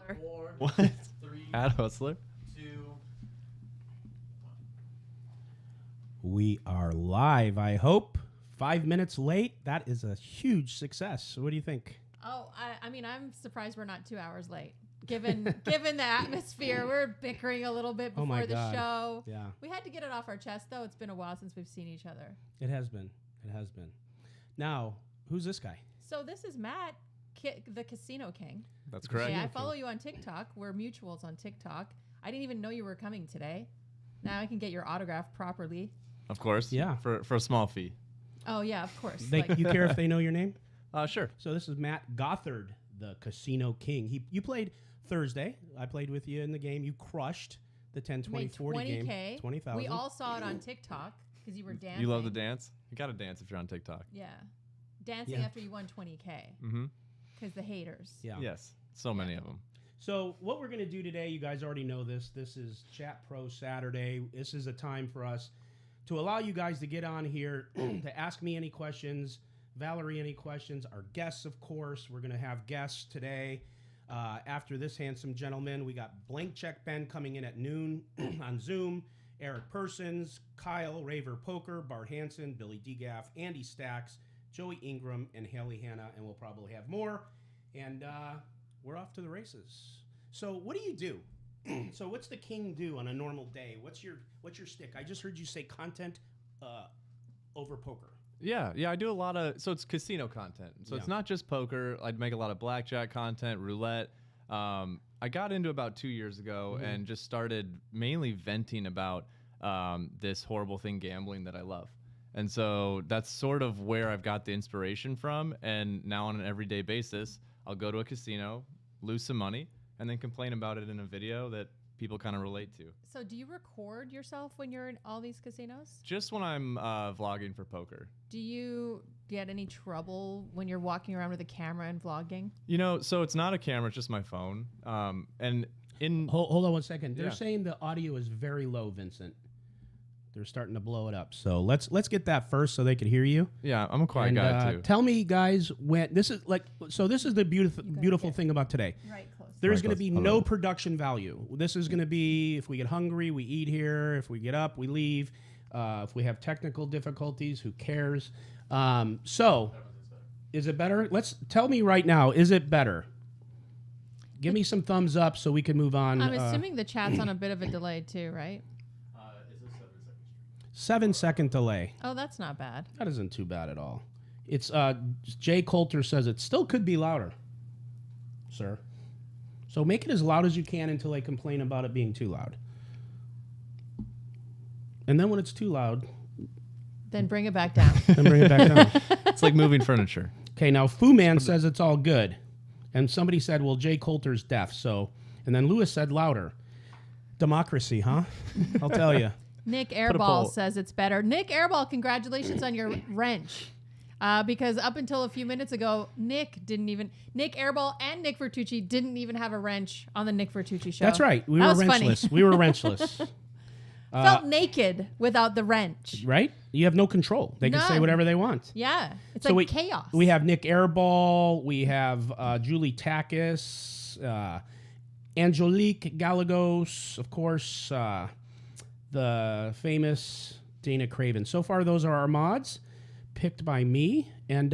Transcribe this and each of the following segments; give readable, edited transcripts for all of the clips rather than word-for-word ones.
Hustler. 4, What? 3, Ad Hustler? 2. We are live, I hope. 5 minutes late. That is a huge success. What do you think? Oh, I mean, I'm surprised we're not 2 hours late. Given the atmosphere, we're bickering a little bit Oh my before the God. show. Yeah, We had to get it off our chest, though. It's been a while since we've seen each other. it has been. It has been. Now, who's this guy? So this is Matt, the Casino King. That's correct. Okay, I King. follow you on TikTok. We're mutuals on TikTok. I didn't even know you were coming today. Now I can get your autograph properly. Of course. Yeah. For a small fee. Oh, yeah, of course. You care if they know your name? Sure. So this is Matt Gothard, the Casino King. You played Thursday. I played with you in the game. You crushed the 10, 20, Made 40 game. 20K. 20,000. We all saw it on TikTok because you were dancing. You love to dance? You got to dance if you're on TikTok. Yeah. Dancing Yeah. after you won 20K Mm-hmm. because the haters. Yeah. Yes. So many of them. So what we're going to do today, you guys already know this. This is Chat Pro Saturday. This is a time for us to allow you guys to get on here to ask me any questions, Valerie any questions, our guests, of course. We're going to have guests today. After this handsome gentleman, we got Blank Check Ben coming in at noon on Zoom, Eric Persons, Kyle, Raver Poker, Bart Hansen, Billy DeGaff, Andy Stacks, Joey Ingram, and Haley Hanna, and we'll probably have more. And we're off to the races. So what do you do? So what's the king do on a normal day? What's your stick? I just heard you say content over poker. Yeah, I do a lot of, so it's casino content. So it's not just poker. I'd make a lot of blackjack content, roulette. I got into about 2 years ago and just started mainly venting about this horrible thing, gambling, that I love. And so that's sort of where I've got the inspiration from. And now on an everyday basis, I'll go to a casino, lose some money, and then complain about it in a video that people kind of relate to. So do you record yourself when you're in all these casinos? Just when I'm vlogging for poker. Do you get any trouble when you're walking around with a camera and vlogging? You know, so it's not a camera, it's just my phone. And in Hold on one second. They're Yeah. saying the audio is very low, Vincent. They're starting to blow it up. So let's get that first so they can hear you. yeah, I'm a quiet And guy too. tell me, guys, when this is like. So this is the beautiful get- thing about today. Right, close. There's Right, going to be hold no on. production value. This is going to be if we get hungry, we eat here. If we get up, we leave. If we have technical difficulties, who cares? So, is it better? Tell me right now. Is it better? Give me some thumbs up so we can move on. I'm assuming the chat's on a bit of a delay too, right? It's a 7-second stream. 7-second delay. Oh, that's not bad. That isn't too bad at all. It's Jay Coulter says it still could be louder, sir. So make it as loud as you can until they complain about it being too loud. And then when it's too loud, Then bring it back down. then bring it back down. It's like moving furniture. Okay, now Fu Man says it's all good. And somebody said, well, Jay Coulter's deaf. So, and then Lewis said louder. Democracy, huh? I'll tell you. Nick a Airball poll. says it's better. Nick Airball, congratulations on your wrench. Because up until a few minutes ago, Nick Airball and Nick Vertucci didn't even have a wrench on the Nick Vertucci show. That's right. We That were was funny. wrenchless. We were wrenchless. Felt naked without the wrench. Right? You have no control. They can say None. whatever they want. Yeah. It's So like chaos. We have Nick Airball. We have Julie Takis, Angelique Galagos, of course, the famous Dana Craven. So far, those are our mods picked by me. And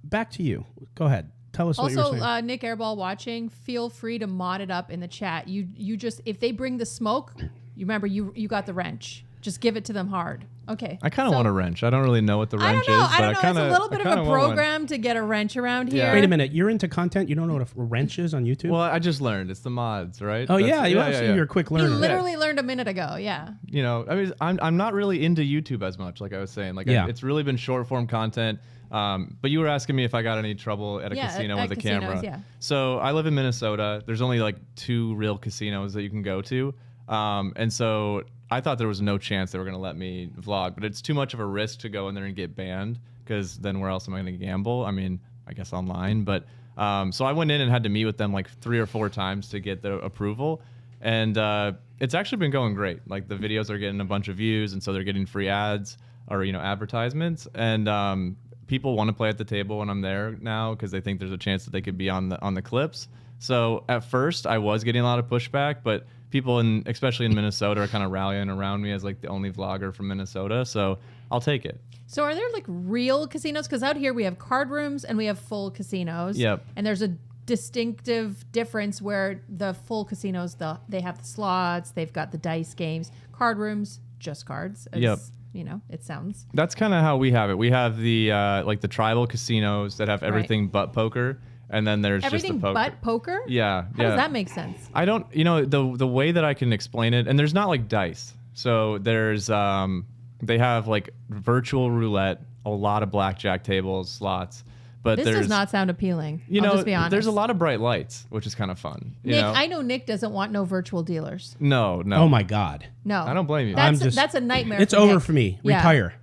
back to you. Go ahead. Tell us what you were Also, saying. Nick Airball watching, feel free to mod it up in the chat. You just, if they bring the smoke, you remember you got the wrench. Just give it to them hard. Okay. I kind of So- want a wrench. I don't really know what the I wrench don't know. is, I but don't know. kinda, It's a little bit I of kinda a want one. program to get a wrench around here. Wait a minute. You're into content? You don't know what a wrench is on YouTube? Well, I just learned. It's the mods, right? oh, That's- yeah. You're a quick He learner. literally learned a minute ago. Yeah. You know, I mean, I'm not really into YouTube as much, like I was saying. Like, Yeah. it's really been short form content. But you were asking me if I got any trouble at a Yeah, casino at with a casinos, camera. yeah. So I live in Minnesota. There's only like 2 real casinos that you can go to. And so I thought there was no chance they were going to let me vlog, but it's too much of a risk to go in there and get banned because then where else am I going to gamble? I mean, I guess online. But so I went in and had to meet with them like 3 or 4 times to get the approval. And it's actually been going great. Like the videos are getting a bunch of views, and so they're getting free ads or, you know, advertisements. And people want to play at the table when I'm there now because they think there's a chance that they could be on the clips. So at first I was getting a lot of pushback, but people especially in Minnesota are kind of rallying around me as like the only vlogger from Minnesota. So I'll take it. So are there like real casinos? Because out here we have card rooms and we have full casinos. Yep. And there's a distinctive difference where the full casinos, they have the slots, they've got the dice games. Card rooms, just cards. Yep. You know, it sounds. That's kind of how we have it. We have the like the tribal casinos that have everything but poker, and then there's Everything just the poker. but poker? Yeah. How does that make sense? I don't, the way that I can explain it, and there's not like dice. So there's, they have like virtual roulette, a lot of blackjack tables, slots, but This there's does not sound appealing. I'll just be honest. there's a lot of bright lights, which is kind of fun. Nick, I know Nick doesn't want no virtual dealers. No. Oh my God. No. I don't blame you. That's a nightmare. It's for over Nick. for me. Yeah. Retire.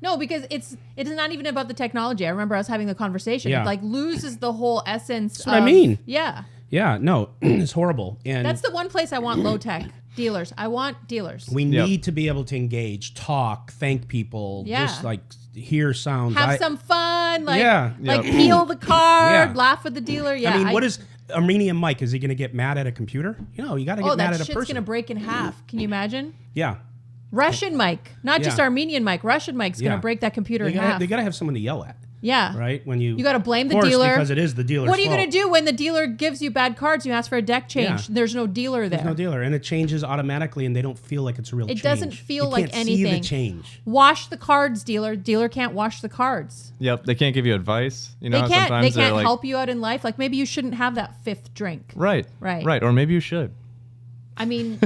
No, because it is not even about the technology. I remember us having the conversation. Yeah. It like loses the whole essence. That's what I mean. Yeah. Yeah, no, it's horrible. And That's the one place I want low tech dealers. I want dealers. we need to be able to engage, talk, thank people, Yeah. just like hear sounds. Have some fun. Like, Yeah. like peel the card, Yeah. laugh with the dealer. Yeah. I mean, what is Armenian Mike? Is he going to get mad at a computer? You know, you got to get Oh, mad that at a shit's person. gonna break in half. Can you imagine? Yeah. Russian Mike, not just Yeah. Armenian Mike. Russian Mike's gonna Yeah. break that computer in They half. got to have someone to yell at, Yeah. right? When you You got to blame of the course, dealer because it is the dealer's What are you fault. going to do when the dealer gives you bad cards? You ask for a deck change. Yeah. There's no dealer there. There's no dealer, and it changes automatically, and they don't feel like it's a real change. It doesn't feel you like can't See anything. the change. Wash the cards, dealer. Dealer can't wash the cards. Yep, they can't give you advice. You They know, can't. sometimes They they're can't like, help you out in life. Like maybe you shouldn't have that fifth drink. Right. Right. Or maybe you should. I mean,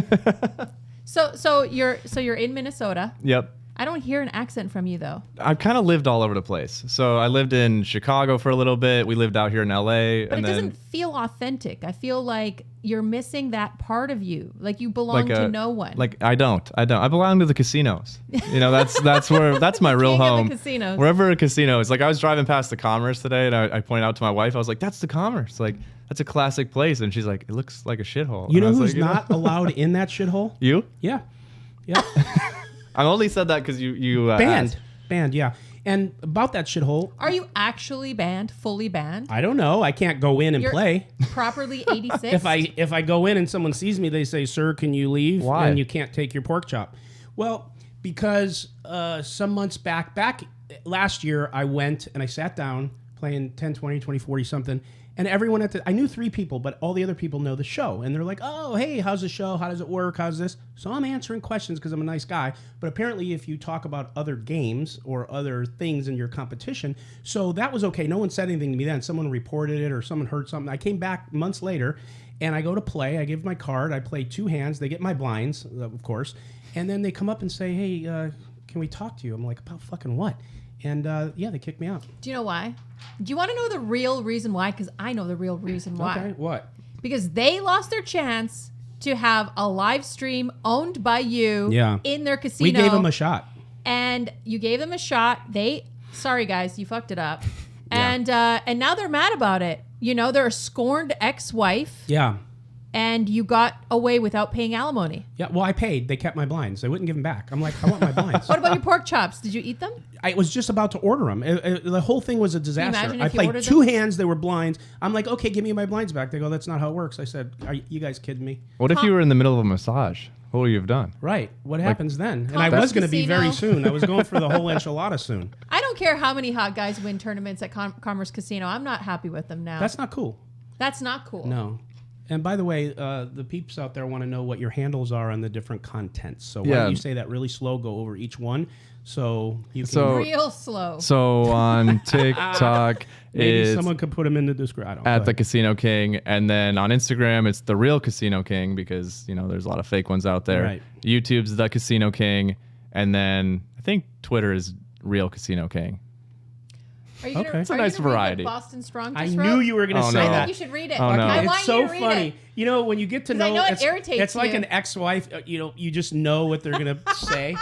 so you're in Minnesota. Yep. I don't hear an accent from you though. I've kind of lived all over the place. So I lived in Chicago for a little bit. We lived out here in LA. But and it then doesn't feel authentic. I feel like you're missing that part of you. Like you belong to no one. Like I don't. I belong to the casinos. You know, that's where that's my real king of the home. casinos. Wherever a casino is. Like I was driving past the Commerce today, and I pointed out to my wife. I was like, "That's the Commerce. Like that's a classic place." And she's like, "It looks like a shithole." You And I know was who's like, not allowed in that shithole? You? Yeah. Yeah. I only said that because you asked. Banned, yeah. And about that shithole, Are you actually banned? Fully banned? I don't know. I can't go in and You're play. properly 86? If I go in and someone sees me, they say, "Sir, can you leave?" Why? And you can't take your pork chop. Well, because some months back last year, I went and I sat down playing 10, 20, 20, 40 something. And everyone I knew 3 people, but all the other people know the show. And they're like, "Oh, hey, how's the show? How does it work? How's this?" So I'm answering questions because I'm a nice guy. But apparently if you talk about other games or other things in your competition, so that was okay. No one said anything to me then. Someone reported it or someone heard something. I came back months later and I go to play. I give my card. I play 2 hands. They get my blinds, of course. And then they come up and say, "Hey, can we talk to you?" I'm like, "About fucking what?" And yeah, they kicked me out. Do you know why? Do you want to know the real reason why? Because I know the real reason why. Okay, what? Because they lost their chance to have a live stream owned by you in their casino. We gave them a shot. And you gave them a shot. Sorry guys, you fucked it up. And now they're mad about it. You know, they're a scorned ex-wife. Yeah. And you got away without paying alimony. Yeah, well, I paid. They kept my blinds. They wouldn't give them back. I'm like, I want my blinds. What about your pork chops? Did you eat them? I was just about to order them. The whole thing was a disaster. imagine I if you played ordered 2 them? hands. They were blinds. I'm like, "Okay, give me my blinds back." They go, "That's not how it works." I said, "Are you guys kidding me?" What if you were in the middle of a massage? What would you have done? Right. What happens then? And I Commerce was going to be very Casino. soon. I was going for the whole enchilada soon. I don't care how many hot guys win tournaments at Commerce Casino. I'm not happy with them now. That's not cool. That's not cool. No. And by the way, the peeps out there want to know what your handles are on the different contents. So why don't you say that really slow, go over each one, so you can... So- Real slow. So on TikTok, Maybe it's someone could put them in the description. I don't know. at the Casino King, and then on Instagram, it's the real Casino King because there's a lot of fake ones out there. Right. YouTube's the Casino King, and then I think Twitter is real Casino King. Are you gonna, Okay. It's a are you nice gonna read what variety. Boston Strong I just knew wrote? you were going to Oh, say no. I that. think you should read it. Oh, no. I It's want so you to read funny. it. You know, when you get to 'Cause I know, know it irritates it's like you. an ex-wife. You just know what they're gonna say.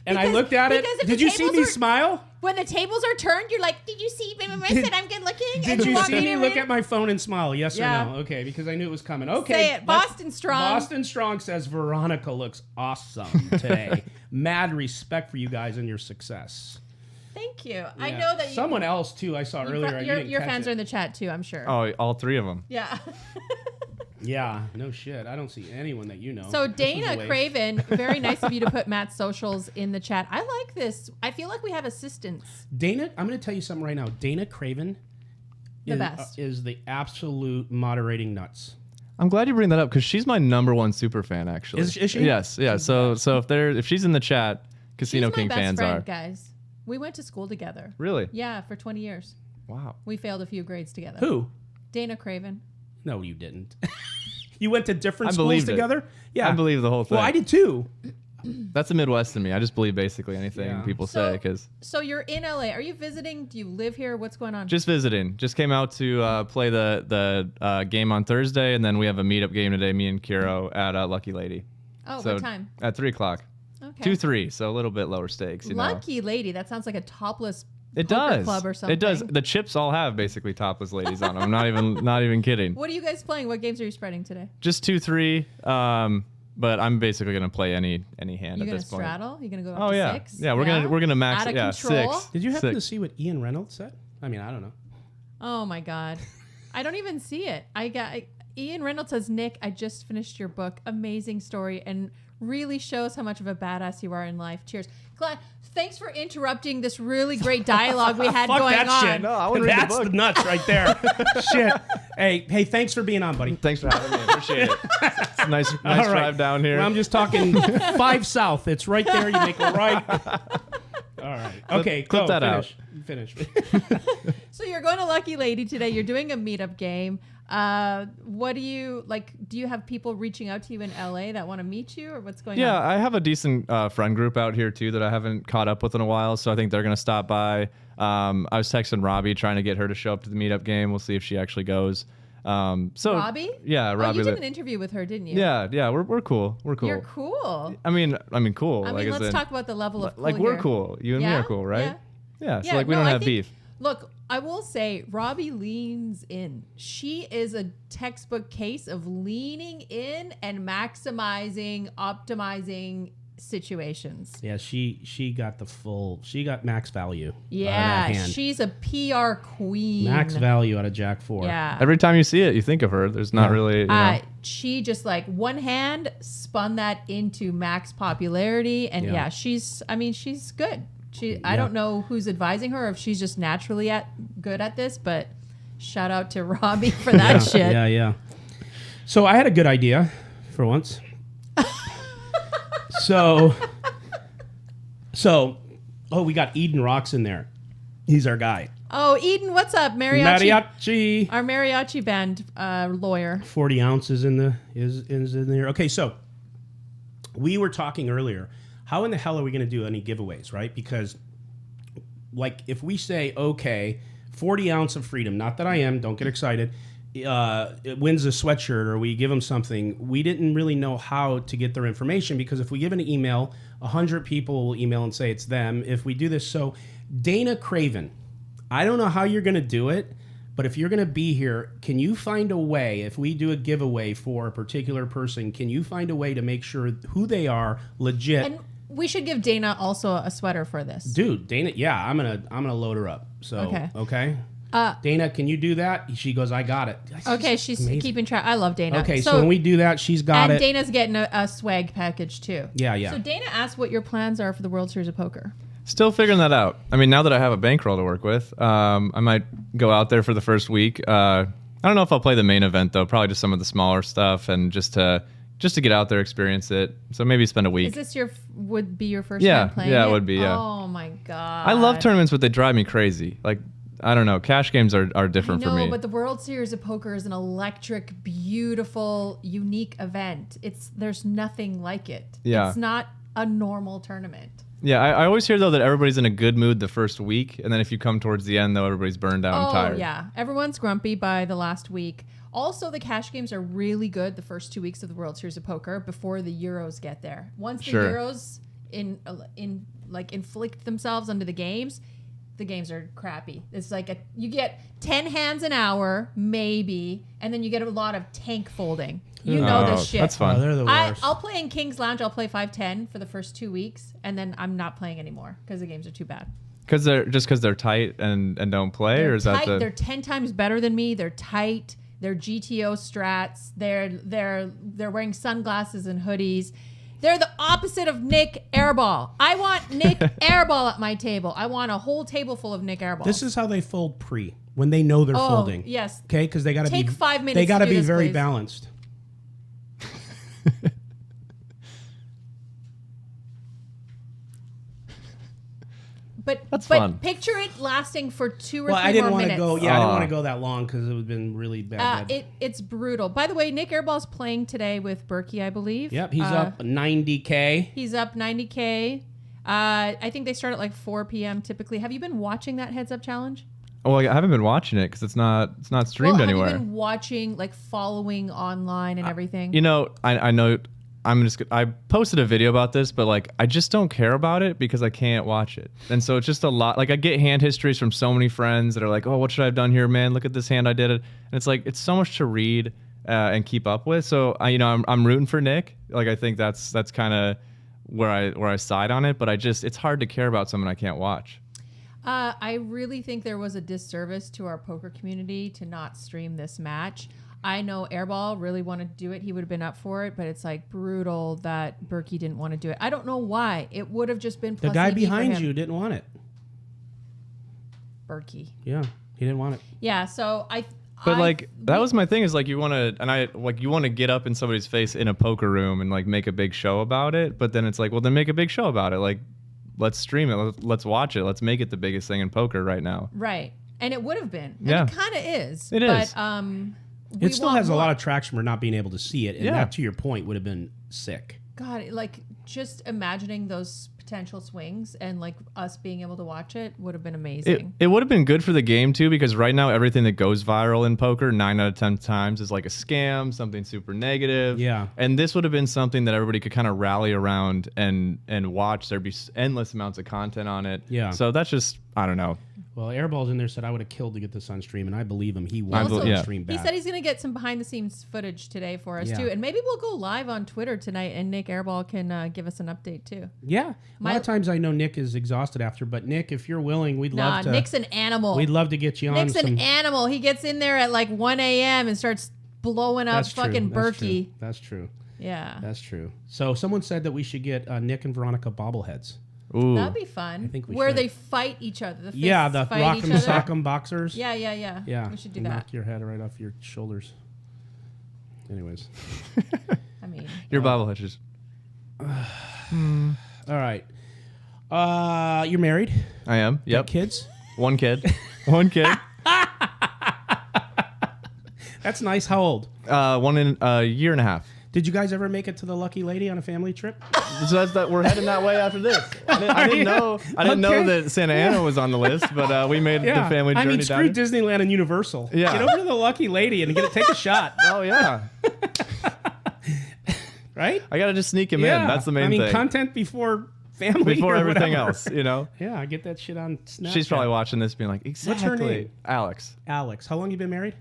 And I Because- looked at it. because if Did the you see tables me are- smile? When the tables are turned, you're like, "Did you see? I said I'm good looking." and Did you want see me to look read at my phone and smile? Yes Yeah. or no? Okay, because I knew it was coming. Okay, Say it. let's- Boston Strong. Boston Strong says Veronica looks awesome today. Mad respect for you guys and your success. Thank you. I Yeah. know that you, Someone else too. I saw earlier. you didn't your catch fans it. are in the chat too. I'm sure. Oh, all three of them. Yeah. Yeah, no shit. I don't see anyone that you know. So This was a Dana waste. Craven, very nice of you to put Matt's socials in the chat. I like this. I feel like we have assistants. Dana, I'm going to tell you something right now. Dana Craven The best. is the absolute moderating nuts. I'm glad you bring that up because she's my #1 super fan. Actually, Is she? Yes, yeah. So if she's in the chat, Casino She's my King best fans friend, are guys. We went to school together. really. Yeah, for 20 years. Wow. We failed a few grades together. Who? Dana Craven. No, you didn't. You went to different I schools believed it. together? Yeah. I believe the whole thing. Well, I did too. That's the Midwest in me. I just believe basically anything Yeah. people So- say because So you're in LA. Are you visiting? Do you live here? What's going on? just visiting. Just came out to play the game on Thursday, and then we have a meetup game today. Me and Kiro at Lucky Lady. oh, So what time? At 3:00. Okay. 2-3, so a little bit lower stakes. You know. Lucky Lady. That sounds like a topless It poker does. club or something. It does. The chips all have basically topless ladies on them. I'm not even kidding. What are you guys playing? What games are you spreading today? Just 2-3. But I'm basically gonna play any hand You at gonna this point. straddle? You gonna go up Oh to yeah, 6? yeah. We're gonna max. Out of Yeah, control? 6. Did you happen to 6. see what Ian Reynolds said? I mean, I don't know. Oh my God. I don't even see it. Ian Reynolds says, Nick, I just finished your book. Amazing story and really shows how much of a badass you are in life. Cheers. Glad. Thanks for interrupting this really great dialogue we had Fuck going that on. shit. No, I wanna read the That's the book. nuts right there. Shit. Hey, thanks for being on, buddy. Thanks for having me. Appreciate it. It's a nice All right. drive down here. Well, I'm just talking 5 South. It's right there. You make a right. All right. Okay. clip go, that out. Finish. So you're going to Lucky Lady today. You're doing a meetup game. What do you like? Do you have people reaching out to you in LA that want to meet you, or what's going Yeah, on? I have a decent friend group out here too that I haven't caught up with in a while, so I think they're gonna stop by. I was texting Robbie trying to get her to show up to the meetup game. We'll see if she actually goes. So Robbie? Yeah, Oh, Robbie. you did an interview with her, didn't you? yeah, we're cool. We're cool. You're cool. I mean, cool. I like, mean, as let's in- talk about the level of cool like we're here. cool. You and me Yeah? are cool, right? Yeah. So Yeah, like we no, don't I have think- beef. Look, I will say Robbie leans in. She is a textbook case of leaning in and maximizing, optimizing situations. Yeah, she got max value. out of that Yeah, hand. she's a PR queen. max value out of Jack 4. Yeah. Every time you see it, you think of her. There's not Yeah. really. You know, She just like one hand spun that into max popularity, and Yeah. yeah, she's good. I don't know who's advising her, or if she's just naturally good at this, but shout out to Robbie for that shit. Yeah. So I had a good idea for once. so, we got Eden Rocks in there. He's our guy. Oh, Eden, what's up? Mariachi. Mariachi. Our mariachi band lawyer. 40 ounces in there. Okay, so we were talking earlier. How in the hell are we going to do any giveaways, right? Because, like, if we say, okay, 40 ounce of freedom, not that I am, don't get excited, it wins a sweatshirt or we give them something, we didn't really know how to get their information because if we give an email, 100 people will email and say it's them. If we do this, so Dana Craven, I don't know how you're going to do it, but if you're going to be here, can you find a way, if we do a giveaway for a particular person, can you find a way to make sure who they are legit? And we should give Dana also a sweater for this. Dude, Dana, yeah, I'm gonna load her up. So Okay. Dana, can you do that? She goes, I got it. Okay, she's amazing. keeping track. I love Dana. Okay, so when we do that, she's got and it. Dana's getting a swag package too. Yeah. So Dana asked what your plans are for the World Series of Poker. Still figuring that out. I mean, now that I have a bankroll to work with, I might go out there for the first week. I don't know if I'll play the main event though. Probably just some of the smaller stuff and just to get out there, experience it. So maybe spend a week. Is this would be your first Yeah, time playing yeah, it? it would be, yeah. Oh my god. I love tournaments, but they drive me crazy. Like, I don't know. Cash games are different I know, for me. but the World Series of Poker is an electric, beautiful, unique event. There's nothing like it. Yeah. It's not a normal tournament. Yeah, I always hear though that everybody's in a good mood the first week, and then if you come towards the end though, everybody's burned out and tired. Oh yeah, everyone's grumpy by the last week. Also, the cash games are really good the first 2 weeks of the World Series of Poker before the Euros get there. Once the Sure. Euros inflict themselves onto the games are crappy. It's like you get 10 hands an hour maybe, and then you get a lot of tank folding. You know this shit. That's fun. they're the worst. I'll play in King's Lounge. I'll play 5-10 for the first 2 weeks, and then I'm not playing anymore because the games are too bad. Because they're tight and don't play, They're or is tight. that They're 10 times better than me. They're tight. They're GTO strats. They're wearing sunglasses and hoodies. They're the opposite of Nick Airball. I want Nick Airball at my table. I want a whole table full of Nick Airball. This is how they fold pre when they know they're folding. Yes. Okay, because they got to be Take 5 minutes. They got to do be this, very please. balanced. That's but fun. picture it lasting for 2 or Well, 3 I didn't more want to minutes. go. Yeah, I didn't want to go that long because it would have been really bad. It's brutal. By the way, Nick Airball's playing today with Berkey, I believe. Yep, he's up 90K. He's up 90K. I think they start at like 4 p.m. typically. Have you been watching that Heads Up Challenge? Oh, I haven't been watching it because it's not streamed anywhere. Have you been watching, like following online and everything? You know, I know. I posted a video about this, but like I just don't care about it because I can't watch it, and so it's just a lot. Like I get hand histories from so many friends that are like, "Oh, what should I have done here, man? Look at this hand I did it," and it's like it's so much to read and keep up with. So I'm rooting for Nick. Like I think that's kind of where I side on it, but it's hard to care about someone I can't watch. I really think there was a disservice to our poker community to not stream this match. I know Airball really wanted to do it. He would have been up for it, but it's like brutal that Berkey didn't want to do it. I don't know why. It would have just been The plus guy 80 for behind him. you didn't want it. Berkey. Yeah, he didn't want it. Yeah, so That was my thing is like you want to get up in somebody's face in a poker room and like make a big show about it, but then it's like, well, then make a big show about it. Like let's stream it. Let's watch it. Let's make it the biggest thing in poker right now. Right. And it would have been. And Yeah. it kind of is. It but, is. It still has a lot of traction for not being able to see it, and Yeah. that, to your point, would have been sick. God, like just imagining those potential swings and like us being able to watch it would have been amazing. It would have been good for the game too, because right now everything that goes viral in poker 9 out of 10 times is like a scam, something super negative. Yeah. And this would have been something that everybody could kind of rally around and watch. There'd be endless amounts of content on it. Yeah. So that's just, I don't know. Well, Airball's in there said I would have killed to get this on stream, and I believe him. He He wants also- it yeah. on stream He back. said he's going to get some behind the scenes footage today for us Yeah. too. And maybe we'll go live on Twitter tonight and Nick Airball can give us an update too. Yeah. A My- lot of times I know Nick is exhausted after, but Nick, if you're willing, we'd Nah, love to. Nick's an animal. We'd love to get you on. Nick's some, an animal. He gets in there at like 1 a.m. and starts blowing up That's true. fucking That's true. Berkey. That's true. Yeah. That's true. So someone said that we should get Nick and Veronica bobbleheads. Ooh. That'd be fun. I think we Where should. they fight each other. The Yeah, fists the fight each Rock'em other. Sock'em boxers. Yeah. Yeah. We should do Knock that. your head right off your shoulders. Anyways. I mean, Your bobblehead just. All right. You're married? I am. Got Yep. kids? One kid. One kid. That's nice. How old? One in a year and a half. Did you guys ever make it to the Lucky Lady on a family trip? So that's that. We're heading that way after this. I didn't know. I didn't know Okay. that Santa Ana was on the list, but we made the family journey I mean, down. screw Disneyland and Universal. Yeah. Get over to the Lucky Lady and take a shot. Oh yeah. Right? I gotta just sneak him in. That's the main thing. Content before family. Before or everything whatever. else, you know. Yeah, I get that shit on Snapchat. She's probably watching this, being like, exactly. What's her name? Alex. Alex. How long you been married?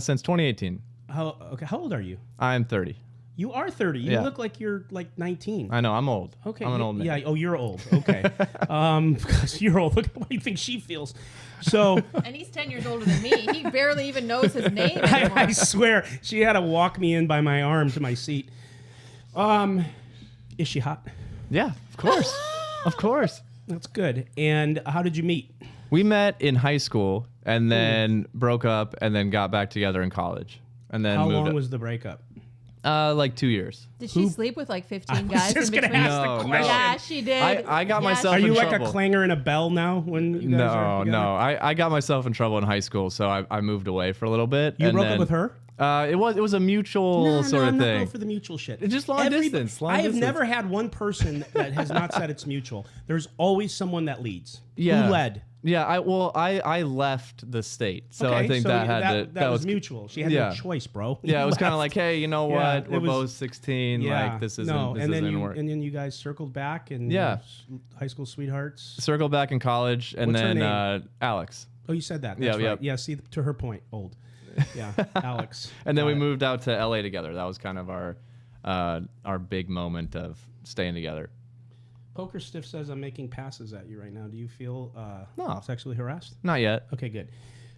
Since 2018. How old are you? I'm 30. You are 30. You Yeah. look like you're like 19. I know. I'm old. Okay. I'm an old man. Yeah. Oh, you're old. Okay. Because you're old. Look at what do you think she feels. So and he's 10 years older than me. He barely even knows his name anymore. I swear she had to walk me in by my arm to my seat. Is she hot? Yeah. Of course. Of course. That's good. And how did you meet? We met in high school and then broke up and then got back together in college and then How moved long up. was the breakup? Like 2 years. Did she sleep with like 15 I was guys in just gonna between? ask the No, no. question. Yeah, she did. I got Yeah, myself Are in you like trouble. a clanger and a bell now when you guys are No, together? no. I got myself in trouble in high school, so I moved away for a little bit. You and broke then, up with her? It was a mutual sort I'm of not thing. going for the mutual shit. It's just long distance. I have never had one person that has not said it's mutual. There's always someone that leads. Yeah. Who led? Yeah, I left the state, so Okay, I think so that had to that was mutual. She had yeah. no choice, bro. Yeah, it was kind of left. like, hey, you know what? Yeah, it We're was- both 16. Like this isn't no, this and isn't then gonna work. and then you guys circled back and Yeah. high school sweethearts. Circle back in college, and What's her then name? Alex, Oh, you said that. Yeah, That's right. yep. Yeah. See, to her point, old. Yeah, Alex. and then Got we it. moved out to LA together. That was kind of our big moment of staying together. Poker Stiff says I'm making passes at you right now. Do you feel No. sexually harassed? Not yet. Okay, good.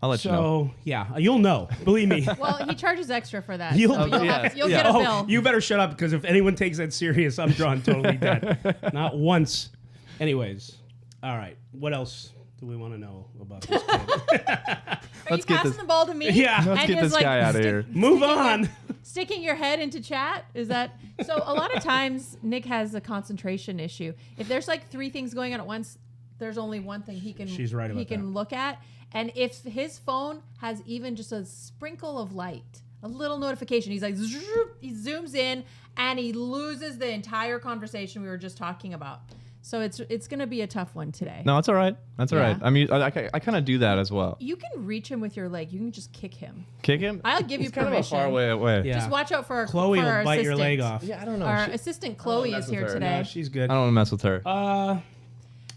I'll let you know. So, yeah, you'll know. Believe me. Well, he charges extra for that. You'll- so you'll, yeah. you'll Yeah. get a bill. You better shut up because if anyone takes that serious, I'm drawn totally dead. Not once. Anyways, all right. What else do we want to know about this kid? Are Let's you get passing this- the ball to me? Yeah. Let's And get just, this guy out of here. Move on. Sticking your head into chat? Is that so? A lot of times Nick has a concentration issue. If there's like 3 things going on at once, there's only one thing he can She's right he about can that. look at. And if his phone has even just a sprinkle of light, a little notification, he's like zoop, he zooms in and he loses the entire conversation we were just talking about. So it's going to be a tough one today. No, it's all right. That's all Yeah. right. I mean, I kind of do that as well. You can reach him with your leg. You can just kick him. Kick him? I'll give you He's kind of a permission. far way away. Yeah. Just watch out for our Chloe for will our bite your leg assistant. off. Yeah, I don't know. Our assistant Chloe mess is with here her. today. No, she's good. I don't want to mess with her.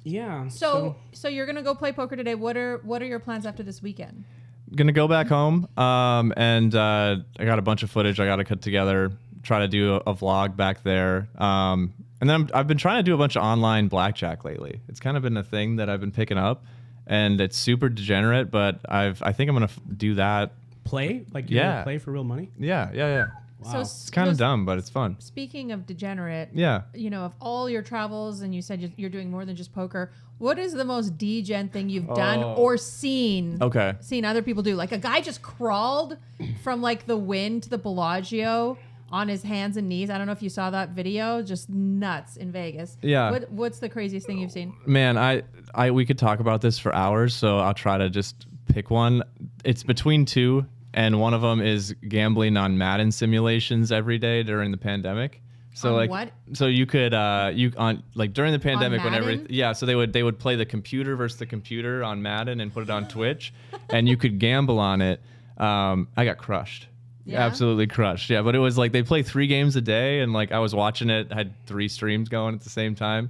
Yeah. So you're gonna go play poker today. What are your plans after this weekend? Gonna go back home, and I got a bunch of footage I got to cut together. Try to do a vlog back there, and then I've been trying to do a bunch of online blackjack lately. It's kind of been a thing that I've been picking up, and it's super degenerate. But I think I'm gonna do that. Play? Like you're Yeah. gonna play for real money? Yeah. Wow. It's kind of dumb, but it's fun. Speaking of degenerate, Yeah. you know, of all your travels, and you said you're doing more than just poker. What is the most degen thing you've done or seen? Okay. Seen other people do? Like a guy just crawled from like the Wynn to the Bellagio on his hands and knees. I don't know if you saw that video. Just nuts in Vegas. Yeah. What's the craziest thing you've seen? Man, we could talk about this for hours, so I'll try to just pick one. It's between 2, and one of them is gambling on Madden simulations every day during the pandemic. So On like, what? so you could you on like during the pandemic whenever Madden? yeah, so they would play the computer versus the computer on Madden and put it on Twitch, and you could gamble on it. I got crushed. Yeah? Absolutely crushed. Yeah, but it was like they play 3 games a day, and like I was watching it, I had 3 streams going at the same time.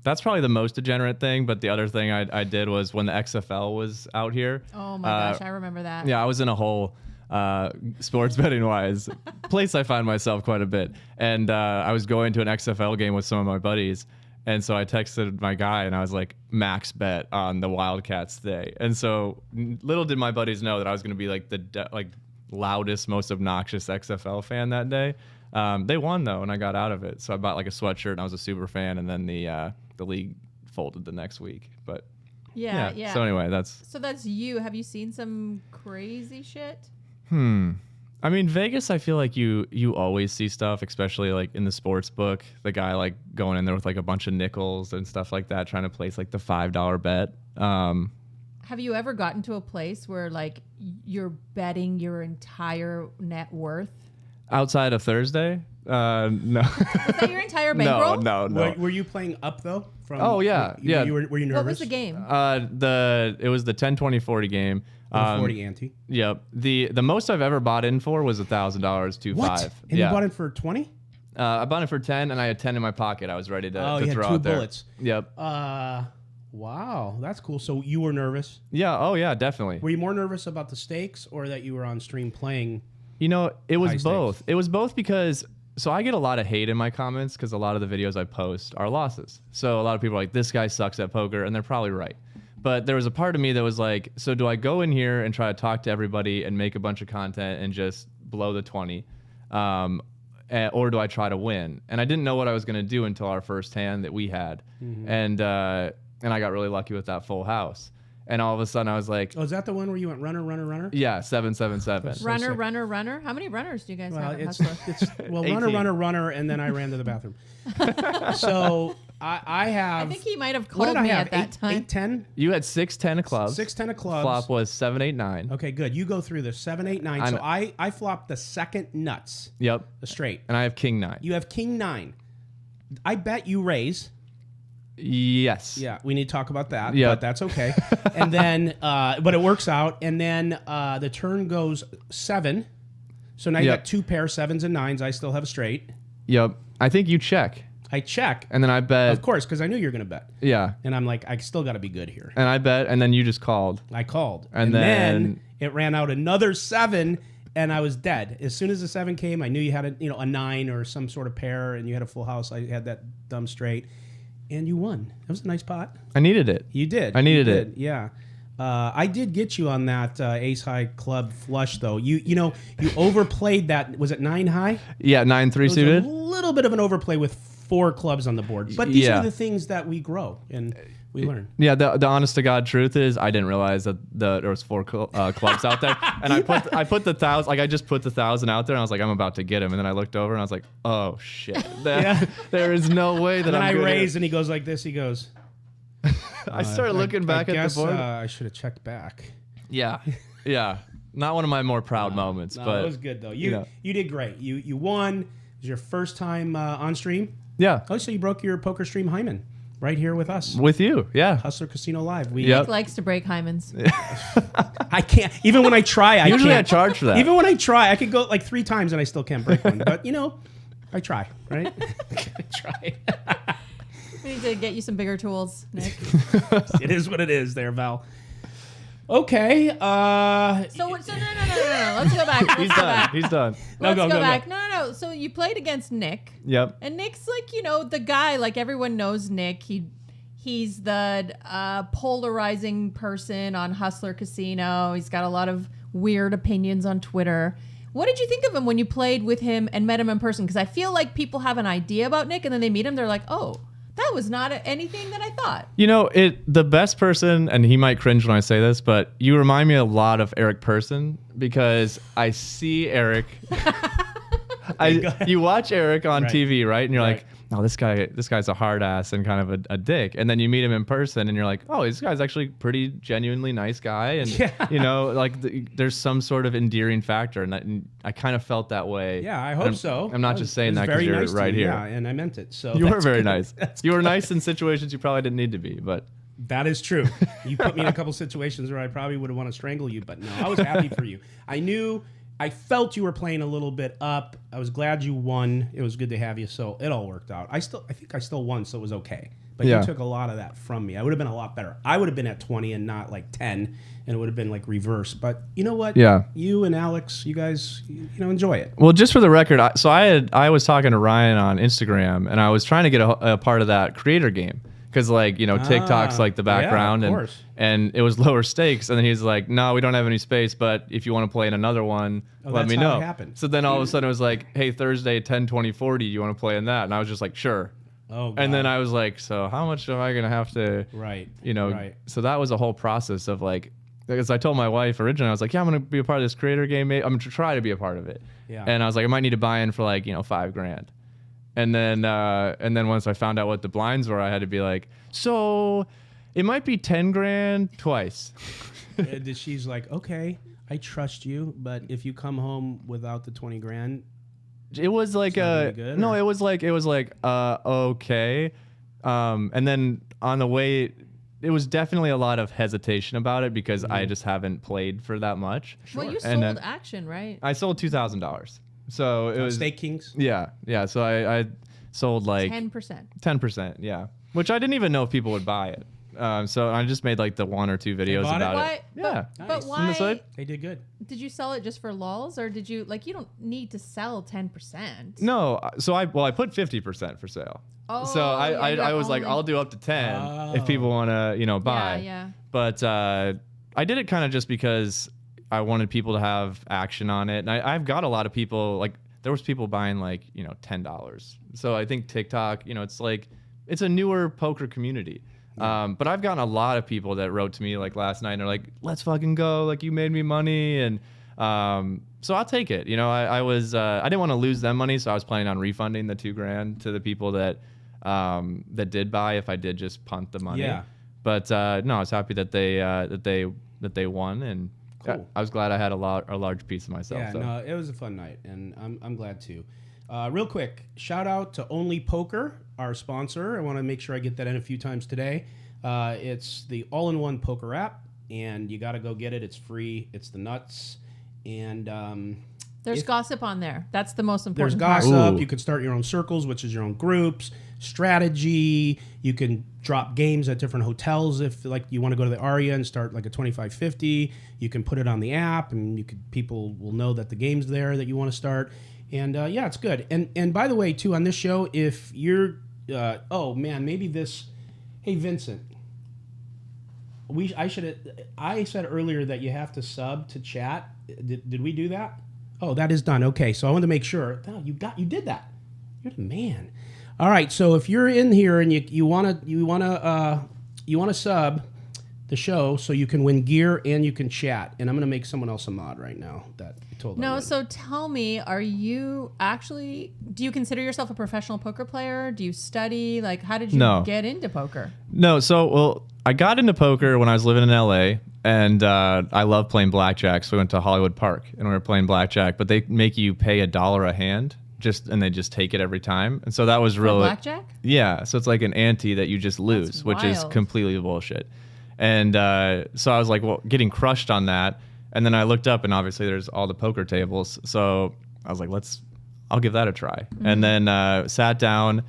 That's probably the most degenerate thing. But the other thing I did was when the XFL was out here. Oh my gosh, I remember that. Yeah, I was in a hole, sports betting wise, place I find myself quite a bit. And I was going to an XFL game with some of my buddies. And so I texted my guy and I was like, max bet on the Wildcats today. And so little did my buddies know that I was going to be like the loudest, most obnoxious XFL fan that day. They won though, and I got out of it. So I bought like a sweatshirt and I was a super fan. And then the league folded the next week. But Yeah. So anyway, that's. So that's you. Have you seen some crazy shit? I mean, Vegas, I feel like you always see stuff, especially like in the sports book, the guy like going in there with like a bunch of nickels and stuff like that, trying to place like the $5 bet. Have you ever gotten to a place where like you're betting your entire net worth? Outside of Thursday? No. Was that your entire bankroll? No. Were you playing up though? From Oh, yeah, yeah. Were you nervous? What was the game? It was the 10-20-40 game. 40 ante. Yep. The most I've ever bought in for was $1,000, 2.5. What? And you bought it for 20? I bought it for 10, and I had 10 in my pocket. I was ready to, Oh, to you had throw 2 out there. bullets. Yep. Wow, that's cool. So you were nervous. Yeah. Oh, yeah. Definitely. Were you more nervous about the stakes or that you were on stream playing? You know, it was High stakes. both. It was both because so I get a lot of hate in my comments because a lot of the videos I post are losses. So a lot of people are like, this guy sucks at poker, and they're probably right. But there was a part of me that was like, so do I go in here and try to talk to everybody and make a bunch of content and just blow the 20? Or do I try to win? And I didn't know what I was going to do until our first hand that we had. And I got really lucky with that full house. And all of a sudden I was like, Oh, is that the one where you went runner, runner, runner? yeah, 777. So Runner, sick. runner. How many runners do you guys Well, have at it's Hustler? well, 18. runner, and then I ran to the bathroom. So I have. I think he might have what called did I me have? at that time. 8, 10? You had 6-10 of clubs. 6, 10 of clubs. Flop was 7-8-9. Okay, good. You go through this 7, 8, 9. I So know. I flopped the second nuts, Yep. the straight. And I have king 9. You have king 9. I bet you raise. Yes. Yeah, we need to talk about that. Yeah. But that's okay. And then, but it works out. And then the turn goes 7. So now you Yep. got 2 pair 7s and 9s. I still have a straight. Yep. I think you check. I check, And then I bet. of course, because I knew you were going to bet. Yeah. And I'm like, I still got to be good here. And I bet. And then you just called. I called. And then then- it ran out another 7. and I was dead. As soon as the 7 came, I knew you had a 9 or some sort of pair, and you had a full house. I had that dumb straight, and you won. That was a nice pot. I needed it. You did. I needed it. Yeah. I did get you on that ace high club flush though. You overplayed that. Was it 9 high? Yeah, 9-3 It was suited. a little bit of an overplay with 4 clubs on the board. But these are the things that we grow and we learn. Yeah, the honest to God truth is I didn't realize that there was 4 clubs out there, and I put the 1,000, like I just put the 1,000 out there, and I was like, I'm about to get him, and then I looked over and I was like, oh shit, there is no way that And I'm. I gonna... raised, and he goes like this. He goes. I started looking back at the board. I should have checked back. Yeah. Not one of my more proud moments, No, but it was good though. You did great. You won. It was your first time on stream. yeah, Oh, so you broke your poker stream hymen right here with us. with you, yeah. Hustler Casino Live. Yep. Nick likes to break hymens. I can't. Even when I try, I Usually I can't. charge for that. Even when I try, I could go like 3 times and I still can't break one. But I try, right? I try. We need to get you some bigger tools, Nick. It is what it is there, Val. Okay. So no. Let's go back. He's done. He's done. Let's go go back. No. So you played against Nick. Yep. And Nick's like, the guy, like everyone knows Nick. He's the polarizing person on Hustler Casino. He's got a lot of weird opinions on Twitter. What did you think of him when you played with him and met him in person? Because I feel like people have an idea about Nick, and then they meet him, they're like, oh, that was not anything that I thought. The best person, and he might cringe when I say this, but you remind me a lot of Eric Person, because I see Eric. You watch Eric on Right. TV, right? And you're Right. like, oh, this guy's a hard ass and kind of a dick. And then you meet him in person, and you're like, oh, this guy's actually pretty genuinely nice guy. And there's some sort of endearing factor, and I kind of felt that way. Yeah, I hope so. I'm not just saying that because you're right here. Yeah, and I meant it. So You were that's very good. nice. You were nice in situations you probably didn't need to be, but. That is true. You put me in a couple situations where I probably would have wanted to strangle you, but no, I was happy for you. I felt you were playing a little bit up. I was glad you won. It was good to have you, so it all worked out. I think I still won, so it was okay. But Yeah. you took a lot of that from me. I would have been a lot better. I would have been at 20 and not like 10, and it would have been like reverse. But you know what? Yeah. You and Alex, you guys, enjoy it. Well, just for the record, I was talking to Ryan on Instagram, and I was trying to get a part of that creator game, because TikTok's like the background, of course. and it was lower stakes. And then he's like, no, we don't have any space, but if you want to play in another one, let that's me how know. it happened. So then all of a sudden it was like, hey, Thursday 10/20/40, you want to play in that? And I was just like, sure. Oh, God. And then I was like, so how much am I gonna have to? Right. Right. So that was a whole process of like. Because I told my wife originally, I was like, yeah, I'm going to be a part of this creator game. I'm going to try to be a part of it. Yeah. And I was like, I might need to buy in for like, $5,000. And then once I found out what the blinds were, I had to be like, so it might be 10 grand twice. And she's like, okay, I trust you, but if you come home without the 20 grand, It was like not really good, no, or? it was like okay. And then on the way, it was definitely a lot of hesitation about it, because I just haven't played for that much. Well, you And sold then action, right? I sold $2,000. So it was Steak Kings. Yeah. So I sold like 10%. 10%, yeah. Which I didn't even know if people would buy it. So I just made like the 1 or 2 videos bought it? about Why? it. Yeah. But Nice. On the why side? They did good. did you sell it just for lulz, or did you you don't need to sell 10%? No, so I put 50% for sale. Oh, So I was like, I'll do up to 10 if people want to, buy. Yeah. But I did it kind of just because I wanted people to have action on it. And I've got a lot of people, like there was people buying like, $10. So I think TikTok, it's a newer poker community. But I've gotten a lot of people that wrote to me like last night and they're like, let's fucking go. Like you made me money. And so I'll take it. I didn't want to lose them money. So I was planning on refunding the $2,000 to the people that did buy if I did just punt the money. Yeah. But no, I was happy that they won, and Cool. I was glad I had a large piece of myself. Yeah, so. no, it was a fun night, and I'm glad too. Real quick, shout out to Only Poker, our sponsor. I want to make sure I get that in a few times today. It's the all-in-one poker app, and you got to go get it. It's free. It's the nuts, and There's gossip on there. That's the most There's important part. gossip. Ooh. You can start your own circles, which is your own groups. Strategy. You can drop games at different hotels if like you want to go to the Aria and start like a 25-50. You can put it on the app, and people will know that the game's there that you want to start. And yeah, it's good. And by the way, too, on this show, if you're oh man, maybe this. Hey, Vincent. I said earlier that you have to sub to chat. Did we do that? Oh, that is done. Okay, so I wanted to make sure. No, you did that. You're the man. All right, so if you're in here and you wanna sub the show so you can win gear and you can chat, and I'm gonna make someone else a mod right now. That I told. No, so tell me, do you consider yourself a professional poker player? Do you study? Like, how did you get into poker? No, so I got into poker when I was living in LA, and I love playing blackjack. So we went to Hollywood Park and we were playing blackjack, but they make you pay $1 a hand, and they just take it every time. And so that was really blackjack. Yeah, so it's like an ante that you just lose, which is completely bullshit. And so I was like, well, getting crushed on that. And then I looked up, and obviously there's all the poker tables. So I was like, I'll give that a try. Mm-hmm. And then sat down,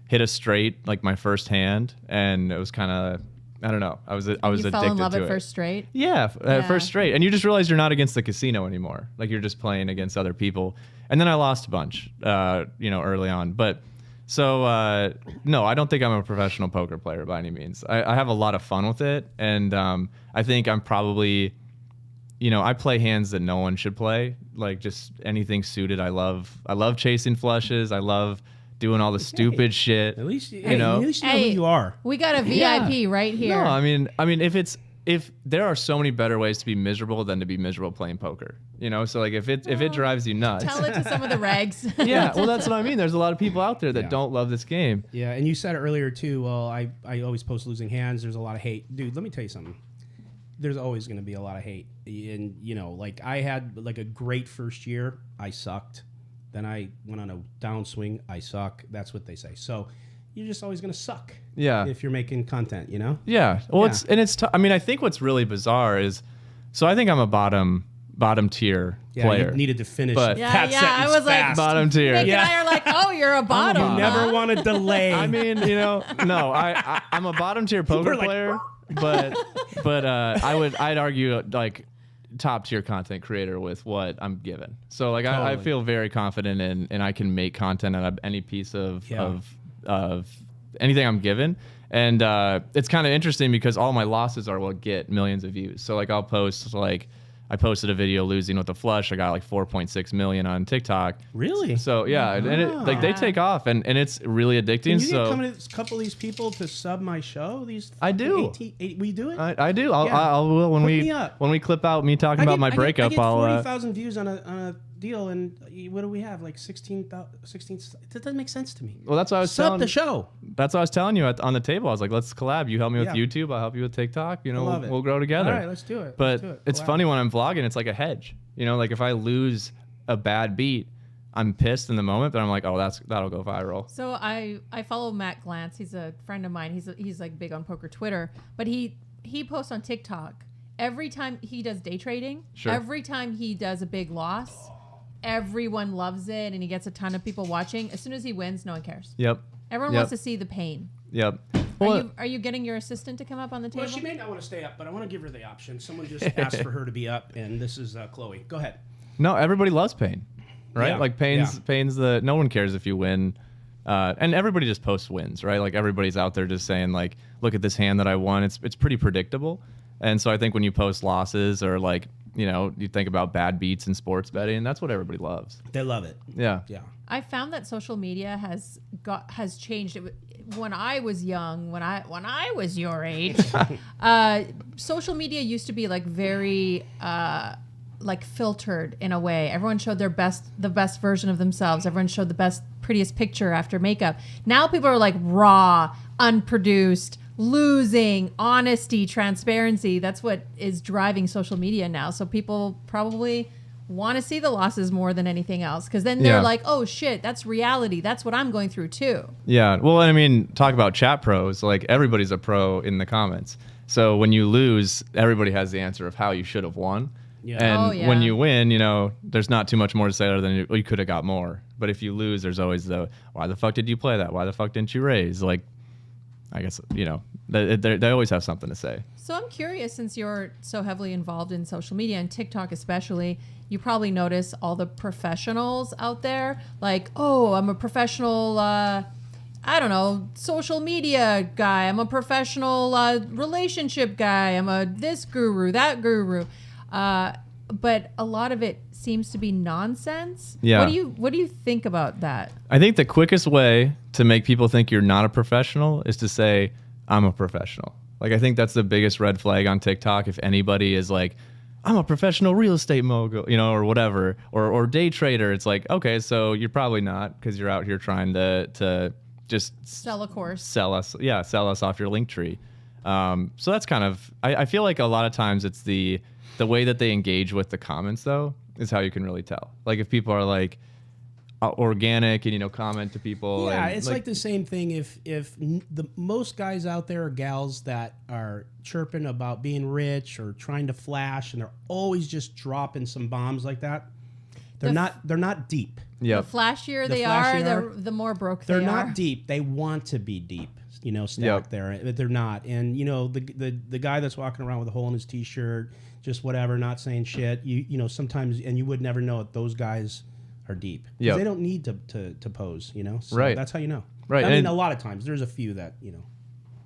hit a straight like my first hand, and it was kind of, I don't know. I was addicted to it. You fell in love at first straight? Yeah, first straight. And you just realize you're not against the casino anymore. Like you're just playing against other people. And then I lost a bunch, early on. But so, no, I don't think I'm a professional poker player by any means. I have a lot of fun with it. And I think I'm probably, I play hands that no one should play. Like just anything suited. I love chasing flushes. I love doing all the stupid shit. At least you know who you are. We got a VIP right here. No, I mean, if there are so many better ways to be miserable than to be miserable playing poker, so like if it drives you nuts, tell it to some of the regs. Yeah, well, that's what I mean. There's a lot of people out there that don't love this game. Yeah, and you said it earlier too. Well, I always post losing hands. There's a lot of hate, dude. Let me tell you something. There's always going to be a lot of hate, and like I had like a great first year. I sucked. Then I went on a downswing. I suck. That's what they say. So you're just always going to suck. Yeah. If you're making content, Yeah. Well, I mean, I think what's really bizarre is, so I think I'm a bottom tier player. You needed to finish. But I was like, bottom tier. Nick and I are like, oh, you're a bottom. You never want to delay. I mean, no, I'm a bottom tier poker player, but I'd argue like top tier content creator with what I'm given. So like I feel very confident in, and I can make content out of any piece of anything I'm given. And it's kind of interesting because all my losses are what get millions of views. So like I'll post I posted a video losing with a flush. I got like 4.6 million on TikTok. Really? So yeah, and they take off, and it's really addicting. Can you get a couple of these people to sub my show? I do. Will you do it? I do. I will when we clip out me talking about my breakup. I get 40,000 views on a deal, and what do we have? Like 16. That doesn't make sense to me. Well, that's what I was sub the show. That's what I was telling you on the table. I was like, let's collab. You help me with YouTube. I'll help you with TikTok. We'll grow together. All right, let's do it. But it's funny when I'm vlogging. It's like a hedge. Like if I lose a bad beat, I'm pissed in the moment, but I'm like, oh, that'll go viral. So I follow Matt Glantz. He's a friend of mine. He's like big on poker Twitter, but he posts on TikTok every time he does day trading. Sure. Every time he does a big loss. Everyone loves it, and he gets a ton of people watching. As soon as he wins, no one cares. Yep. Everyone wants to see the pain. Yep. Are you getting your assistant to come up on the table? Well, she may not want to stay up, but I want to give her the option. Someone just asked for her to be up, and this is Chloe. Go ahead. No, everybody loves pain, right? Yeah. Like pain's no one cares if you win. And everybody just posts wins, right? Like everybody's out there just saying like, look at this hand that I won. It's pretty predictable. And so I think when you post losses or like, you think about bad beats in sports betting, and that's what everybody loves. They love it. Yeah. Yeah. I found that social media has changed. When I was young, when I was your age, social media used to be like very like filtered in a way. Everyone showed the best version of themselves. Everyone showed the best, prettiest picture after makeup. Now people are like raw, unproduced, losing, honesty, transparency. That's what is driving social media now. So people probably want to see the losses more than anything else, because then they're like, oh shit, that's reality. That's what I'm going through too. Yeah. Well, I mean, talk about chat pros. Like everybody's a pro in the comments. So when you lose, everybody has the answer of how you should have won. Yeah. And Oh, yeah. when you win, there's not too much more to say other than you could have got more. But if you lose, there's always why the fuck did you play that? Why the fuck didn't you raise? Like, I guess, they always have something to say. So I'm curious, since you're so heavily involved in social media and TikTok especially, you probably notice all the professionals out there. Like, oh, I'm a professional, I don't know, social media guy. I'm a professional relationship guy. I'm a this guru, that guru. But a lot of it seems to be nonsense. Yeah. What do you think about that? I think the quickest way to make people think you're not a professional is to say, I'm a professional. Like, I think that's the biggest red flag on TikTok. If anybody is like, I'm a professional real estate mogul, or whatever, or day trader, it's like, okay, so you're probably not, because you're out here trying to just Sell a course. sell us off your link tree. So that's kind of, I feel like a lot of times it's the way that they engage with the comments, though, is how you can really tell. Like, if people are like organic and comment to people. Yeah, and it's like the same thing. If the most guys out there are gals that are chirping about being rich or trying to flash, and they're always just dropping some bombs like that, they're not deep. Yep. The flashier The they flashier- the more broke They're they are. not deep. They want to be deep, stacked Yep. there, but they're not. And the guy that's walking around with a hole in his t-shirt, just whatever, not saying shit. Sometimes, and you would never know it. Those guys are deep. Yep. They don't need to pose. So Right. That's how you know. Right. I mean, And- a lot of times there's a few that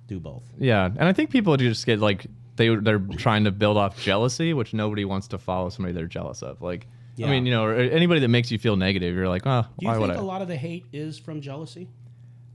do both. Yeah, and I think people just get like they're trying to build off jealousy, which nobody wants to follow somebody they're jealous of. Like, Yeah. I mean, or anybody that makes you feel negative, you're like, oh, Do you why would think I? a lot of the hate is from jealousy?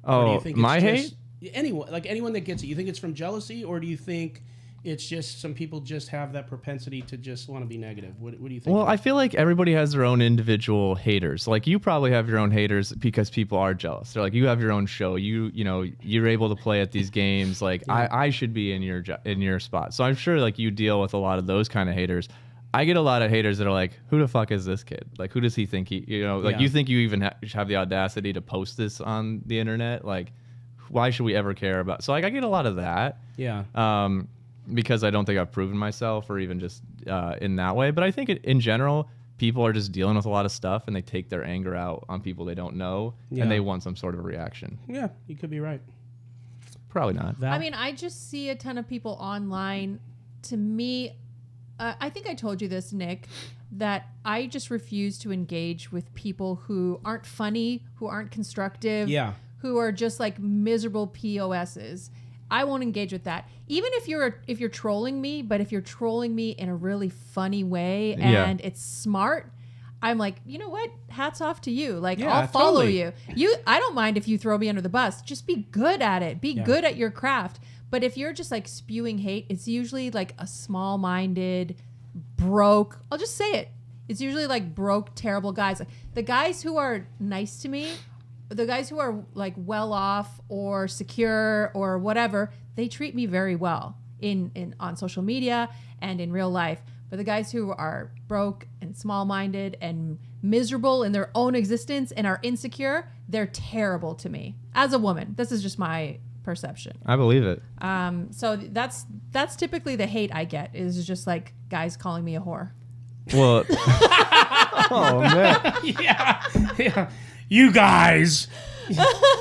Or do Oh, you think my it's hate? just, anyone that gets it, you think it's from jealousy, or do you think it's just some people just have that propensity to just want to be negative? What do you think? Well, I feel like everybody has their own individual haters. Like, you probably have your own haters because people are jealous. They're like, you have your own show. You're able to play at these games. Like, I should be in your spot. So I'm sure like you deal with a lot of those kind of haters. I get a lot of haters that are like, who the fuck is this kid? Like, who does he think Yeah. you think you even have the audacity to post this on the internet? Like, why should we ever care about? So like, I get a lot of that. Yeah. Because I don't think I've proven myself or even just in that way. But I think in general, people are just dealing with a lot of stuff and they take their anger out on people they don't know Yeah. and they want some sort of a reaction. Yeah, you could be right. Probably not. Val? I mean, I just see a ton of people online. To me, I think I told you this, Nick, that I just refuse to engage with people who aren't funny, who aren't constructive, Yeah. who are just like miserable POSs. I won't engage with that. Even if you're trolling me, but if you're trolling me in a really funny way Yeah. and it's smart, I'm like, you know what? Hats off to you. Like, Yeah, I'll follow totally. you. I don't mind if you throw me under the bus. Just be good at it. Be Yeah. good at your craft. But if you're just like spewing hate, it's usually like a small-minded, broke. I'll just say it. It's usually like broke, terrible guys. Like, the guys who are nice to me, the guys who are like well off or secure or whatever, they treat me very well in on social media and in real life. But the guys who are broke and small-minded and miserable in their own existence and are insecure, they're terrible to me as a woman. This is just my perception. I believe it. So that's typically the hate I get, is just like guys calling me a whore. Well, oh man. Yeah. You guys.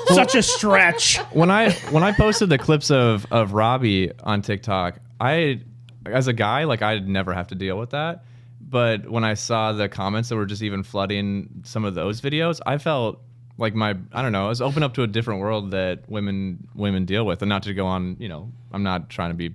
Such a stretch. When I posted the clips of Robbie on TikTok, as a guy, like, I'd never have to deal with that. But when I saw the comments that were just even flooding some of those videos, I felt like I was open up to a different world that women deal with. And not to go on, I'm not trying to be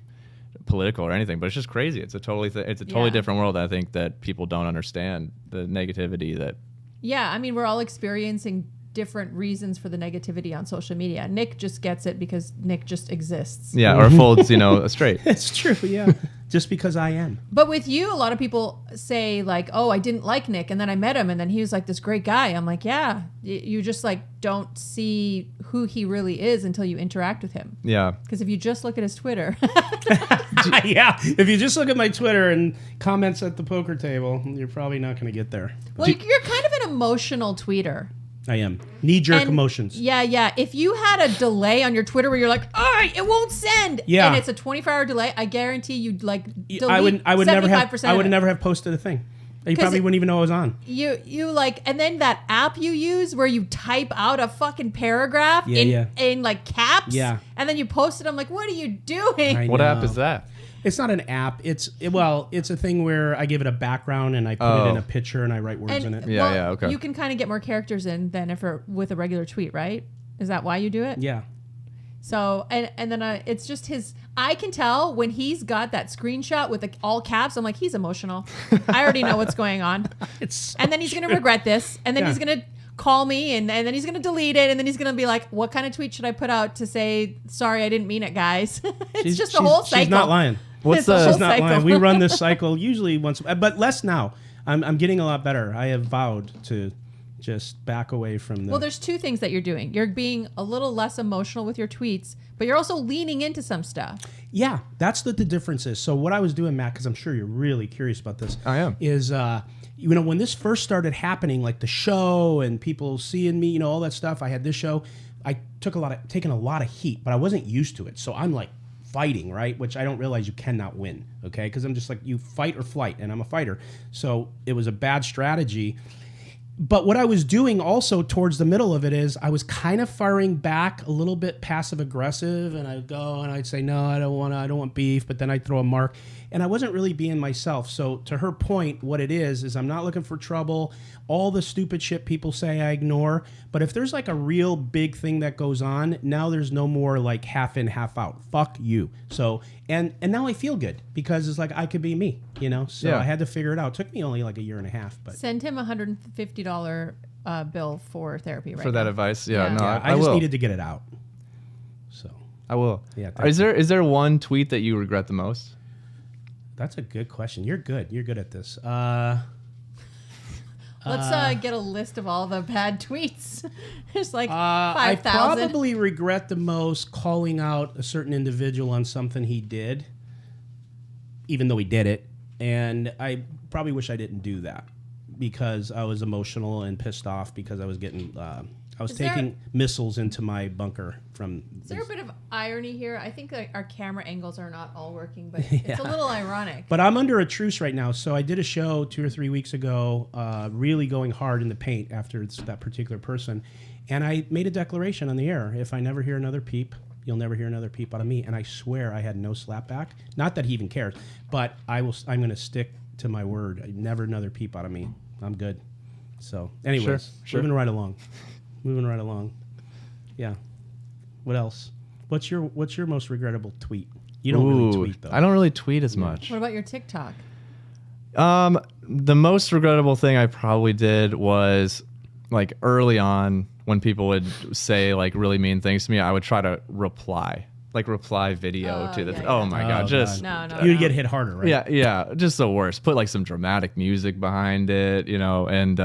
political or anything, but it's just crazy. It's a totally Yeah. different world. I think that people don't understand the negativity that. Yeah, I mean, we're all experiencing different reasons for the negativity on social media. Nick just gets it because Nick just exists. Yeah, or folds, straight. It's true, yeah. Just because I am. But with you, a lot of people say like, oh, I didn't like Nick, and then I met him, and then he was like this great guy. I'm like, yeah, you just like don't see who he really is until you interact with him. Yeah. Because if you just look at his Twitter, Yeah. If you just look at my Twitter and comments at the poker table, you're probably not going to get there. well, you're kind of an emotional tweeter. I am. Knee-jerk And- emotions. Yeah. If you had a delay on your Twitter where you're like, all right, it won't send. Yeah. And it's a 24-hour delay, I guarantee you'd like delete I would never have. 75% I of would it. never have posted a thing. You 'Cause probably it- wouldn't even know I was on. You like, and then that app you use where you type out a fucking paragraph in like caps. Yeah. And then you post it. I'm like, what are you doing? I What app know. is that? It's not an app. It's a thing where I give it a background and I put it in a picture and I write words in it. Yeah, okay. You can kind of get more characters in than if with a regular tweet, right? Is that why you do it? Yeah. So and then it's just his. I can tell when he's got that screenshot with all caps. I'm like, he's emotional. I already know what's going on. It's And then he's gonna regret this. And then Yeah. he's gonna call me and then he's gonna delete it. And then he's gonna be like, what kind of tweet should I put out to say sorry I didn't mean it, guys? It's just the whole cycle. She's not lying. What's It's the the? whole She's not cycle. lying. We run this cycle usually once, but less now. I'm getting a lot better. I have vowed to just back away from the. Well, there's two things that you're doing. You're being a little less emotional with your tweets, but you're also leaning into some stuff. Yeah, that's what the difference is. So what I was doing, Matt, because I'm sure you're really curious about this. I am. Is when this first started happening, like the show and people seeing me, all that stuff. I had this show. I taken a lot of heat, but I wasn't used to it. So I'm like fighting, right? Which I don't realize you cannot win. Okay, because I'm just like, you fight or flight, and I'm a fighter. So it was a bad strategy. But what I was doing also towards the middle of it is I was kind of firing back a little bit passive aggressive, and I'd go and I'd say, no, I don't want beef, but then I'd throw a mark, and I wasn't really being myself. So to her point, what it is I'm not looking for trouble. All the stupid shit people say I ignore, but if there's like a real big thing that goes on, now there's no more like half in, half out. Fuck you. So and now I feel good because it's like I could be me, So Yeah. I had to figure it out. It took me only like a year and a half, but Send him a $150 bill for therapy right For that now. advice, yeah, Yeah. no, yeah, I I just will. needed to get it out. So I will. Yeah, thank Is there one tweet that you regret the most? that's a good question. You're good. You're good at this. Let's get a list of all the bad tweets. There's like I 5,000. probably regret the most calling out a certain individual on something he did, even though he did it. And I probably wish I didn't do that because I was emotional and pissed off because I was getting, I was Is there- taking missiles into my bunker from. Is there a bit of irony here? I think that our camera angles are not all working, but Yeah. it's a little ironic. But I'm under a truce right now. So I did a show 2 or 3 weeks ago, really going hard in the paint after that particular person. And I made a declaration on the air. If I never hear another peep, you'll never hear another peep out of me. And I swear I had no slapback. Not that he even cares, but I'm going to stick to my word. Never another peep out of me. I'm good. So anyways, Sure. moving right along. Yeah. What else? What's your most regrettable tweet? You don't really tweet though. I don't really tweet as much. What about your TikTok? The most regrettable thing I probably did was like early on when people would say like really mean things to me, I would try to reply video Oh, to the. yeah, Oh yeah. my Oh, god, just No. You'd get hit harder, right? yeah, just the worst. Put like some dramatic music behind it, and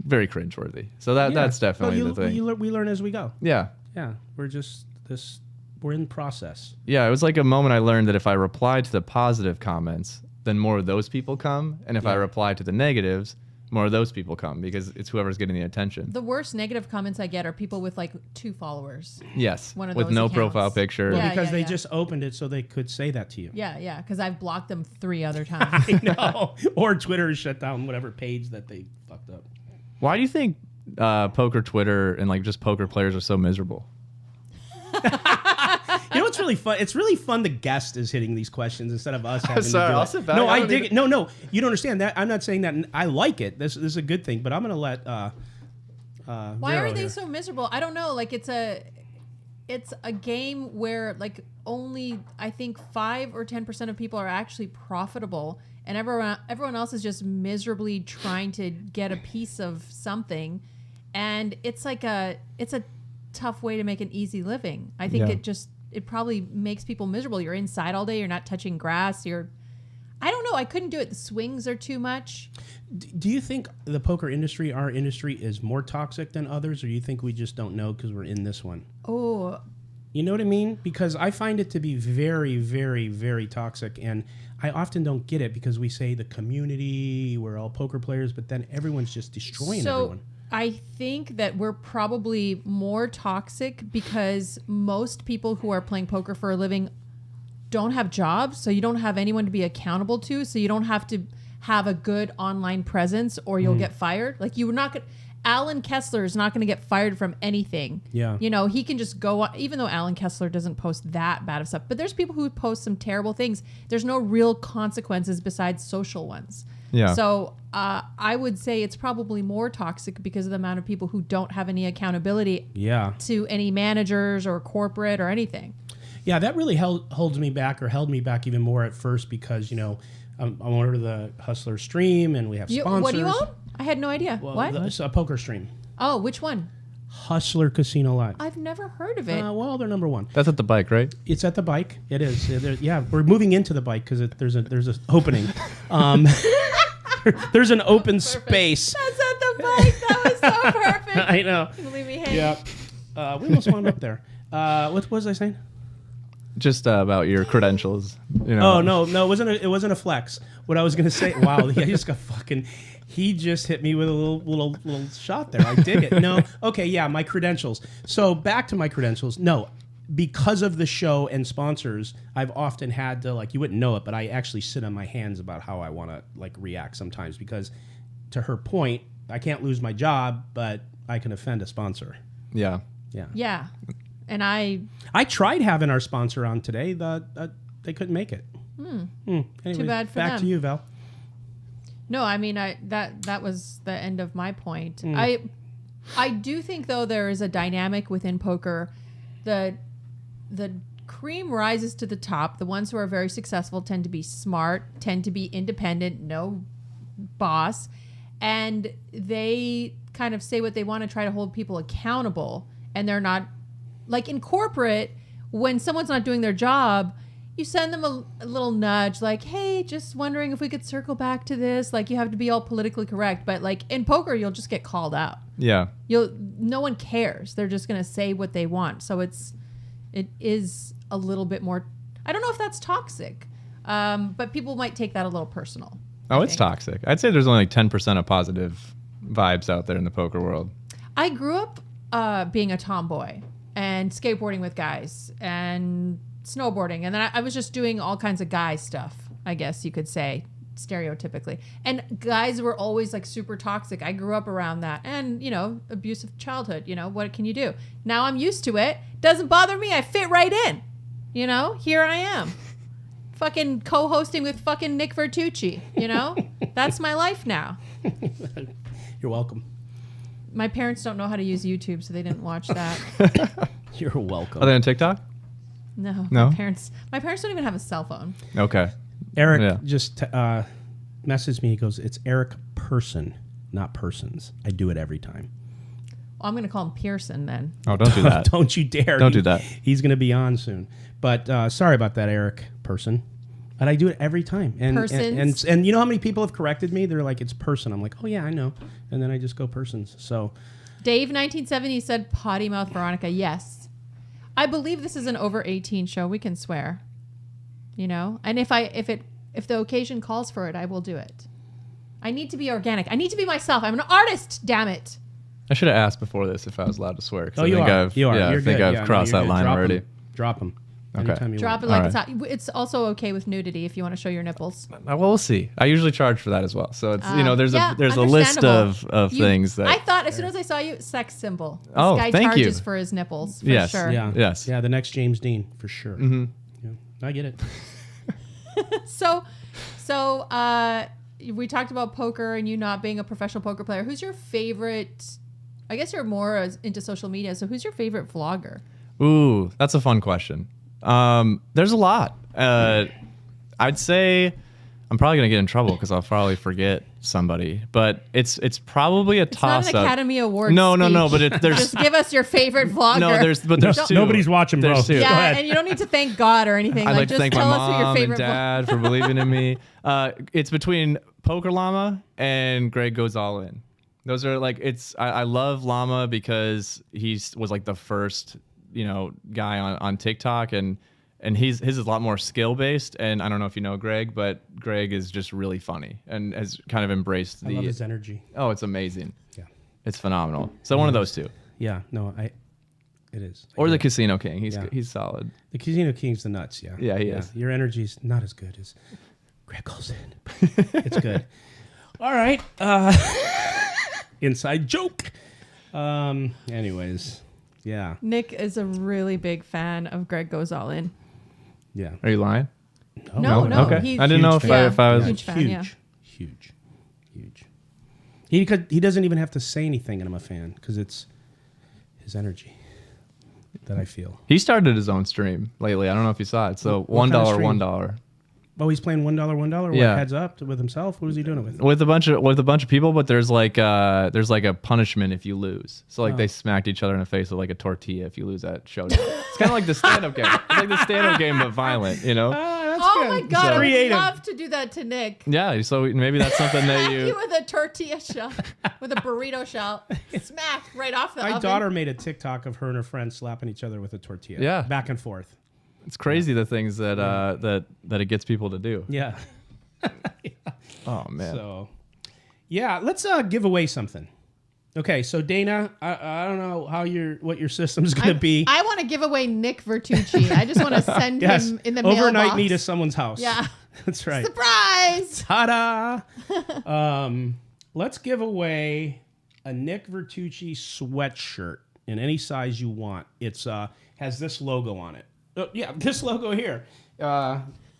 very cringeworthy. So Yeah. that's definitely Well, the thing. we learn as we go. Yeah. Yeah, we're in process. Yeah, it was like a moment I learned that if I reply to the positive comments, then more of those people come. And if I Yeah. reply to the negatives, more of those people come because it's whoever's getting the attention. The worst negative comments I get are people with like 2 followers. Yes. One of With those no accounts. profile picture. Well, Yeah, because yeah, they yeah. just opened it so they could say that to you. Yeah, because I've blocked them 3 other times. I know. Or Twitter has shut down whatever page that they fucked up. Why do you think poker Twitter and like just poker players are so miserable? You know what's really fun? It's really fun the guest is hitting these questions instead of us having sorry, to do I'll it. sit back. No, I I don't dig even- it. No, you don't understand that. I'm not saying that. I like it. This is a good thing, but I'm going to let Why Vero are they here. so miserable? I don't know. Like it's a game where like only I think 5 or 10% of people are actually profitable, and everyone else is just miserably trying to get a piece of something, and it's a tough way to make an easy living. I think Yeah. it probably makes people miserable. You're inside all day. You're not touching grass. I don't know. I couldn't do it. The swings are too much. Do you think the poker industry, our industry, is more toxic than others, or do you think we just don't know because we're in this one? Oh, You know what I mean? Because I find it to be very, very, very toxic, and I often don't get it because we say the community, we're all poker players, but then everyone's just destroying everyone. I think that we're probably more toxic because most people who are playing poker for a living don't have jobs, so you don't have anyone to be accountable to, so you don't have to have a good online presence or you'll get fired. Like you were not going Alan Kessler is not going to get fired from anything. Yeah. You know, he can just go on, even though Alan Kessler doesn't post that bad of stuff, but there's people who post some terrible things. There's no real consequences besides social ones. Yeah. So I would say it's probably more toxic because of the amount of people who don't have any accountability to any managers or corporate or anything. Yeah, that really held me back even more at first because, you know, I'm owner of the Hustler stream and we have sponsors. What do you own? I had no idea. Well, what? It's a poker stream. Oh, which one? Hustler Casino Live. I've never heard of it. Well, they're number one. That's at the bike, right? It's at the bike. It is. Yeah, we're moving into the bike because there's a opening. There's an open space. That's at the bike. That was so perfect. I know. Leave me hanging. Yeah. We almost wound up there. What was I saying? Just about your credentials. You know. Oh no, it wasn't a flex. What I was gonna say. Wow, he just got fucking. He just hit me with a little shot there. I dig it. No, okay, yeah, my credentials. So back to my credentials. No, because of the show and sponsors, I've often had to, like, you wouldn't know it, but I actually sit on my hands about how I want to, like, react sometimes because, to her point, I can't lose my job, but I can offend a sponsor. Yeah. Yeah, and I tried having our sponsor on today. They couldn't make it. Anyway, Too bad for back them. to you, Val. No, I mean that was the end of my point. I do think though there is a dynamic within poker. The cream rises to the top. The ones who are very successful tend to be smart, tend to be independent, no boss, and they kind of say what they want to try to hold people accountable. And they're not like in corporate when someone's not doing their job. You send them a little nudge like, hey, just wondering if we could circle back to this. Like you have to be all politically correct. But like in poker, you'll just get called out. Yeah. No one cares. They're just going to say what they want. So it is a little bit more, I don't know if that's toxic, but people might take that a little personal. Oh, it's toxic. I'd say there's only like 10% of positive vibes out there in the poker world. I grew up being a tomboy and skateboarding with guys and snowboarding, and then I was just doing all kinds of guy stuff, I guess you could say, stereotypically. And guys were always like super toxic. I grew up around that, and you know, abusive childhood. You know, what can you do? Now I'm used to it. Doesn't bother me. I fit right in. You know, here I am, fucking co-hosting with fucking Nick Vertucci. You know, that's my life now. You're welcome. My parents don't know how to use YouTube, so they didn't watch that. You're welcome. Are they on TikTok? No. No? My parents don't even have a cell phone. Okay. Eric just messaged me. He goes, "It's Eric Person, not persons. I do it every time." Well, I'm going to call him Pearson then. Oh, don't do that. Don't you dare. Don't do that. He's going to be on soon. But sorry about that, Eric Person. But I do it every time. And you know how many people have corrected me? They're like, it's person. I'm like, oh, yeah, I know. And then I just go persons. So Dave 1970 said potty mouth Veronica. Yes. I believe this is an over 18 show. We can swear. You know? And if the occasion calls for it, I will do it. I need to be organic. I need to be myself. I'm an artist, damn it. I should have asked before this if I was allowed to swear. Oh, you are. You are. Yeah, You're I think good. I've crossed that line already. Drop them. Okay. Anytime you Drop want. it like All it's hot. It's also okay with nudity if you want to show your nipples. Well, we'll see. I usually charge for that as well. So it's there's yeah, a list of things that I thought as soon as I saw you, sex symbol. This Oh, guy thank you. charges for his nipples for Yes. sure. Yeah. Yes. Yeah, the next James Dean, for sure. Mm-hmm. Yeah, I get it. So we talked about poker and you not being a professional poker player. Who's your favorite? I guess you're more into social media. So who's your favorite vlogger? Ooh, that's a fun question. There's a lot. I'd say I'm probably gonna get in trouble because I'll probably forget somebody, but it's probably a toss It's not an up. Academy Award. No, speech. but there's Just give us your favorite vlogger. no, there's two. Nobody's watching, bro. There's two. Go Yeah, ahead. and you don't need to thank God or anything. I'd like to just thank my tell us who your mom and favorite dad for believing in me. It's between Poker Llama and Greg Goes All In. Those are like I love Llama because was like the first guy on TikTok and his is a lot more skill based, and I don't know if you know Greg, but Greg is just really funny and has kind of embraced I love his energy. Oh, it's amazing. Yeah. It's phenomenal. So one of those two, Yeah, no, it is. or the Casino King. He's solid. The Casino King's the nuts. Yeah, Yeah, he is. Your energy's not as good as Greg Olson. It's good. All right. Inside joke. Anyways, yeah, Nick is a really big fan of Greg Goes All In. yeah. Are you lying? No, Okay. he's I didn't know huge if I was. huge fan. Huge, Yeah. huge. He doesn't even have to say anything, and I'm a fan because it's his energy that I feel. He started his own stream lately. I don't know if you saw it. So What kind of $1, stream? $1. Oh, he's playing $1. Yeah. What, heads up with himself? What is he doing it with? With a bunch of people, but there's like a punishment if you lose. So like Oh. they smacked each other in the face with like a tortilla if you lose that showdown. It's kind of like the stand-up game. It's like the stand-up game but violent, you know? That's Oh good. my God, I would Creative. love to do that to Nick. Yeah. So maybe that's something that Smack you you. with a tortilla shell, with a burrito shell. Smack right off the My oven. daughter made a TikTok of her and her friends slapping each other with a tortilla. Yeah. Back and forth. It's crazy the things that that it gets people to do. Yeah. Oh man. So, yeah, let's give away something. Okay, so Dana, I don't know what your system's gonna be. I want to give away Nick Vertucci. I just want to send Yes, him in the overnight mailbox. me to someone's house. Yeah. That's right. Surprise! Ta-da! Let's give away a Nick Vertucci sweatshirt in any size you want. It's has this logo on it. Yeah, this logo here.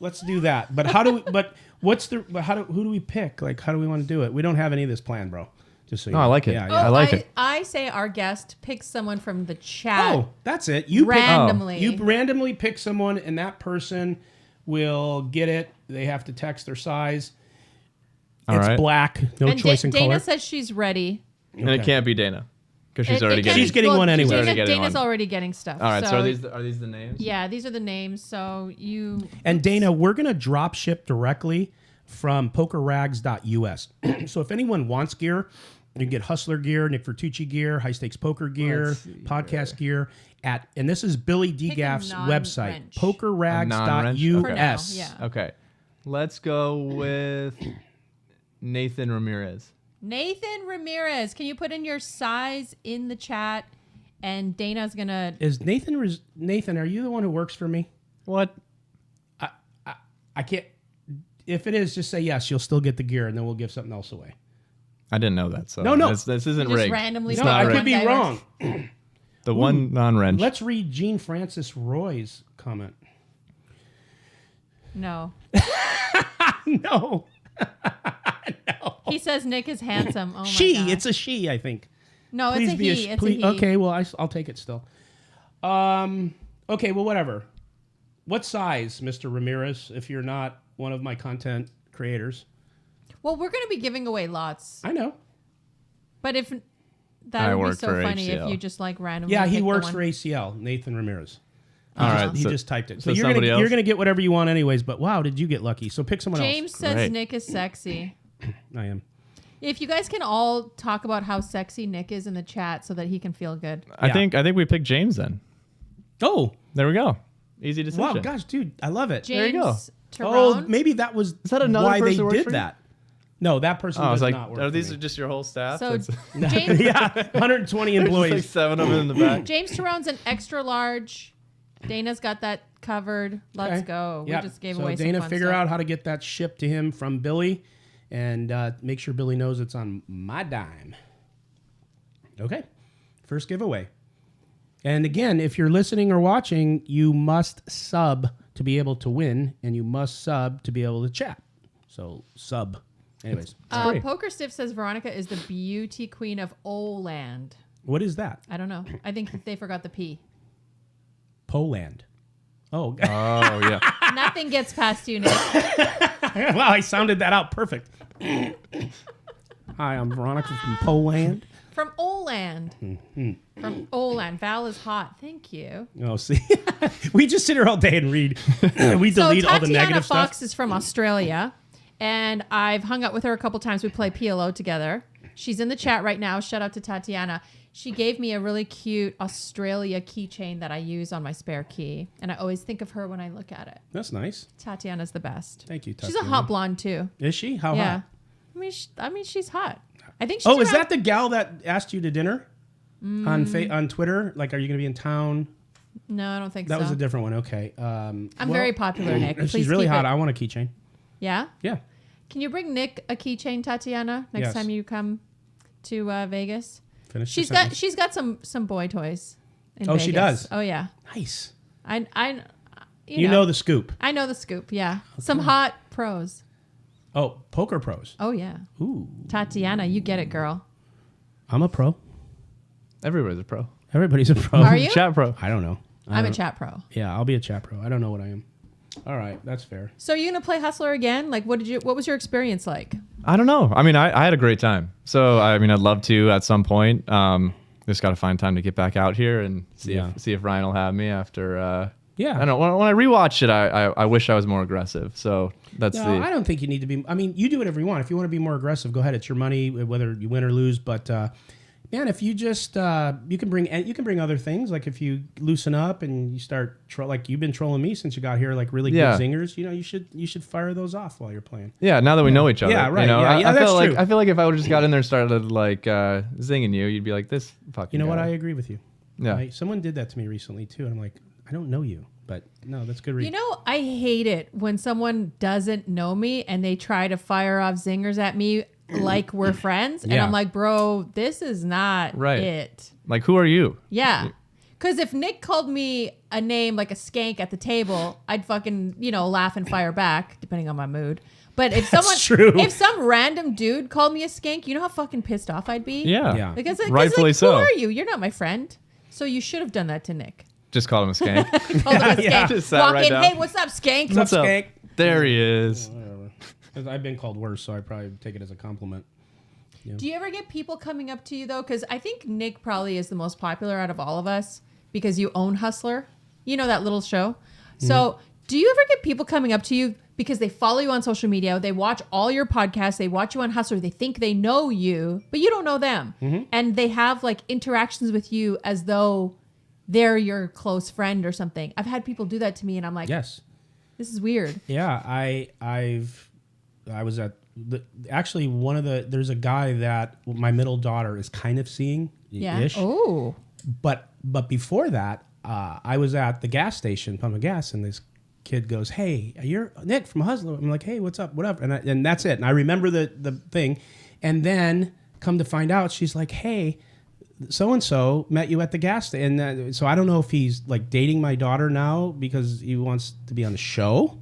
Let's do that. But how do we? But what's the? But who do we pick? Like, how do we want to do it? We don't have any of this planned, bro. Just so you No, I know. like it. Yeah, Oh, yeah. I like it. I say our guest picks someone from the chat Oh, that's it. You randomly. Pick, you randomly pick someone, and that person will get it. They have to text their size. All It's right. black. No and choice in Dana color. says she's ready. And it can't be Dana because she's It already can't getting. She's getting one anyway. already getting Dana's one. already getting stuff. All right. So are So these the names? yeah, these are the names. So you And Dana, we're going to drop ship directly from pokerrags.us. So if anyone wants gear, you can get Hustler gear, Nick Vertucci gear, High Stakes Poker gear, Let's see podcast gear at, and this is Billy Pick a DeGaff's website, non-wrench. non-wrench? for now, pokerrags.us. yeah. Okay. Let's go with Nathan Ramirez. Nathan Ramirez, can you put in your size in the chat? And Dana's gonna. Is Nathan, are you the one who works for me? What? I can't. If it is, just say yes. You'll still get the gear, and then we'll give something else away. I didn't know that. So No. this isn't just rigged. randomly It's No, not I rigged. could be Guy wrong. The one non-wrench. Let's read Gene Francis Roy's comment. No. No. He says Nick is handsome. Oh my She. God. It's a she, I think. No, Please it's a be he. It's please, a he. Okay, well, I'll take it still. Okay, well, whatever. What size, Mr. Ramirez, if you're not one of my content creators? Well, we're gonna be giving away lots, I know. but if I that would be work so for funny if HCL. you just like randomly. Yeah, he pick the works one. for ACL, Nathan Ramirez. All right. He so just typed it. so So somebody you're else? gonna get whatever you want anyways, but wow, did you get lucky? So pick someone James says Great. Nick is sexy. else. I am. If you guys can all talk about how sexy Nick is in the chat so that he can feel good. I Yeah. think we picked James then. Oh, There we go. Easy decision. wow, gosh, dude, I love it. James There you go. Oh, Tyrone. maybe that was Is that another why they person who works did for you? that. No, that person Oh, I does was like, not work are for these me. just your whole staff? So That's- James, Yeah, 120 There's employees. like 7 of them in the back. James Tyrone's an extra large. Dana's got that covered. Let's Okay. go. Yep. We just gave so away Dana, some fun figure stuff. out how to get that shipped to him from Billy, and make sure Billy knows it's on my dime. Okay, first giveaway. And again, if you're listening or watching, you must sub to be able to win, and you must sub to be able to chat. So sub. Anyways, free. Poker Stiff says Veronica is the beauty queen of Oland. what is that? I don't know. I think they forgot the P. Poland. Oh, Oh yeah. Nothing gets past you, Nick. wow, I sounded that out perfect. Hi, I'm Veronica from Poland. From Oland. Mm-hmm. From Oland. Val is hot. Thank you. Oh, see, we just sit here all day and read. We delete So all the Tatiana negative Fox stuff. is from Australia, and I've hung out with her a couple times. We play PLO together. She's in the chat right now. Shout out to Tatiana. She gave me a really cute Australia keychain that I use on my spare key, and I always think of her when I look at it. That's nice. Tatiana's the best. Thank you, She's Tatiana. a hot blonde too. Is she? How Yeah. hot? I mean, she's hot. I think she's Oh, is around- that the gal that asked you to dinner on Twitter? Like, are you going to be in town? No, I don't think That so. was a different one. Okay. I'm very popular, Nick. If Please she's really keep hot, it. I want a keychain. Yeah? Yeah. Can you bring Nick a keychain, Tatiana, next Yes. time you come to Vegas? Finish. She's the sentence. got some boy toys. In Oh, Vegas. she does? Oh yeah. Nice. I You know the scoop. I know the scoop. Yeah. Some hot pros. Oh, poker pros. Oh yeah. Ooh. Tatiana, you get it, girl. I'm a pro. Everybody's a pro. Everybody's a pro. Are you? Chat pro. I don't know. I'm a chat pro. Yeah, I'll be a chat pro. I don't know what I am. All right, that's fair. So are you gonna play Hustler again? Like, what was your experience like? I don't know. I mean, I had a great time. So I mean, I'd love to at some point. Just got to find time to get back out here and see if Ryan will have me after. Yeah. I don't know. When I rewatch it, I wish I was more aggressive. So that's No, I don't think you need to be. I mean, you do whatever you want. If you want to be more aggressive, go ahead. It's your money, whether you win or lose. But man, if you just you can bring other things. Like if you loosen up and you start like you've been trolling me since you got here, like really Yeah. good zingers. You know, you should fire those off while you're playing. Yeah, now that we know each other. Yeah, right. You know, Yeah, I that's feel like true. I feel like if I would just got in there and started like zinging you, you'd be like, this fucking. You know what? guy. I agree with you. Yeah. Right? Someone did that to me recently too, and I'm like, I don't know you, but no, that's good reason. You know, I hate it when someone doesn't know me and they try to fire off zingers at me like we're friends, and Yeah. I'm like, bro, this is not Right. it. Like, who are you? Yeah. Because if Nick called me a name like a skank at the table, I'd fucking, laugh and fire back, depending on my mood. But if true. if some random dude called me a skank, you know how fucking pissed off I'd be? Yeah. Yeah. Because Rightfully like, so. who are you? You're not my friend. So you should have done that to Nick. Just call him a skank. Called him a Yeah. skank. Just sat Walk right in, down. hey, what's up, skank? What's up? Skank? There he is. Whatever. 'Cause I've been called worse, so I probably take it as a compliment. Do you ever get people coming up to you though? Because I think Nick probably is the most popular out of all of us because you own Hustler. You know that little show. So do you ever get people coming up to you because they follow you on social media, they watch all your podcasts, they watch you on Hustler, they think they know you, but you don't know them, and they have like interactions with you as though they're your close friend or something? I've had people do that to me, and I'm like, Yes. this is weird. Yeah, I was at actually there's a guy that my middle daughter is kind of seeing Yeah. ish. Oh. But before that, I was at the gas station pumping gas, and this kid goes, "Hey, you're Nick from Hustler." I'm like, "Hey, what's up? Whatever." And that's it. And I remember the thing, and then come to find out, she's like, "Hey, so and so met you at the gas station." And so I don't know if he's like dating my daughter now because he wants to be on the show,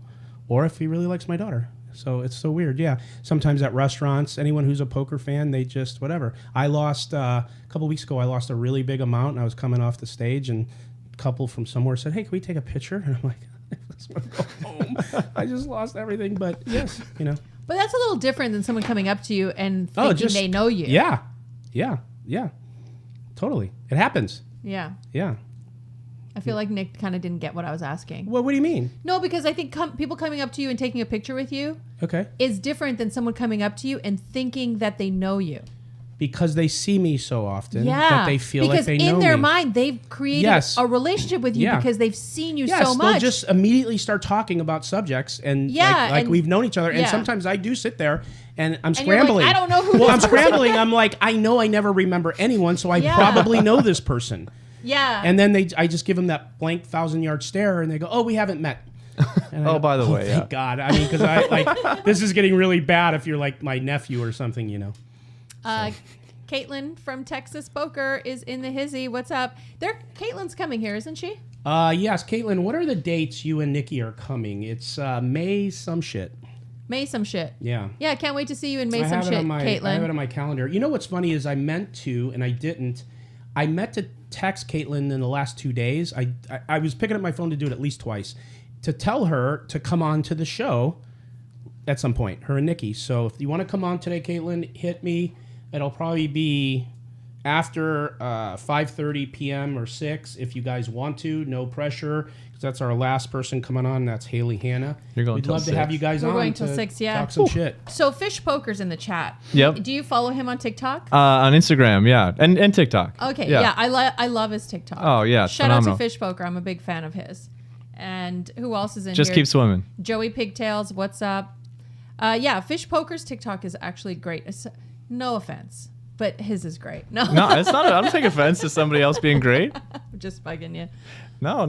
or if he really likes my daughter. So it's so weird. Yeah. Sometimes at restaurants, anyone who's a poker fan, they just whatever. I lost a couple weeks ago. I lost a really big amount, and I was coming off the stage, and a couple from somewhere said, "Hey, can we take a picture?" And I'm like, "I just want to go home. I just lost everything." But yes, But that's a little different than someone coming up to you and thinking they know you. Yeah. Totally. It happens. Yeah. Yeah. I feel like Nick kind of didn't get what I was asking. What do you mean? No, because I think people coming up to you and taking a picture with you Okay. is different than someone coming up to you and thinking that they know you. Because they see me so often Yeah. that they feel because like they know in their me. mind, they've created Yes. a relationship with you Yeah. because they've seen you Yes, so they'll much. just immediately start talking about subjects and Yeah, like and- we've known each other. And yeah. sometimes I do sit there and I'm And you're like, scrambling. I don't know who Well, this I'm person scrambling. I'm like, I know I never remember anyone, so I Yeah. probably know this person. yeah. And then I just give them that blank 1,000-yard stare, and they go, "Oh, we haven't met." And I Oh, go, by the way, yeah. thank God. I mean, because I like this is getting really bad if you're like my nephew or something, Caitlin from Texas Poker is in the hizzy. What's up? Caitlin's coming here, isn't she? Yes, Caitlin. What are the dates you and Nikki are coming? It's May some shit. May some shit. Yeah. Yeah, can't wait to see you in May I some have shit, it on my I have it Caitlin. on my calendar. You know what's funny is I meant to and I didn't. I meant to text Caitlin in the last 2 days. I was picking up my phone to do it at least twice to tell her to come on to the show at some point, her and Nikki. So if you want to come on today, Caitlin, hit me. It'll probably be after 5:30 p.m. or 6 if you guys want to. No pressure. That's our last person coming on. That's Haley Hanna. You're going We'd till love to have 6. you guys We're on going till to 6, yeah. talk some shit. So Fish Poker's in the chat. Yep. Do you follow him on TikTok? On Instagram, yeah, and TikTok. Okay, yeah, I love his TikTok. Oh, yeah, it's Shout out phenomenal. to Fish Poker. I'm a big fan of his. And who else is in Just here? keep swimming. Joey Pigtails, what's up? Yeah, Fish Poker's TikTok is actually great. No offense, but his is great. No, No, it's not. I don't take offense to somebody else being great. I'm just bugging you. No.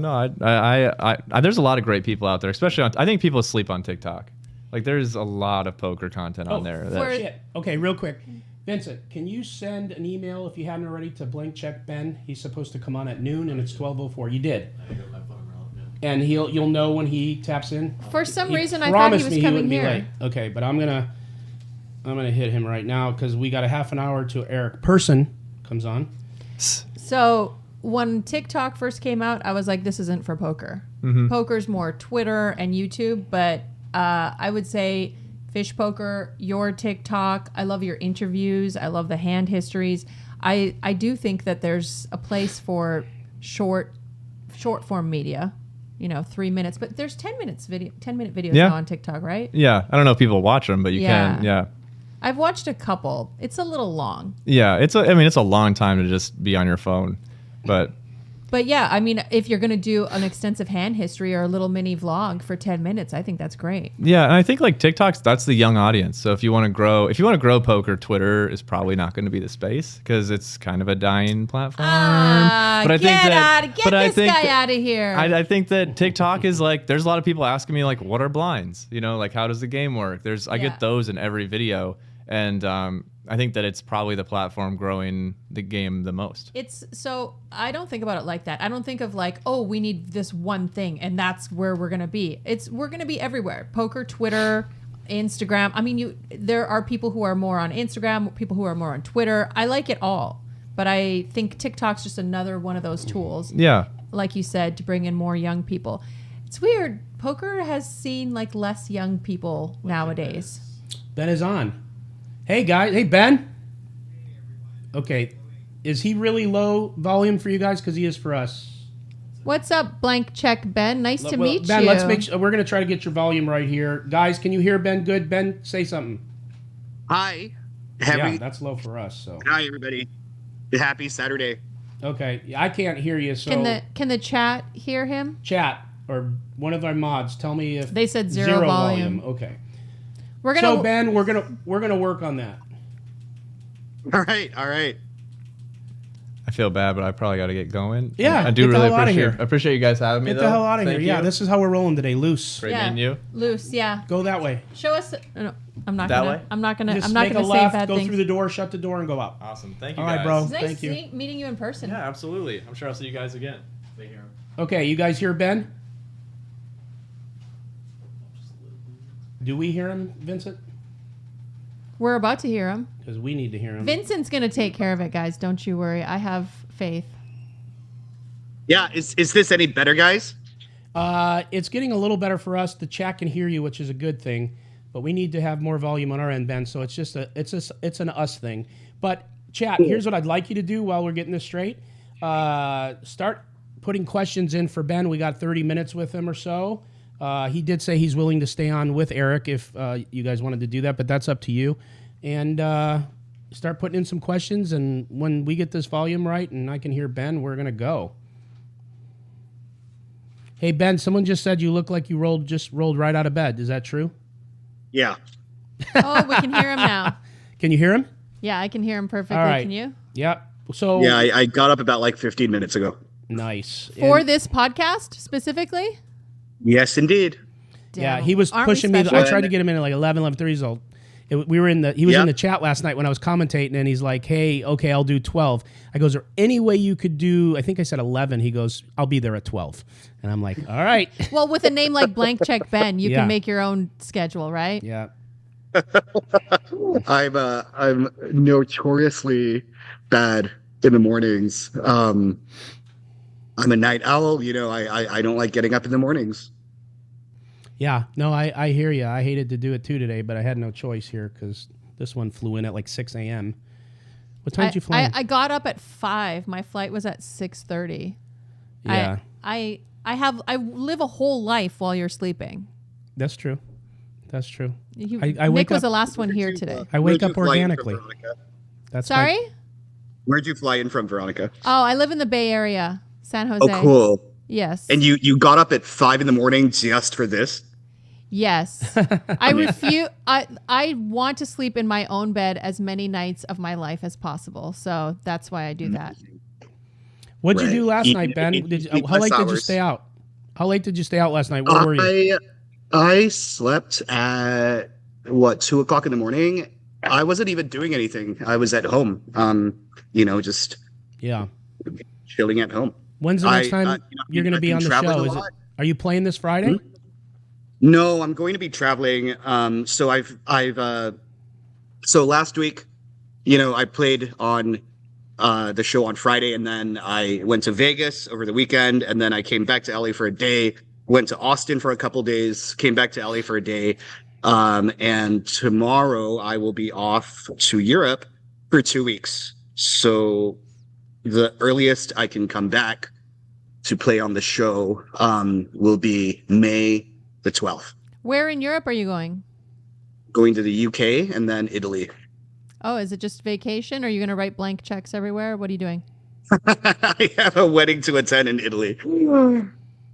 There's a lot of great people out there, especially on. I think people sleep on TikTok. Like there's a lot of poker content on there. for- Shit. Okay, real quick. Vincent, can you send an email if you haven't already to Blank Check Ben? He's supposed to come on at noon and it's 12:04. You did. I got my phone around, yeah. And you'll know when he taps in. For some He reason, I thought he promised was me coming wouldn't be here. late. Okay, but I'm gonna hit him right now because we got a half an hour till Eric Person comes on. So when TikTok first came out, I was like, this isn't for poker. Poker's more Twitter and YouTube, but I would say Fish Poker, your TikTok. I love your interviews. I love the hand histories. I do think that there's a place for short form media. 3 minutes, but there's 10-minute videos Yeah. now on TikTok, right? Yeah, I don't know if people watch them, but you can. Yeah. I've watched a couple. It's a little long. Yeah, it's a long time to just be on your phone, but Yeah, I mean, if you're going to do an extensive hand history or a little mini vlog for 10 minutes, I think that's great. yeah, and I think like that's the young audience. So if you want to grow poker, Twitter is probably not going to be the space because it's kind of a dying platform. Get this guy out of here. I think that TikTok is like, there's a lot of people asking me like, what are blinds? Like how does the game work? I Yeah. get those in every video, and I think that it's probably the platform growing the game the most. So I don't think about it like that. I don't think of like, oh, we need this one thing and that's where we're going to be. We're going to be everywhere. Poker, Twitter, Instagram. I mean, there are people who are more on Instagram, people who are more on Twitter. I like it all. But I think TikTok's just another one of those tools. Yeah. Like you said, to bring in more young people. It's weird. Poker has seen like less young people nowadays. Ben is on. Hey guys, hey Ben. Okay, is he really low volume for you guys? Because he is for us. What's up, Blank Check Ben? Nice to meet Ben, you. let's make sure we're gonna try to get your volume right here, guys. Can you hear Ben? Good, Ben. Say something. Hi. Yeah, that's low for us. So Hi, everybody. Happy Saturday. okay, I can't hear you. So Can the chat hear him? chat or one of our mods, tell me if They said zero volume. Okay. We're gonna. So Ben, we're gonna work on that. All right. All right. I feel bad, but I probably got to get going. Yeah, I do get the really hell outta here. appreciate you guys having me. Get though. the hell out of here. Thank Yeah, you. this is how we're rolling today. Loose. Great Yeah. meeting you. Loose, yeah. Go that way. Show us. No, I'm not That gonna. way? I'm not gonna. Just I'm not make gonna a say left, bad go things. through the door, shut the door, and go out. Awesome. Thank you All guys. right, bro. It's nice Thank you. meeting you in person. Yeah, absolutely. I'm sure I'll see you guys again. They hear him. Okay, you guys hear Ben? Do we hear him, Vincent? We're about to hear him. Because we need to hear him. Vincent's gonna take care of it, guys. Don't you worry. I have faith. Yeah. Is this any better, guys? It's getting a little better for us. The chat can hear you, which is a good thing. But we need to have more volume on our end, Ben. So it's just it's an us thing. But chat, here's what I'd like you to do while we're getting this straight. Start putting questions in for Ben. We got 30 minutes with him or so. He did say he's willing to stay on with Eric if you guys wanted to do that, but that's up to you. And start putting in some questions. And when we get this volume right and I can hear Ben, we're gonna go. Hey Ben, someone just said you look like you rolled right out of bed. Is that true? Yeah. Oh, we can hear him now. Can you hear him? Yeah, I can hear him perfectly. All right. Can you? Yep. So Yeah. I got up about like 15 minutes ago. nice. For And- this podcast specifically? Yes, indeed. yeah, Damn. he was Aren't we pushing me. I special? tried to get him in at like 11:30 years old. We were in the. He was Yeah. in the chat last night when I was commentating, and he's like, "Hey, okay, I'll do 12." I goes, "Is there any way you could do?" I think I said 11. He goes, "I'll be there at 12." And I'm like, "All right." Well, with a name like Blank Check Ben, you Yeah. can make your own schedule, right? Yeah. I'm notoriously bad in the mornings. I'm a night owl. I don't like getting up in the mornings. Yeah. No, I hear you. I hated to do it too today, but I had no choice here because this one flew in at like 6 a.m. What time did you fly? I got up at 5. My flight was at 6:30. Yeah. I live a whole life while you're sleeping. That's true. That's true. I Nick wake was up- the last one here today. I wake Where'd you up fly in from, organically. Veronica? That's Sorry? Where'd you fly in from, Veronica? Oh, I live in the Bay Area, San Jose. Oh, cool. Yes. And you got up at 5 in the morning just for this? Yes. I refuse. I want to sleep in my own bed as many nights of my life as possible. So that's why I do that. What'd you do last Eat- night, Ben? eat How less late did you hours. stay out? How late did you stay out last night? Where were you? I slept at 2:00 in the morning. I wasn't even doing anything. I was at home. Just Yeah. chilling at home. When's the next time you're going to I've be been on the traveling show? a Is it? lot. Are you playing this Friday? No, I'm going to be traveling. So last week, I played on the show on Friday, and then I went to Vegas over the weekend, and then I came back to LA for a day, went to Austin for a couple days, came back to LA for a day. And tomorrow I will be off to Europe for 2 weeks. So the earliest I can come back to play on the show will be May the 12th. Where in Europe are you going? Going to the UK and then Italy. Oh, is it just vacation? Or are you going to write blank checks everywhere? What are you doing? I have a wedding to attend in Italy.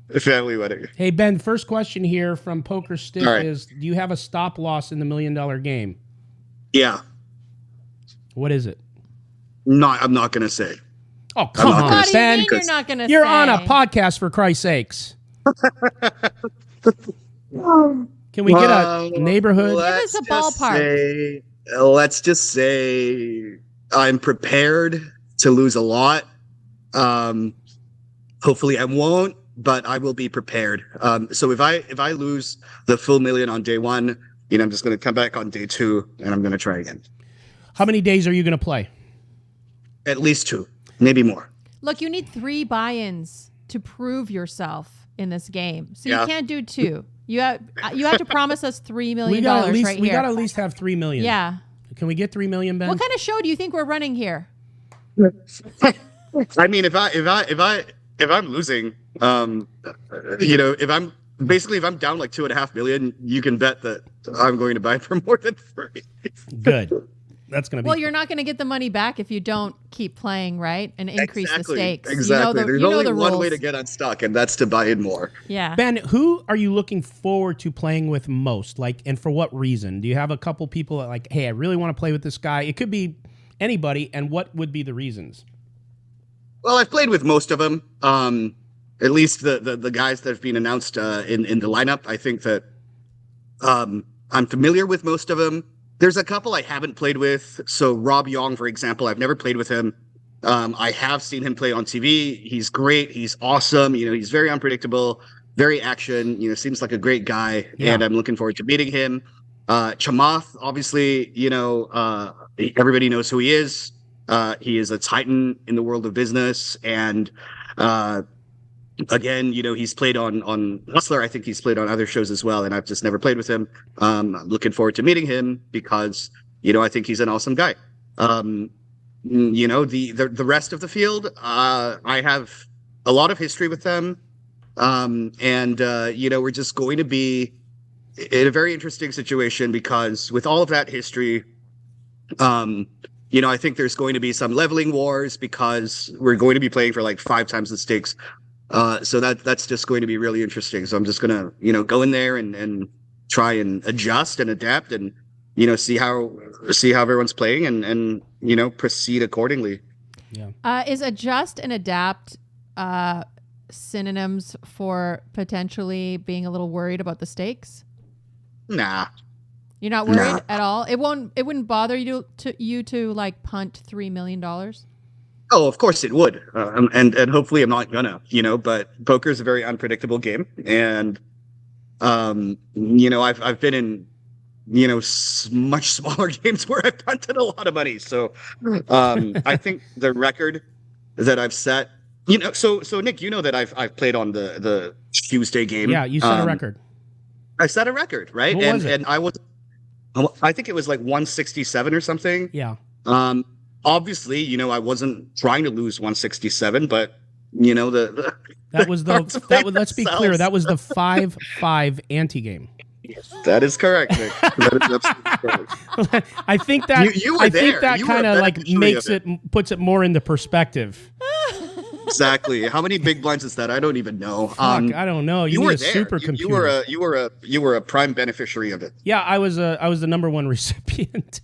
A family wedding. Hey, Ben, first question here from Poker Stiff All right. is, do you have a stop loss in the $1 million game? Yeah. What is it? I'm not going to say. Oh, come not on, gonna What do you Ben. mean you're not going to say? You're on a podcast, for Christ's sakes. Can we get a neighborhood? us a ballpark. Let's just say I'm prepared to lose a lot. Hopefully I won't, but I will be prepared. So if I lose the full $1 million on day one, I'm just going to come back on day two and I'm going to try again. How many days are you going to play? At least 2, maybe more. Look, you need 3 buy-ins to prove yourself in this game. So Yeah. you can't do 2. You have to promise us $3 million We got right we here. got to at least have $3 million. Yeah. Can we get $3 million, Ben? What kind of show do you think we're running here? I mean, if I'm losing, if I'm down like 2.5 million, you can bet that I'm going to buy for more than 3. Good. That's going to be. Well, you're not going to get the money back if you don't keep playing, right? And increase the stakes. Exactly. There's you know only the one way rules. to get unstuck, and that's to buy in more. Yeah. Ben, who are you looking forward to playing with most? Like, and for what reason? Do you have a couple people that like, hey, I really want to play with this guy? It could be anybody, and what would be the reasons? Well, I've played with most of them. At least the guys that have been announced in the lineup. I think that I'm familiar with most of them. There's a couple I haven't played with. So Rob Yong, for example, I've never played with him. I have seen him play on TV. He's great. He's awesome. He's very unpredictable, very action. Seems like a great guy, and I'm looking forward to meeting him. Chamath, obviously, everybody knows who he is. He is a titan in the world of business, and again, he's played on Hustler. I think he's played on other shows as well, and I've just never played with him. I'm looking forward to meeting him because I think he's an awesome guy. The rest of the field, I have a lot of history with them, and we're just going to be in a very interesting situation because with all of that history, I think there's going to be some leveling wars because we're going to be playing for like 5 times the stakes. So that's just going to be really interesting. So I'm just gonna, go in there and try and adjust and adapt and, see how everyone's playing and proceed accordingly. Yeah. Is adjust and adapt synonyms for potentially being a little worried about the stakes? Nah. You're not worried at all? It wouldn't bother you to like punt $3 million? Oh, of course it would, and hopefully I'm not gonna, But poker is a very unpredictable game, and I've been in, much smaller games where I've punted a lot of money. So, I think the record that I've set, so Nick, that I've played on the Tuesday game. Yeah, you set a record. I set a record, right? What was it? And I think it was like 167 or something. Yeah. Obviously, I wasn't trying to lose 167, but that was let's be clear, that was the 5-5 anti game. That is correct, Nick. That is absolutely correct. I think that You were I there. think that You were kind a of like beneficiary makes of it puts it more into perspective. exactly. How many big blinds is that? I don't even know. Fuck, I don't know. You need were a there. supercomputer. You were a prime beneficiary of it. Yeah, I was the number one recipient.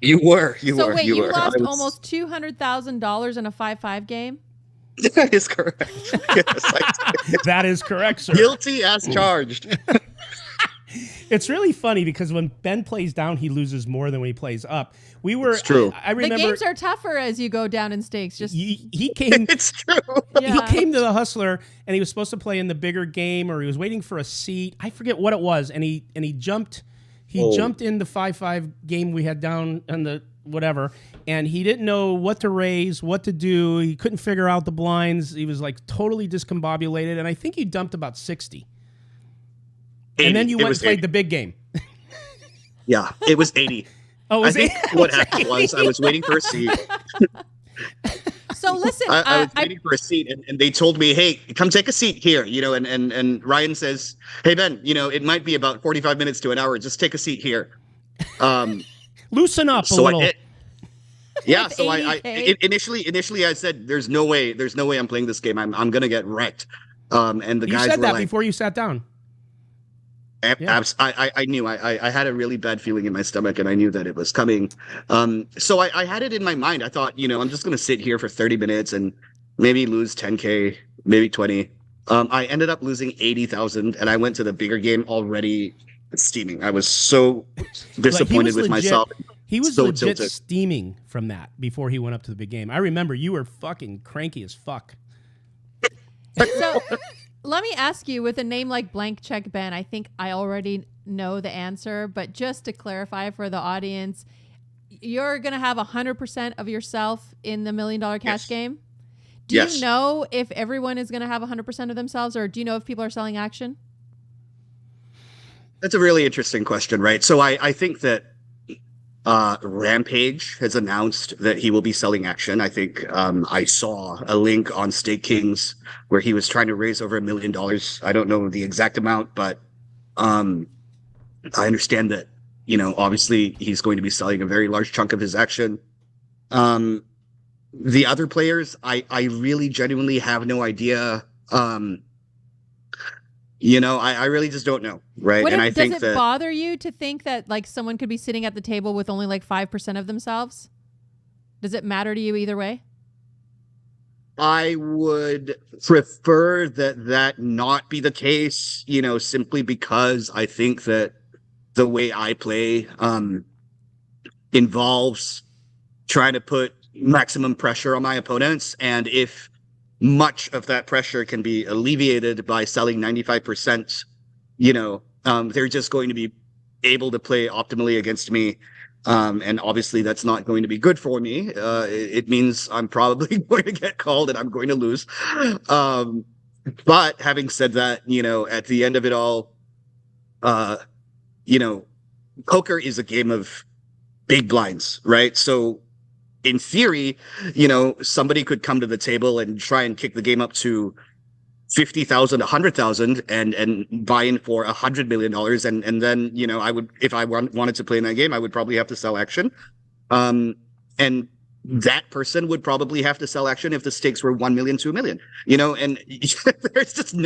You were. So wait, you were. lost I was- almost $200,000 in a 5-5 game? That is correct. Yes, That is correct, sir. guilty as charged. It's really funny because when Ben plays down, he loses more than when he plays up. We were. It's true. I The remember games are tougher as you go down in stakes. Just he came. It's true. yeah. He came to the Hustler and he was supposed to play in the bigger game, or he was waiting for a seat. I forget what it was, and he jumped. He jumped in the 5-5 game we had down on the whatever, and he didn't know what to raise, what to do. He couldn't figure out the blinds. He was like totally discombobulated, and I think he dumped about 60. 80. And then you It went was and played 80. the big game. Yeah, it was 80. Oh, I was think it? what happened was I was waiting for a seat. So listen, I was waiting for a seat, and they told me, "Hey, come take a seat here." And Ryan says, "Hey Ben, it might be about 45 minutes to an hour. Just take a seat here." Loosen up a So little. I did. Yeah, With so I 80K? initially I said, "There's no way I'm playing this game. I'm gonna get wrecked." And the You guys said were that like, before you sat down. Yeah. I knew I had a really bad feeling in my stomach, and I knew that it was coming. So I had it in my mind. I thought, I'm just gonna sit here for 30 minutes and maybe lose 10K, maybe 20. I ended up losing 80,000, and I went to the bigger game already steaming. I was so disappointed with myself. He was so legit tilted. steaming from that before he went up to the big game. I remember you were fucking cranky as fuck. So let me ask you, with a name like Blank Check Ben, I think I already know the answer, but just to clarify for the audience, you're going to have 100% of yourself in the $1 Million Cash Yes. game? Do Yes. you know if everyone is going to have 100% of themselves, or do you know if people are selling action? That's a really interesting question, right? So I think that Rampage has announced that he will be selling action. I think I saw a link on Stake Kings where he was trying to raise over $1 million. I don't know the exact amount, but I understand that, obviously he's going to be selling a very large chunk of his action. The other players, I really genuinely have no idea. I really just don't know, right? What And if- I think does it bother you to think that like someone could be sitting at the table with only like 5% of themselves? Does it matter to you either way? I would prefer that not be the case, simply because I think that the way I play involves trying to put maximum pressure on my opponents. And if much of that pressure can be alleviated by selling 95%, they're just going to be able to play optimally against me. And obviously that's not going to be good for me. It means I'm probably going to get called and I'm going to lose. But having said that, at the end of it all, poker is a game of big blinds, right? So in theory, somebody could come to the table and try and kick the game up to 50,000, 100,000 and buy in for $100 million. And then, I would, if I wanted to play in that game, I would probably have to sell action. And that person would probably have to sell action if the stakes were 1 million, 2 million, and there's just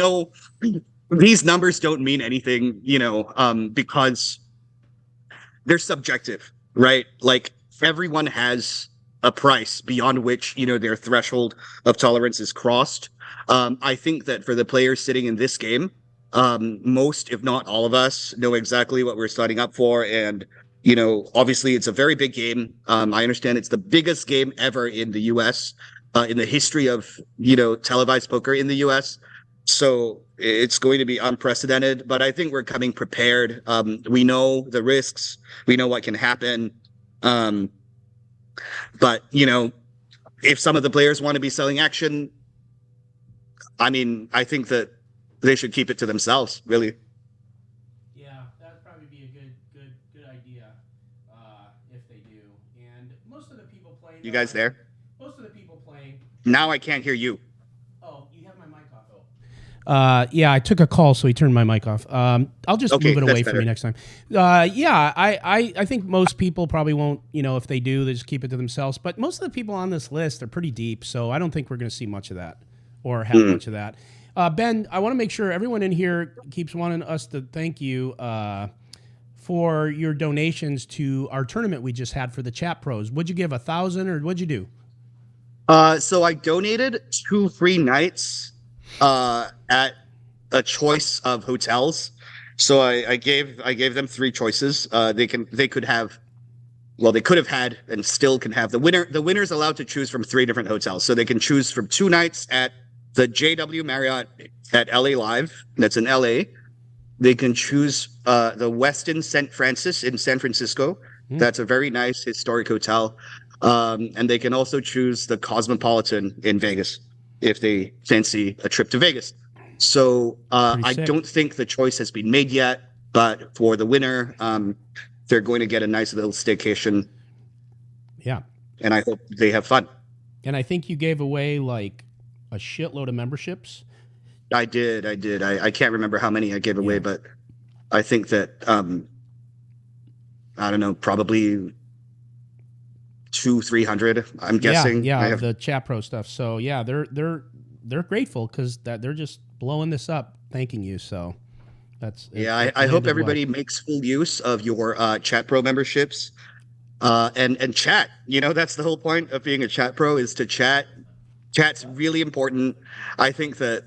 these numbers don't mean anything, because they're subjective, right? Like everyone has a price beyond which, their threshold of tolerance is crossed. I think that for the players sitting in this game, most, if not all of us, know exactly what we're signing up for. And, obviously it's a very big game. I understand it's the biggest game ever in the US, in the history of, televised poker in the US. So it's going to be unprecedented, but I think we're coming prepared. We know the risks. We know what can happen. But, if some of the players want to be selling action, I mean, I think that they should keep it to themselves, really. Yeah, that'd probably be a good idea if they do. And most of the people playing. You guys there? Most of the people playing. Now I can't hear you. Oh, you have my mic off. Yeah, I took a call, so he turned my mic off. I'll just Okay, move it that's away from better. you next time. Yeah, I think most people probably won't, if they do, they just keep it to themselves. But most of the people on this list are pretty deep, so I don't think we're going to see much of that or have much of that. Ben, I want to make sure everyone in here keeps wanting us to thank you for your donations to our tournament we just had for the Chat Pros. Would you give 1,000 or what'd you do? So I donated 2 free nights at a choice of hotels. So I gave them 3 choices. They could have had and still can have the winner. The winner's allowed to choose from 3 different hotels. So they can choose from 2 nights at the JW Marriott at LA Live. That's in LA. They can choose the Westin St. Francis in San Francisco. That's a very nice historic hotel. And they can also choose the Cosmopolitan in Vegas if they fancy a trip to Vegas. So I don't think the choice has been made yet, but for the winner, they're going to get a nice little staycation. Yeah. And I hope they have fun. And I think you gave away like a shitload of memberships. I did. I can't remember how many I gave away, but I think that, I don't know, probably 200-300, I'm guessing. Yeah, the Chat Pro stuff. So yeah, they're grateful because they're just blowing this up, thanking you. So that's I hope everybody makes full use of your Chat Pro memberships, and chat. That's the whole point of being a Chat Pro is to chat. Chat's really important. I think that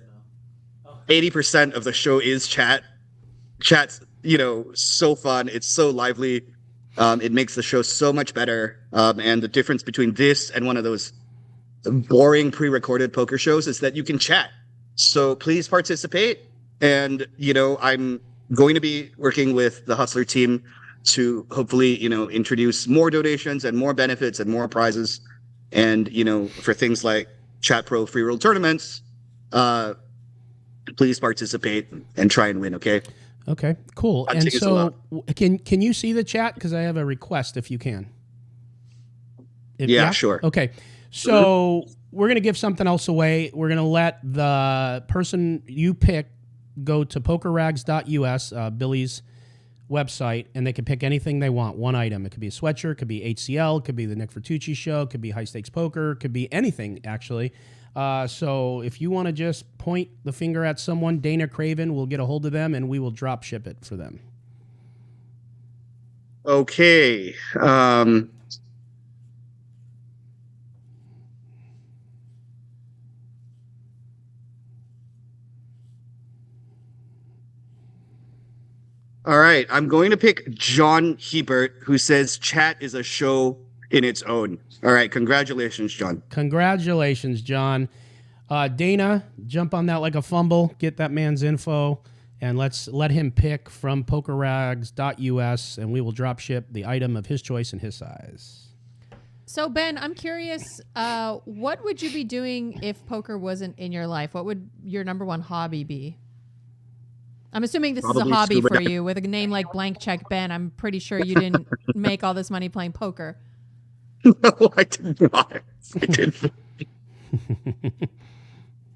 80% of the show is chat. Chat's so fun. It's so lively. It makes the show so much better. And the difference between this and one of those boring pre-recorded poker shows is that you can chat. So please participate. And, I'm going to be working with the Hustler team to hopefully, introduce more donations and more benefits and more prizes. And, for things like Chat Pro free roll tournaments, please participate and try and win. Okay. Okay, cool. And so can you see the chat? Because I have a request if you can. Yeah, sure. Okay. So we're going to give something else away. We're going to let the person you pick go to pokerrags.us, Billy's website, and they can pick anything they want, one item. It could be a sweatshirt, it could be HCL, it could be the Nick Vertucci show, it could be high stakes poker, it could be anything, actually. So if you want to just point the finger at someone, Dana Craven will get a hold of them and we will drop ship it for them. Okay. All right. I'm going to pick John Hebert, who says chat is a show in its own. All right. Congratulations, John. Congratulations, John. Dana, jump on that like a fumble. Get that man's info, and let's let him pick from pokerrags.us, and we will drop ship the item of his choice and his size. So, Ben, I'm curious, what would you be doing if poker wasn't in your life? What would your number one hobby be? I'm assuming this is a hobby for you. With a name like Blank Check Ben, I'm pretty sure you didn't make all this money playing poker. No, I did not. I didn't.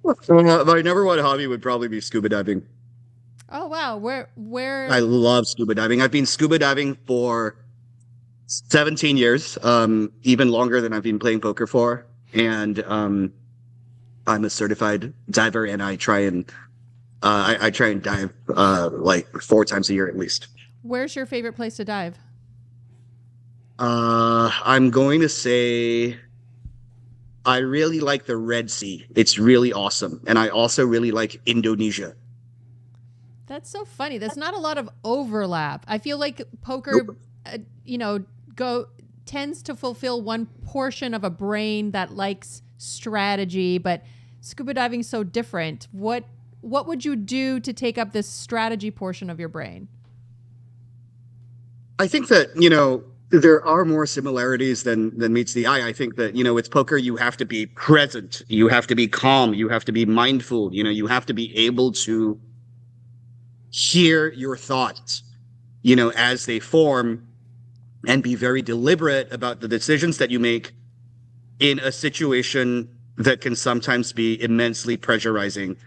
My number one hobby would probably be scuba diving. Oh, wow. Where? I love scuba diving. I've been scuba diving for 17 years, even longer than I've been playing poker for. And I'm a certified diver, and I try and dive like 4 times a year at least. Where's your favorite place to dive? I'm going to say I really like the Red Sea. It's really awesome. And I also really like Indonesia. That's so funny. There's not a lot of overlap. I feel like poker, tends to fulfill one portion of a brain that likes strategy, but scuba diving is so different. What would you do to take up this strategy portion of your brain? I think that, there are more similarities than meets the eye. I think that, with poker, you have to be present. You have to be calm. You have to be mindful. You have to be able to hear your thoughts, as they form, and be very deliberate about the decisions that you make in a situation that can sometimes be immensely pressurizing.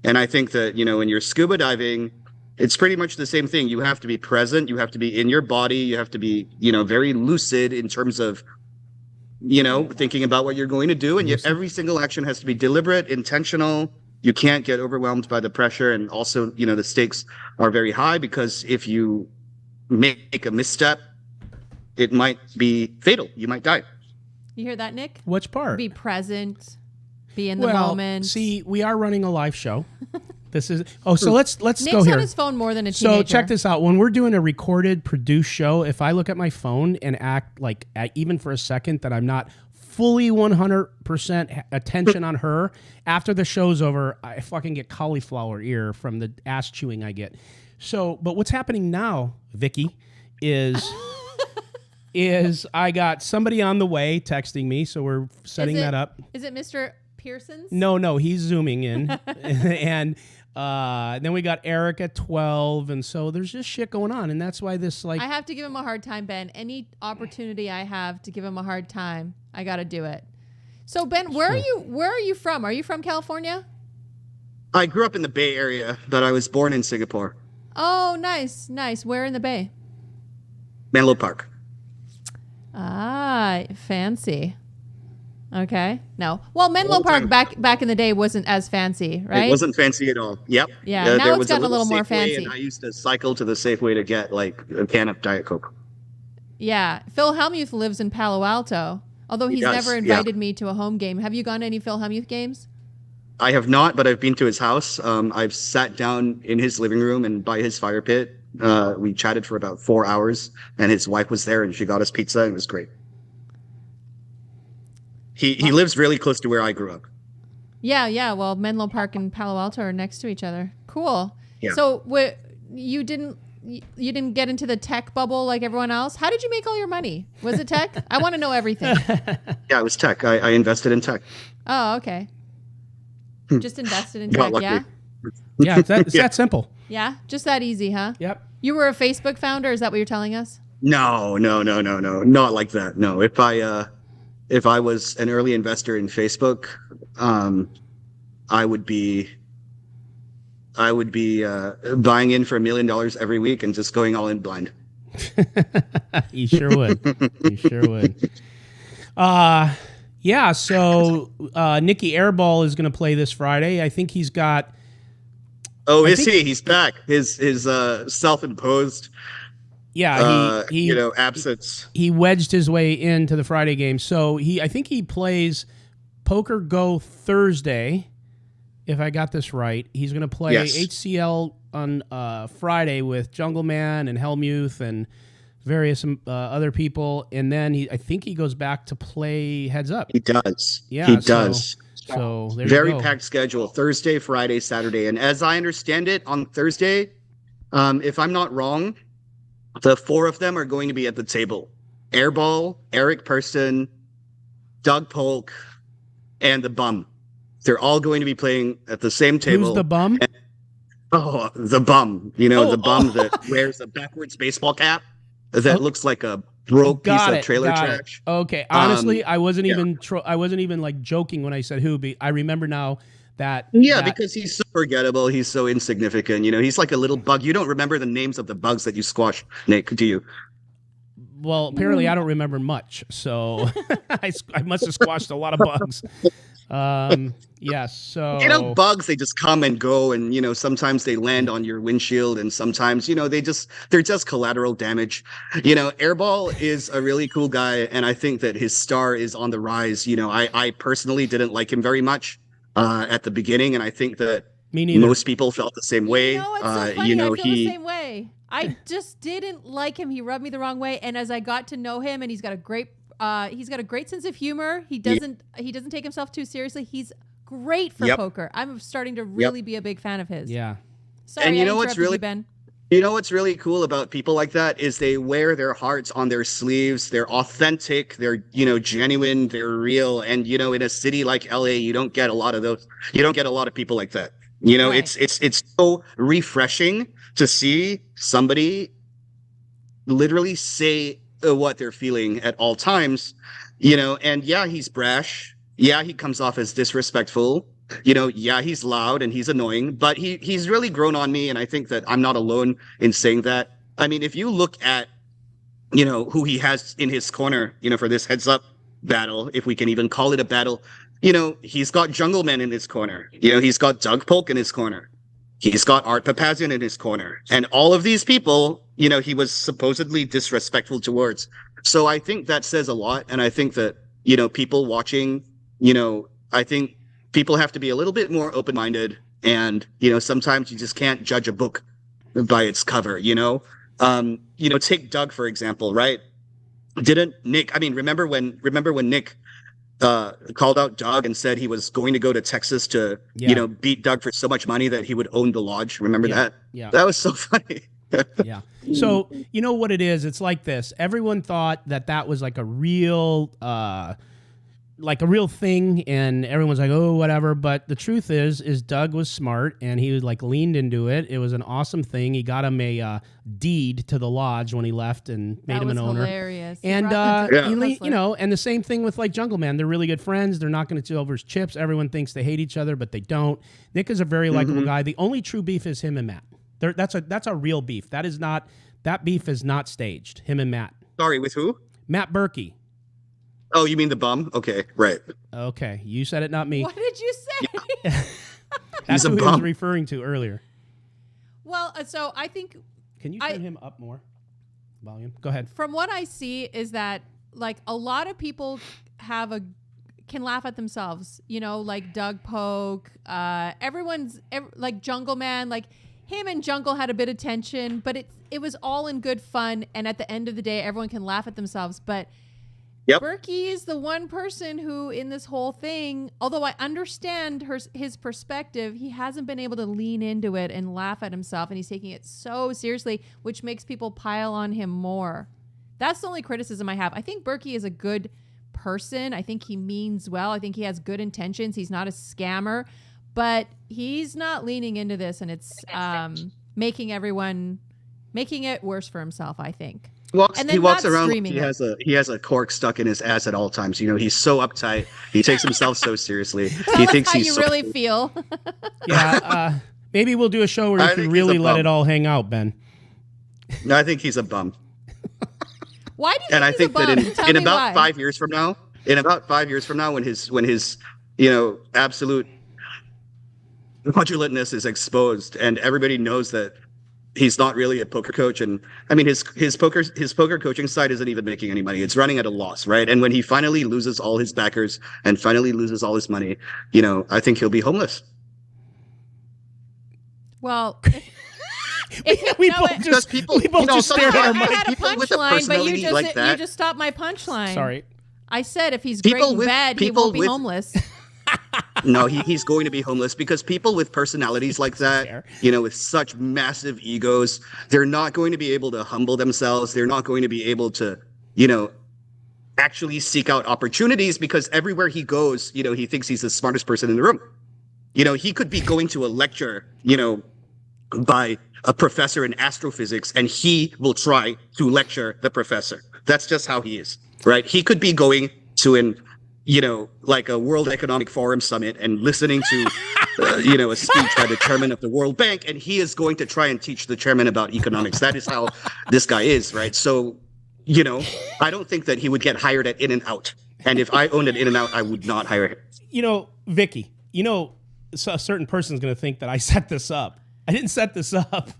And I think that, when you're scuba diving, it's pretty much the same thing. You have to be present. You have to be in your body. You have to be, very lucid in terms of, thinking about what you're going to do. And yet every single action has to be deliberate, intentional. You can't get overwhelmed by the pressure. And also, the stakes are very high, because if you make a misstep, it might be fatal. You might die. You hear that, Nick? Which part? Be present. Be in the moment. See, we are running a live show. This is so let's Nick's go here. on his phone more than a teenager. So check this out. When we're doing a recorded, produced show, if I look at my phone and act like even for a second that I'm not fully 100% attention on her, after the show's over, I fucking get cauliflower ear from the ass chewing I get. So, but what's happening now, Vicky, is I got somebody on the way texting me, so we're setting that up. Is it Mr. Pearson's? No, he's zooming in, and then we got Eric at 12, and so there's just shit going on, and that's why this I have to give him a hard time, Ben. Any opportunity I have to give him a hard time, I got to do it. So Ben, where are you from? Are you from California? I grew up in the Bay Area, but I was born in Singapore. Oh, nice. Where in the Bay? Menlo Park. Ah, fancy. Okay. No. Well, Menlo Park back in the day wasn't as fancy, right? It wasn't fancy at all. Yep. Yeah. Now it's gotten a little more Safeway, fancy. And I used to cycle to the Safeway to get like a can of Diet Coke. Yeah. Phil Hellmuth lives in Palo Alto, although he's never invited me to a home game. Have you gone to any Phil Hellmuth games? I have not, but I've been to his house. I've sat down in his living room and by his fire pit. We chatted for about 4 hours, and his wife was there, and she got us pizza, and it was great. He lives really close to where I grew up. Yeah. Well, Menlo Park and Palo Alto are next to each other. Cool. Yeah. So you didn't get into the tech bubble like everyone else? How did you make all your money? Was it tech? I want to know everything. Yeah, it was tech. I invested in tech. Oh, okay. Just invested in tech, lucky. yeah? Yeah, it's that simple. Yeah? Just that easy, huh? Yep. You were a Facebook founder? Is that what you're telling us? No, not like that. No, if I was an early investor in Facebook, I would be buying in for $1 million every week and just going all in blind. You sure would. Yeah. So Nicky Airball is going to play this Friday. I think he's got. Oh, is he? He's back. His self-imposed. Yeah, absence. He wedged his way into the Friday game. So I think he plays Poker Go Thursday, if I got this right. He's going to play HCL on Friday with Jungle Man and Hellmuth and various other people, and then I think he goes back to play Heads Up. He does. Yeah, he does. So there very you go. packed schedule: Thursday, Friday, Saturday, and as I understand it, on Thursday, if I'm not wrong, the 4 of them are going to be at the table: Airball, Eric Person, Doug Polk, and the Bum. They're all going to be playing at the same table. Who's the Bum? The Bum. The Bum that wears a backwards baseball cap that looks like a broke piece of trailer trash. Okay, honestly, I wasn't even like joking when I said who. I remember now that. Yeah, because he's so forgettable. He's so insignificant. He's like a little bug. You don't remember the names of the bugs that you squash, Nick, do you? Well, apparently I don't remember much, so I must have squashed a lot of bugs. Yes. So bugs, they just come and go, and sometimes they land on your windshield, and sometimes they're just collateral damage. Airball is a really cool guy, and I think that his star is on the rise. I personally didn't like him very much at the beginning, and I think that most people felt the same way. It's so funny. I feel the same way. I just didn't like him. He rubbed me the wrong way, and as I got to know him, and he's got a great sense of humor. He doesn't take himself too seriously. He's great for poker. I'm starting to really be a big fan of his. Yeah. Sorry, and I interrupted you, Ben. What's really cool about people like that is they wear their hearts on their sleeves. They're authentic. They're, genuine. They're real. And, in a city like LA, you don't get a lot of those. You don't get a lot of people like that. Right. It's so refreshing to see somebody literally say what they're feeling at all times, and he's brash. Yeah, he comes off as disrespectful, Yeah, he's loud and he's annoying, but he's really grown on me, and I think that I'm not alone in saying that. I mean, if you look at who he has in his corner, for this heads up battle, if we can even call it a battle, he's got Jungleman in his corner. He's got Doug Polk in his corner. He's got Art Papazian in his corner. And all of these people, he was supposedly disrespectful towards. So I think that says a lot. And I think that, people watching, I think people have to be a little bit more open-minded. And, sometimes you just can't judge a book by its cover, take Doug, for example, right? Didn't Nick, remember when Nick called out Doug and said he was going to go to Texas to, beat Doug for so much money that he would own the lodge? Remember that? Yeah. That was so funny. Yeah. So, you know what it is? It's like this. Everyone thought that was like a real thing, and everyone's like, oh, whatever. But the truth is Doug was smart, and he was like leaned into it. It was an awesome thing. He got him a deed to the lodge when he left and made him an owner. Hilarious. And and the same thing with like Jungleman. They're really good friends. They're not going to steal over his chips. Everyone thinks they hate each other, but they don't. Nick is a very likable guy. The only true beef is him and Matt. That's a real beef. That beef is not staged. Him and Matt. Sorry, with who? Matt Berkey. Oh, you mean the bum? Okay, right. Okay, you said it, not me. What did you say? Yeah. That's who he was referring to earlier. Well, so I think... Can you turn him up more? Volume. Go ahead. From what I see is that, like, a lot of people can laugh at themselves. Like Doug Polk. Like Jungleman. Like, him and Jungle had a bit of tension, but it was all in good fun. And at the end of the day, everyone can laugh at themselves. But Berkey is the one person who, in this whole thing, although I understand his perspective, he hasn't been able to lean into it and laugh at himself, and he's taking it so seriously, which makes people pile on him more. That's the only criticism I have. I think Berkey is a good person. I think he means well. I think he has good intentions. He's not a scammer, but he's not leaning into this, and it's making it worse for himself, I think. He walks around like he has a cork stuck in his ass at all times. He's so uptight. He takes himself so seriously. He thinks how he's you so really feel. Yeah, maybe we'll do a show where you can really let it all hang out, Ben. No, I think he's a bum. Why do you think and I he's think a bum? that in about 5 years from now, when his absolute fraudulentness is exposed and everybody knows that he's not really a poker coach, and his poker coaching side isn't even making any money. It's running at a loss, right? And when he finally loses all his backers and finally loses all his money, I think he'll be homeless. Well, we both just stared at our mic. I had a punchline, but you just stopped my punchline. Sorry. I said if he's great and bad, he won't be homeless. No, he's going to be homeless because people with personalities like that, with such massive egos, they're not going to be able to humble themselves. They're not going to be able to, actually seek out opportunities because everywhere he goes, he thinks he's the smartest person in the room. He could be going to a lecture, by a professor in astrophysics, and he will try to lecture the professor. That's just how he is, right? He could be going to like a World Economic Forum summit and listening to, a speech by the chairman of the World Bank, and he is going to try and teach the chairman about economics. That is how this guy is, right? So, I don't think that he would get hired at In-N-Out. And if I owned an In-N-Out, I would not hire him. Vicky, a certain person's going to think that I set this up. I didn't set this up.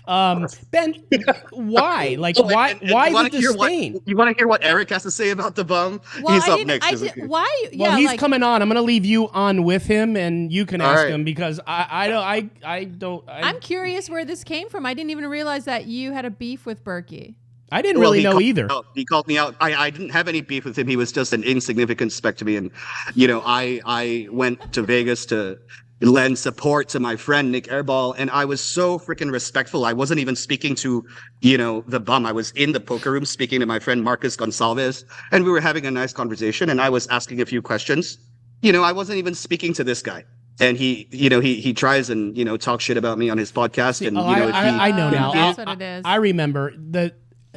Ben, why? Like, why the disdain? You want to hear what Eric has to say about the bum? Well, he's up next. Why? Well, he's coming on. I'm going to leave you on with him, and you can ask him because I don't. I'm curious where this came from. I didn't even realize that you had a beef with Berkey. I didn't really know either. He called me out. I didn't have any beef with him. He was just an insignificant speck to me. And, I went to Vegas to lend support to my friend Nick Airball, and I was so freaking respectful. I wasn't even speaking to, the bum. I was in the poker room speaking to my friend Marcus Gonsalves, and we were having a nice conversation, and I was asking a few questions. I wasn't even speaking to this guy. And he tries and, talks shit about me on his podcast. And, I know now. That's what it is. I remember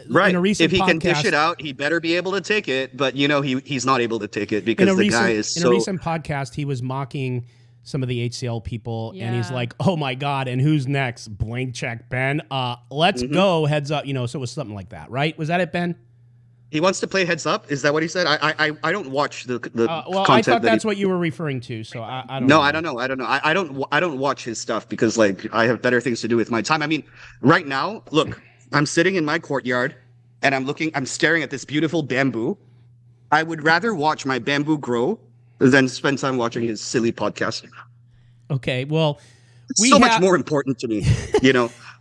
right. In a recent if he podcast, can dish it out, he better be able to take it. But, he's not able to take it because guy is so... In a recent podcast, he was mocking some of the HCL people, and he's Yeah. like, "Oh my God!" And who's next? Blank check, Ben. Let's go. Heads up. So it was something like that, right? Was that it, Ben? He wants to play heads up. Is that what he said? I don't watch the Well, content. I thought that that's he, what you were referring to. So I don't No, know. I don't know. I don't watch his stuff because like I have better things to do with my time. I mean, right now, look, I'm sitting in my courtyard and I'm staring at this beautiful bamboo. I would rather watch my bamboo grow than spend time watching his silly podcast. Okay. Well, It's so much more important to me.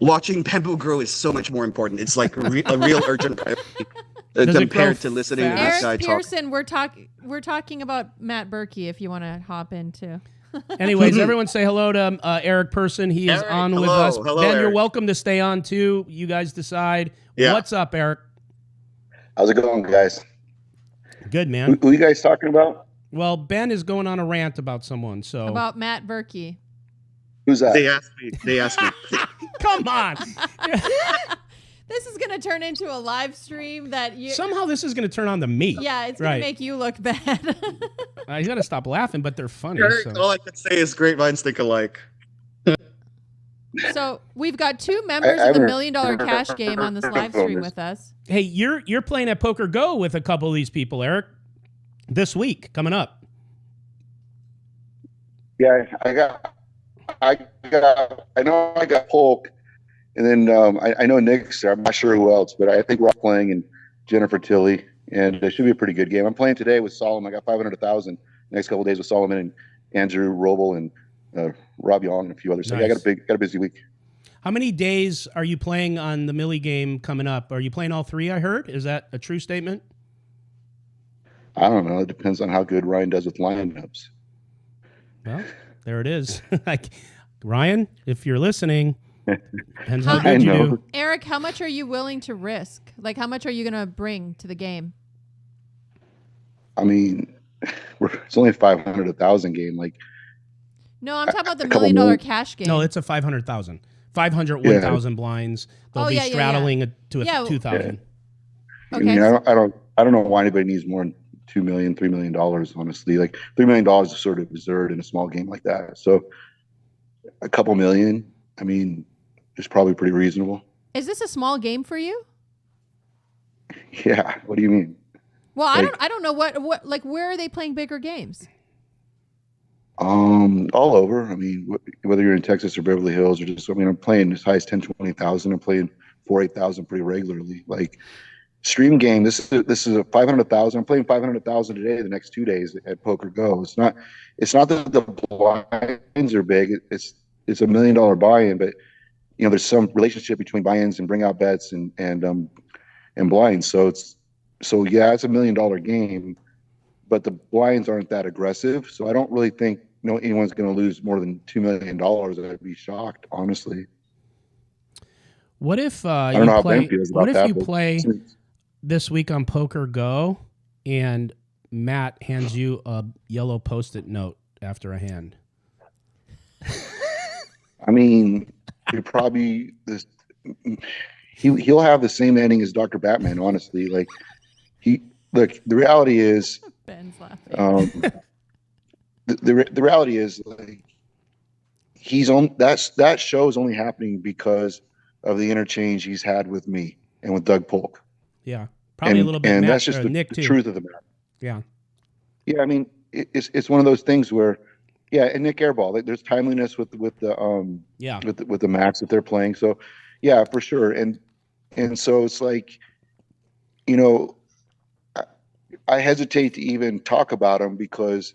Watching bamboo grow is so much more important. It's like a real urgent priority compared to listening to this guy Eric talk. Pearson, we're talking about Matt Berkey. If you want to hop in too. Anyways, everyone say hello to Eric Person. He is Eric, on with hello. us. Hello, Ben, you're Eric. welcome to stay on too. You guys decide. Yeah. What's up, Eric? How's it going, guys? Good, man. Who you guys talking about? Well, Ben is going on a rant about someone. So About Matt Berkey. Who's that? They asked me. come on. This is gonna turn into a live stream that you. Somehow this is going to turn on to me. Yeah, it's gonna Right. make you look bad. I got to stop laughing, but they're funny. Eric, So. all I can say is great minds think alike. So we've got two members of the haven't $1 Million Cash Game on this live stream with us. Hey, you're playing at Poker Go with a couple of these people, Eric. This week coming up. Yeah, I know I got Polk, and then I know Nick's there. I'm not sure who else, but I think we're all playing, and Jennifer Tilly, and it should be a pretty good game. I'm playing today with Solomon. I got 500,000. Next couple of days with Solomon and Andrew Roble and Rob Young and a few others. So yeah, I Nice. got a busy week. How many days are you playing on the Millie game coming up? Are you playing all three, I heard? Is that a true statement? I don't know. It depends on how good Ryan does with lineups. Well, there it is. Like, Ryan, if you're listening, depends how I good you know. do. Eric, how much are you willing to risk? Like, how much are you gonna bring to the game? I mean, it's only a 500, 1,000 game. Like, No, I'm talking about the $1 couple Million million. Cash Game. No, it's a 500,000. 500, Yeah. 1,000 blinds. They'll Oh, be yeah, yeah, straddling it to a Yeah. 2,000. I Okay. mean, I don't know why anybody needs more than $2 million, $3 million. Honestly, like $3 million is sort of absurd in a small game like that. So, a couple million, I mean, is probably pretty reasonable. Is this a small game for you? Yeah. What do you mean? Well, Like- I don't know what like where are they playing bigger games? All over. I mean, whether you're in Texas or Beverly Hills or just, I mean, I'm playing as high as 10, 20,000. I'm playing 4, 8,000 pretty regularly. Like stream game, this is a 500,000. I'm playing 500,000 today, the next 2 days at Poker Go. It's not that the blinds are big. It's $1 million buy-in, but there's some relationship between buy-ins and bring out bets and blinds. So it's a $1 million game, but the blinds aren't that aggressive. So I don't really think anyone's going to lose more than $2 million. I'd be shocked, honestly. What if I don't know how Ben feels about what if that. you but play this week on Poker Go and Matt hands you a yellow Post-it note after a hand? I mean, you're probably this. He'll have the same ending as Dr. Batman. Honestly, like the reality is, Ben's laughing. the reality is like he's on that show is only happening because of the interchange he's had with me and with Doug Polk. Yeah, probably a little bit. And Matt, that's just the Nick too. truth of the matter. Yeah. Yeah, I mean, it's one of those things where, yeah, and Nick Airball, like, there's timeliness with the with the match that they're playing. So, yeah, for sure. And so it's like, I hesitate to even talk about him because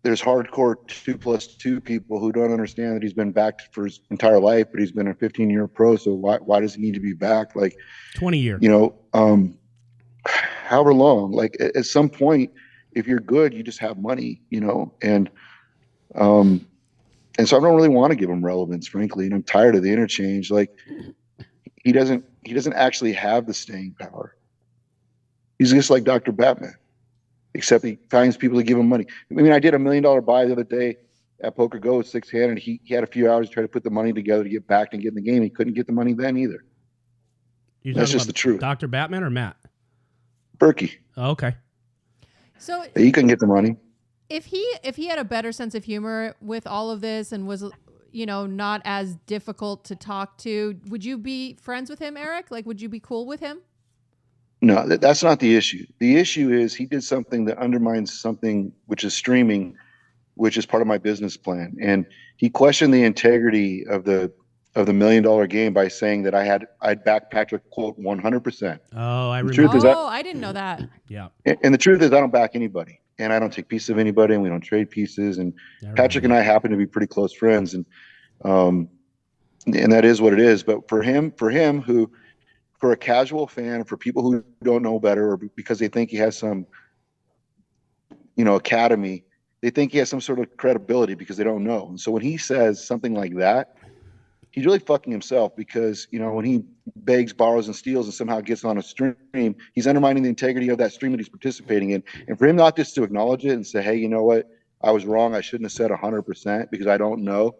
there's hardcore 2+2 people who don't understand that he's been backed for his entire life, but he's been a 15-year pro. So why does he need to be back? Like 20 year. However long, like at some point, if you're good, you just have money, and so I don't really want to give him relevance, frankly. And I'm tired of the interchange. Like he doesn't actually have the staying power. He's just like Dr. Batman, except he finds people to give him money. I mean, I did $1 million buy the other day at Poker Go at 6-handed. He had a few hours to try to put the money together to get back and get in the game. He couldn't get the money then either. You're That's talking just about the truth. Dr. Batman or Matt? Berkey, So he couldn't get the money. If he had a better sense of humor with all of this and was, not as difficult to talk to, would you be friends with him, Eric? Like, would you be cool with him? No, that's not the issue. The issue is he did something that undermines something which is streaming, which is part of my business plan. And he questioned the integrity of the $1 million game by saying that I'd back Patrick, quote, 100%. Oh, I The remember. truth is I didn't know that. Yeah. And the truth is I don't back anybody, and I don't take pieces of anybody, and we don't trade pieces. And Patrick and I happen to be pretty close friends, and that is what it is. But for him, for a casual fan, for people who don't know better, or because they think he has some, academy, they think he has some sort of credibility because they don't know. And so when he says something like that, he's really fucking himself, because, when he begs, borrows, and steals and somehow gets on a stream, he's undermining the integrity of that stream that he's participating in. And for him not just to acknowledge it and say, hey, you know what? I was wrong. I shouldn't have said 100% because I don't know.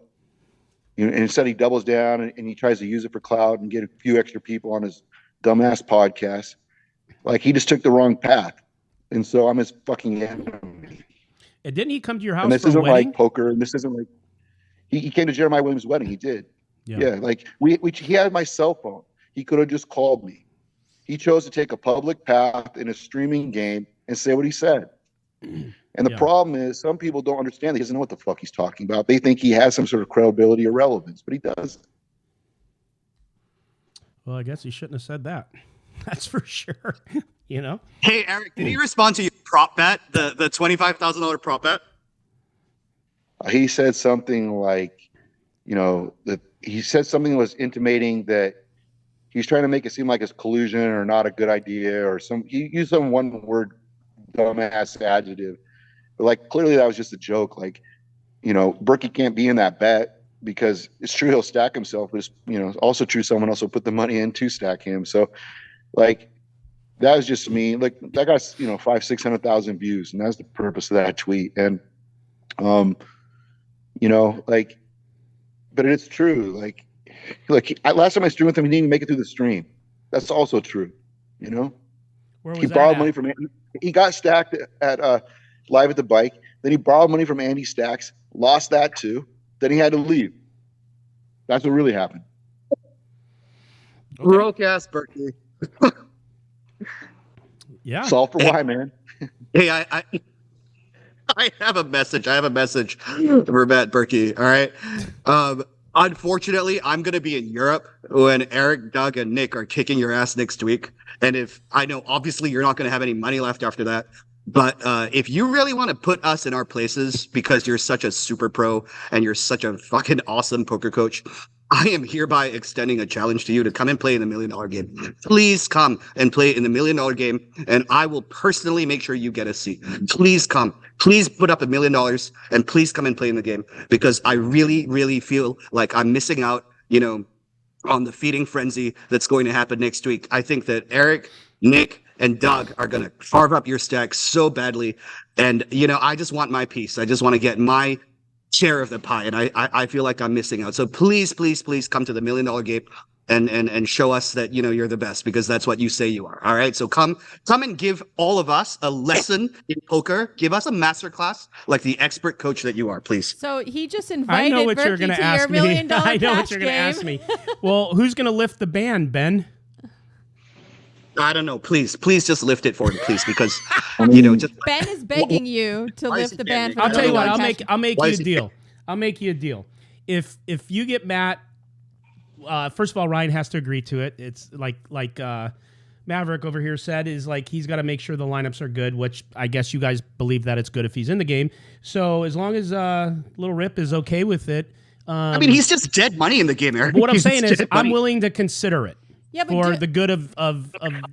And instead he doubles down and he tries to use it for clout and get a few extra people on his dumbass podcast. Like, he just took the wrong path. And so I'm his fucking enemy. And didn't he come to your house And this for a isn't wedding? like poker. And this isn't like, he came to Jeremiah Williams' wedding. He did. Yeah. Like he had my cell phone. He could have just called me. He chose to take a public path in a streaming game and say what he said. And the problem is, some people don't understand that he doesn't know what the fuck he's talking about. They think he has some sort of credibility or relevance, but he doesn't. Well, I guess he shouldn't have said that. That's for sure. Hey, Eric, did he respond to your prop bet, the $25,000 prop bet? He said something like, that he said something that was intimating that he's trying to make it seem like it's collusion or not a good idea, or he used some one word dumbass adjective. But like, clearly that was just a joke. Like, Berkey can't be in that bet because it's true he'll stack himself, but it's, also true someone else will put the money in to stack him. So like, that was just me. Like, that got, 500,000-600,000 views, and that's the purpose of that tweet. And but it's true. Last time I streamed with him, he didn't even make it through the stream. That's also true. Where was He that borrowed at? money from Andy. He got stacked at Live at the Bike. Then he borrowed money from Andy Stacks, lost that too. Then he had to leave. That's what really happened. Okay. Broke ass Berkey. Yeah. Solve for why, man. Hey, I have a message. I have a message for Matt Berkey. All right. Unfortunately, I'm going to be in Europe when Eric, Doug, and Nick are kicking your ass next week. And if I know, obviously, you're not going to have any money left after that. But if you really want to put us in our places because you're such a super pro and you're such a fucking awesome poker coach, I am hereby extending a challenge to you to come and play in the $1 million game. Please come and play in the $1 million game, and I will personally make sure you get a seat. Please come. Please put up $1 million, and please come and play in the game, because I really, really feel like I'm missing out, on the feeding frenzy that's going to happen next week. I think that Eric, Nick, and Doug are going to carve up your stack so badly. And, I just want my piece. I just want to get my share of the pie, and I feel like I'm missing out. So please, please, please come to the $1 million game and show us that you're the best, because that's what you say you are. All right, so come and give all of us a lesson in poker. Give us a masterclass like the expert coach that you are, please. So he just invited I know what you're going to ask me. $1 million I know what cash you're going to game. ask me. Well, who's going to lift the ban, Ben? I don't know. Please just lift it for me, please, because just Ben is begging you to Why is lift he the ban. begging? For I'll the tell you $1 what. million I'll cash make Why you a is he deal. I'll make you a deal. If you get Matt, first of all, Ryan has to agree to it. It's like Maverick over here said, is like he's got to make sure the lineups are good, which I guess you guys believe that it's good if he's in the game. So as long as Little Rip is okay with it. I mean, he's just dead money in the game, Eric. But what I'm He's saying is dead I'm money. willing to consider it Yeah, but for the good of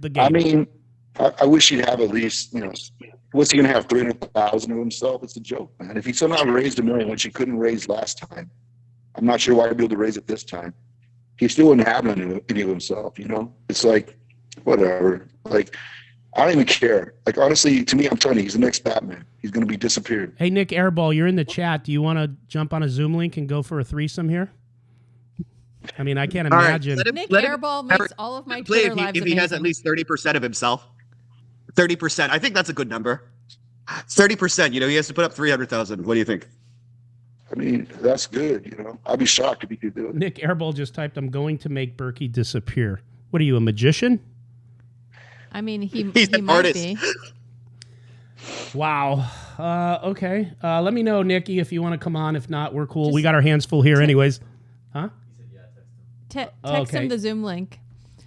the game. I mean, I wish he'd have at least, what's he going to have, 300,000 of himself? It's a joke, man. If he somehow raised $1 million, which he couldn't raise last time, I'm not sure why he'd be able to raise it this time. He still wouldn't have any of himself, It's like, whatever. Like, I don't even care. Like, honestly, to me, I'm telling you, he's the next Batman. He's going to be disappeared. Hey, Nick Airball, you're in the chat. Do you want to jump on a Zoom link and go for a threesome here? I mean, I can't All right, imagine. Nick let him- Airball makes Eric, all of my play Twitter lives if he has at amazing. least 30% of himself. 30%. I think that's a good number. 30%. He has to put up 300,000. What do you think? I mean, that's good. I'd be shocked if he could do it. Nick Airball just typed, "I'm going to make Berkey disappear." What are you, a magician? I mean, He's he an might artist. be. Wow. Okay. Let me know, Nikki, if you want to come on. If not, we're cool. We got our hands full here, anyways. Huh? Text him the Zoom link.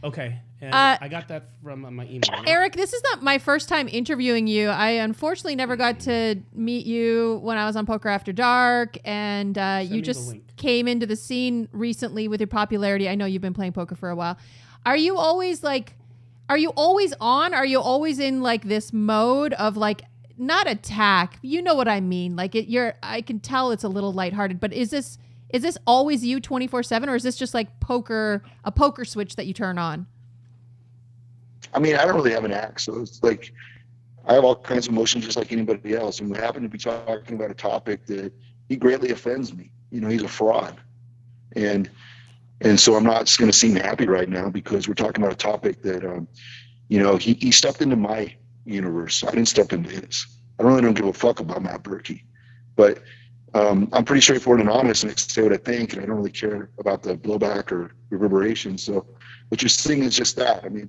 Okay. And I got that from my email. Eric, this is not my first time interviewing you. I unfortunately never got to meet you when I was on Poker After Dark, and you just came into the scene recently with your popularity. I know you've been playing poker for a while. Are you always on? Are you always in like this mode of like not attack? You know what I mean? Like I can tell it's a little lighthearted, but is this always you 24/7, or is this just like a poker switch that you turn on? I mean, I don't really have an act, so it's like I have all kinds of emotions just like anybody else. And we happen to be talking about a topic that he greatly offends me. He's a fraud. And so I'm not just going to seem happy right now because we're talking about a topic that, he stepped into my universe. I didn't step into his. I really don't give a fuck about Matt Berkey. But I'm pretty straightforward and honest, and I say what I think, and I don't really care about the blowback or reverberation. So what you're seeing is just that. I mean,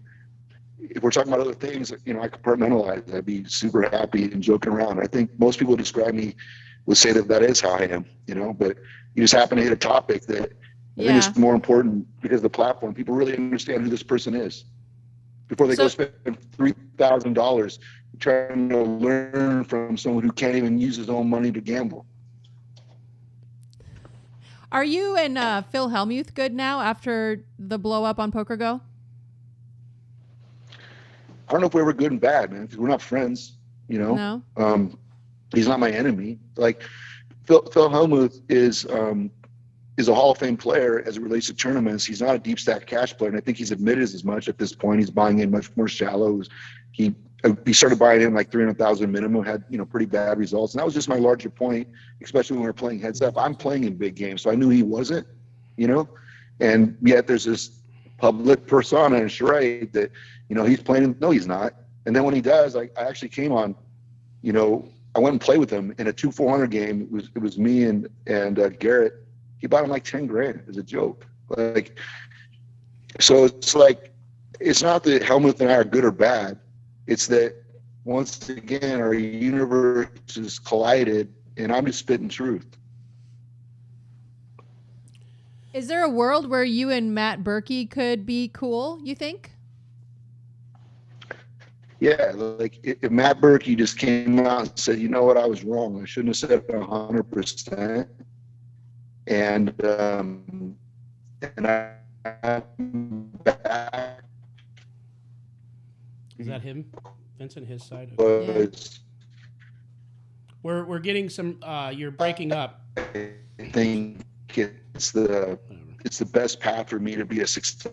if we're talking about other things, I compartmentalize. I'd be super happy and joking around. I think most people who describe me would say that is how I am, but you just happen to hit a topic that I think is more important because of the platform. People really understand who this person is before they go spend $3,000 trying to learn from someone who can't even use his own money to gamble. Are you and Phil Hellmuth good now after the blow up on Poker Go? I don't know if we were good and bad, man, because we're not friends, No. He's not my enemy. Like Phil Hellmuth is a Hall of Fame player as it relates to tournaments. He's not a deep stack cash player, and I think he's admitted as much at this point. He's buying in much more shallow. He started buying in like 300,000 minimum, had pretty bad results, and that was just my larger point, especially when we were playing heads up. I'm playing in big games, so I knew he wasn't, and yet there's this public persona and charade that he's playing. No, he's not. And then when he does, I actually came on, I went and played with him in a 2-400 game. It was me and Garrett. He bought him like 10 grand as a joke. Like, so it's like, it's not that Helmuth and I are good or bad. It's that once again, our universes collided and I'm just spitting truth. Is there a world where you and Matt Berkey could be cool, you think? Yeah, like if Matt Berkey just came out and said, you know what, I was wrong. I shouldn't have said it 100%. And I'm back. Is that him, Vincent? His side? Okay. We're getting some. You're breaking up. I think it's the best path for me to be a success.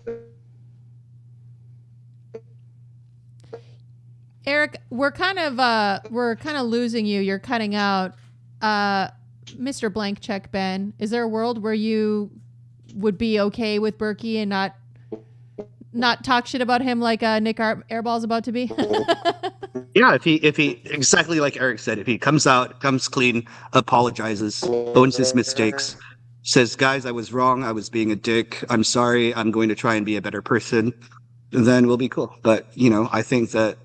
Eric, we're kind of losing you. You're cutting out. Mr. Blank Check Ben, is there a world where you would be okay with Berkey and not talk shit about him like Nick Airball's about to be? Yeah, if he exactly like Eric said, if he comes clean, apologizes, owns his mistakes, says, guys, I was wrong, I was being a dick, I'm sorry, I'm going to try and be a better person, then we'll be cool. But I think that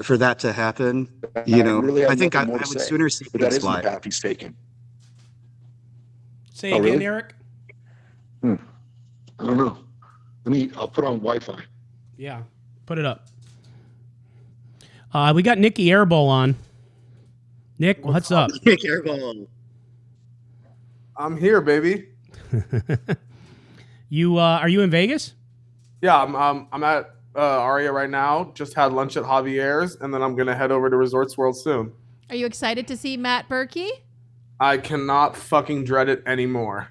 for that to happen, I think I would sooner see that this isn't the path he's taking. Say again, really? Eric? I don't know. I'll put on Wi-Fi. Yeah, put it up. We got Nicky Airball on. Nick, what's up? Nick Airball. I'm here, baby. You are you in Vegas? Yeah, I'm at Aria right now. Just had lunch at Javier's, and then I'm gonna head over to Resorts World soon. Are you excited to see Matt Berkey? I cannot fucking dread it anymore.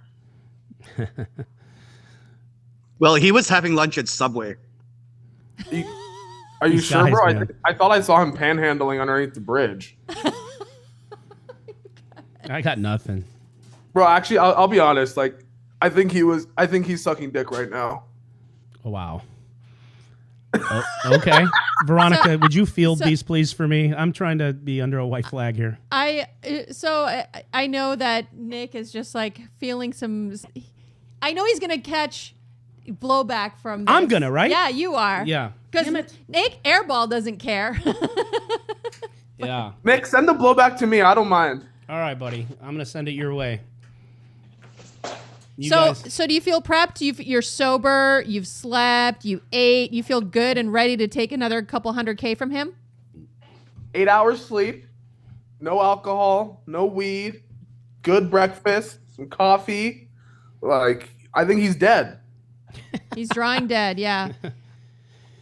Well, he was having lunch at Subway. Are you These sure, guys, bro? man. I thought I saw him panhandling underneath the bridge. I got nothing. Bro, actually, I'll be honest. Like, I think he's sucking dick right now. Oh, wow. Oh, okay. Veronica, would you field these, please, for me? I'm trying to be under a white flag here. I know that Nick is just like feeling some. I know he's gonna catch blowback from this. I'm gonna, right? Yeah, you are. Yeah. Because Nick Airball doesn't care. Yeah. Nick, send the blowback to me. I don't mind. All right, buddy. I'm gonna send it your way. So do you feel prepped? You're sober. You've slept. You ate. You feel good and ready to take another couple $100K from him? 8 hours sleep, no alcohol, no weed, good breakfast, some coffee. Like, I think he's dead. He's drawing dead. Yeah.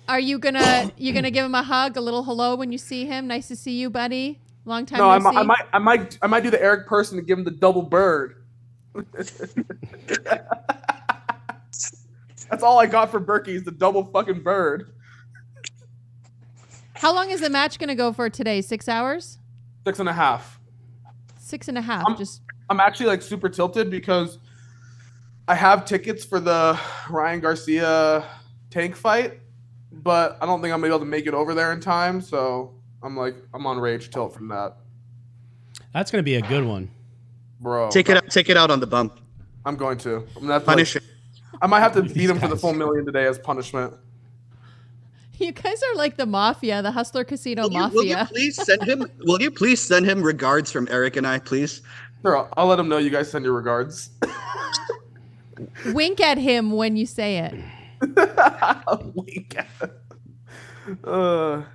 Are you gonna give him a hug, a little hello when you see him? Nice to see you, buddy. Long time. No, no see. I might do the Eric person and give him the double bird. That's all I got for Berkey is the double fucking bird. How long is the match gonna go for today? 6 hours? 6.5. 6.5. I'm actually like super tilted because I have tickets for the Ryan Garcia tank fight, but I don't think I'm gonna be able to make it over there in time. So I'm on rage tilt from that. That's gonna be a good one, bro. Take it out on the bum. I'm going to. I'm gonna have to punish it. I might have to beat him for the full million today as punishment. You guys are like the mafia, the Hustler Casino mafia. Will you please send him regards from Eric and I, please? Sure, I'll let him know you guys send your regards. Wink at him when you say it. Wink at him.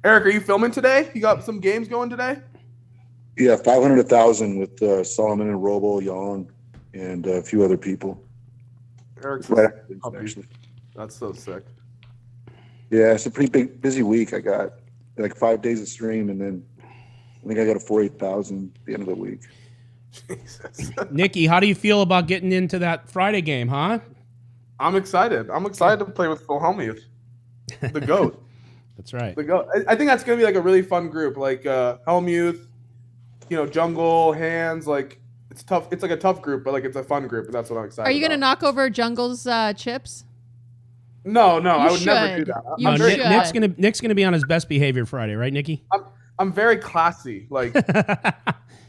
Eric, are you filming today? You got some games going today? Yeah, 500,000 with Solomon and Robo, Yon, and a few other people. Eric's Right after this, actually. That's so sick. Yeah, it's a pretty busy week. I got like 5 days of stream, and then I think I got a 48,000 at the end of the week. Jesus. Nikki, how do you feel about getting into that Friday game, huh? I'm excited. I'm excited to play with Phil Hellmuth, the GOAT. That's right. The GOAT. I think that's going to be like a really fun group. Like Hellmuth, Jungle, Hands. Like it's tough. It's like a tough group, but like it's a fun group, and that's what I'm excited. Are you going to knock over Jungle's chips? No, I would never do that. You should. Nick's gonna be on his best behavior Friday, right, Nikki? I'm very classy. Like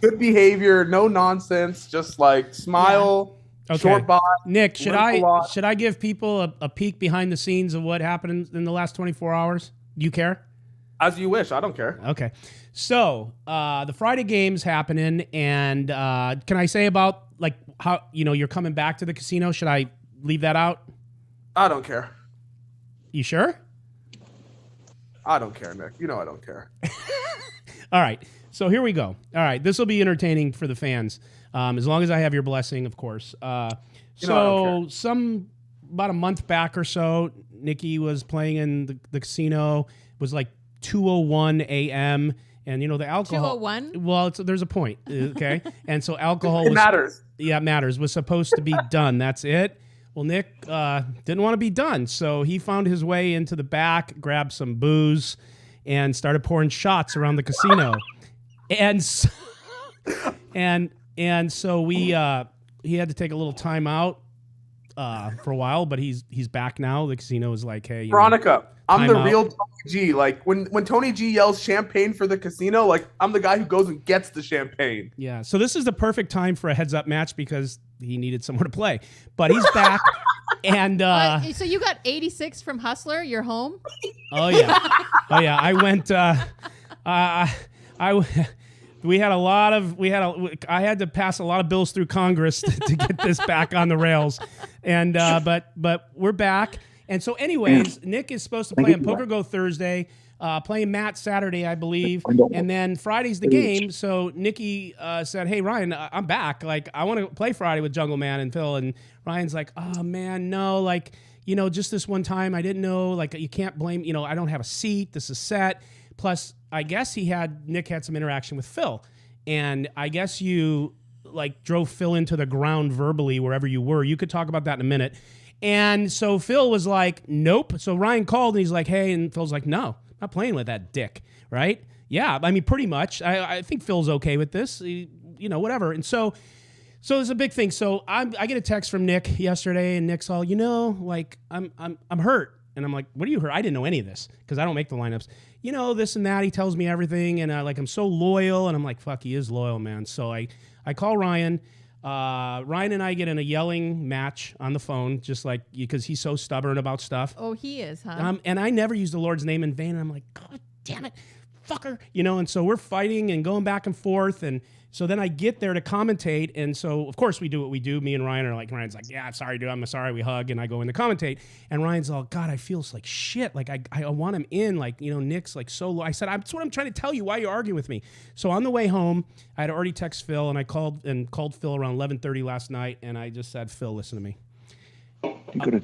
good behavior, no nonsense, just like smile, Okay. short bod. Nick, should I give people a peek behind the scenes of what happened in the last 24 hours? Do you care? As you wish. I don't care. Okay. So the Friday game's happening, and can I say about like how you're coming back to the casino? Should I leave that out? I don't care. You sure? I don't care, Nick. You know I don't care. All right. So here we go. All right. This will be entertaining for the fans, as long as I have your blessing, of course. I don't care. About a month back or so, Nikki was playing in the casino. It was like 2:01 a.m. And the alcohol. 2:01? Well, there's a point, okay? And so alcohol matters. Yeah, it matters. Was supposed to be done. That's it. Well, Nick didn't want to be done, so he found his way into the back, grabbed some booze, and started pouring shots around the casino. And so, so he had to take a little time out for a while, but he's back now. The casino is like, hey, Veronica, I'm the out. real Tony G. Like when Tony G yells champagne for the casino, like I'm the guy who goes and gets the champagne. Yeah. So this is the perfect time for a heads up match because he needed somewhere to play, but he's back. And so you got 86 from Hustler. You're home. Oh yeah. I went. I had to pass a lot of bills through Congress to get this back on the rails, and but we're back. And so, anyways, Nick is supposed to play on Poker Go Thursday, playing Matt Saturday, I believe, and then Friday's the game. So Nikki said, "Hey Ryan, I'm back. Like I want to play Friday with Jungle Man and Phil." And Ryan's like, "Oh man, no, like just this one time, I didn't know. Like you can't blame. I don't have a seat. This is set. Plus, I guess Nick had some interaction with Phil, and I guess you like drove Phil into the ground verbally wherever you were. You could talk about that in a minute." And so Phil was like, nope. So Ryan called and he's like, hey, and Phil's like, no, I'm not playing with that dick, right? Yeah, I mean, pretty much. I think Phil's okay with this, whatever. And so it's a big thing. So I get a text from Nick yesterday, and Nick's all, like, I'm hurt. And I'm like, what do you hurt? I didn't know any of this because I don't make the lineups. You know, this and that. He tells me everything. And like, I'm so loyal. And I'm like, fuck, he is loyal, man. So I call Ryan. Ryan and I get in a yelling match on the phone, just like, because he's so stubborn about stuff. Oh, he is, huh? And I never use the Lord's name in vain. And I'm like, God damn it, fucker. You know, and so we're fighting and going back and forth. And so then I get there to commentate. And so, of course, we do what we do. Me and Ryan are like, Ryan's like, yeah, sorry, dude. I'm sorry. We hug. And I go in to commentate. And Ryan's all, God, I feel like shit. Like, I want him in. Like, you know, Nick's like so low. I said, that's what I'm trying to tell you. Why are you arguing with me? So on the way home, I had already texted Phil. And I called Phil around 11:30 last night. And I just said, Phil, listen to me.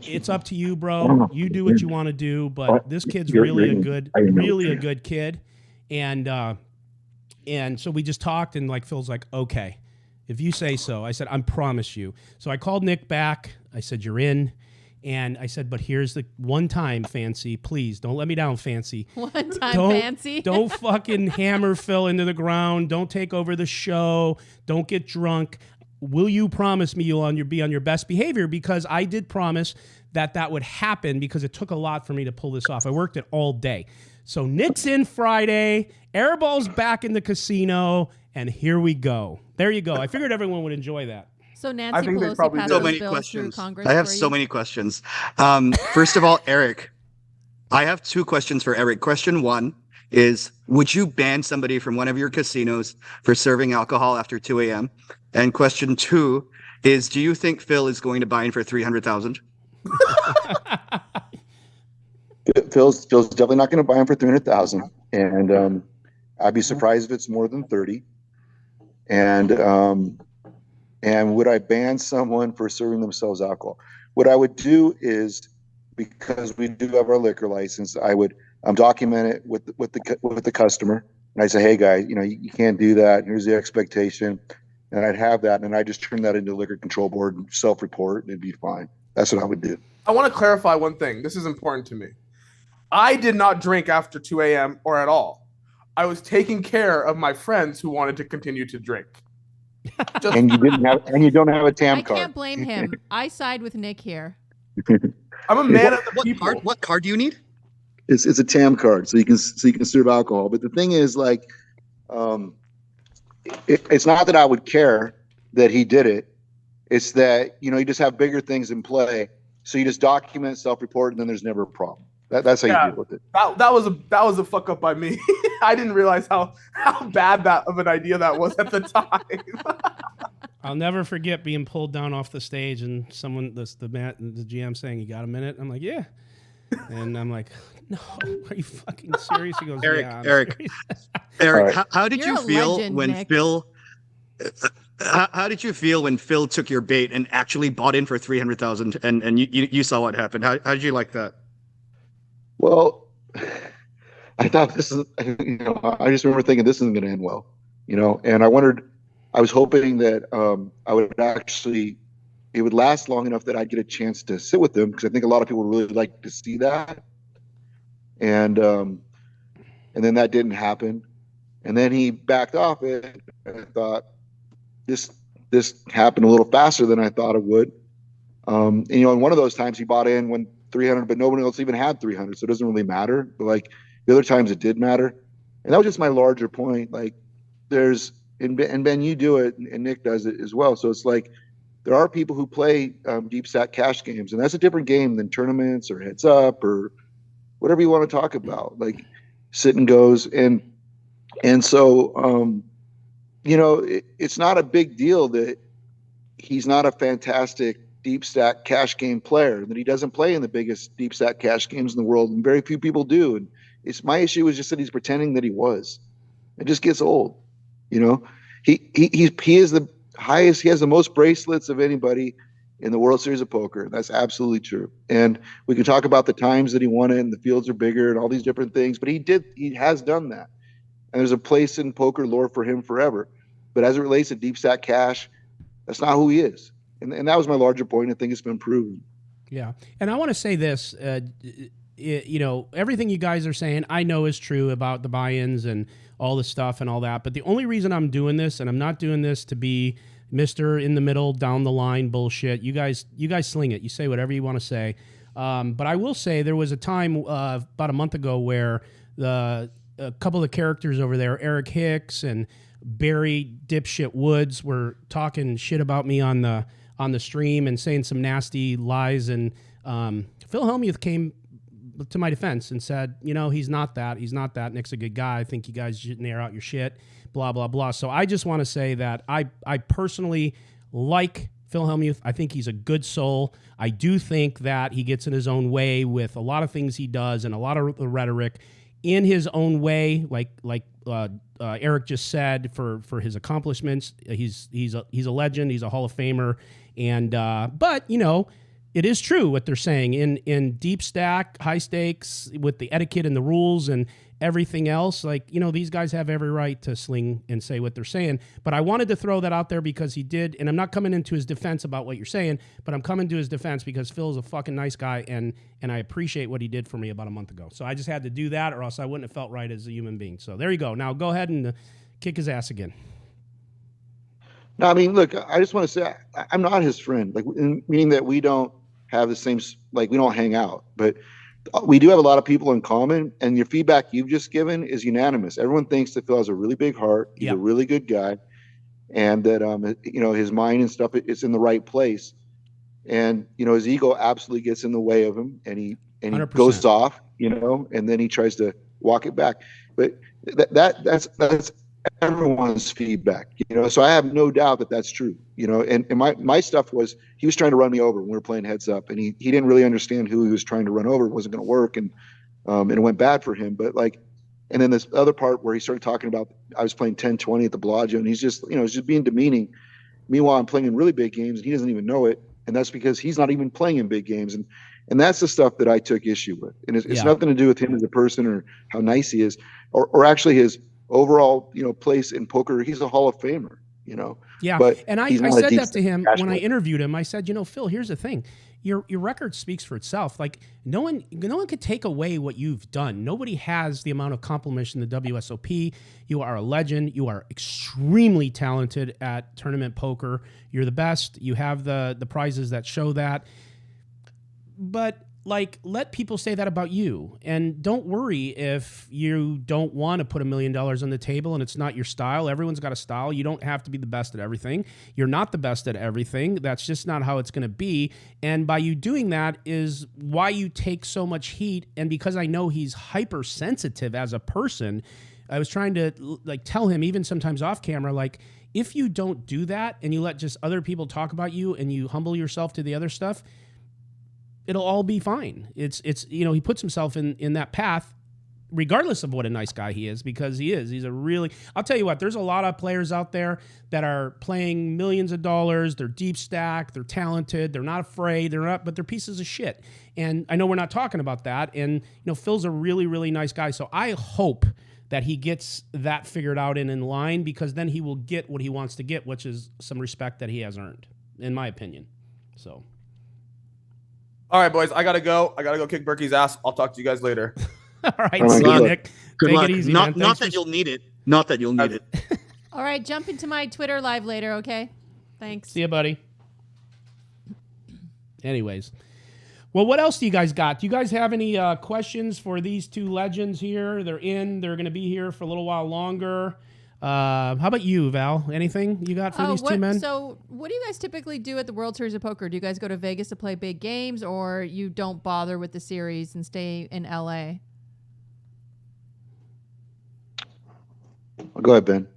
It's up to you, bro. You do what you want to do. But this kid's really a good kid. And so we just talked, and like Phil's like, okay, if you say so. I said, I promise you. So I called Nick back. I said, you're in. And I said, but here's the one time, Fancy. Please don't let me down, Fancy. One time, Fancy. Don't fucking hammer Phil into the ground. Don't take over the show. Don't get drunk. Will you promise me you'll be on your best behavior? Because I did promise that would happen because it took a lot for me to pull this off. I worked it all day. So Nick's in Friday, Airball's back in the casino, and here we go. There you go. I figured everyone would enjoy that. So Nancy Pelosi passed so those many bills questions. through Congress. I have for so you? many questions. First of all, Eric, I have 2 questions for Eric. Question 1 is, would you ban somebody from one of your casinos for serving alcohol after 2 a.m.? And question 2 is, do you think Phil is going to buy in for $300,000? Phil's definitely not going to buy him for 300,000, and I'd be surprised if it's more than 30. And would I ban someone for serving themselves alcohol? What I would do is, because we do have our liquor license, I'm document it with the customer, and I say, hey guys, you know, you can't do that. Here's the expectation, and I'd have that, and I just turn that into liquor control board and self-report, and it'd be fine. That's what I would do. I want to clarify one thing. This is important to me. I did not drink after 2 a.m. or at all. I was taking care of my friends who wanted to continue to drink. And you don't have a TAM card. I can't blame him. I side with Nick here. I'm a man of the people. What card do you need? It's a TAM card, so you can serve alcohol. But the thing is, like, it's not that I would care that he did it. It's that, you know, you just have bigger things in play, so you just document, self-report, and then there's never a problem. That's how you deal with it. That was a fuck up by me. I didn't realize how bad that of an idea that was at the time. I'll never forget being pulled down off the stage and the GM saying, "You got a minute?" I'm like, "Yeah," and I'm like, "No, are you fucking serious?" He goes, Eric, "Yeah, Eric, Right. how did You're you a feel legend, when Nick. Phil? How did you feel when Phil took your bait and actually bought in for 300,000 and you saw what happened? How did you like that? Well, I thought this is, you know, I just remember thinking this isn't going to end well, you know, and I was hoping that it would last long enough that I'd get a chance to sit with them, because I think a lot of people would really like to see that. And then that didn't happen. And then he backed off it. And I thought this happened a little faster than I thought it would. And, you know, in one of those times he bought in when 300, but nobody else even had 300. So it doesn't really matter. But like the other times it did matter. And that was just my larger point. Like and Ben, you do it, and Nick does it as well. So it's like, there are people who play deep stack cash games, and that's a different game than tournaments or heads up or whatever you want to talk about, like sit and goes. And so, you know, it's not a big deal that he's not a fantastic deep stack cash game player, that he doesn't play in the biggest deep stack cash games in the world, and very few people do. And my issue is just that he's pretending that he was. It just gets old, you know. He is the highest. He has the most bracelets of anybody in the World Series of Poker. That's absolutely true. And we can talk about the times that he won it, and the fields are bigger and all these different things, but he has done that. And there's a place in poker lore for him forever. But as it relates to deep stack cash, that's not who he is. And that was my larger point. I think it's been proven. Yeah. And I want to say this, you know, everything you guys are saying, I know is true about the buy-ins and all the stuff and all that. But the only reason I'm doing this, and I'm not doing this to be Mr. in the middle, down the line bullshit. You guys sling it. You say whatever you want to say. But I will say there was a time about a month ago where a couple of the characters over there, Eric Hicks and Barry Dipshit Woods, were talking shit about me on the stream and saying some nasty lies. And Phil Hellmuth came to my defense and said, he's not that. He's not that. Nick's a good guy. I think you guys should air out your shit, blah, blah, blah. So I just want to say that I personally like Phil Hellmuth. I think he's a good soul. I do think that he gets in his own way with a lot of things he does and a lot of the rhetoric in his own way, like Eric just said, for his accomplishments. He's a legend. He's a Hall of Famer. And but it is true what they're saying in deep stack, high stakes, with the etiquette and the rules and everything else. Like, these guys have every right to sling and say what they're saying. But I wanted to throw that out there because he did. And I'm not coming into his defense about what you're saying, but I'm coming to his defense because Phil is a fucking nice guy. And I appreciate what he did for me about a month ago. So I just had to do that, or else I wouldn't have felt right as a human being. So there you go. Now go ahead and kick his ass again. No, I mean, look, I just want to say I'm not his friend, meaning that we don't have the same, we don't hang out, but we do have a lot of people in common, and your feedback you've just given is unanimous. Everyone thinks that Phil has a really big heart. He's a really good guy, and that his mind and stuff is in the right place. And his ego absolutely gets in the way of him, and he 100%. Goes off, and then he tries to walk it back. But that's everyone's feedback, so I have no doubt that that's true, and my stuff was, he was trying to run me over when we were playing heads up, and he didn't really understand who he was trying to run over. It wasn't going to work, and it went bad for him. But and then this other part where he started talking about, I was playing 10-20 at the Bellagio, and he's just, he's just being demeaning. Meanwhile, I'm playing in really big games, and he doesn't even know it, and that's because he's not even playing in big games, and that's the stuff that I took issue with. And it's nothing to do with him as a person or how nice he is, or actually his overall, place in poker. He's a Hall of Famer, Yeah, but and I said that to him when I interviewed him. I said, Phil, here's the thing. Your record speaks for itself. Like, no one could take away what you've done. Nobody has the amount of compliments in the WSOP. You are a legend. You are extremely talented at tournament poker. You're the best. You have the prizes that show that. But let people say that about you, and don't worry if you don't want to put $1 million on the table and it's not your style. Everyone's got a style. You don't have to be the best at everything. You're not the best at everything. That's just not how it's going to be. And by you doing that is why you take so much heat. And because I know he's hypersensitive as a person, I was trying to tell him, even sometimes off camera, if you don't do that and you let just other people talk about you and you humble yourself to the other stuff, it'll all be fine. It's he puts himself in that path regardless of what a nice guy he is, because he's a really, I'll tell you what, there's a lot of players out there that are playing millions of dollars. They're deep stack. They're talented. They're not afraid. But they're pieces of shit. And I know we're not talking about that. And, Phil's a really, really nice guy. So I hope that he gets that figured out and in line, because then he will get what he wants to get, which is some respect that he has earned, in my opinion. So. All right, boys, I gotta go. I gotta go kick Berkey's ass. I'll talk to you guys later. All right, see you, Nick. Good Take luck. it easy, not man. that you'll need it. Not that you'll need it. All right, jump into my Twitter live later, okay? Thanks. See you, buddy. Anyways. Well, what else do you guys got? Do you guys have any questions for these two legends here? They're going to be here for a little while longer. How about you, Val? Anything you got for these two men? So what do you guys typically do at the World Series of Poker? Do you guys go to Vegas to play big games, or you don't bother with the series and stay in LA? Go ahead, Ben.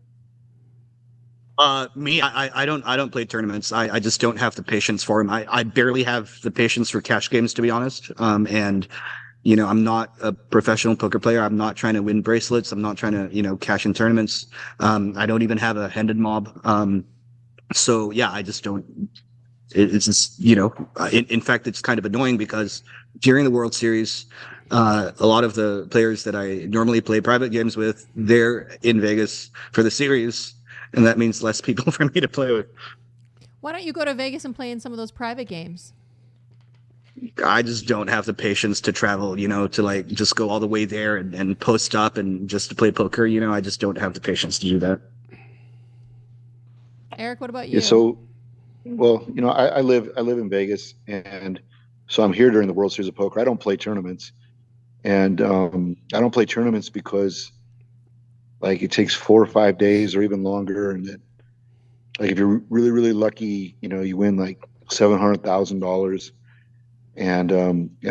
Me, I don't play tournaments. I just don't have the patience for them. I barely have the patience for cash games, to be honest. And I'm not a professional poker player. I'm not trying to win bracelets. I'm not trying to, cash in tournaments. I don't even have a handed mob. So yeah, I just don't. It's just, in fact, it's kind of annoying because during the World Series, a lot of the players that I normally play private games with, they're in Vegas for the series, and that means less people for me to play with. Why don't you go to Vegas and play in some of those private games? I just don't have the patience to travel, to just go all the way there and post up and just to play poker. I just don't have the patience to do that. Eric, what about you? Yeah, so, well, I live in Vegas, and So I'm here during the World Series of Poker. I don't play tournaments, and I don't play tournaments because like it takes 4 or 5 days or even longer, and then, like if you're really really lucky, you win like $700,000, and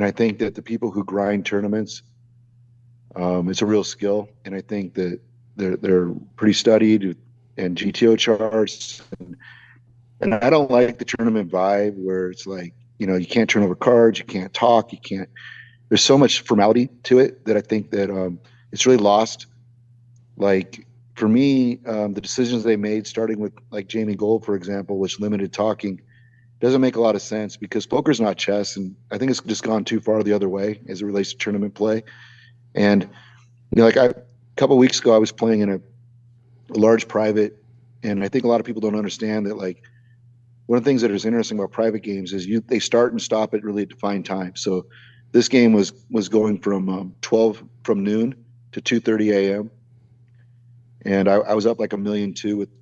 I think that the people who grind tournaments, it's a real skill, and I think that they're pretty studied and GTO charts, and I don't like the tournament vibe where it's like you can't turn over cards, you can't talk, you can't. There's so much formality to it that I think that it's really lost. Like for me, the decisions they made, starting with like Jamie Gold, for example, which limited talking, doesn't make a lot of sense because poker's not chess, and I think it's just gone too far the other way as it relates to tournament play. And like a couple of weeks ago, I was playing in a large private, and I think a lot of people don't understand that. Like one of the things that is interesting about private games is they start and stop at really defined time. So this game was going from 12 from noon to 2:30 a.m. and I was up like $1.2 million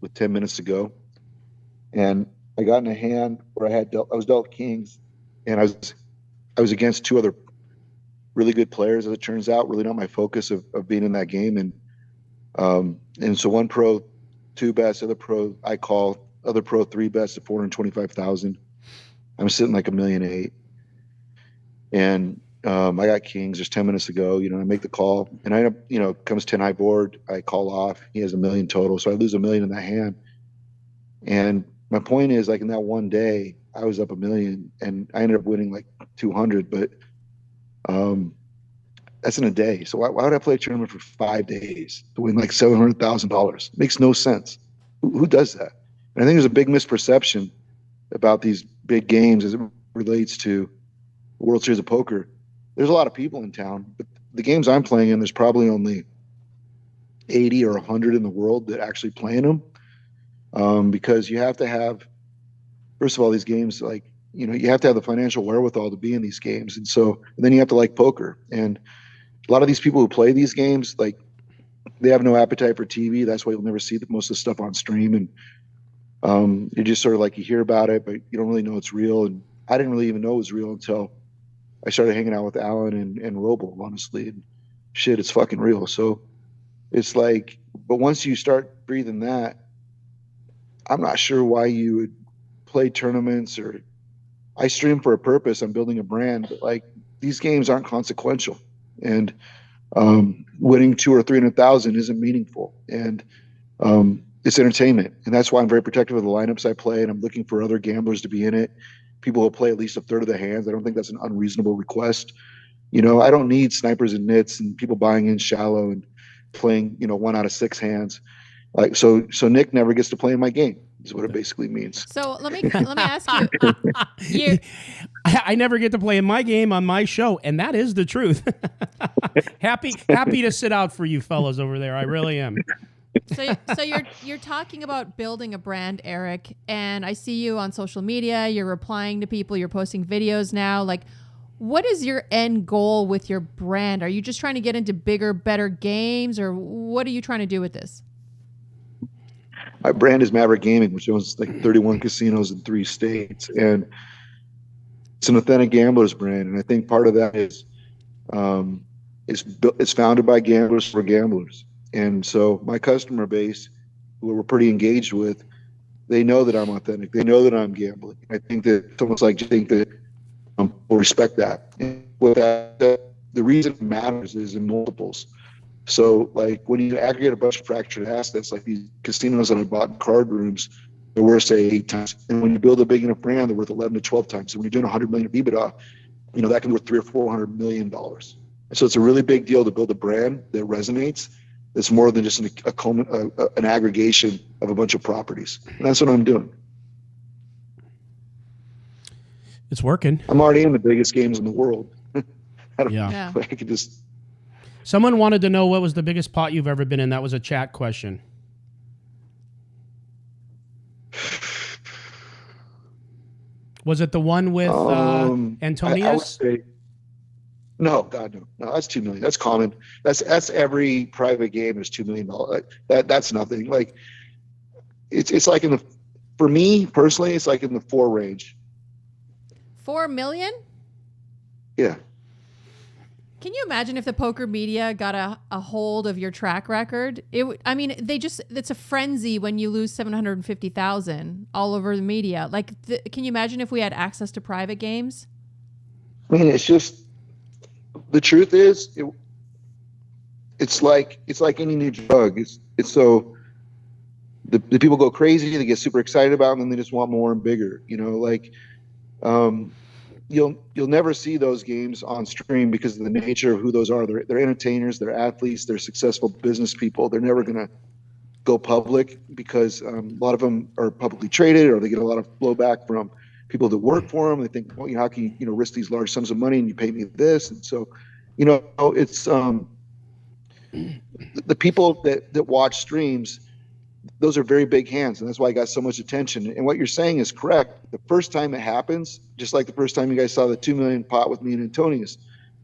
with 10 minutes to go, and I got in a hand where I was dealt kings, and I was against 2 other really good players, as it turns out. Really not my focus of being in that game, and so one pro 2 bets, other pro I call, other pro 3 bets to 425,000. I'm sitting like $1.8 million, and I got kings. There's 10 minutes to go. I make the call, and I end up, comes 10 high board. I call off. He has $1 million total, so I lose $1 million in that hand. And my point is, like in that one day, I was up $1 million, and I ended up winning like 200. But that's in a day. So why would I play a tournament for 5 days to win like $700,000? Makes no sense. Who does that? And I think there's a big misperception about these big games as it relates to the World Series of Poker. There's a lot of people in town, but the games I'm playing in, there's probably only 80 or 100 in the world that actually play in them, because you have to have, first of all, these games, like, you have to have the financial wherewithal to be in these games. And then you have to like poker. And a lot of these people who play these games, like, they have no appetite for TV. That's why you'll never see most of the stuff on stream. And you just sort of like, you hear about it, but you don't really know it's real. And I didn't really even know it was real until I started hanging out with Alan and Robo, honestly. And shit, it's fucking real. So it's like, but once you start breathing that, I'm not sure why you would play tournaments. Or I stream for a purpose. I'm building a brand, but like, these games aren't consequential, and winning 200,000 or 300,000 isn't meaningful. And it's entertainment, and that's why I'm very protective of the lineups I play, and I'm looking for other gamblers to be in it. People will play at least a third of the hands. I don't think that's an unreasonable request. I don't need snipers and nits and people buying in shallow and playing 1 out of 6 hands. Like so Nick never gets to play in my game, is what it basically means. So let me ask you. I never get to play in my game on my show, and that is the truth. happy to sit out for you fellas over there. I really am. So you're talking about building a brand, Eric, and I see you on social media. You're replying to people. You're posting videos now. Like, what is your end goal with your brand? Are you just trying to get into bigger, better games, or what are you trying to do with this? My brand is Maverick Gaming, which owns like 31 casinos in 3 states, and it's an authentic gambler's brand. And I think part of that is it's founded by gamblers for gamblers. And so my customer base, who we're pretty engaged with, they know that I'm authentic. They know that I'm gambling. I think that it's almost like, we'll respect that. And with that, the reason it matters is in multiples. So like when you aggregate a bunch of fractured assets, like these casinos that I bought in card rooms, they're worth, say, 8 times. And when you build a big enough brand, they're worth 11 to 12 times. So when you're doing 100 million of EBITDA, that can be worth $300 or $400 million. And so it's a really big deal to build a brand that resonates. It's more than just an aggregation of a bunch of properties. And that's what I'm doing. It's working. I'm already in the biggest games in the world. I could just. Someone wanted to know what was the biggest pot you've ever been in. That was a chat question. Was it the one with Antonius? I would say, no, God, no. That's $2 million. That's common. That's every private game. There's $2 million. That's nothing. Like it's like for me personally, it's like in the 4 range. 4 million? Yeah. Can you imagine if the poker media got a hold of your track record? I mean, it's a frenzy when you lose 750,000 all over the media. Like, can you imagine if we had access to private games? I mean, it's just, the truth is, it's like any new drug. It's so the people go crazy, they get super excited about it, and then they just want more and bigger. Like, you'll never see those games on stream because of the nature of who those are. They're entertainers, they're athletes, they're successful business people. They're never gonna go public because a lot of them are publicly traded, or they get a lot of blowback from people that work for them. They think, well, how can you risk these large sums of money and you pay me this? And so, it's the people that watch streams. Those are very big hands, and that's why I got so much attention. And what you're saying is correct. The first time it happens, just like the first time you guys saw the 2 million pot with me and Antonius,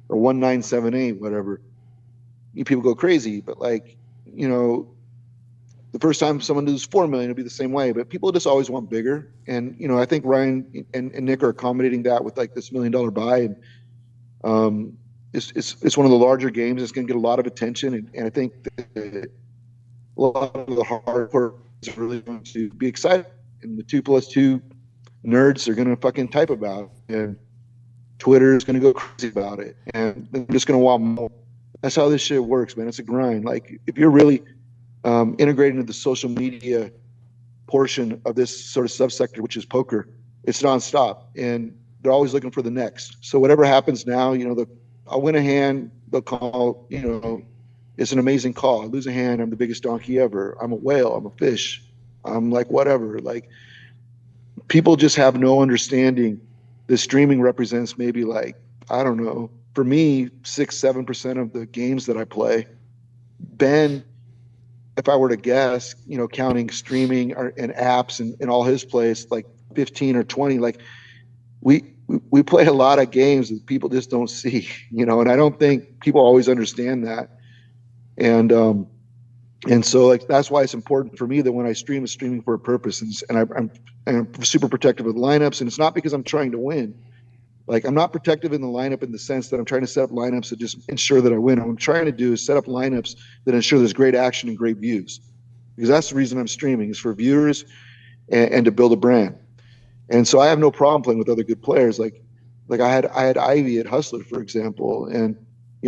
or 1978, whatever, you people go crazy. But the first time someone does 4 million, it'll be the same way. But people just always want bigger. And I think Ryan and Nick are accommodating that with like this $1 million buy. And it's one of the larger games. It's going to get a lot of attention, and I think that a lot of the hardcore is really going to be excited, and the 2+2 nerds are going to fucking type about it, and Twitter is going to go crazy about it, and they're just going to want more. That's how this shit works, man. It's a grind. Like, if you're really integrated into the social media portion of this sort of subsector, which is poker, it's nonstop, and they're always looking for the next. So whatever happens now, I'll win a hand, they'll call, it's an amazing call. I lose a hand, I'm the biggest donkey ever. I'm a whale, I'm a fish. I'm like, whatever. Like, people just have no understanding. The streaming represents maybe like, I don't know, for me, 6-7% of the games that I play. Ben, if I were to guess, counting streaming and apps and all his plays, like 15 or 20, like we play a lot of games that people just don't see, and I don't think people always understand that. And so, like, that's why it's important for me that when I stream, it's streaming for a purpose. And I'm super protective of the lineups, and it's not because I'm trying to win. Like, I'm not protective in the lineup in the sense that I'm trying to set up lineups that just ensure that I win. What I'm trying to do is set up lineups that ensure there's great action and great views, because that's the reason I'm streaming, is for viewers and to build a brand. And so I have no problem playing with other good players. Like I had Ivy at Hustler, for example, and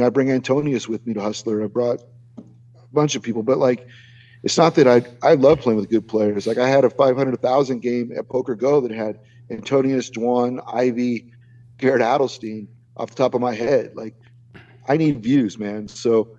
I bring Antonius with me to Hustler. I brought a bunch of people, but like, it's not that I love playing with good players. Like, I had a 500,000 game at Poker Go that had Antonius, Dwan, Ivy, Garrett Adelstein off the top of my head. Like, I need views, man. So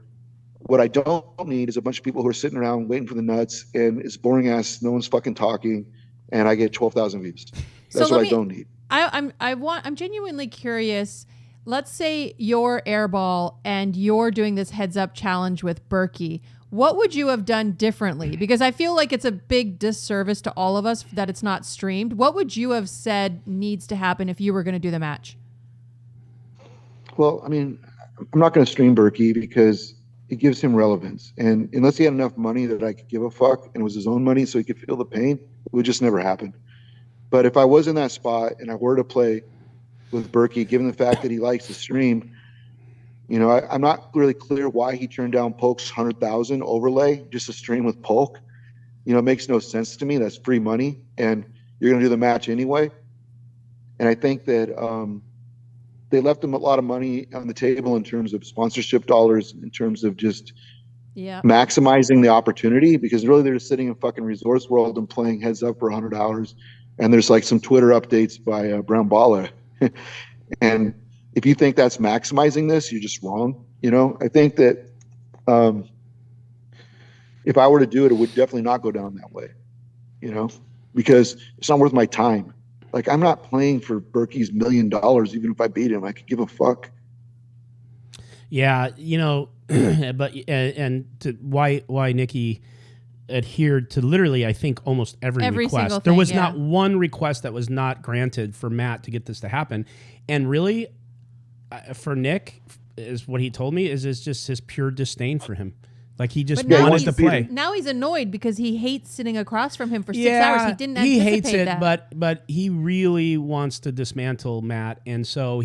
what I don't need is a bunch of people who are sitting around waiting for the nuts, and it's boring ass. No one's fucking talking, and I get 12,000 views. That's what I don't need. I'm genuinely curious. Let's say you're Airball and you're doing this heads up challenge with Berkey. What would you have done differently? Because I feel like it's a big disservice to all of us that it's not streamed. What would you have said needs to happen if you were going to do the match? Well, I mean, I'm not going to stream Berkey because it gives him relevance. And unless he had enough money that I could give a fuck, and it was his own money so he could feel the pain, it would just never happen. But if I was in that spot and I were to play with Berkey, given the fact that he likes to stream, I'm not really clear why he turned down Polk's 100,000 overlay just to stream with Polk. It makes no sense to me. That's free money, and you're going to do the match anyway. And I think that they left him a lot of money on the table in terms of sponsorship dollars, in terms of just maximizing the opportunity, because really they're just sitting in fucking Resorts World and playing heads up for 100 hours. And there's like some Twitter updates by Brown Baller. And if you think that's maximizing this, you're just wrong. I think that if I were to do it, it would definitely not go down that way, because it's not worth my time. Like, I'm not playing for Berkey's $1 million, even if I beat him. I could give a fuck. Yeah, but and to why Nikki adhered to literally, I think, almost every request. There was not one request that was not granted for Matt to get this to happen. And really, for Nick, is what he told me is just his pure disdain for him. Like he just But now wanted to play. Now he's annoyed because he hates sitting across from him for 6 hours. He didn't anticipate hates it, that. but he really wants to dismantle Matt, and so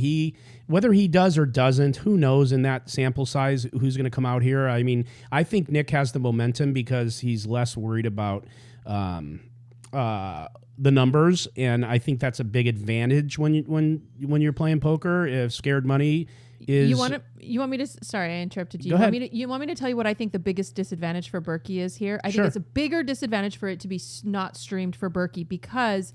whether he does or doesn't, who knows in that sample size who's going to come out here. I mean, I think Nick has the momentum because he's less worried about the numbers, and I think that's a big advantage when you're playing poker. If scared money is You want me to? Sorry, I interrupted you. Go ahead. You want me to tell you what I think the biggest disadvantage for Berkey is here? I Sure. think it's a bigger disadvantage for it to be not streamed for Berkey, because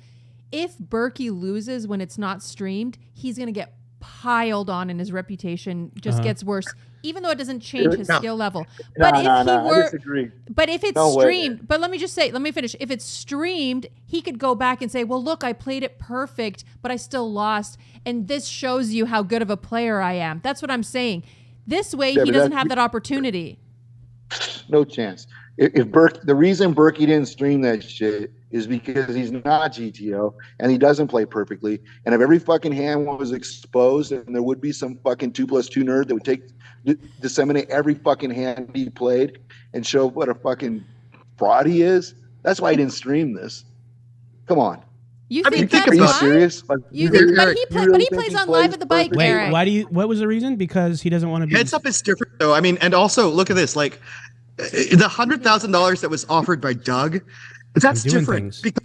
if Berkey loses when it's not streamed, he's going to get piled on, and his reputation just gets worse, even though it doesn't change his skill level. But I disagree. But if it's No way. streamed, but let me finish. If it's streamed, he could go back and say, well, look, I played it perfect, but I still lost. And this shows you how good of a player I am. That's what I'm saying. This way, he doesn't have that opportunity. No chance. If the reason Berkey didn't stream that shit is because he's not GTO and he doesn't play perfectly. And if every fucking hand was exposed, and there would be some fucking 2+2 nerd that would disseminate every fucking hand he played and show what a fucking fraud he is. That's why he didn't stream this. Come on. You I mean, think think that's Are you about why? serious? Like, You really- think, but you really he think plays he on plays live at the bike, perfectly? Eric. Wait, what was the reason? Because he doesn't want to be Heads up is different though. I mean, and also look at this. Like the $100,000 that was offered by Doug, that's doing different things. because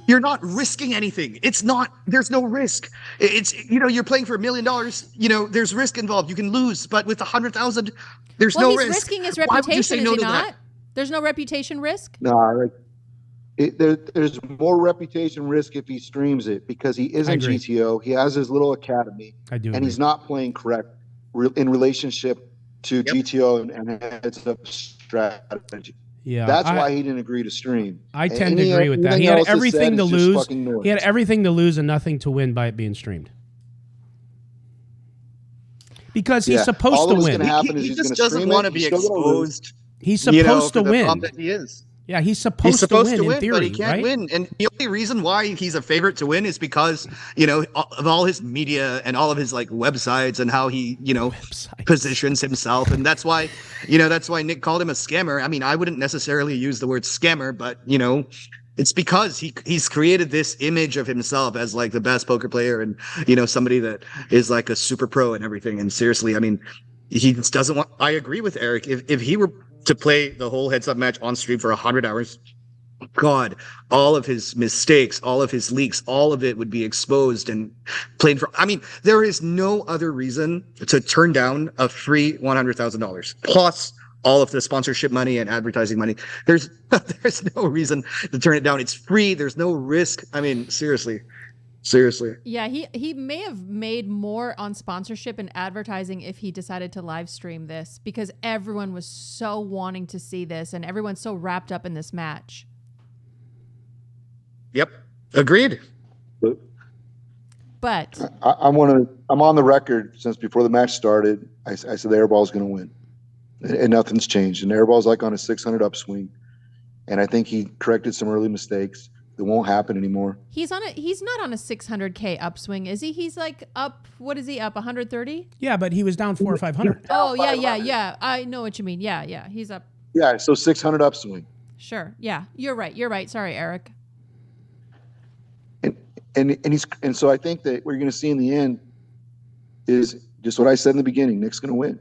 you're not risking anything. It's not. There's no risk. It's you're playing for $1 million. There's risk involved. You can lose, but with 100,000, there's Well, no he's risk. risking his Why would you reputation, say is no he to not? that? There's no reputation risk? No, like there's more reputation risk if he streams it because he isn't agree. GTO. He has his little academy, I do. and agree. he's not playing correct in relationship to GTO and heads up strategy. Yeah, That's why he didn't agree to stream. I tend to agree with that. He Anything had else that's everything said to is just lose. fucking noise. He had everything to lose and nothing to win by it being streamed. Because he's supposed all to that was win. gonna happen is He he's just gonna doesn't stream want it, to be he's still gonna lose. exposed. He's supposed for to the win. problem that he is. Yeah, he's supposed, He's supposed to win, in theory, but he can't right? win. And the only reason why he's a favorite to win is because, of all his media and all of his like websites and how he, Websites. positions himself. And that's why Nick called him a scammer. I mean, I wouldn't necessarily use the word scammer, but it's because he's created this image of himself as like the best poker player and, somebody that is like a super pro and everything. And seriously, I mean, he just doesn't want, I agree with Eric. If he were to play the whole heads up match on stream for 100 hours, God, all of his mistakes, all of his leaks, all of it would be exposed and played for. I mean, there is no other reason to turn down a free $100,000 plus all of the sponsorship money and advertising money. There's no reason to turn it down. It's free. There's no risk. I mean, seriously. Yeah, he may have made more on sponsorship and advertising if he decided to live stream this, because everyone was so wanting to see this and everyone's so wrapped up in this match. Yep. Agreed. But I'm on the record since before the match started. I said the airball is going to win, and nothing's changed. And the airball's like on a 600 upswing, and I think he corrected some early mistakes. It won't happen anymore. he's not on a 600K upswing, is he? He's like up, what is he up, 130? Yeah, but he was down 400 or 500. Oh, yeah. I know what you mean. Yeah. He's up. Yeah, so 600 upswing. Sure. Yeah, you're right. Sorry, Eric. And so I think that what you're going to see in the end is just what I said in the beginning. Nick's going to win,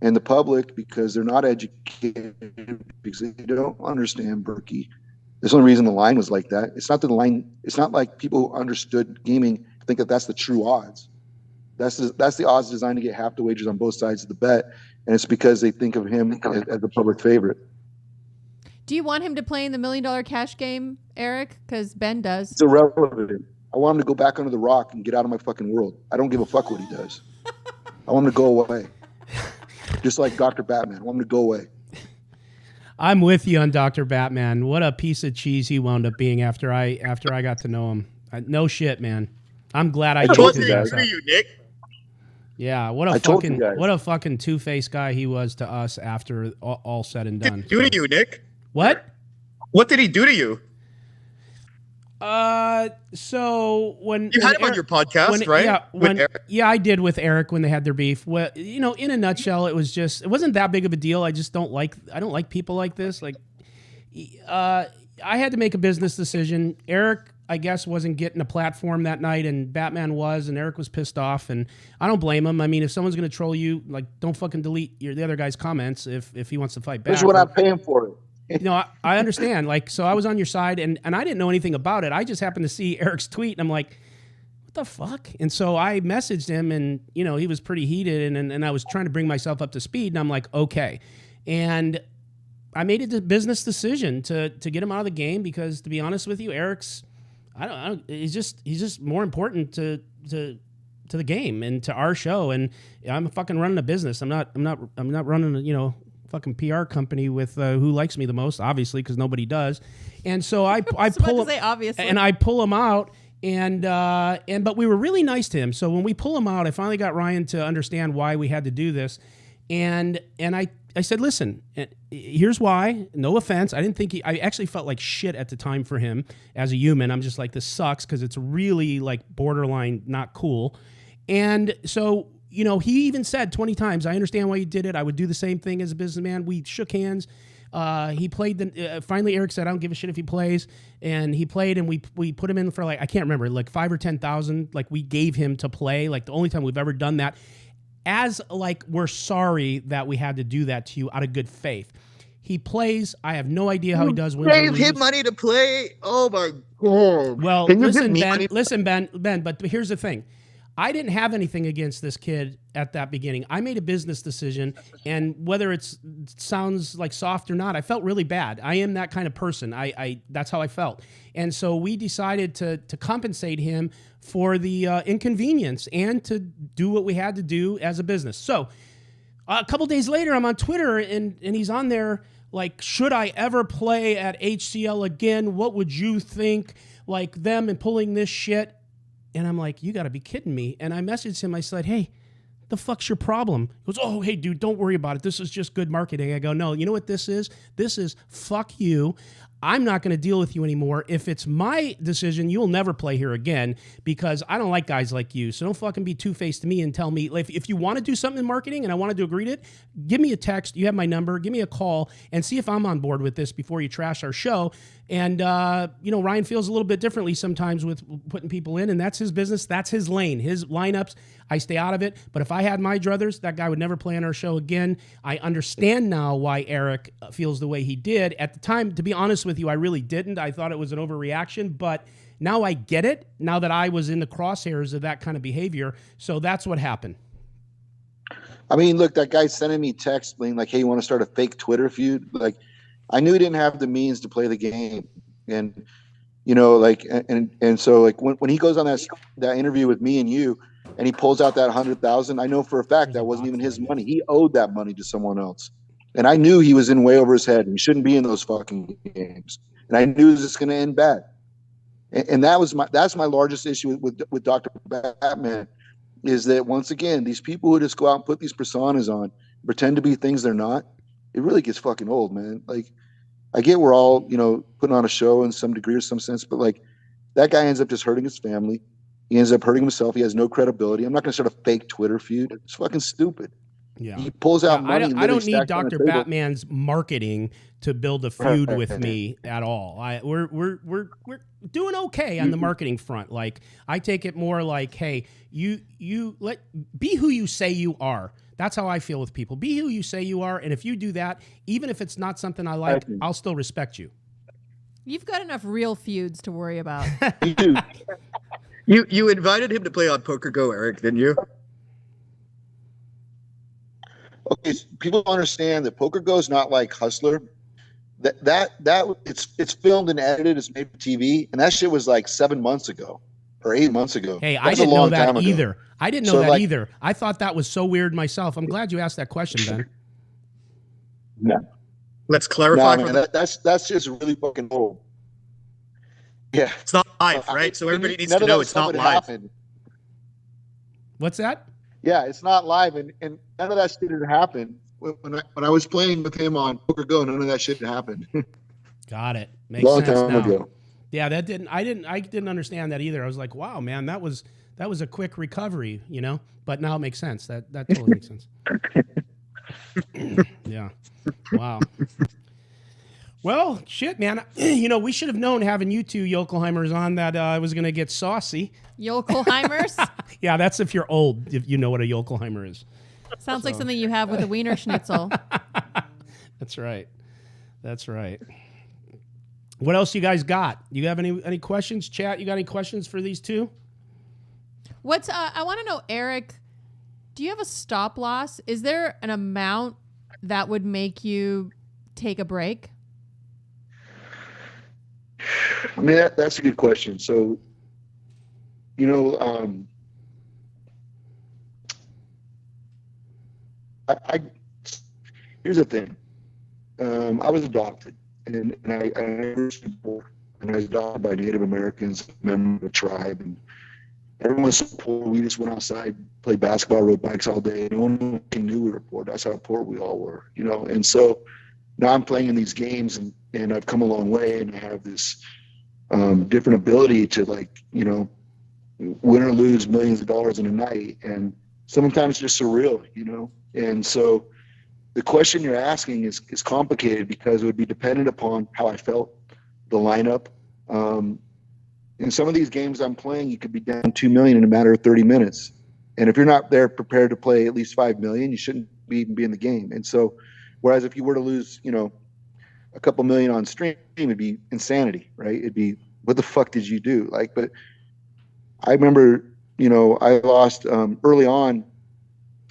and the public, because they're not educated, because they don't understand Berkey. There's no reason the line was like that. It's not that the line. It's not like people who understood gaming think that that's the true odds. That's the odds designed to get half the wagers on both sides of the bet, and it's because they think of him as the public favorite. Do you want him to play in the $1 million cash game, Eric? Because Ben does. It's irrelevant. I want him to go back under the rock and get out of my fucking world. I don't give a fuck what he does. I want him to go away. Just like Dr. Batman. I want him to go away. I'm with you on Dr. Batman. What a piece of cheese he wound up being after I got to know him. No shit, man. I'm glad I told yanked his you ass guys. out. Nick? Yeah, I told you guys. what a fucking two-faced guy he was to us after all said and done. Do to you, Nick? What? What did he do to you? So when You had him on your podcast, right? Yeah, With Eric? yeah, I did with Eric when they had their beef. Well, in a nutshell, it wasn't that big of a deal. I don't like people like this. Like, I had to make a business decision. Eric, I guess, wasn't getting a platform that night, and Batman was, and Eric was pissed off, and I don't blame him. I mean, if someone's gonna troll you, like, don't fucking delete the other guy's comments if he wants to fight back. This is what I'm paying for it. I understand. Like, so I was on your side, and I didn't know anything about it. I just happened to see Eric's tweet, and I'm like, what the fuck? And so I messaged him, and, he was pretty heated, and I was trying to bring myself up to speed, and I'm like, okay. And I made a business decision to get him out of the game because, to be honest with you, Eric's, I don't he's just more important to the game and to our show, and I'm fucking running a business. I'm not running fucking PR company with who likes me the most, obviously, because nobody does. And so I pull him, obviously. and I pull him out, but we were really nice to him. So when we pull him out, I finally got Ryan to understand why we had to do this, and I said, listen, here's why. No offense. I actually felt like shit at the time for him as a human. I'm just like, this sucks because it's really like borderline not cool. And so, he even said 20 times, I understand why you did it. I would do the same thing as a businessman. We shook hands. He played finally Eric said, I don't give a shit if he plays. And he played, and we put him in for I can't remember, like 5 or 10,000. Like, we gave him to play, like the only time we've ever done that. As we're sorry that we had to do that to you out of good faith. He plays. I have no idea how he does. Gave him money to play. Oh my god. Well, listen, Ben. But here's the thing. I didn't have anything against this kid at that beginning. I made a business decision, and whether it sounds like soft or not, I felt really bad. I am that kind of person. I that's how I felt. And so we decided to compensate him for the inconvenience and to do what we had to do as a business. So a couple days later, I'm on Twitter, and he's on there like, should I ever play at HCL again? What would you think? Like, them and pulling this shit. And I'm like, you got to be kidding me. And I messaged him. I said, hey, the fuck's your problem? He goes, oh, hey, dude, don't worry about it. This is just good marketing. I go, no, you know what this is? This is fuck you. I'm not going to deal with you anymore. If it's my decision, you'll never play here again because I don't like guys like you. So don't fucking be two-faced to me and tell me, if you want to do something in marketing and I want to agree to it, give me a text. You have my number. Give me a call and see if I'm on board with this before you trash our show. And, Ryan feels a little bit differently sometimes with putting people in, and that's his business. That's his lane, his lineups. I stay out of it. But if I had my druthers, that guy would never play on our show again. I understand now why Eric feels the way he did. At the time, to be honest with you, I really didn't. I thought it was an overreaction, but now I get it, now that I was in the crosshairs of that kind of behavior. So that's what happened. I mean, look, that guy sending me text being like, hey, you want to start a fake Twitter feud? Like, I knew he didn't have the means to play the game. And, so when he goes on that interview with me and you, and he pulls out that 100,000, I know for a fact that wasn't even his money. He owed that money to someone else. And I knew he was in way over his head and he shouldn't be in those fucking games. And I knew this was going to end bad. And that's my largest issue with Dr. Batman, is that once again, these people who just go out and put these personas on, pretend to be things they're not, it really gets fucking old, man. Like, I get we're all, putting on a show in some degree or some sense, but like, that guy ends up just hurting his family. He ends up hurting himself. He has no credibility. I'm not going to start a fake Twitter feud. It's fucking stupid. Yeah. He pulls out money. I don't need Dr. Batman's marketing to build a feud with me at all. We're doing okay on the marketing front. Like, I take it more like, hey, you be who you say you are. That's how I feel with people. Be who you say you are, and if you do that, even if it's not something I like, I'll still respect you. You've got enough real feuds to worry about. You do. You invited him to play on Poker Go, Eric, didn't you? Okay, so people understand that Poker Go is not like Hustler. That it's filmed and edited. It's made for TV, and that shit was like 7 months ago or 8 months ago. Hey, I didn't know that either. I didn't know that either. I thought that was so weird myself. I'm glad you asked that question, Ben. No. Let's clarify. No, man, that's just really fucking old. Yeah, it's not live, right? So everybody needs to know it's not live. Happened. What's that? Yeah, it's not live, and none of that shit had happened when I was playing with him on Poker Go. None of that shit happened. Got it. Makes sense now. Ago. Yeah, I didn't understand that either. I was like, wow, man, that was a quick recovery, you know. But now it makes sense. That totally makes sense. Yeah. Wow. Well, shit, man. You know, we should have known having you two Yokelheimers on that I was going to get saucy. Yokelheimers? Yeah, that's if you're old, if you know what a Yokelheimer is. Sounds like something you have with a Wiener Schnitzel. That's right. That's right. What else you guys got? You have any questions? Chat, you got any questions for these two? I want to know, Eric, do you have a stop loss? Is there an amount that would make you take a break? I mean, that's a good question. So, you know, here's the thing. I was adopted, and I was poor, and I was adopted by Native Americans, a member of a tribe, and everyone was so poor. We just went outside, played basketball, rode bikes all day. No one knew we were poor. That's how poor we all were, you know. And so now I'm playing in these games, and I've come a long way, and I have this different ability to, like, you know, win or lose millions of dollars in a night, and sometimes just surreal, you know. And so the question you're asking is complicated because it would be dependent upon how I felt, the lineup. In some of these games I'm playing, you could be down $2 million in a matter of 30 minutes. And if you're not there prepared to play at least $5 million, you shouldn't even be in the game. And so, whereas if you were to lose, you know, a couple million on stream, it'd be insanity, right? It'd be, what the fuck did you do? Like, but I remember, you know, I lost early on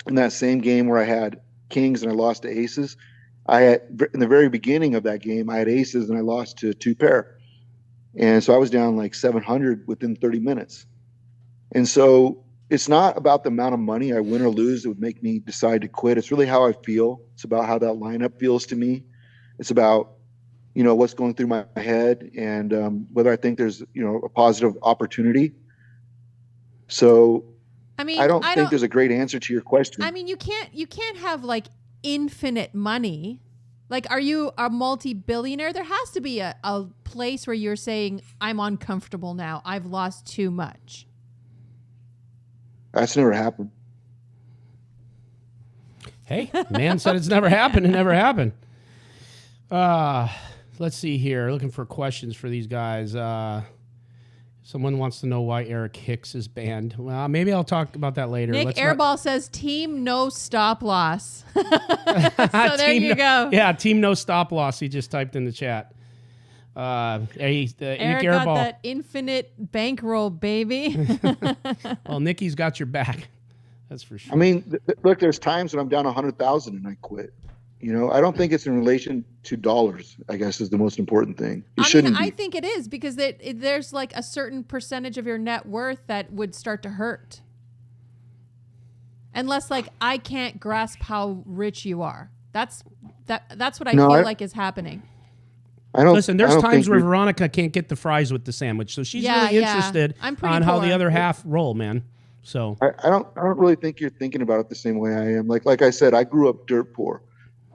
in that same game where I had kings and I lost to aces. I had, in the very beginning of that game, I had aces and I lost to 2 pair. And so I was down like 700 within 30 minutes. And so it's not about the amount of money I win or lose that would make me decide to quit. It's really how I feel. It's about how that lineup feels to me. It's about, you know, what's going through my head and whether I think there's, you know, a positive opportunity. So I mean, I don't think there's a great answer to your question. I mean, you can't have like infinite money. Like, are you a multi-billionaire? There has to be a place where you're saying, I'm uncomfortable now. I've lost too much. That's never happened. Hey, man said it's never happened. It never happened. Let's see here. Looking for questions for these guys. Someone wants to know why Eric Hicks is banned. Well, maybe I'll talk about that later. Nick Airball says, team no stop loss. So there you go. Yeah, team no stop loss. He just typed in the chat. Eric Nick got Airball. that infinite bankroll, baby. Well, Nicky's got your back. That's for sure. I mean, look, there's times when I'm down 100,000 and I quit. You know, I don't think it's in relation to dollars, I guess, is the most important thing. I think it is because there's like a certain percentage of your net worth that would start to hurt. Unless, like, I can't grasp how rich you are. That's what I feel like is happening. Listen, there's times where Veronica can't get the fries with the sandwich, so she's really interested on how the other half roll, man. So I don't really think you're thinking about it the same way I am. Like I said, I grew up dirt poor.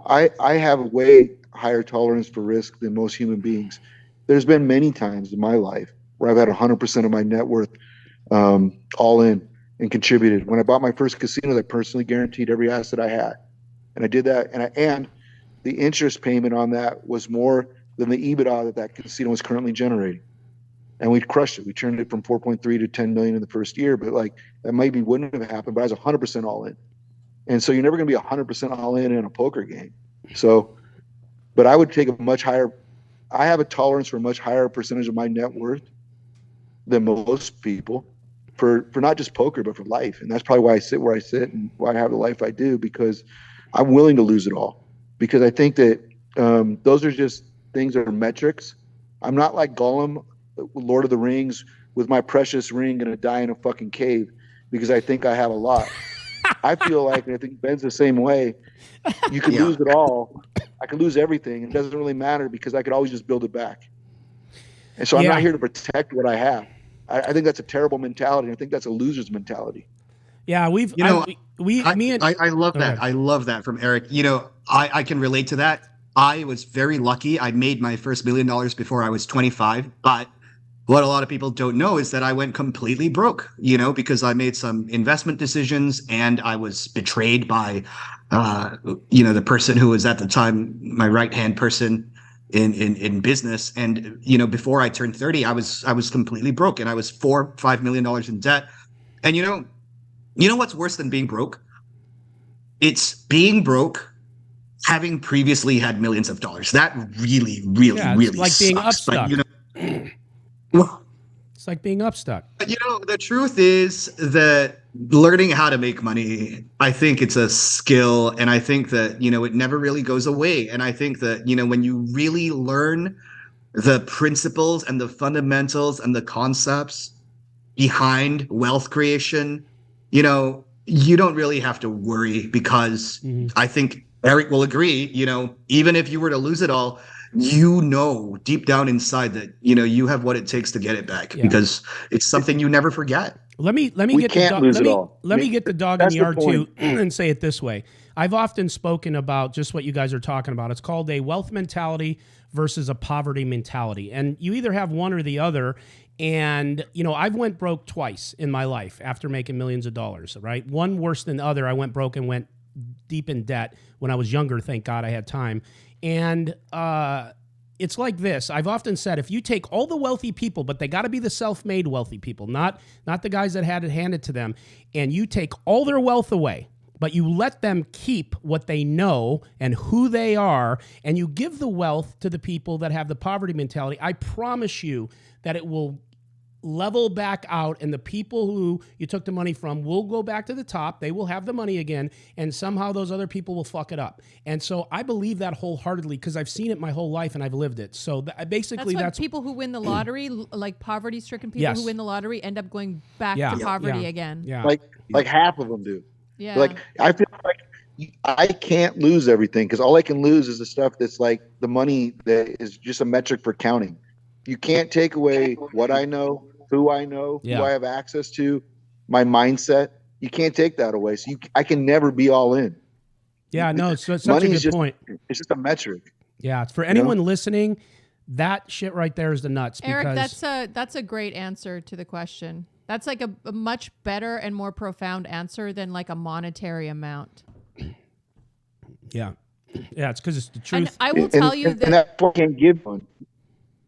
I have a way higher tolerance for risk than most human beings. There's been many times in my life where I've had 100% of my net worth all in and contributed. When I bought my first casino, I personally guaranteed every asset I had. And I did that. And the interest payment on that was more than the EBITDA that casino was currently generating. And we crushed it. We turned it from 4.3 to 10 million in the first year. But like, that maybe wouldn't have happened, but I was 100% all in. And so you're never going to be 100% all in a poker game. So, but I would take a much higher, I have a tolerance for a much higher percentage of my net worth than most people for not just poker, but for life. And that's probably why I sit where I sit and why I have the life I do, because I'm willing to lose it all. Because I think that those are just things that are metrics. I'm not like Gollum, Lord of the Rings, with my precious ring going to die in a fucking cave because I think I have a lot. I feel like, and I think Ben's the same way, you could lose it all. I could lose everything. It doesn't really matter because I could always just build it back. And so I'm not here to protect what I have. I think that's a terrible mentality. I think that's a loser's mentality. Yeah, I love that. I love that from Eric. You know, I can relate to that. I was very lucky. I made my first $1 million before I was 25, but what a lot of people don't know is that I went completely broke, because I made some investment decisions and I was betrayed by, the person who was at the time my right-hand person in business. And, before I turned 30, I was completely broke, and I was $4-5 million in debt. And what's worse than being broke? It's being broke, having previously had millions of dollars. That really, really, Yeah, it's really like being sucks. upstuck. Well, It's like being upstuck. but the truth is that learning how to make money, I think it's a skill, and I think that, it never really goes away. And I think that, when you really learn the principles and the fundamentals and the concepts behind wealth creation, you don't really have to worry, because I think Eric will agree, even if you were to lose it all, deep down inside that, you have what it takes to get it back, because it's something you never forget. Let me We get can't lose it all. Let me get the dog in That's the the yard too, point. and say it this way. I've often spoken about just what you guys are talking about. It's called a wealth mentality versus a poverty mentality, and you either have one or the other. And I've went broke twice in my life after making millions of dollars. Right, one worse than the other. I went broke and went deep in debt when I was younger. Thank God I had time. And it's like this. I've often said, if you take all the wealthy people, but they got to be the self-made wealthy people, not the guys that had it handed to them, and you take all their wealth away, but you let them keep what they know and who they are, and you give the wealth to the people that have the poverty mentality, I promise you that it will level back out, and the people who you took the money from will go back to the top. They will have the money again, and somehow those other people will fuck it up. And so I believe that wholeheartedly, because I've seen it my whole life and I've lived it. So basically, That's why people who win the lottery, like poverty-stricken people Yes. who win the lottery, end up going back Yeah. to Yeah. poverty Yeah. again. yeah, Like half of them do. Yeah. Like I feel like I can't lose everything, because all I can lose is the stuff that's like the money that is just a metric for counting. You can't take away what I know, who I know, Yeah. who I have access to, my mindset. You can't take that away. So I can never be all in. yeah. No, it's such Money a is good just point. It's just a metric. Yeah, for anyone listening, that shit right there is the nuts. Eric, Because that's a great answer to the question. That's like a much better and more profound answer than like a monetary amount. yeah, it's because it's the And truth. I will tell you and that that's why I can't give one.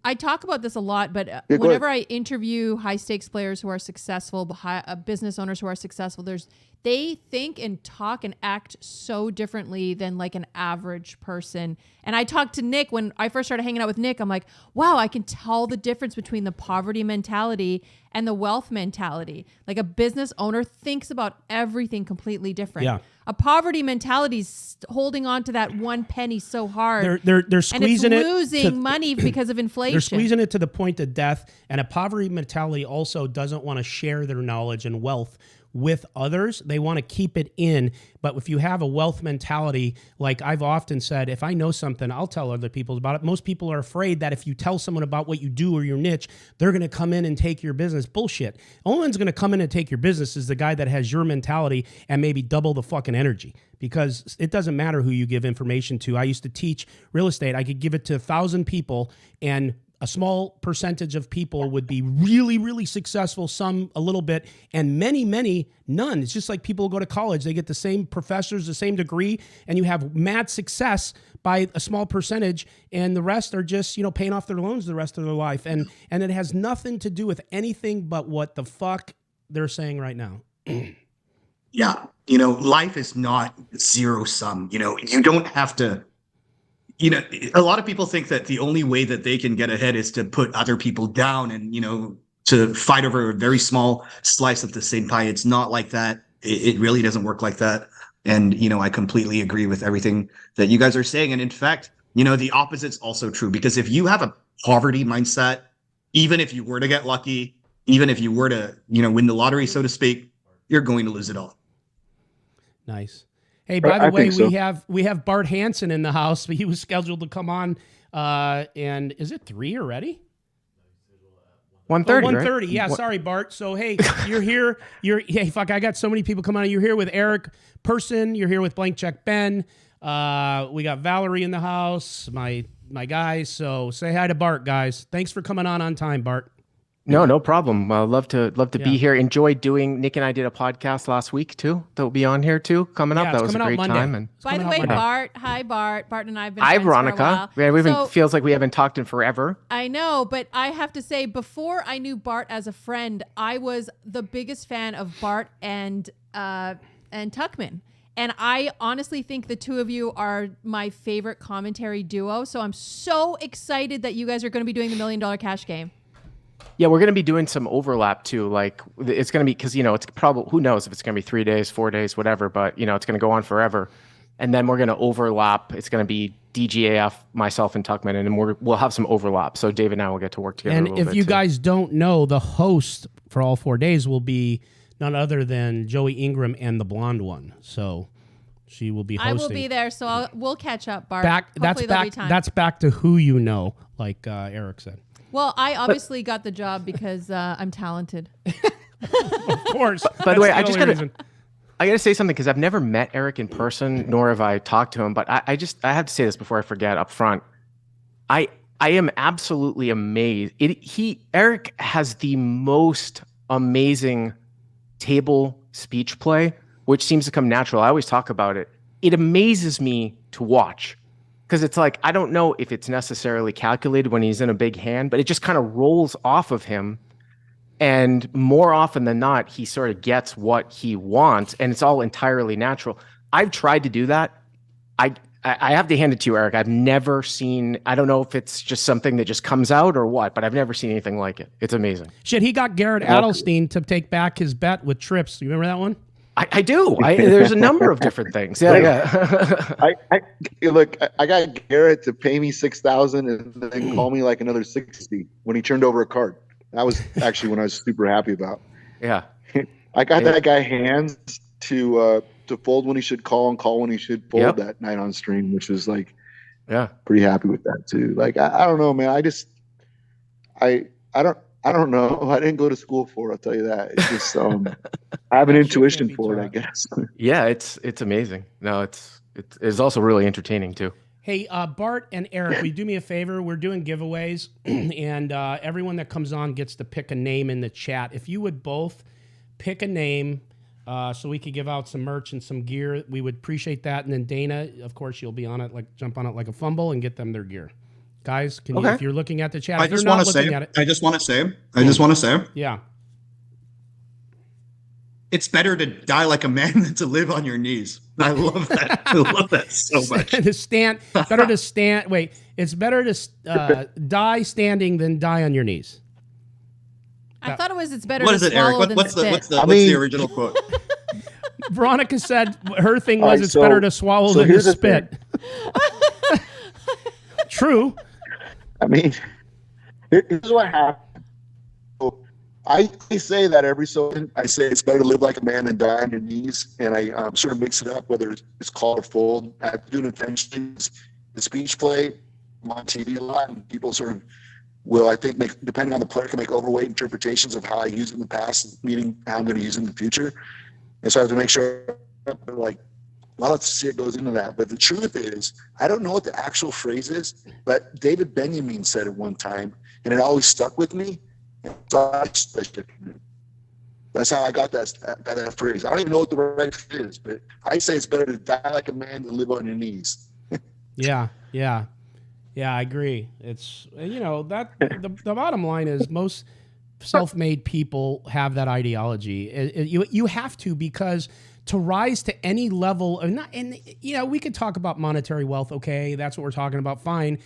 I talk about this a lot, but go whenever I interview high stakes players who are successful, business owners who are successful, they think and talk and act so differently than like an average person. And I talked to Nick when I first started hanging out with Nick. I'm like, wow, I can tell the difference between the poverty mentality and the wealth mentality. Like a business owner thinks about everything completely different. Yeah. A poverty mentality is holding on to that one penny so hard. They're squeezing and it it's losing to- money because of inflation. They're squeezing it to the point of death, and a poverty mentality also doesn't want to share their knowledge and wealth with others. They want to keep it in. But if you have a wealth mentality, like I've often said, if I know something, I'll tell other people about it. Most people are afraid that if you tell someone about what you do or your niche, they're going to come in and take your business. Bullshit. The only one's going to come in and take your business is the guy that has your mentality and maybe double the fucking energy, because it doesn't matter who you give information to. I used to teach real estate. I could give it to 1,000 people, and a small percentage of people would be really, really successful, some a little bit, and many, many none. It's just like people go to college. They get the same professors, the same degree, and you have mad success by a small percentage, and the rest are just, paying off their loans the rest of their life. And it has nothing to do with anything but what the fuck they're saying right now. Yeah. Life is not zero sum. You don't have to. A lot of people think that the only way that they can get ahead is to put other people down and, to fight over a very small slice of the same pie. It's not like that. It really doesn't work like that. And, I completely agree with everything that you guys are saying. And in fact, the opposite's also true, because if you have a poverty mindset, even if you were to get lucky, even if you were to, win the lottery, so to speak, you're going to lose it all. Nice. Hey, by the I way, think so. we have Bart Hansen in the house, but he was scheduled to come on. And is it 3 already? 1:30. 1:30. Right? Yeah, sorry, Bart. So hey, you're here. Hey, fuck, I got so many people coming on. You're here with Eric Person. You're here with Blank Check Ben. We got Valerie in the house. My guys. So say hi to Bart, guys. Thanks for coming on time, Bart. No problem. Love to Yeah. be here. Enjoyed doing. Nick and I did a podcast last week too. That'll be on here too. Coming Yeah, up. it's That was a coming out great Monday. time. And By the coming out way, Monday. Bart. Hi, Bart. Bart and I have been hi, friends for a Veronica. while. Yeah, we haven't. So- Feels like we haven't talked in forever. I know, but I have to say, before I knew Bart as a friend, I was the biggest fan of Bart and Tuckman. And I honestly think the two of you are my favorite commentary duo. So I'm so excited that you guys are going to be doing the $1 Million Cash Game. Yeah, we're going to be doing some overlap too. Like it's going to be, because, it's probably, who knows if it's going to be 3 days, 4 days, whatever, but it's going to go on forever. And then we're going to overlap. It's going to be DGAF, myself and Tuckman, and then we'll have some overlap. So David and I will get to work together. And a little if bit you too. guys don't know, the host for all 4 days will be none other than Joey Ingram and the blonde one. So she will be hosting. I will be there, so we'll catch up, Bart. That's Hopefully there'll be back. time. That's back to who you know, like Eric said. Well, I obviously got the job because I'm talented. Of course. By the way, That's only reason. I got to say something, because I've never met Eric in person, nor have I talked to him. But I have to say this before I forget up front. I am absolutely amazed. Eric has the most amazing table speech play, which seems to come natural. I always talk about it. It amazes me to watch, because it's like, I don't know if it's necessarily calculated when he's in a big hand, but it just kind of rolls off of him. And more often than not, he sort of gets what he wants, and it's all entirely natural. I've tried to do that. I have to hand it to you, Eric. I've never seen, I don't know if it's just something that just comes out or what, but I've never seen anything like it. It's amazing. Shit, he got Garrett Adelstein to take back his bet with Trips. You remember that one? I do. There's a number of different things. Yeah. I got Garrett to pay me $6,000 and then call me like another $60 when he turned over a card. That was actually when I was super happy about. Yeah. I got that guy hands to fold when he should call and call when he should fold that night on stream, which was like, pretty happy with that too. Like I don't know, man. I don't know. I didn't go to school for it, I'll tell you that. It's just I have an intuition for it, I guess. Yeah, it's amazing. No, it's also really entertaining too. Hey, Bart and Eric, will you do me a favor? We're doing giveaways, and everyone that comes on gets to pick a name in the chat. If you would both pick a name so we could give out some merch and some gear, we would appreciate that. And then Dana, of course, you'll be on it, like jump on it like a fumble and get them their gear. Guys, can you, if you're looking at the chat, I just want to say, yeah. It's better to die like a man than to live on your knees. I love that. I love that so much. It's better to die standing than die on your knees. I thought it's better What to is it, Eric? swallow than What's spit. the original quote? Veronica said her thing All was right, it's better to swallow than to here's the spit. True. I mean, here's what happened. I say that every so often. I say it's better to live like a man than die on your knees, and I sort of mix it up, whether it's called or fold. I do it intentionally. The speech play, I'm on TV a lot, and people sort of will, I think, depending on the player, can make overweight interpretations of how I use it in the past, meaning how I'm going to use it in the future. And so I have to make sure, like, a lot of shit goes into that. But the truth is, I don't know what the actual phrase is, but David Benjamin said it one time, and it always stuck with me. So that's how I got that phrase. I don't even know what the right fit is, but I say it's better to die like a man than live on your knees. Yeah, I agree. It's that the bottom line is most self-made people have that ideology. You have to, because to rise to any level of we could talk about monetary wealth. Okay, that's what we're talking about. Fine.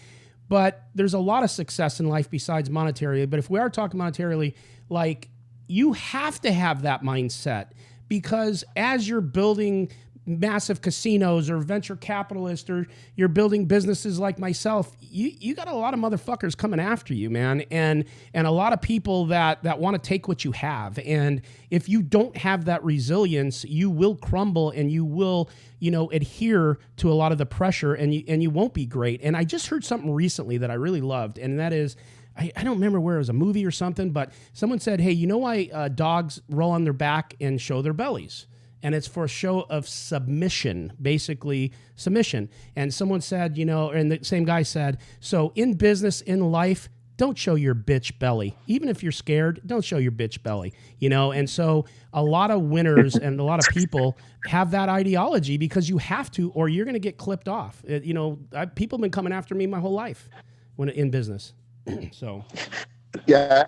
But there's a lot of success in life besides monetary. But if we are talking monetarily, like, you have to have that mindset, because as you're building massive casinos or venture capitalists, or you're building businesses like myself, you got a lot of motherfuckers coming after you, man, and a lot of people that want to take what you have. And if you don't have that resilience, you will crumble, and you will adhere to a lot of the pressure, and you won't be great. And I just heard something recently that I really loved, and that is, I don't remember where it was, a movie or something, but someone said, hey, you know why dogs roll on their back and show their bellies? And it's for a show of submission, basically submission. And someone said, and the same guy said, so in business, in life, don't show your bitch belly. Even if you're scared, don't show your bitch belly, you know? And so a lot of winners and a lot of people have that ideology because you have to, or you're going to get clipped off. People have been coming after me my whole life when in business. So. Yeah,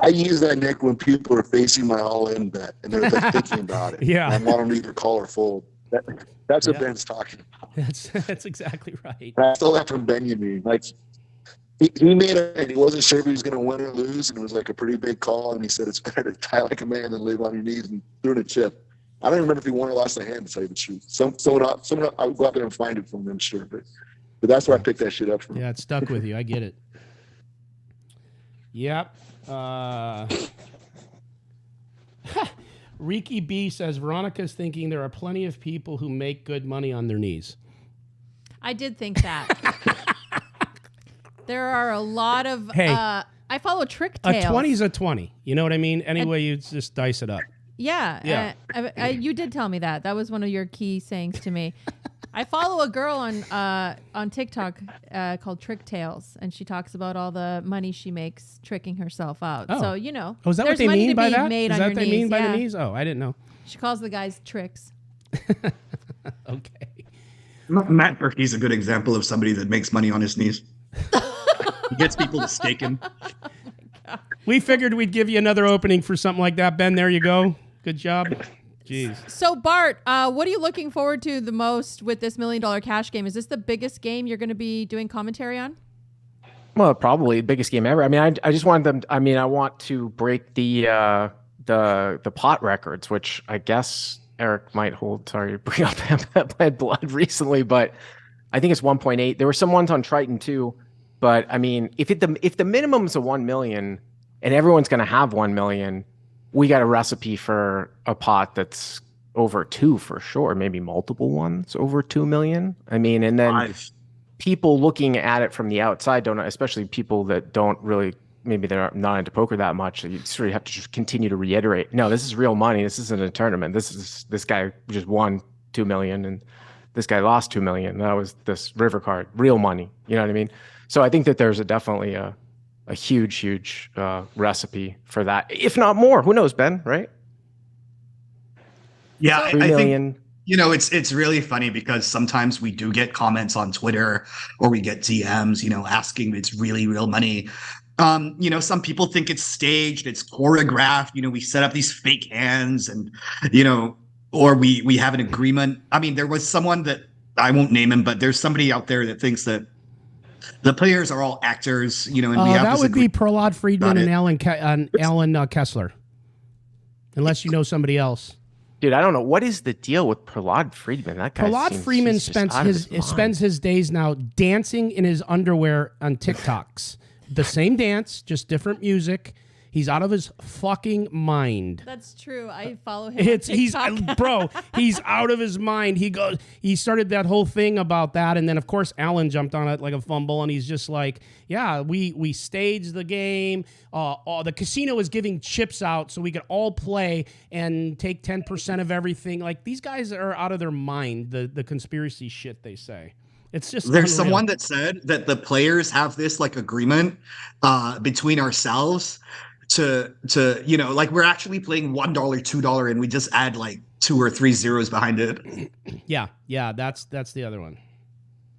I use that, Nick, when people are facing my all-in bet and they're thinking about it. Yeah. I want them to either call or fold. That's what Ben's talking about. That's exactly right. And I stole that from Benjamin. Like, he made it, and he wasn't sure if he was going to win or lose, and it was like a pretty big call, and he said it's better to die like a man than live on your knees and threw in a chip. I don't even remember if he won or lost the hand, to tell you the truth. Someone I'll go out there and find it from them, sure. But that's where I picked that shit up from. Yeah, it stuck with you. I get it. Yep. Ricky B says, Veronica's thinking there are plenty of people who make good money on their knees. I did think that. There are a lot of. Hey, I follow Trick Tales. A 20's a 20. You know what I mean? Anyway, you just dice it up. Yeah. You did tell me that. That was one of your key sayings to me. I follow a girl on TikTok called Trick Tales, and she talks about all the money she makes tricking herself out. Oh. So, is that what there's they money mean to by be that? made Is on that your what they knees. mean by Yeah. the knees? Oh, I didn't know. She calls the guys tricks. Okay. Matt Berkey's a good example of somebody that makes money on his knees. He gets people to stake him. We figured we'd give you another opening for something like that, Ben. There you go. Good job. Jeez. So, Bart, what are you looking forward to the most with this $1 Million Cash Game? Is this the biggest game you're going to be doing commentary on? Well, probably the biggest game ever. I mean, I just want them. I mean, I want to break the pot records, which I guess Eric might hold. Sorry to bring up Bad Blood recently, but I think it's 1.8. There were some ones on Triton too, but I mean, if the minimum's a 1 million and everyone's going to have 1 million, we got a recipe for a pot that's over 2 for sure, maybe multiple ones over 2 million. I mean, and then people looking at it from the outside don't, especially people that don't really, maybe they're not into poker that much. You sort of have to just continue to reiterate, no, this is real money. This isn't a tournament. This guy just won 2 million and this guy lost 2 million. That was this river card, real money. You know what I mean? So I think that there's definitely a huge recipe for that, if not more. Who knows, Ben? Right? Yeah, 3 million. Think it's really funny because sometimes we do get comments on Twitter or we get DMs, asking if it's really real money. Some people think it's staged, it's choreographed. We set up these fake hands, and or we have an agreement. I mean, there was someone that I won't name him, but there's somebody out there that thinks that the players are all actors, and we have that this would be Prahlad Friedman about and Alan Kessler, unless you know somebody else. Dude, I don't know. What is the deal with Prahlad Friedman? That guy. Prahlad Friedman spends his days now dancing in his underwear on TikToks. The same dance, just different music. He's out of his fucking mind. That's true. I follow him on TikTok. He's out of his mind. He started that whole thing about that, and then of course Alan jumped on it like a fumble, and he's just like, yeah, we staged the game. The casino is giving chips out so we could all play and take 10% of everything. Like, these guys are out of their mind. The conspiracy shit they say. It's just there's unreal. someone that said that the players have this like agreement between ourselves to like we're actually playing $1, $2, and we just add like 2 or 3 zeros behind it. Yeah, that's the other one.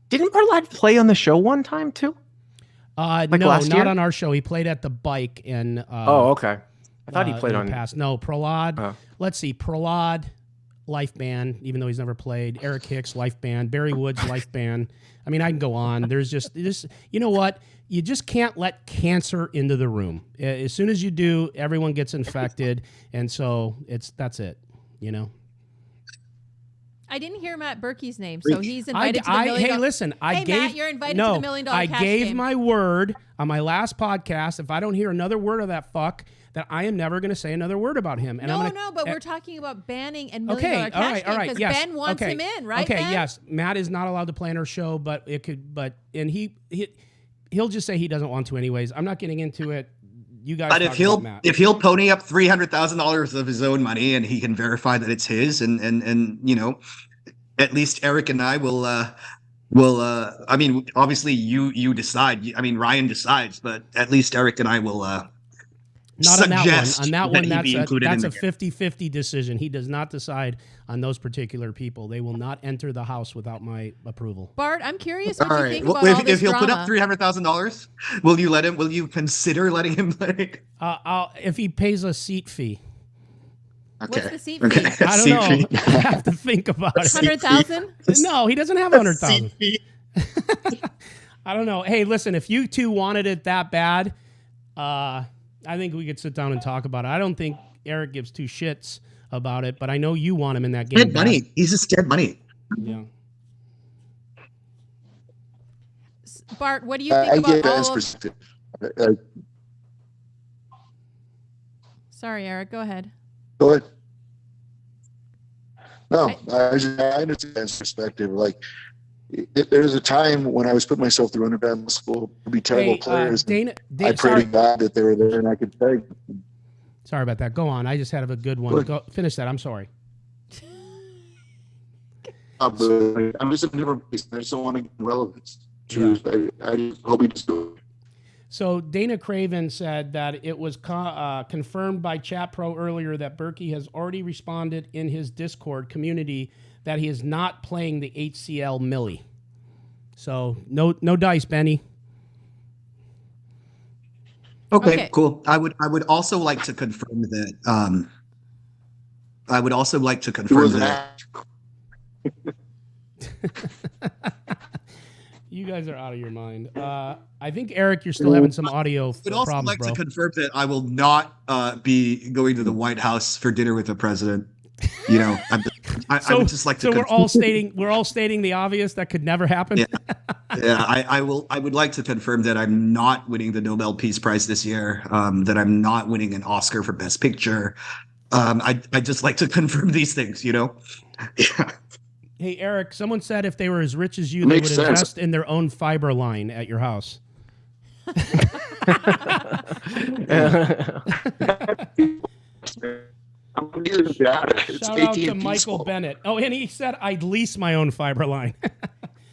Didn't Prahlad play on the show one time too? No, not year? on our show. He played at the Bike and okay. I thought he played on the past. No, Prahlad. Let's see, Prahlad, life band, even though he's never played. Eric Hicks, life band. Barry Woods, life band. I mean, I can go on. There's just this. You know what? You just can't let cancer into the room. As soon as you do, everyone gets infected, and so that's it. I didn't hear Matt Berkey's name, so he's invited to the $1 million. Hey, listen, Matt, you're invited to the $1 Million Cash I gave Game. my word on my last podcast. If I don't hear another word of that fuck, that I am never going to say another word about him. And but we're talking about banning and $1 Million Cash Game because yes, Ben wants him in, right? Okay, Ben? yes, Matt is not allowed to play on our show, but it could. And he'll just say he doesn't want to, anyways. I'm not getting into it. You guys. But if he'll pony up $300,000 of his own money and he can verify that it's his, and at least Eric and I will Well, I mean, obviously you decide. I mean, Ryan decides, but at least Eric and I will Not on that one. suggest On that one, he be included in that's the a game. 50-50 decision. He does not decide on those particular people. They will not enter the house without my approval. Bart, I'm curious what All you right. think Well, about all this if he'll put drama. up $300,000, will you let him? Will you consider letting him play? If he pays a seat fee. Okay. What's the seat Okay. fee? I don't Seat know. fee. I have to think about it. 100,000? No, he doesn't have 100,000. Seat fee. I don't know. Hey, listen, if you two wanted it that bad, I think we could sit down and talk about it. I don't think Eric gives two shits about it, but I know you want him in that game. Dead money. He's just dead money. Yeah. Bart, what do you think I about get Ben's all of... perspective. Sorry, Eric, go ahead. Go ahead. No, I understand Ben's perspective. Like, there's a time when I was putting myself through undergrad school to be terrible players. Dana, I pray to God that they were there and I could play. Sorry about that. Go on. I just had a good one. Go finish that. I'm sorry. I'm just a never. I just don't want to get relevance. Yeah. I just hope he just do it. So Dana Craven said that it was confirmed by Chat Pro earlier that Berkey has already responded in his Discord community that he is not playing the HCL Millie. So no dice, Benny. Okay, cool. I would also like to confirm that. I would also like to It confirm was an that. act. You guys are out of your mind. I think Eric, you're still having some audio I would also problems, like bro. to confirm that I will not be going to the White House for dinner with the president. You know, I would just like to. So we're confirm. all stating the obvious that could never happen. Yeah. Yeah, I would like to confirm that I'm not winning the Nobel Peace Prize this year. That I'm not winning an Oscar for Best Picture. I just like to confirm these things. You know. Yeah. Hey, Eric, someone said if they were as rich as you, they Makes would sense. invest in their own fiber line at your house. I'm gonna give it data. It's Shout out to AT&T's Michael fault. Bennett. Oh, and he said I'd lease my own fiber line.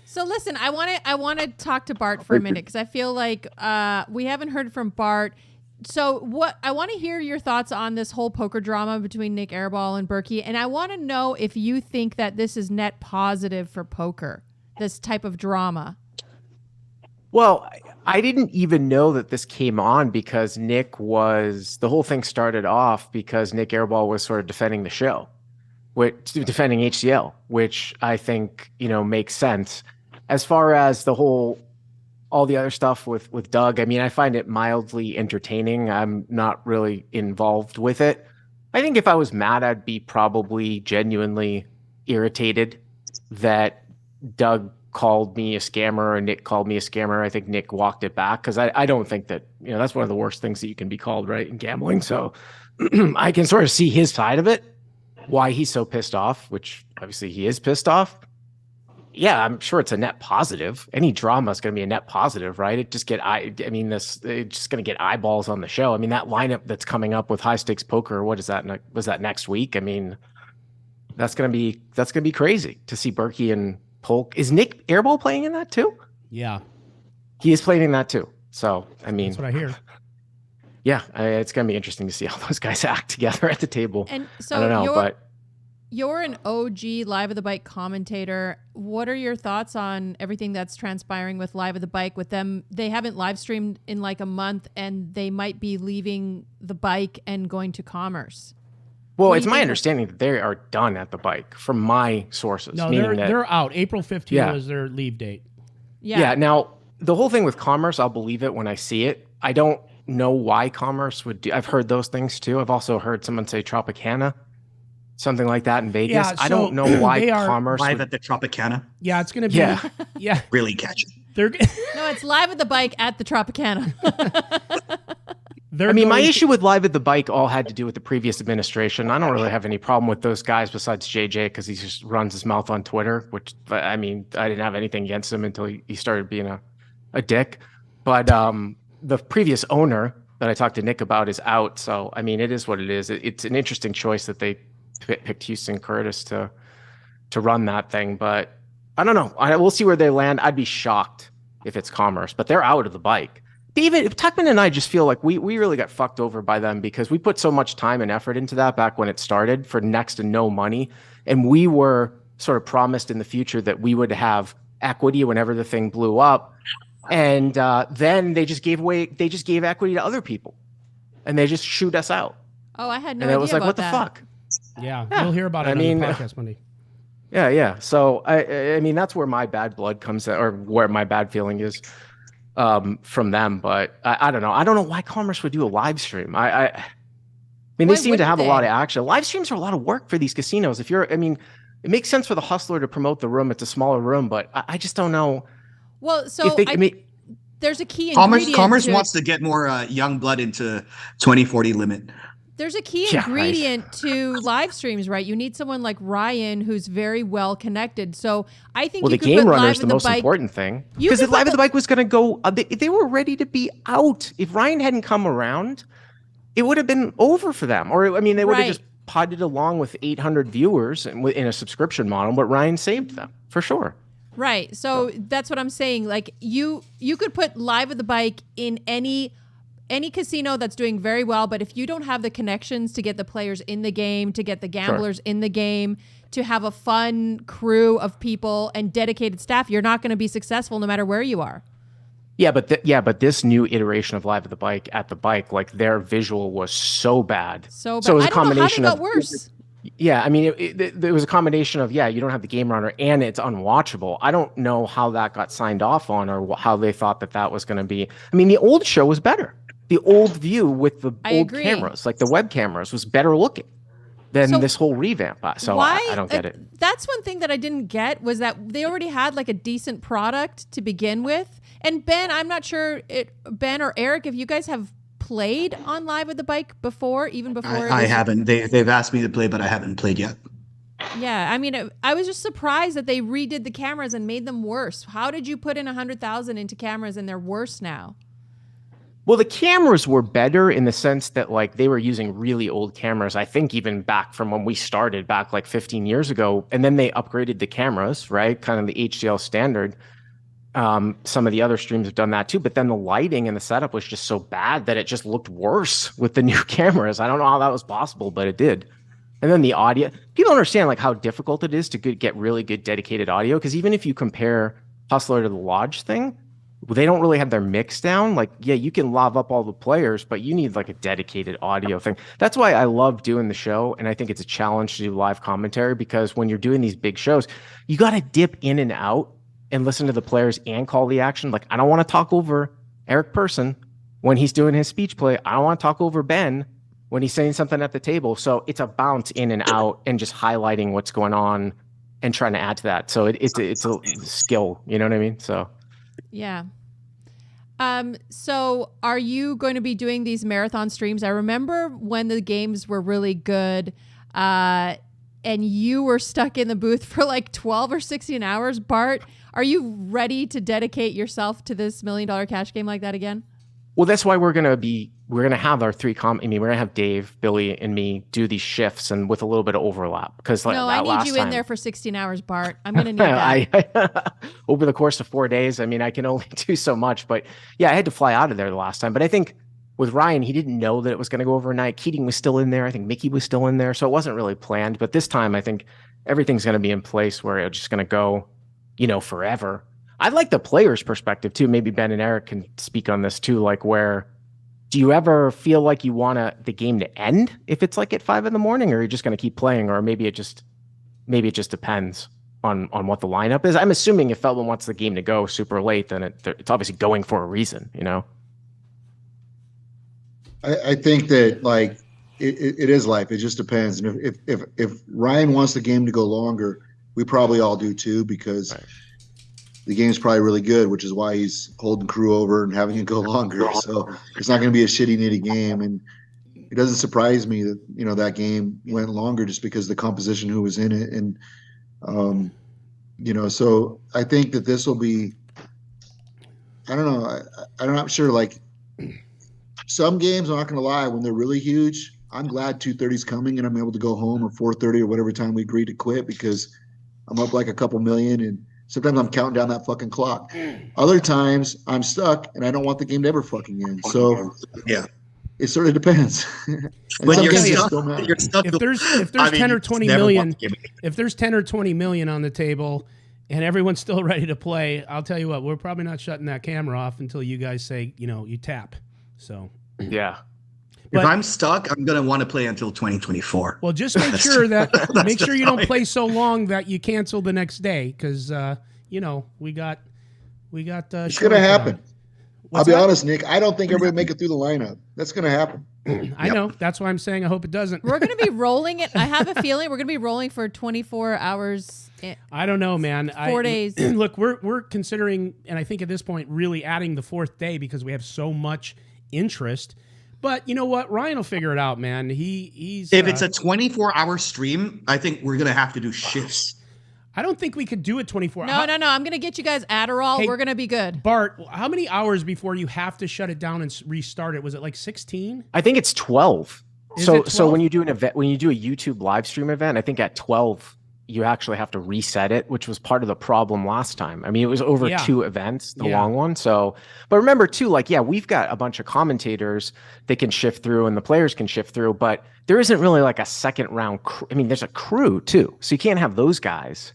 So listen, I want to talk to Bart for a minute because I feel like we haven't heard from Bart. So what I want to hear your thoughts on this whole poker drama between Nick Airball and Berkey, and I want to know if you think that this is net positive for poker, this type of drama. Well, I didn't even know that this came on because the whole thing started off because Nick Airball was sort of defending the show, defending HCL, which I think, makes sense. As far as all the other stuff with Doug, I mean, I find it mildly entertaining. I'm not really involved with it. I think if I was mad, I'd be probably genuinely irritated that Doug called me a scammer or Nick called me a scammer. I think Nick walked it back because I don't think that, that's one of the worst things that you can be called, right, in gambling. So I can sort of see his side of it, why he's so pissed off, which obviously he is pissed off. Yeah, I'm sure it's a net positive. Any drama is going to be a net positive, right? It's just going to get eyeballs on the show. I mean, that lineup that's coming up with high stakes poker, what is that? Was that next week? I mean, that's going to be crazy to see Berkey and Polk. Is Nick Airball playing in that too? Yeah, he is playing in that too. So, I mean, that's what I hear. Yeah, it's going to be interesting to see how those guys act together at the table. And so I don't know, you're an OG Live of the Bike commentator. What are your thoughts on everything that's transpiring with Live of the Bike with them? They haven't live streamed in like a month and they might be leaving the bike and going to Commerce. Well, it's my understanding that they are done at the bike from my sources. No, meaning they're out. April 15th Yeah. was their leave date. Yeah. Now, the whole thing with Commerce, I'll believe it when I see it. I don't know why Commerce would do. I've heard those things too. I've also heard someone say Tropicana, something like that in Vegas. Yeah, I so don't know why they are Commerce Live would, at the Tropicana. Yeah, it's going to be. Yeah. Yeah. Really catchy. They're. No, it's Live at the Bike at the Tropicana. I mean, my issue with Live at the Bike all had to do with the previous administration. I don't really have any problem with those guys besides JJ because he just runs his mouth on Twitter, which, I mean, I didn't have anything against him until he started being a dick. But the previous owner that I talked to Nick about is out. So, I mean, it is what it is. It's an interesting choice that they picked Houston Curtis to run that thing. But I don't know. We'll see where they land. I'd be shocked if it's Commerce, but they're out of the bike. David Tuckman and I just feel like we really got fucked over by them because we put so much time and effort into that back when it started for next to no money. And we were sort of promised in the future that we would have equity whenever the thing blew up. And then they just gave equity to other people and they just shoot us out. Oh, I had no and idea it was like, about what that. the fuck? Yeah, you'll hear about it on the podcast Monday. Yeah. So I mean, that's where my bad blood comes in, or where my bad feeling is from them. But I don't know. I don't know why Commerce would do a live stream. I mean, they seem to have a lot of action. Live streams are a lot of work for these casinos. It makes sense for the hustler to promote the room. It's a smaller room, but I just don't know. Well, so there's a key Commerce ingredient. wants to get more young blood into 2040 limit. There's a key ingredient to live streams, right? You need someone like Ryan who's very well connected. So I think the game runner is the most important thing, because if Live at the Bike was going to go, they were ready to be out. If Ryan hadn't come around, it would have been over for them. Or I mean, they would have just podded along with 800 viewers in a subscription model. But Ryan saved them for sure. Right. So that's what I'm saying. Like you could put Live at the Bike in any casino that's doing very well, but if you don't have the connections to get the players in the game, to get the gamblers in the game, to have a fun crew of people and dedicated staff, you're not going to be successful no matter where you are. Yeah, but this new iteration of Live at the Bike, like their visual was so bad. So it was a combination of worse. Yeah, I mean, it was a combination of, you don't have the game runner and it's unwatchable. I don't know how that got signed off on or how they thought that was going to be. I mean, the old show was better. The old view with the old cameras, like the web cameras, was better looking than this whole revamp. So I don't get it. That's one thing that I didn't get, was that they already had like a decent product to begin with. And Ben, I'm not sure, Ben or Eric, if you guys have played on Live at the Bike before, even before. I haven't. They've asked me to play, but I haven't played yet. Yeah, I mean, I was just surprised that they redid the cameras and made them worse. How did you put in 100,000 into cameras and they're worse now? Well, the cameras were better in the sense that like they were using really old cameras. I think even back from when we started back like 15 years ago, and then they upgraded the cameras, right? Kind of the HDL standard. Some of the other streams have done that too, but then the lighting and the setup was just so bad that it just looked worse with the new cameras. I don't know how that was possible, but it did. And then the audio, people understand like how difficult it is to get really good dedicated audio. Because even if you compare Hustler to the Lodge thing, they don't really have their mix down. Like, yeah, you can lob up all the players, but you need like a dedicated audio thing. That's why I love doing the show. And I think it's a challenge to do live commentary, because when you're doing these big shows, you got to dip in and out and listen to the players and call the action. Like, I don't want to talk over Eric Person when he's doing his speech play. I don't want to talk over Ben when he's saying something at the table. So it's a bounce in and out and just highlighting what's going on and trying to add to that. So it's a skill, you know what I mean? So. Yeah. So are you going to be doing these marathon streams? I remember when the games were really good, and you were stuck in the booth for like 12 or 16 hours. Bart, are you ready to dedicate yourself to this $1 Million Cash Game like that again? Well, that's why we're going to have our we're going to have Dave, Billy, and me do these shifts, and with a little bit of overlap. Because no, I need you in there for 16 hours, Bart. I'm going to need that. Over the course of 4 days, I mean, I can only do so much. But yeah, I had to fly out of there the last time. But I think with Ryan, he didn't know that it was going to go overnight. Keating was still in there. I think Mickey was still in there. So it wasn't really planned. But this time, I think everything's going to be in place where it's just going to go, forever. I'd like the player's perspective too. Maybe Ben and Eric can speak on this too. Like, do you ever feel like you want the game to end if it's like at 5 a.m, or you're just going to keep playing, or maybe it just depends on what the lineup is? I'm assuming if Feldman wants the game to go super late, then it's obviously going for a reason, I think that like it is life. It just depends. And if Ryan wants the game to go longer, we probably all do too, because the game's probably really good, which is why he's holding crew over and having it go longer. So it's not going to be a shitty nitty game. And it doesn't surprise me that, that game went longer just because of the composition who was in it. And, so I think that this will be, I don't know. I'm not sure. Like some games, I'm not going to lie, when they're really huge, I'm glad 2:30 is coming and I'm able to go home, or 4:30 or whatever time we agreed to quit, because I'm up like a couple million and Sometimes I'm counting down that fucking clock. Other times I'm stuck and I don't want the game to ever fucking end. So Yeah. it sort of depends. And When some you're games stuck, don't matter. you're stuck. If there's I mean, 10 or you 20 never million, want the game. if there's 10 or 20 million on the table and everyone's still ready to play, I'll tell you what, we're probably not shutting that camera off until you guys say, you tap. So Yeah. If I'm stuck, I'm gonna want to play until 2024. well, just make sure that make sure just you how don't I play so long that you cancel the next day because we got It's show going to put on. happen. I'll What's be that? honest, Nick. I don't think everybody make it through the lineup. That's going to happen. I know. That's why I'm saying I hope it doesn't. We're going to be rolling it. I have a feeling we're going to be rolling for 24 hours. I don't know, man. 4 days. Look, we're considering, and I think at this point, really adding the fourth day because we have so much interest. But you know what? Ryan will figure it out, man. He's If it's a 24-hour stream, I think we're gonna have to do shifts. I don't think we could do it 24 No. I'm going to get you guys Adderall. Hey, We're going to be good. Bart, how many hours before you have to shut it down and restart it? Was it like 16? I think it's 12. Is So it so 12? when you do an event, when you do a YouTube live stream event, I think at 12 you actually have to reset it, which was part of the problem last time. I mean, it was over Yeah. 2 events, the Yeah. long one. So, but remember too, like, yeah, we've got a bunch of commentators that can shift through and the players can shift through, but there isn't really like a second round. I mean, there's a crew too. So you can't have those guys.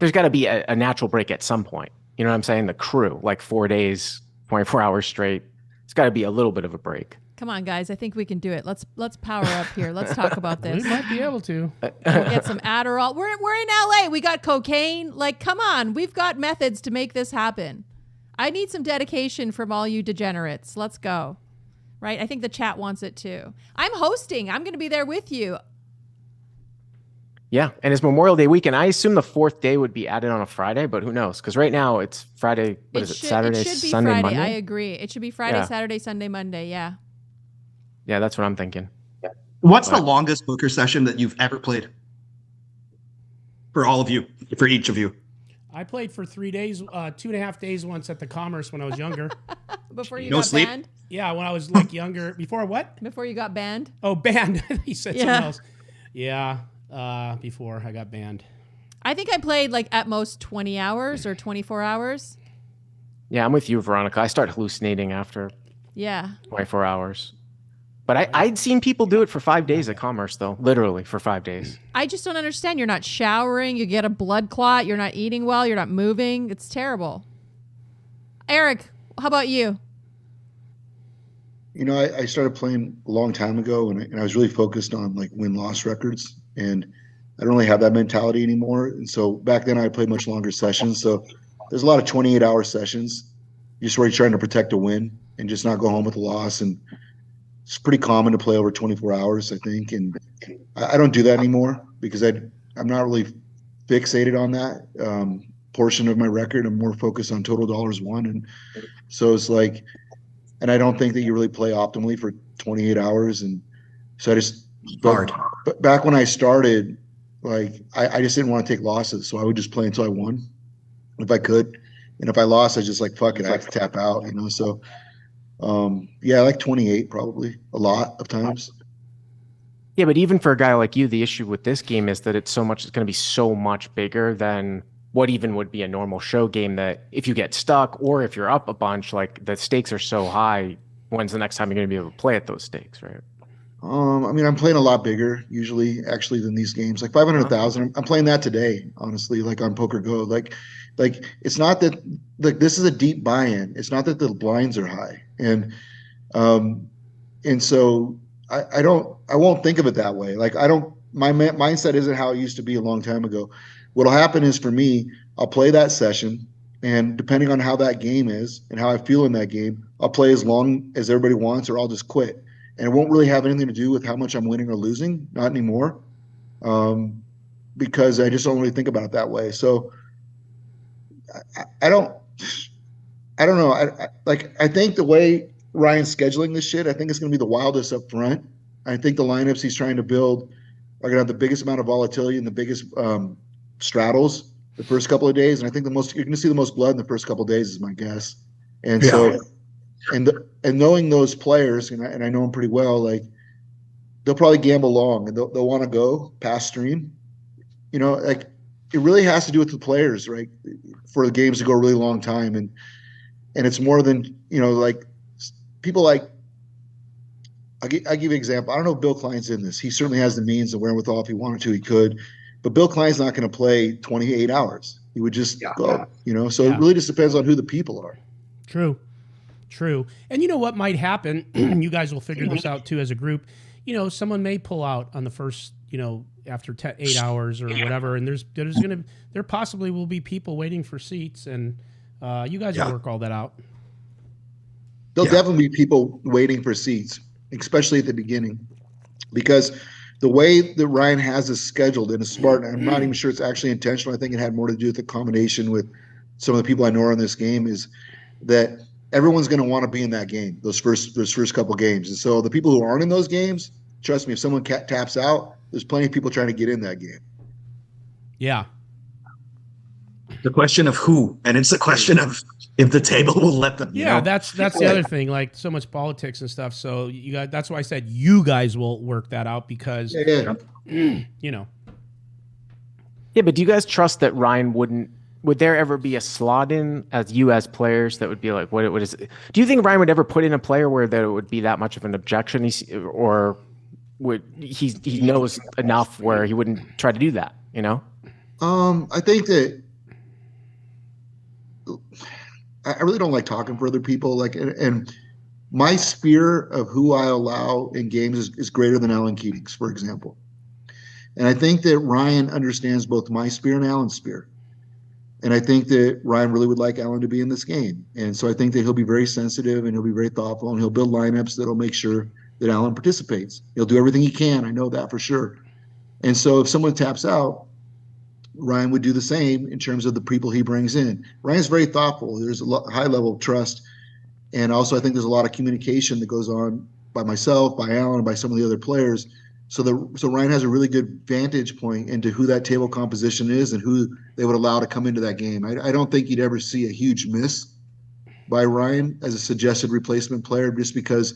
There's got to be a natural break at some point. You know what I'm saying? The crew, like 4 days, 24 hours straight. It's got to be a little bit of a break. Come on, guys. I think we can do it. Let's power up here. Let's talk about We this. might be able to. We'll get some Adderall. We're in LA. We got cocaine. Like, come on. We've got methods to make this happen. I need some dedication from all you degenerates. Let's go. Right? I think the chat wants it too. I'm hosting. I'm going to be there with you. Yeah, and it's Memorial Day weekend. I assume the 4th day would be added on a Friday, but who knows? Because right now it's Friday. What is it? Saturday, it should be Sunday, Friday. Monday. I agree. It should be Friday, Yeah. Saturday, Sunday, Monday. Yeah. Yeah, that's what I'm thinking. What's the longest poker session that you've ever played? For all of you, for each of you. I played for 3 days, 2.5 days once at the Commerce when I was younger. Before you No got sleep? banned? Yeah, when I was like younger. Before what? Before you got banned? Oh, banned. He said Yeah. something else. Yeah, before I got banned. I think I played like at most 20 hours or 24 hours. Yeah, I'm with you, Veronica. I start hallucinating after Yeah. 24 hours. But I'd seen people do it for 5 days at Commerce, though. Literally for 5 days. I just don't understand. You're not showering. You get a blood clot. You're not eating well. You're not moving. It's terrible. Eric, how about you? You know, I started playing a long time ago, and I was really focused on like win-loss records, and I don't really have that mentality anymore. And so back then, I played much longer sessions. So there's a lot of 28-hour sessions. You're just really trying to protect a win and just not go home with a loss. And it's pretty common to play over 24 hours, I think. And I don't do that anymore because I'm not really fixated on that portion of my record. I'm more focused on total dollars won. And so it's like, and I don't think that you really play optimally for 28 hours. And so I just, Hard. but back when I started, like I just didn't want to take losses. So I would just play until I won if I could. And if I lost, I just like, fuck it, I have to tap out, you know? So yeah, I like 28 probably a lot of times. Yeah, but even for a guy like you, the issue with this game is that it's going to be so much bigger than what even would be a normal show game, that if you get stuck or if you're up a bunch, like the stakes are so high, when's the next time you're going to be able to play at those stakes, right? I mean, I'm playing a lot bigger usually actually than these games, like 500,000. I'm playing that today, honestly, like on Poker Go. Like it's not that like this is a deep buy-in. It's not that the blinds are high. And so I won't think of it that way. Like my mindset isn't how it used to be a long time ago. What'll happen is for me, I'll play that session, and depending on how that game is and how I feel in that game, I'll play as long as everybody wants, or I'll just quit. And it won't really have anything to do with how much I'm winning or losing, not anymore, because I just don't really think about it that way. So I don't know. I think the way Ryan's scheduling this shit, I think it's going to be the wildest up front. I think the lineups he's trying to build are going to have the biggest amount of volatility and the biggest straddles the first couple of days. And I think you're going to see the most blood in the first couple of days is my guess. And Yeah. so, and knowing those players, and I know them pretty well, like they'll probably gamble long and they'll want to go past stream, you know, like it really has to do with the players, right? For the games to go a really long time, and it's more than like people like. I'll give you an example. I don't know if Bill Klein's in this. He certainly has the means and wherewithal. If he wanted to, he could. But Bill Klein's not going to play 28 hours. He would just go, So it really just depends on who the people are. True. And you know what might happen? You guys will figure this out too as a group. Someone may pull out on the first, after 8 hours or whatever, and there possibly will be people waiting for seats, and you guys will work all that out. There'll definitely be people waiting for seats, especially at the beginning, because the way that Ryan has this scheduled and is smart, and I'm not even sure it's actually intentional. I think it had more to do with the combination with some of the people I know are in this game, is that everyone's going to want to be in that game, those first couple games. And so the people who aren't in those games, trust me, if someone taps out, there's plenty of people trying to get in that game. Yeah. The question of who, and it's a question of if the table will let them. That's the other thing. Like so much politics and stuff. So that's why I said you guys will work that out because Yeah, but do you guys trust that Ryan wouldn't? Would there ever be a slot in as you as players that would be like, what is? Do you think Ryan would ever put in a player where there would be that much of an objection, or would he knows enough where he wouldn't try to do that? I think that I really don't like talking for other people. And my sphere of who I allow in games is greater than Alan Keating's, for example. And I think that Ryan understands both my sphere and Alan's sphere. And I think that Ryan really would like Alan to be in this game. And so I think that he'll be very sensitive and he'll be very thoughtful, and he'll build lineups that'll make sure that Alan participates. He'll do everything he can. I know that for sure. And so if someone taps out, Ryan would do the same in terms of the people he brings in. Ryan's very thoughtful. There's a high level of trust. And also I think there's a lot of communication that goes on by myself, by Alan, and by some of the other players. So Ryan has a really good vantage point into who that table composition is and who they would allow to come into that game. I don't think you'd ever see a huge miss by Ryan as a suggested replacement player, just because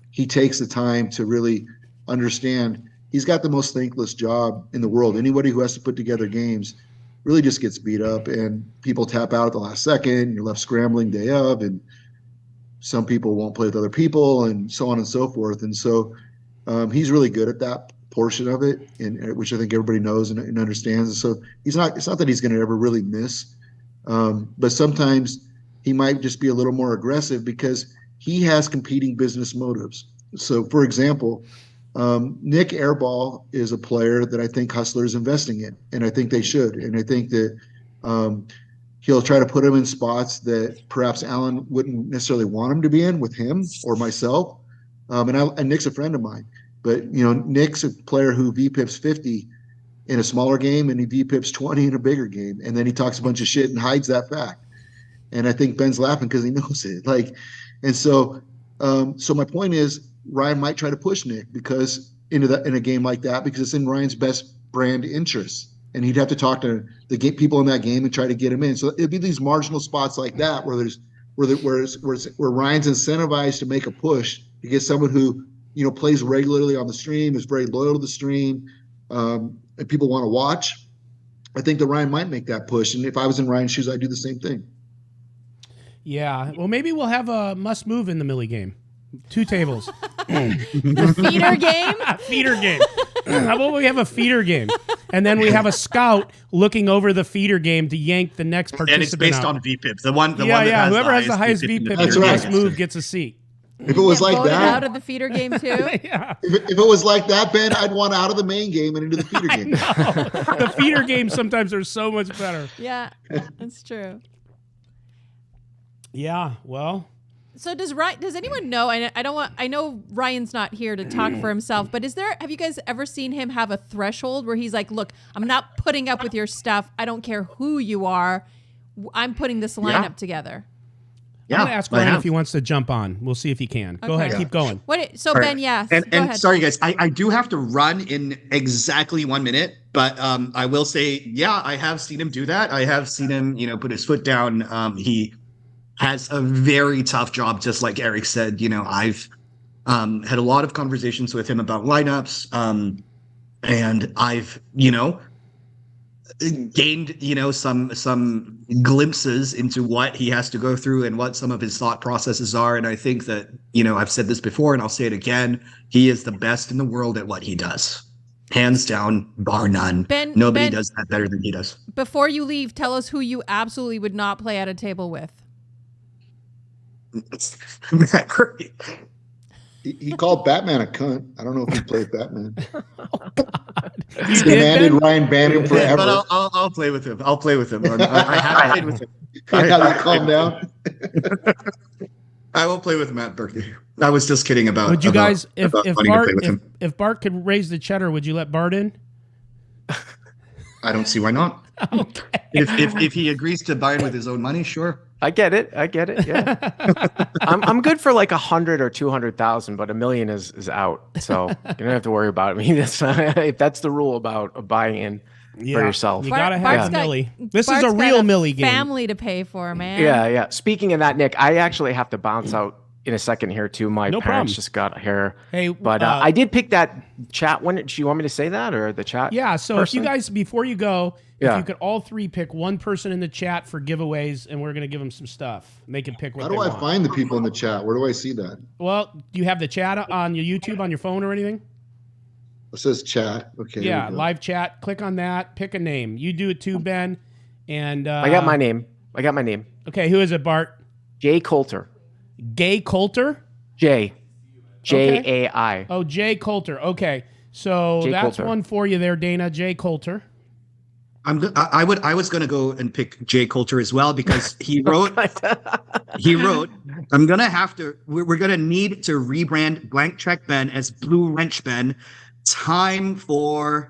he takes the time to really understand. He's got the most thankless job in the world. Anybody who has to put together games really just gets beat up, and people tap out at the last second. You're left scrambling day of, and some people won't play with other people, and so on and so forth. And so he's really good at that portion of it, and which I think everybody knows and understands. And so it's not that he's going to ever really miss, but sometimes he might just be a little more aggressive because he has competing business motives. So, for example, Nick Airball is a player that I think Hustler is investing in, and I think they should. And I think that he'll try to put him in spots that perhaps Alan wouldn't necessarily want him to be in with him or myself. And Nick's a friend of mine, but Nick's a player who VPIPs 50 in a smaller game and he VPIPs 20 in a bigger game, and then he talks a bunch of shit and hides that fact. And I think Ben's laughing because he knows it. So my point is, Ryan might try to push Nick because in a game like that, because it's in Ryan's best brand interests, and he'd have to talk to the people in that game and try to get him in. So it'd be these marginal spots like that where Ryan's incentivized to make a push to get someone who plays regularly on the stream, is very loyal to the stream, and people want to watch. I think that Ryan might make that push, and if I was in Ryan's shoes, I'd do the same thing. Yeah, well, maybe we'll have a must move in the Millie game. 2 tables. The feeder game? Feeder game. How about we have a feeder game? And then we have a scout looking over the feeder game to yank the next participant and it's based out. on VPIP. The one that has whoever has the highest VPIP must move gets a seat. If it was like that, out of the feeder game too. Yeah. If it was like that, Ben, I'd want out of the main game and into the feeder game. The feeder games sometimes are so much better. Yeah, that's true. Yeah, well. So does anyone know? I know Ryan's not here to talk for himself, but have you guys ever seen him have a threshold where he's like, "Look, I'm not putting up with your stuff. I don't care who you are. I'm putting this lineup together." I'm going to ask Ryan if he wants to jump on. We'll see if he can. Go ahead, keep going. Ben, yes. And go ahead. sorry, guys, I do have to run in exactly 1 minute, but I will say, I have seen him do that. I have seen him, put his foot down. He has a very tough job, just like Eric said. I've had a lot of conversations with him about lineups, and I've, gained, some glimpses into what he has to go through and what some of his thought processes are. And I think that, I've said this before and I'll say it again. He is the best in the world at what he does. Hands down, bar none. Nobody does that better than he does. Before you leave, tell us who you absolutely would not play at a table with. He called Batman a cunt. I don't know if he played Batman. Oh, God. He demanded Ryan ban him forever. But I'll play with him. I'll play with him. I have played with him. I have to calm down. I will play with Matt Berkey. I was just kidding about. Would you guys, if Bart, play with him. if Bart could raise the cheddar, would you let Bart in? I don't see why not. Okay. If he agrees to buy it with his own money, sure. I get it. Yeah. I'm good for like 100 or 200,000, but $1 million is out. So you don't have to worry about it. I mean, if that's the rule about buying in for yourself. You gotta have a millie. This Bart's is a real got millie game. Family to pay for, man. Yeah. Speaking of that, Nick, I actually have to bounce out in a second here too. My No parents problem. just got here. Hey, But I did pick that chat. Do you want me to say that or the chat? Yeah. So if you guys, before you go, if Yeah. you could all three pick one person in the chat for giveaways, and we're gonna give them some stuff. They can pick what How they do I want. find the people in the chat? Where do I see that? Well, do you have the chat on your YouTube on your phone or anything? It says chat. Okay. there Yeah, we go. live chat. Click on that. Pick a name. You do it too, Ben. And I got my name. Okay, who is it, Bart? Jay Coulter. Gay Coulter. Jay. Jai. Oh, Jay Coulter. Okay, so Jay that's Coulter. one for you there, Dana. Jay Coulter. I was gonna go and pick Jay Coulter as well because he wrote. I'm gonna have to. We're gonna need to rebrand Blank Check Ben as Blue Wrench Ben. Time for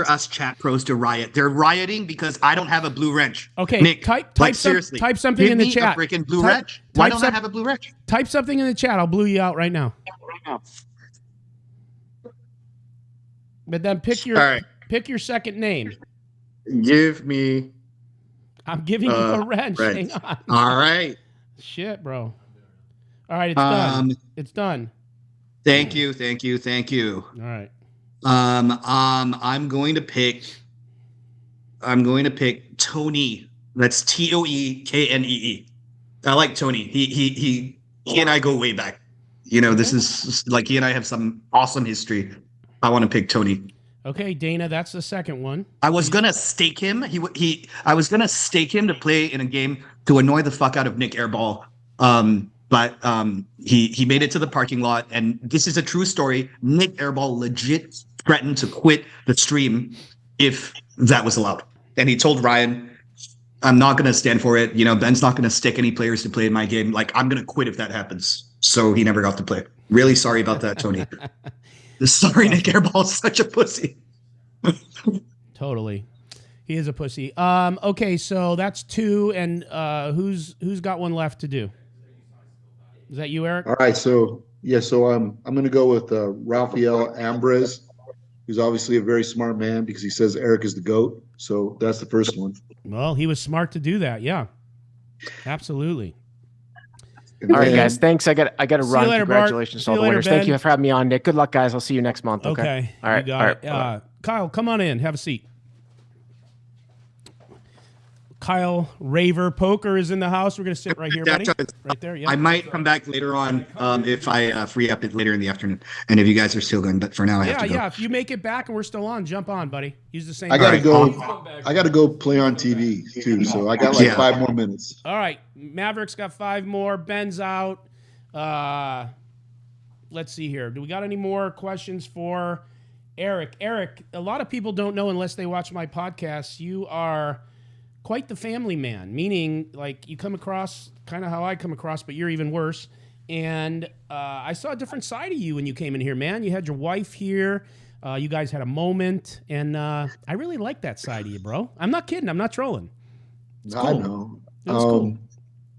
us chat pros to riot. They're rioting because I don't have a blue wrench. Okay, Nick, seriously. Type something give in the me chat. A freaking blue Type- wrench. Why type don't some- I have a blue wrench? Type something in the chat. I'll blue you out right now. But then pick your All right. pick your second name. Give me. I'm giving you a wrench. wrench. Hang on. All right. Shit, bro. All right, it's done. It's done. Thank you. All right. I'm going to pick Tony. That's TOEKNEE. I like Tony. He and I go way back. This is like he and I have some awesome history. I want to pick Tony. Okay, Dana, that's the second one. I was gonna stake him. I was gonna stake him to play in a game to annoy the fuck out of Nick Airball. But he made it to the parking lot, and this is a true story. Nick Airball legit threatened to quit the stream if that was allowed, and he told Ryan, "I'm not gonna stand for it. Ben's not gonna stick any players to play in my game. Like I'm gonna quit if that happens." So he never got to play. Really sorry about that, Tony. Sorry, Nick Airball's such a pussy. Totally. He is a pussy. Okay, so that's two, and who's got one left to do? Is that you, Eric? All right. So I'm going to go with Rafael Ambrez, who's obviously a very smart man because he says Eric is the GOAT. So that's the first one. Well, he was smart to do that. Yeah, absolutely. And All right, then- guys. Thanks. I got to run. later, Bart. Congratulations See to all you the later, winners. Thank Ben. you for having me on, Nick. Good luck, guys. I'll see you next month. Okay. Okay. All right. You got all it. right. Kyle, come on in. Have a seat. Kyle Raver Poker is in the house. We're gonna sit right here, buddy. Right there. Yeah. I might come back later on if I free up it later in the afternoon, and if you guys are still going. But for now, I have to go. Yeah. If you make it back and we're still on, jump on, buddy. Use the same. I gotta button. go. I gotta go play on TV too. So I got like Yeah. 5 more minutes. All right, Maverick's got 5 more. Ben's out. Let's see here. Do we got any more questions for Eric? Eric, a lot of people don't know unless they watch my podcast. You are quite the family man, meaning like you come across kind of how I come across, but you're even worse. And I saw a different side of you when you came in here, man. You had your wife here. You guys had a moment, and I really like that side of you, bro. I'm not kidding. I'm not trolling. I cool. know. It was cool.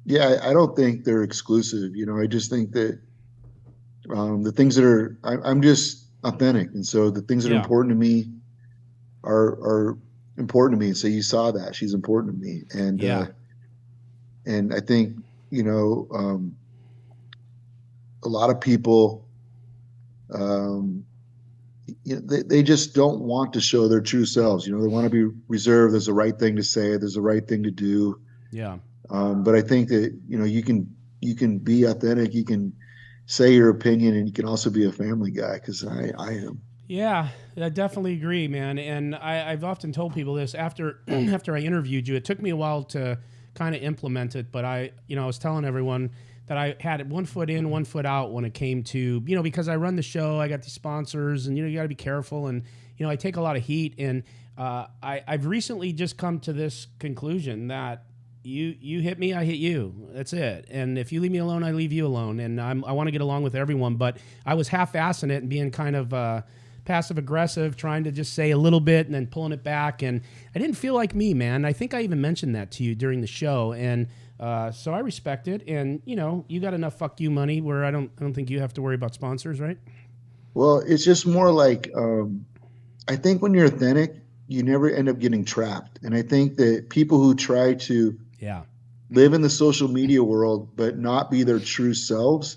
Yeah, I don't think they're exclusive. I just think that the things that are, I'm just authentic, and so the things that are Yeah. important to me are important to me. And so you saw that she's important to me, and Yeah. And I think a lot of people they just don't want to show their true selves. They want to be reserved. There's the right thing to say. There's the right thing to do. Yeah. But I think that you can be authentic. You can say your opinion, and you can also be a family guy, because I am. Yeah, I definitely agree, man. And I've often told people this after after I interviewed you. It took me a while to kind of implement it, but I was telling everyone that I had 1 foot in, 1 foot out when it came to, because I run the show, I got these sponsors, and you got to be careful, and I take a lot of heat, and I've recently just come to this conclusion that you hit me, I hit you. That's it. And if you leave me alone, I leave you alone. And I want to get along with everyone, but I was half-assing it and being kind of passive aggressive, trying to just say a little bit and then pulling it back. And I didn't feel like me, man. I think I even mentioned that to you during the show. And so I respect it. And you got enough fuck you money where I don't think you have to worry about sponsors, right? Well, it's just more like, I think when you're authentic, you never end up getting trapped. And I think that people who try to live in the social media world but not be their true selves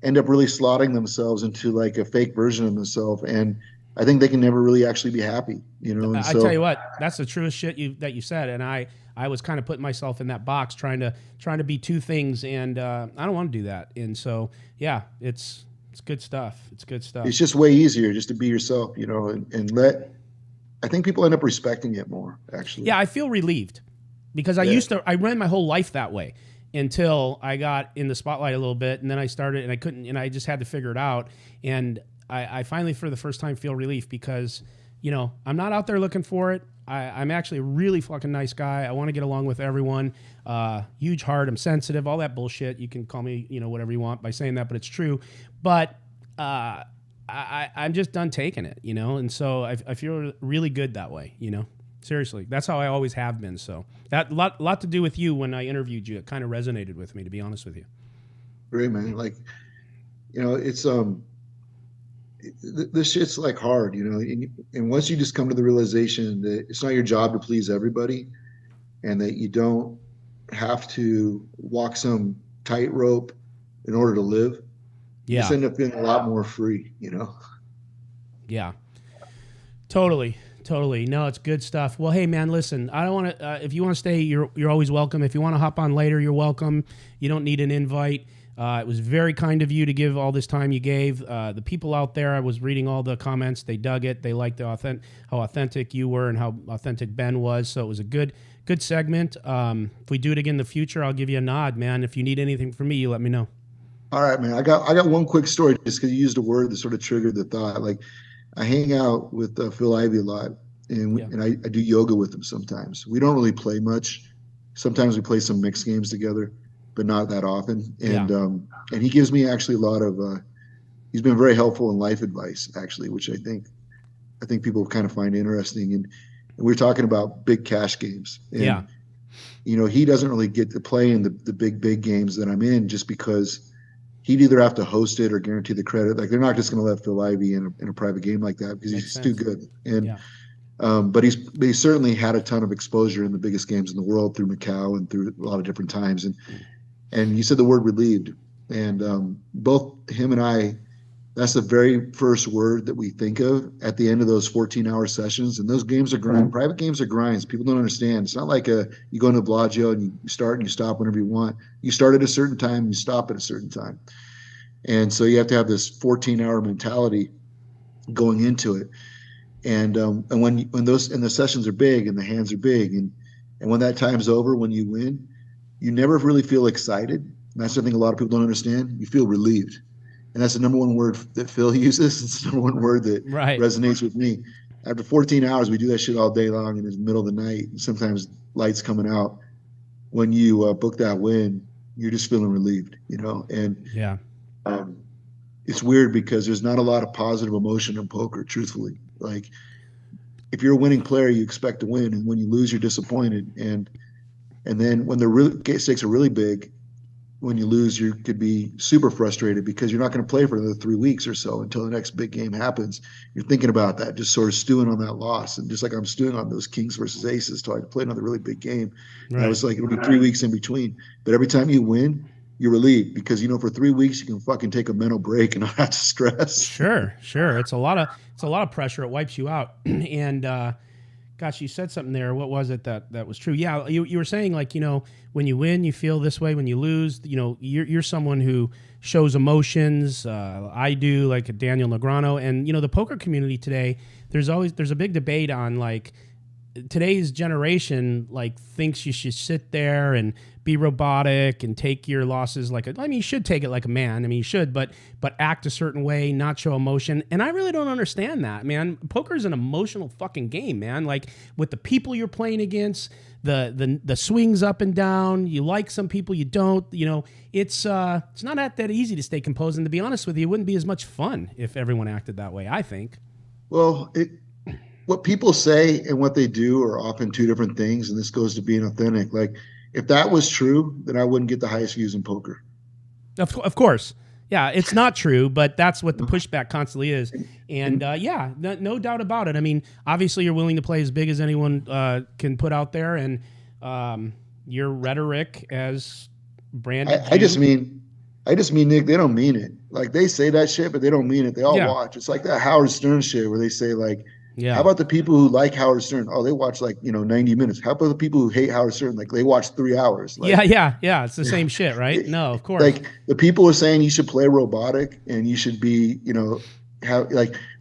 end up really slotting themselves into like a fake version of themselves, and I think they can never really actually be happy. And I tell you what, that's the truest shit that you said, and I was kind of putting myself in that box, trying to be two things, and I don't want to do that. And so it's good stuff. It's good stuff. It's just way easier just to be yourself, and let. I think people end up respecting it more, actually. Yeah, I feel relieved. Because I ran my whole life that way until I got in the spotlight a little bit, and then I started, and I couldn't, and I just had to figure it out. And I finally, for the first time, feel relief because, I'm not out there looking for it. I'm actually a really fucking nice guy. I want to get along with everyone. Huge heart. I'm sensitive. All that bullshit. You can call me, whatever you want by saying that, but it's true. But I'm just done taking it, and so I feel really good that way, Seriously, that's how I always have been. So that lot to do with you when I interviewed you. It kind of resonated with me, to be honest with you. Great, man. Like, it's this shit's like hard, and once you just come to the realization that it's not your job to please everybody, and that you don't have to walk some tightrope in order to live, you just end up feeling a lot more free, Yeah, totally. No, it's good stuff. Well, hey, man, listen, I don't want to, if you want to stay, you're always welcome. If you want to hop on later, you're welcome. You don't need an invite. It was very kind of you to give all this time you gave. The people out there, I was reading all the comments. They dug it. They liked how authentic you were and how authentic Ben was. So it was a good segment. If we do it again in the future, I'll give you a nod, man. If you need anything from me, you let me know. All right, man. I got one quick story just because you used a word that sort of triggered the thought. Like, I hang out with Phil Ivey a lot, and I do yoga with him sometimes. We don't really play much. Sometimes we play some mixed games together, but not that often. And he gives me actually a lot of. He's been very helpful in life advice, actually, which I think people kind of find interesting. And we're talking about big cash games. And, he doesn't really get to play in the big games that I'm in just because he'd either have to host it or guarantee the credit. Like, they're not just going to let Phil Ivey in a private game like that because he's too good. And but he certainly had a ton of exposure in the biggest games in the world through Macau and through a lot of different times. And you said the word relieved, and both him and I, that's the very first word that we think of at the end of those 14-hour sessions. And those games are grind. Private games are grinds. People don't understand. It's not like you go into Bellagio and you start and you stop whenever you want. You start at a certain time and you stop at a certain time. And so you have to have this 14-hour mentality going into it. And when the sessions are big and the hands are big, and when that time's over, when you win, you never really feel excited. And that's the thing a lot of people don't understand. You feel relieved. And that's the number one word that Phil uses. It's the number one word that resonates with me. After 14 hours, we do that shit all day long, and in the middle of the night, and sometimes lights coming out. When you book that win, you're just feeling relieved, And it's weird because there's not a lot of positive emotion in poker, truthfully. Like, if you're a winning player, you expect to win, and when you lose, you're disappointed. And then when the stakes are really big, when you lose, you could be super frustrated because you're not going to play for another 3 weeks or so until the next big game happens. You're thinking about that, just sort of stewing on that loss. And just like I'm stewing on those Kings versus Aces till I play another really big game. Right. I was like, it'll be 3 weeks in between. But every time you win, you're relieved because for 3 weeks you can fucking take a mental break and not have to stress. Sure. It's a lot of pressure. It wipes you out. And gosh, you said something there. What was it that was true? Yeah, you were saying like when you win, you feel this way. When you lose, you're someone who shows emotions. I do, like Daniel Negreanu, and the poker community today. There's a big debate on like today's generation like thinks you should sit there and be robotic and take your losses you should take it like a man. I mean, you should, but act a certain way, not show emotion. And I really don't understand that, man. Poker is an emotional fucking game, man. Like with the people you're playing against, the swings up and down. You like some people, you don't. It's not that easy to stay composed. And to be honest with you, it wouldn't be as much fun if everyone acted that way, I think. Well, what people say and what they do are often two different things, and this goes to being authentic. Like, if that was true, then I wouldn't get the highest views in poker. Of course. Yeah, it's not true, but that's what the pushback constantly is. And no doubt about it. I mean, obviously you're willing to play as big as anyone can put out there, and your rhetoric as branded. I just mean, Nick, they don't mean it. Like, they say that shit, but they don't mean it. They all watch. It's like that Howard Stern shit where they say like, how about the people who like Howard Stern? Oh, they watch 90 minutes. How about the people who hate Howard Stern? Like, they watch 3 hours. Like, yeah. It's the same shit, right? No, of course. Like, the people are saying you should play robotic and you should be,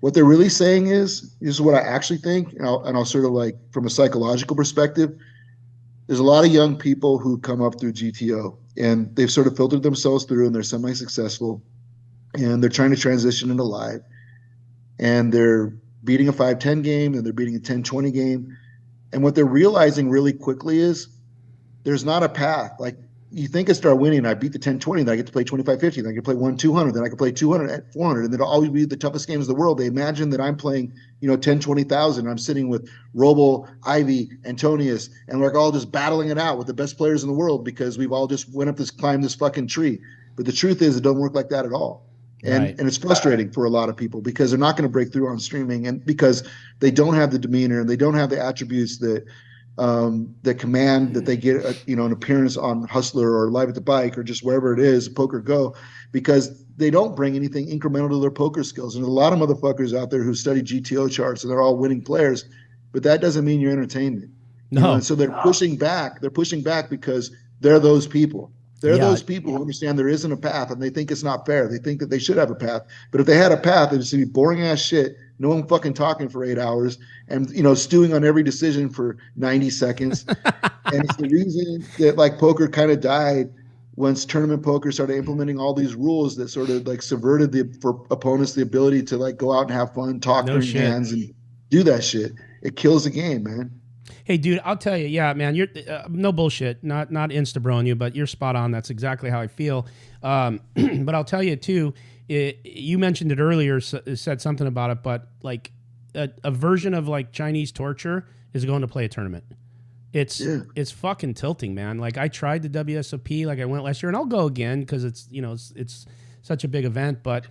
what they're really saying is, this is what I actually think, and I'll sort of like, from a psychological perspective, there's a lot of young people who come up through GTO and they've sort of filtered themselves through and they're semi-successful and they're trying to transition into live and they're beating a 5-10 game and they're beating a 10-20 game. And what they're realizing really quickly is there's not a path. Like, you think I start winning, I beat the 10-20, then I get to play 25-50, then I can play 1-200, then I can play 200 at 400, and it'll always be the toughest games in the world. They imagine that I'm playing, 10-20,000. I'm sitting with Roble, Ivy, Antonius, and we're all just battling it out with the best players in the world because we've all just climbed this fucking tree. But the truth is, it doesn't work like that at all. And it's frustrating for a lot of people because they're not going to break through on streaming, and because they don't have the demeanor and they don't have the attributes that command that they get, an appearance on Hustler or Live at the Bike or just wherever it is, Poker Go, because they don't bring anything incremental to their poker skills. And there's a lot of motherfuckers out there who study GTO charts and they're all winning players, but that doesn't mean you're entertainment. No. And so they're pushing back. They're pushing back because they're those people. They're those people who understand there isn't a path and they think it's not fair. They think that they should have a path. But if they had a path, it'd just be boring ass shit. No one fucking talking for 8 hours and, stewing on every decision for 90 seconds. And it's the reason that like poker kind of died once tournament poker started implementing all these rules that sort of like subverted for opponents the ability to like go out and have fun, talk their hands and do that shit. It kills the game, man. Hey, dude, I'll tell you, man, you're no bullshit, not Instabroing you, but you're spot on. That's exactly how I feel. But I'll tell you too, you mentioned it earlier, said something about it, but like a version of like Chinese torture is going to play a tournament. It's fucking tilting, man. Like, I tried the WSOP, like I went last year, and I'll go again because it's it's such a big event, but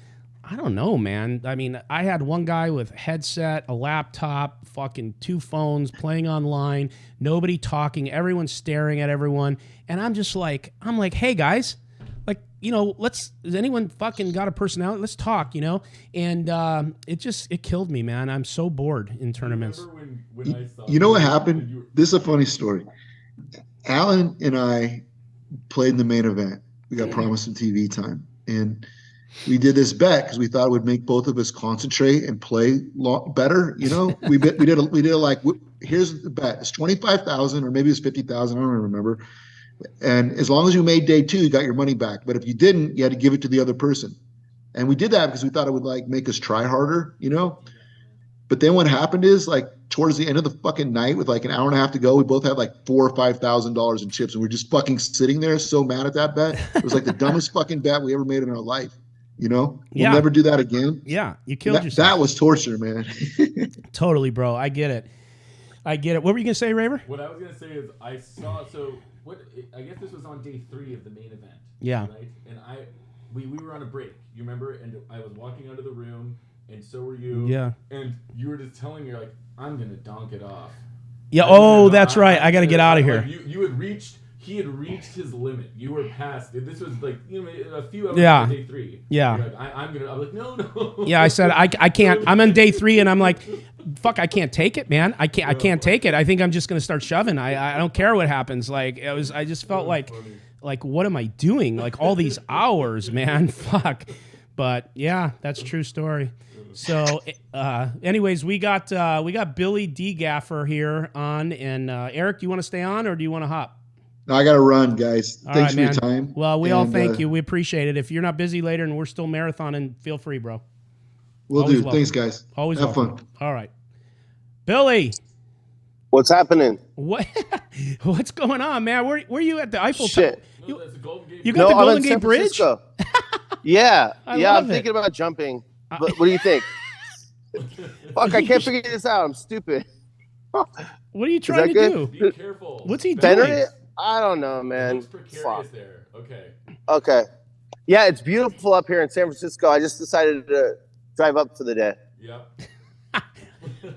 I don't know, man. I mean, I had one guy with a headset, a laptop, fucking 2 phones, playing online, nobody talking, everyone staring at everyone. And I'm like, hey guys, like, has anyone fucking got a personality? Let's talk, And it killed me, man. I'm so bored in tournaments. When I saw what happened? This is a funny story. Alan and I played in the main event. We got promised some TV time. And we did this bet because we thought it would make both of us concentrate and play better. We did like, here's the bet. It's 25,000 or maybe it's 50,000. I don't remember. And as long as you made day 2, you got your money back. But if you didn't, you had to give it to the other person. And we did that because we thought it would like make us try harder, But then what happened is like towards the end of the fucking night with like an hour and a half to go, we both had like $4,000 or $5,000 in chips. And we're just fucking sitting there so mad at that bet. It was like the dumbest fucking bet we ever made in our life. We'll never do that again. Yeah, you killed yourself. That was torture, man. Totally, bro. I get it. What were you gonna say, Raver? What I was gonna say is I saw. So what? I guess this was on day 3 of the main event. Yeah. Right. And we were on a break. You remember? And I was walking out of the room, and so were you. Yeah. And you were just telling me like, I'm gonna donk it off. Yeah. Oh, that's right. I got to get out of here. Like, you had reached he had reached his limit. You were past. This was like a few hours Yeah. into day 3. Yeah. You're like, I'm like, no. Yeah, I said I can't. I'm on day 3, and I'm like, fuck, I can't take it, man. I can't take it. I think I'm just gonna start shoving. I don't care what happens. Like I just felt like what am I doing? Like all these hours, man. Fuck. But yeah, that's a true story. So, anyways, we got Billy D. Gaffer here on, and Eric, do you want to stay on or do you want to hop? No, I got to run, guys. Thanks for man. your time. Well, we all thank you. We appreciate it. If you're not busy later and we're still marathoning, feel free, bro. We'll Always do. welcome. Thanks, guys. Always have welcome. fun. All right, Billy. What's happening? What's going on, man? Where you at the Eiffel Shit. Tower? That's the Golden Gate. You got the I'm Golden in Gate San Bridge? Francisco. Yeah, I yeah. love I'm it. thinking about jumping. But what do you think? Fuck, I can't figure this out. I'm stupid. What are you trying to good? do? Be careful. What's he Center doing? it? I don't know, man. Looks precarious Fuck. there. Okay. Okay. Yeah, it's beautiful up here in San Francisco. I just decided to drive up for the day. Yep.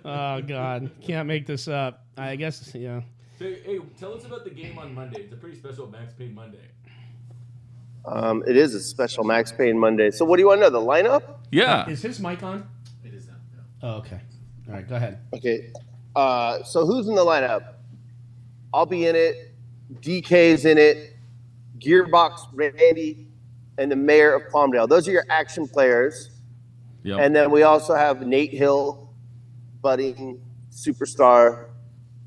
Oh God, can't make this up. I guess yeah. Hey, tell us about the game on Monday. It's a pretty special Max Payne Monday. It is a special Max Payne Monday. So what do you want to know? The lineup? Yeah. Is his mic on? It is not. No. Oh, okay. All right, go ahead. Okay. So who's in the lineup? I'll be in it. DK's in it. Gearbox, Randy, and the mayor of Palmdale. Those are your action players. Yep. And then we also have Nate Hill, budding superstar.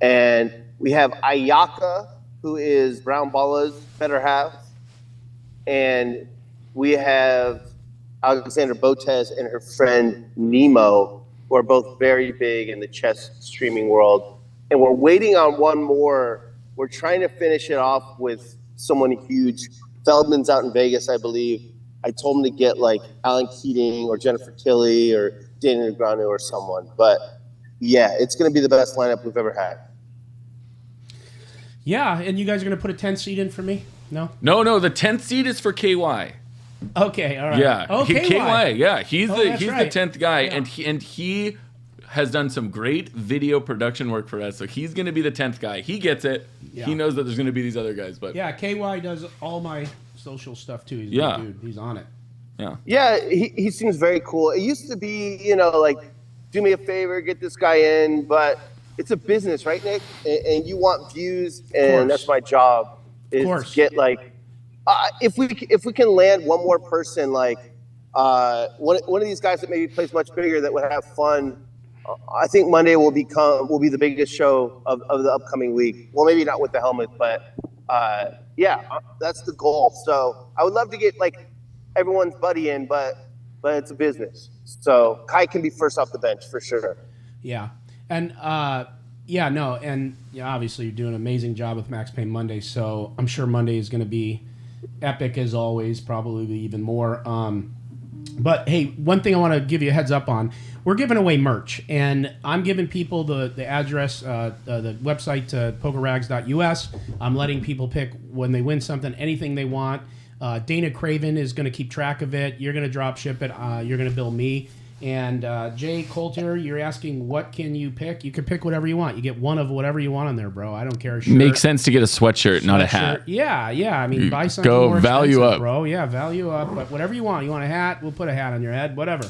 And we have Ayaka, who is Brown Balla's better half. And we have Alexander Botes and her friend Nemo, who are both very big in the chess streaming world. And we're waiting on one more. We're trying to finish it off with someone huge. Feldman's out in Vegas, I believe. I told him to get like Alan Keating or Jennifer Tilly or Daniel Negreanu or someone. But yeah, it's going to be the best lineup we've ever had. Yeah, and you guys are gonna put a 10 seat in for me? No. No, the 10th seat is for KY. Okay, all right. Yeah. Oh, KY. Yeah, he's that's the right. 10th guy, Yeah. and he has done some great video production work for us. So he's going to be the 10th guy. He gets it. Yeah. He knows that there's going to be these other guys, but Yeah, KY does all my social stuff too. He's a Yeah. good dude. He's on it. yeah. Yeah, he seems very cool. It used to be, like, do me a favor, get this guy in, but it's a business, right, Nick? And you want views, and that's my job. Is course. to get like, if we can land one more person, like one of these guys that maybe plays much bigger that would have fun. I think Monday will be the biggest show of the upcoming week. Well, maybe not with the helmet, but yeah, that's the goal. So I would love to get like everyone's buddy in, but it's a business. So Kai can be first off the bench for sure. Yeah, and obviously you're doing an amazing job with Max Payne Monday. So I'm sure Monday is going to be epic as always, probably even more. But hey, one thing I want to give you a heads up on: we're giving away merch, and I'm giving people the address, the website, pokerrags.us. I'm letting people pick when they win something, anything they want. Dana Craven is going to keep track of it. You're going to drop ship it. You're going to bill me. And Jay Coulter, you're asking what can you pick? You can pick whatever you want. You get one of whatever you want on there, bro. I don't care. Shirt, Makes sense to get a sweatshirt, not a hat. Yeah. I mean, buy something Go more value expensive, up. bro. Yeah, value up. But whatever you want. You want a hat? We'll put a hat on your head. Whatever.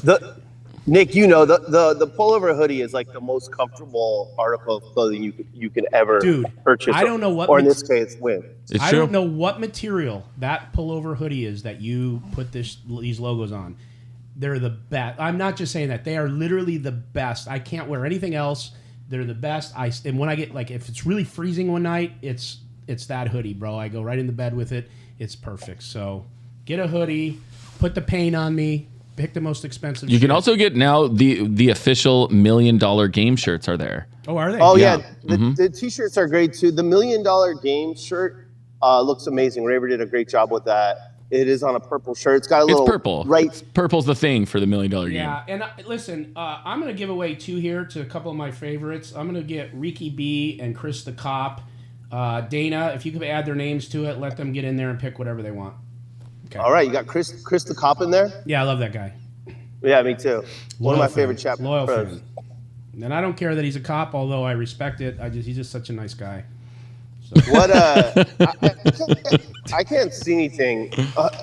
Nick, the pullover hoodie is like the most comfortable article of clothing you can ever purchase. I don't know what. Or in this case, win. I don't know what material that pullover hoodie is that you put these logos on. They're the best. I'm not just saying that. They are literally the best. I can't wear anything else. They're the best. And when I get like, if it's really freezing one night, it's that hoodie, bro. I go right into bed with it. It's perfect. So get a hoodie, put the paint on me, pick the most expensive. You can also get now the official $1 million game shirts are there. Oh, are they? Oh yeah, the t-shirts are great too. The $1 million game shirt looks amazing. Raver did a great job with that. It is on a purple shirt. It's got a little purple. Right, purple's the thing for the $1 million game. Yeah, and listen, I'm going to give away two here to a couple of my favorites. I'm going to get Ricky B and Chris the Cop. Dana, if you could add their names to it, let them get in there and pick whatever they want. Okay. All right, you got Chris the Cop in there? Yeah, I love that guy. Yeah, me too. One of my favorite chapters. Loyal fan. And I don't care that he's a cop, although I respect it. He's just such a nice guy. So. What? I can't see anything.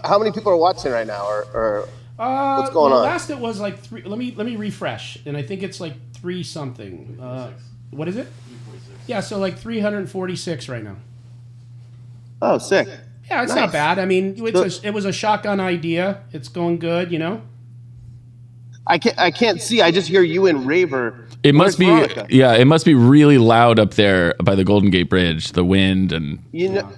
How many people are watching right now, or what's going on? Last it was like 3. Let me refresh, and I think it's like 3 something. What is it? Yeah, so like 346 right now. Oh, sick. Yeah, it's not bad. I mean, it was a shotgun idea. It's going good, you know. I can't see. I just hear you and Raver. It must be Veronica? Yeah, it must be really loud up there by the Golden Gate Bridge, the wind and You know.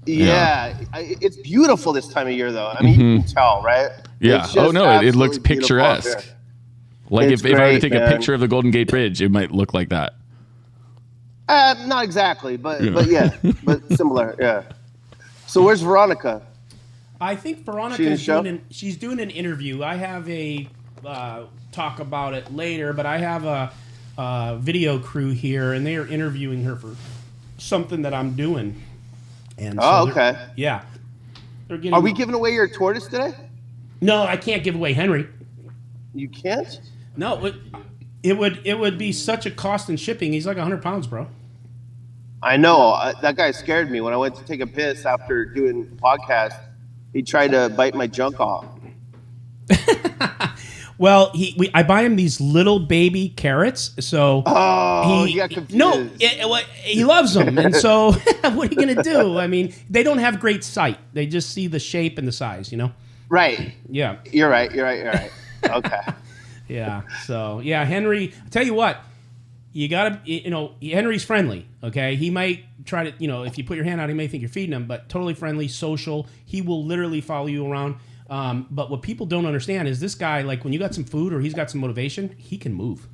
Yeah, it's beautiful this time of year, though. I mean, you can tell, right? yeah. It's Oh just no, it looks absolutely beautiful out picturesque. there. Like It's if I were to great, take a man. picture of the Golden Gate Bridge, it might look like that. Not exactly, but but similar. Yeah. So where's Veronica? I think Veronica She in the is show? she's doing an interview. I have a talk about it later, but I have a video crew here, and they are interviewing her for something that I'm doing. And Oh, they're- okay. Yeah. They're getting, Are we giving away your tortoise today? No, I can't give away Henry. You can't. No, it would be such a cost in shipping. He's like 100 pounds, bro. I know that guy scared me when I went to take a piss after doing the podcast. He tried to bite my junk off. Well, I buy him these little baby carrots, so he got confused. He loves them, and so what are you gonna do? I mean, they don't have great sight; they just see the shape and the size, you know. Right. Yeah. You're right. Okay. Yeah. So yeah, Henry. I tell you what, you gotta, Henry's friendly. Okay, he might try to, if you put your hand out, he may think you're feeding him, but totally friendly, social. He will literally follow you around. But what people don't understand is this guy, like when you got some food or he's got some motivation, he can move.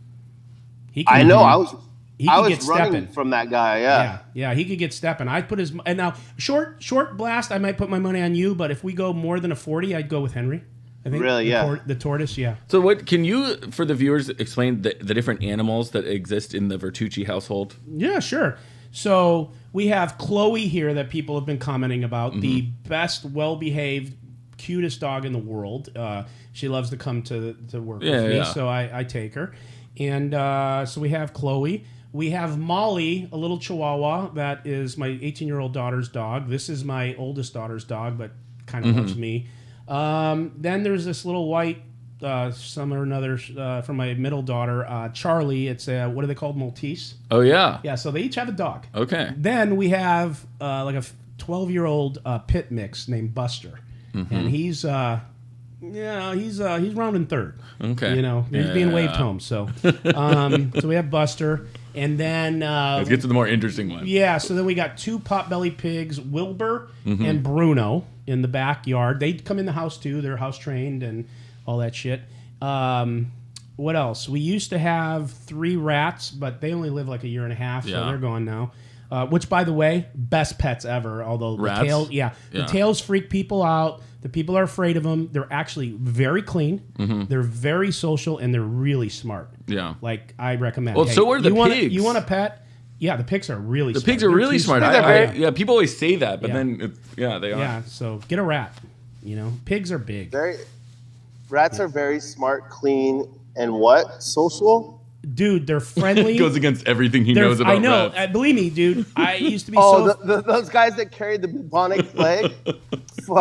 I know. I was get running stepping from that guy. Yeah. Yeah. He could get stepping. I'd put and now short blast. I might put my money on you, but if we go more than a 40, I'd go with Henry. I think Really? the tortoise. Yeah. So what can you, for the viewers, explain the different animals that exist in the Vertucci household? Yeah, sure. So we have Chloe here that people have been commenting about, the best, well-behaved, cutest dog in the world. She loves to come to work with me, so I take her. And so we have Chloe. We have Molly, a little Chihuahua that is my 18-year-old daughter's dog. This is my oldest daughter's dog, but kind of loves me. Then there's this little white, some or another, from my middle daughter, Charlie. It's a, what are they called? Maltese. Oh yeah. Yeah, so they each have a dog. Okay. Then we have like a 12-year-old pit mix named Buster, and he's rounding third. Okay. He's being waved home. So, so we have Buster, and then Let's get to the more interesting one. yeah. So then we got 2 potbelly pigs, Wilbur and Bruno, in the backyard. They come in the house too. They're house trained and all that shit. What else? We used to have 3 rats, but they only live like a year and a half, so they're gone now. Which, by the way, best pets ever. Although Rats? the tails, the tails freak people out. The people are afraid of them. They're actually very clean. They're very social, and they're really smart. Yeah. Like, I recommend. Well, so are the pigs. You want a pet? Yeah, the pigs are really smart. The pigs are They're really too smart. Yeah, people always say that, but then they are. Yeah, so get a rat. Pigs are big. Rats are very smart, clean, and what? Social? Dude, they're friendly. It goes against everything he knows about I know. rats. Believe me, dude. I used to be those guys that carried the bubonic plague?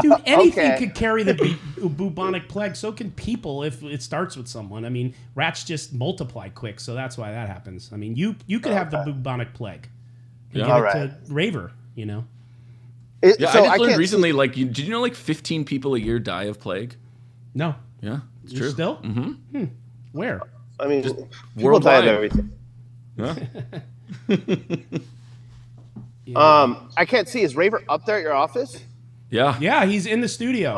Dude, anything Okay. could carry the bubonic plague. So can people if it starts with someone. I mean, rats just multiply quick, so that's why that happens. I mean, you could have the bubonic plague. And Yeah. give All it right. to Raver, Yeah, So I just learned can't recently. Did you know 15 people a year die of plague? No. Yeah, it's You true. Still? Where? I mean, Just people die of worldwide. everything. Yeah. I can't see. Is Raver up there at your office? Yeah. Yeah, he's in the studio.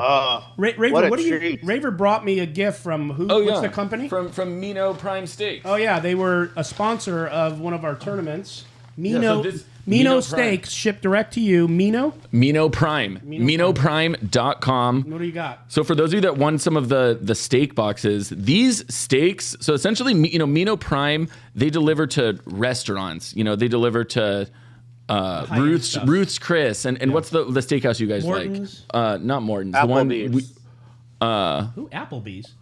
Raver, what a what do you? treat. Raver brought me a gift from who? Oh, What's yeah. the company? From Mino Prime Steaks. Oh yeah, they were a sponsor of one of our tournaments. Mino, so this- Mino Mino Steaks shipped direct to you. Mino, Mino Prime. Mino MinoPrime.com. what do you got? So for those of you that won some of the steak boxes, these steaks, so essentially, Mino Prime, they deliver to restaurants. They deliver to high-end stuff. Ruth's Chris, and what's the steakhouse you guys Morton's? like? Not Morton's. Applebee's. Who? Applebee's.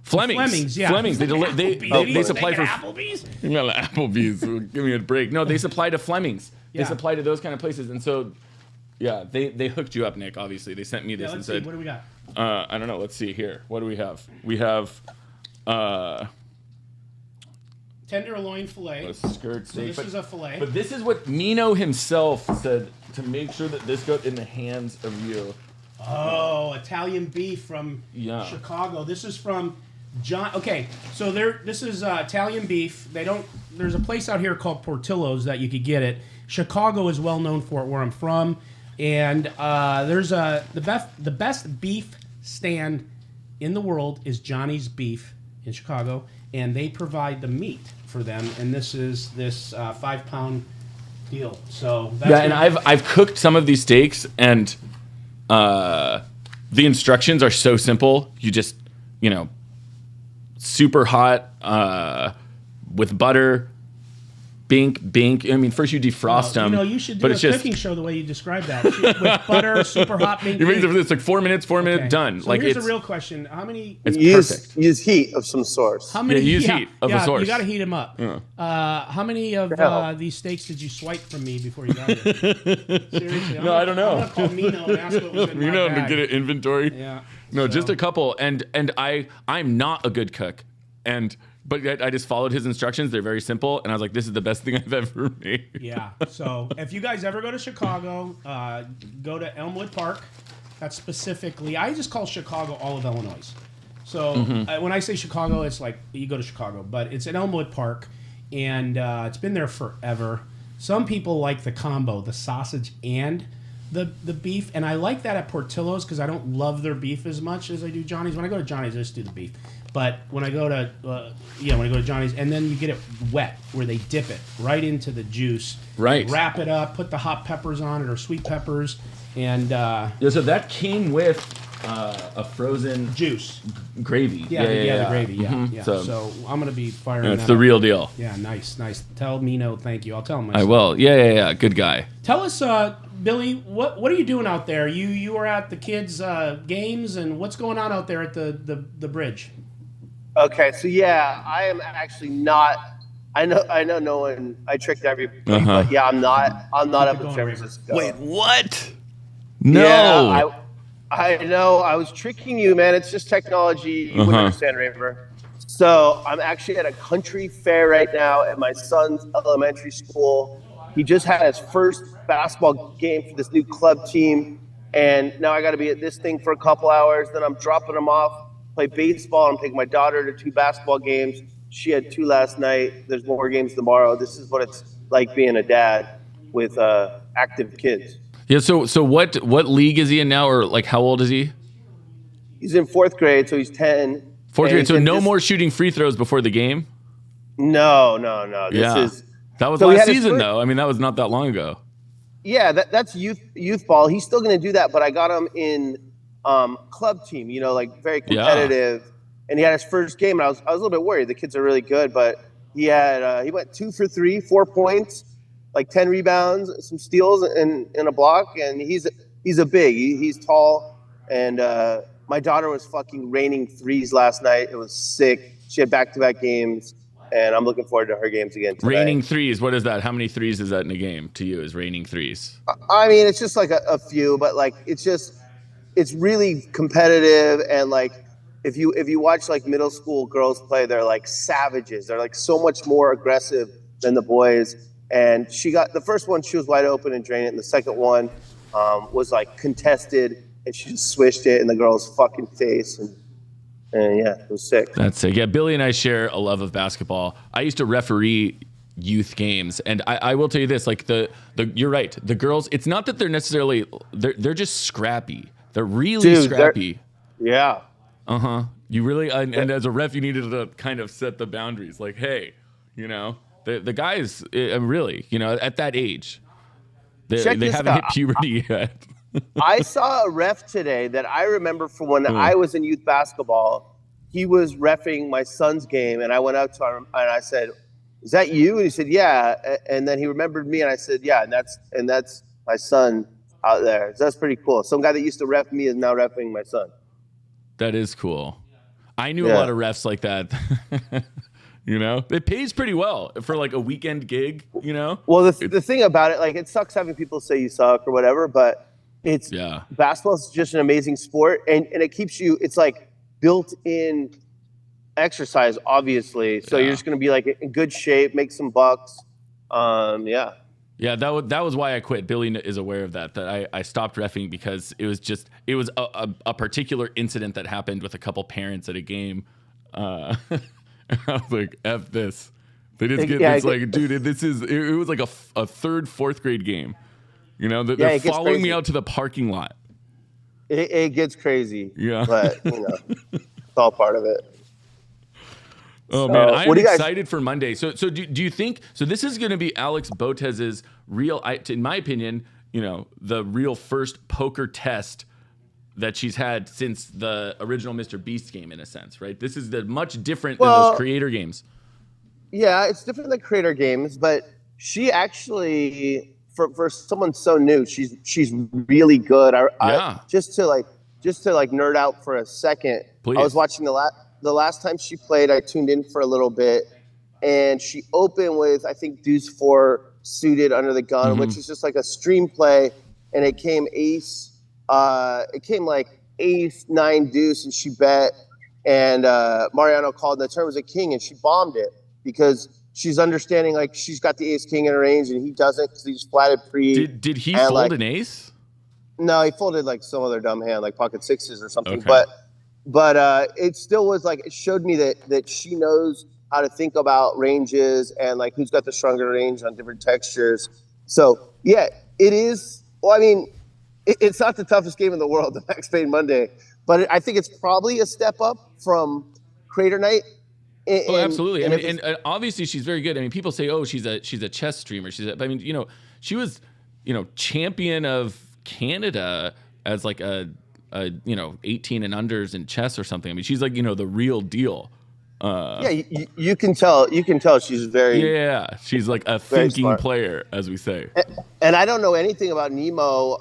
Fleming's. Fleming's, yeah. Fleming's. They Applebee's. supply for Applebee's. Applebee's. Give me a break. No, they supply to Fleming's. Yeah. They supply to those kind of places, and so yeah, they hooked you up, Nick. Obviously, they sent me this Yeah, and let's said, see. What do we got? I don't know. Let's see here. What do we have? We have Tenderloin fillet. a skirt So steak. this is a fillet. But this is what Mino himself said to make sure that this got in the hands of you. Oh, Italian beef from Yeah. Chicago. This is from John. Okay, so this is Italian beef. There's a place out here called Portillo's that you could get it. Chicago is well known for it, where I'm from, and there's the best beef stand in the world is Johnny's Beef in Chicago, and they provide the meat for them. And this is this 5-pound deal. So that's Yeah, and I've cooked some of these steaks, and the instructions are so simple. You just, super hot with butter. Bink. I mean, first you defrost them. You should do a cooking show the way you described that. With butter, super hot, bink. It's like 4 minutes, done. So like here's it's the real question: how many? It's perfect. Use heat of some sort. How many? Use heat of a source. You got to heat them up. Yeah. How many of these steaks did you swipe from me before you got here? Seriously, I don't know. I'm gonna call Mino and ask what was in my bag. To get an inventory. Yeah. No, just a couple. And I'm not a good cook, but I just followed his instructions. They're very simple, and I was like, "This is the best thing I've ever made." Yeah. So if you guys ever go to Chicago, go to Elmwood Park. That's specifically. I just call Chicago all of Illinois. So when I say Chicago, it's like you go to Chicago, but it's at Elmwood Park, and it's been there forever. Some people like the combo, the sausage and the beef, and I like that at Portillo's because I don't love their beef as much as I do Johnny's. When I go to Johnny's, I just do the beef. But when I go to Johnny's, and then you get it wet, where they dip it right into the juice, Right. Wrap it up, put the hot peppers on it or sweet peppers, and So that came with a frozen juice. gravy. Yeah, the gravy. Yeah, Mhm. yeah. So, So I'm gonna be firing. it's that the up. real deal. Yeah, nice. Tell Mino thank you. I'll tell him. I will. Yeah. Good guy. Tell us, Billy, what are you doing out there? You were at the kids' games, and what's going on out there at the bridge? Okay, so yeah, I am actually not. I know no one. I tricked everybody, but yeah, I'm not up in San Francisco. Wait, what? No. Yeah, I know. I was tricking you, man. It's just technology. You wouldn't understand, Raver. So I'm actually at a country fair right now at my son's elementary school. He just had his first basketball game for this new club team, and now I got to be at this thing for a couple hours. Then I'm dropping him off, play baseball. I'm taking my daughter to 2 basketball games. She had 2 last night. There's more games tomorrow. This is what it's like being a dad with active kids. Yeah. So what league is he in now, or like how old is he? He's in 4th grade, so he's 10. 4th grade. So no more shooting free throws before the game. No. That was So he last had his season, first- though. I mean, that was not that long ago. Yeah, that's youth ball. He's still going to do that, but I got him in club team. Like very competitive. And he had his first game, and I was a little bit worried. The kids are really good, but he had he went 2 for 3, 4 points, like 10 rebounds, some steals, and a block. And he's a big. He's tall, and my daughter was fucking raining threes last night. It was sick. She had back-to-back games. And I'm looking forward to her games again today. Raining threes. What is that? How many threes is that in a game to you? Is raining threes? I mean, it's just like a few, but like it's really competitive. And like if you watch like middle school girls play, they're like savages. They're like so much more aggressive than the boys. And she got the first one, she was wide open and drained it. And the second one was like contested, and she just swished it in the girl's fucking face. And yeah, it was sick. That's sick. Yeah, Billy and I share a love of basketball. I used to referee youth games, and I will tell you this: like the you're right. The girls, it's not that they're necessarily they're just scrappy. They're really scrappy. Yeah. You really and as a ref, you needed to kind of set the boundaries. Like, hey, the guys really, at that age, they haven't hit puberty yet. I saw a ref today that I remember from when I was in youth basketball. He was reffing my son's game, and I went out to him and I said, "Is that you?" And he said, "Yeah." And then he remembered me, and I said, "Yeah." And that's my son out there. So that's pretty cool. Some guy that used to ref me is now reffing my son. That is cool. I knew a lot of refs like that. You know, it pays pretty well for like a weekend gig. You know. Well, the thing about it, like, it sucks having people say you suck or whatever, but basketball is just an amazing sport, and it keeps you. It's like built-in exercise, obviously. So you're just going to be like in good shape, make some bucks. Yeah, that was why I quit. Billy is aware of that I stopped reffing because it was a particular incident that happened with a couple parents at a game. I was like, F this. They just get this, like, dude, it was like a third, fourth grade game. You know, they're following me out to the parking lot. It gets crazy. Yeah. But, it's all part of it. Oh, man, I am excited for Monday. So do you think, so this is going to be Alex Botez's real, in my opinion, the real first poker test that she's had since the original Mr. Beast game, in a sense, right? This is much different than those creator games. Yeah, it's different than creator games, but she actually, for someone so new, she's really good. I just to nerd out for a second. Please. I was watching the last time she played. I tuned in for a little bit, and she opened with, I think, Deuce 4 suited under the gun, which is just like a stream play, and it came ace. It came like ace 9 deuce, and she bet, and Mariano called, and the turn was a king, and she bombed it because she's understanding, like, she's got the ace king in her range and he doesn't because he just flatted pre. Did he fold an ace? No, he folded like some other dumb hand, like pocket sixes or something. Okay. But it still was like, it showed me that she knows how to think about ranges and like who's got the stronger range on different textures. So yeah, it is. Well, I mean, it's not the toughest game in the world, the Max Payne Monday, but I think it's probably a step up from Crater Night. Absolutely. And obviously she's very good. I mean, people say, oh, she's a chess streamer. I mean, she was, champion of Canada as like a 18 and unders in chess or something. I mean, she's like, the real deal. You can tell she's very, she's like a thinking player, as we say. And I don't know anything about Nemo.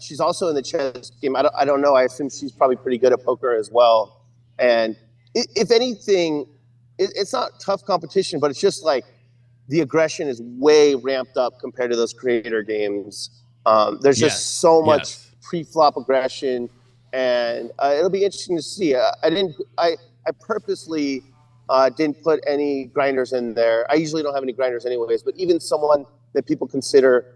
She's also in the chess game. I don't know. I assume she's probably pretty good at poker as well. And if anything, it's not tough competition, but it's just like the aggression is way ramped up compared to those creator games. There's just so much pre-flop aggression, and it'll be interesting to see. I purposely didn't put any grinders in there. I usually don't have any grinders anyways, but even someone that people consider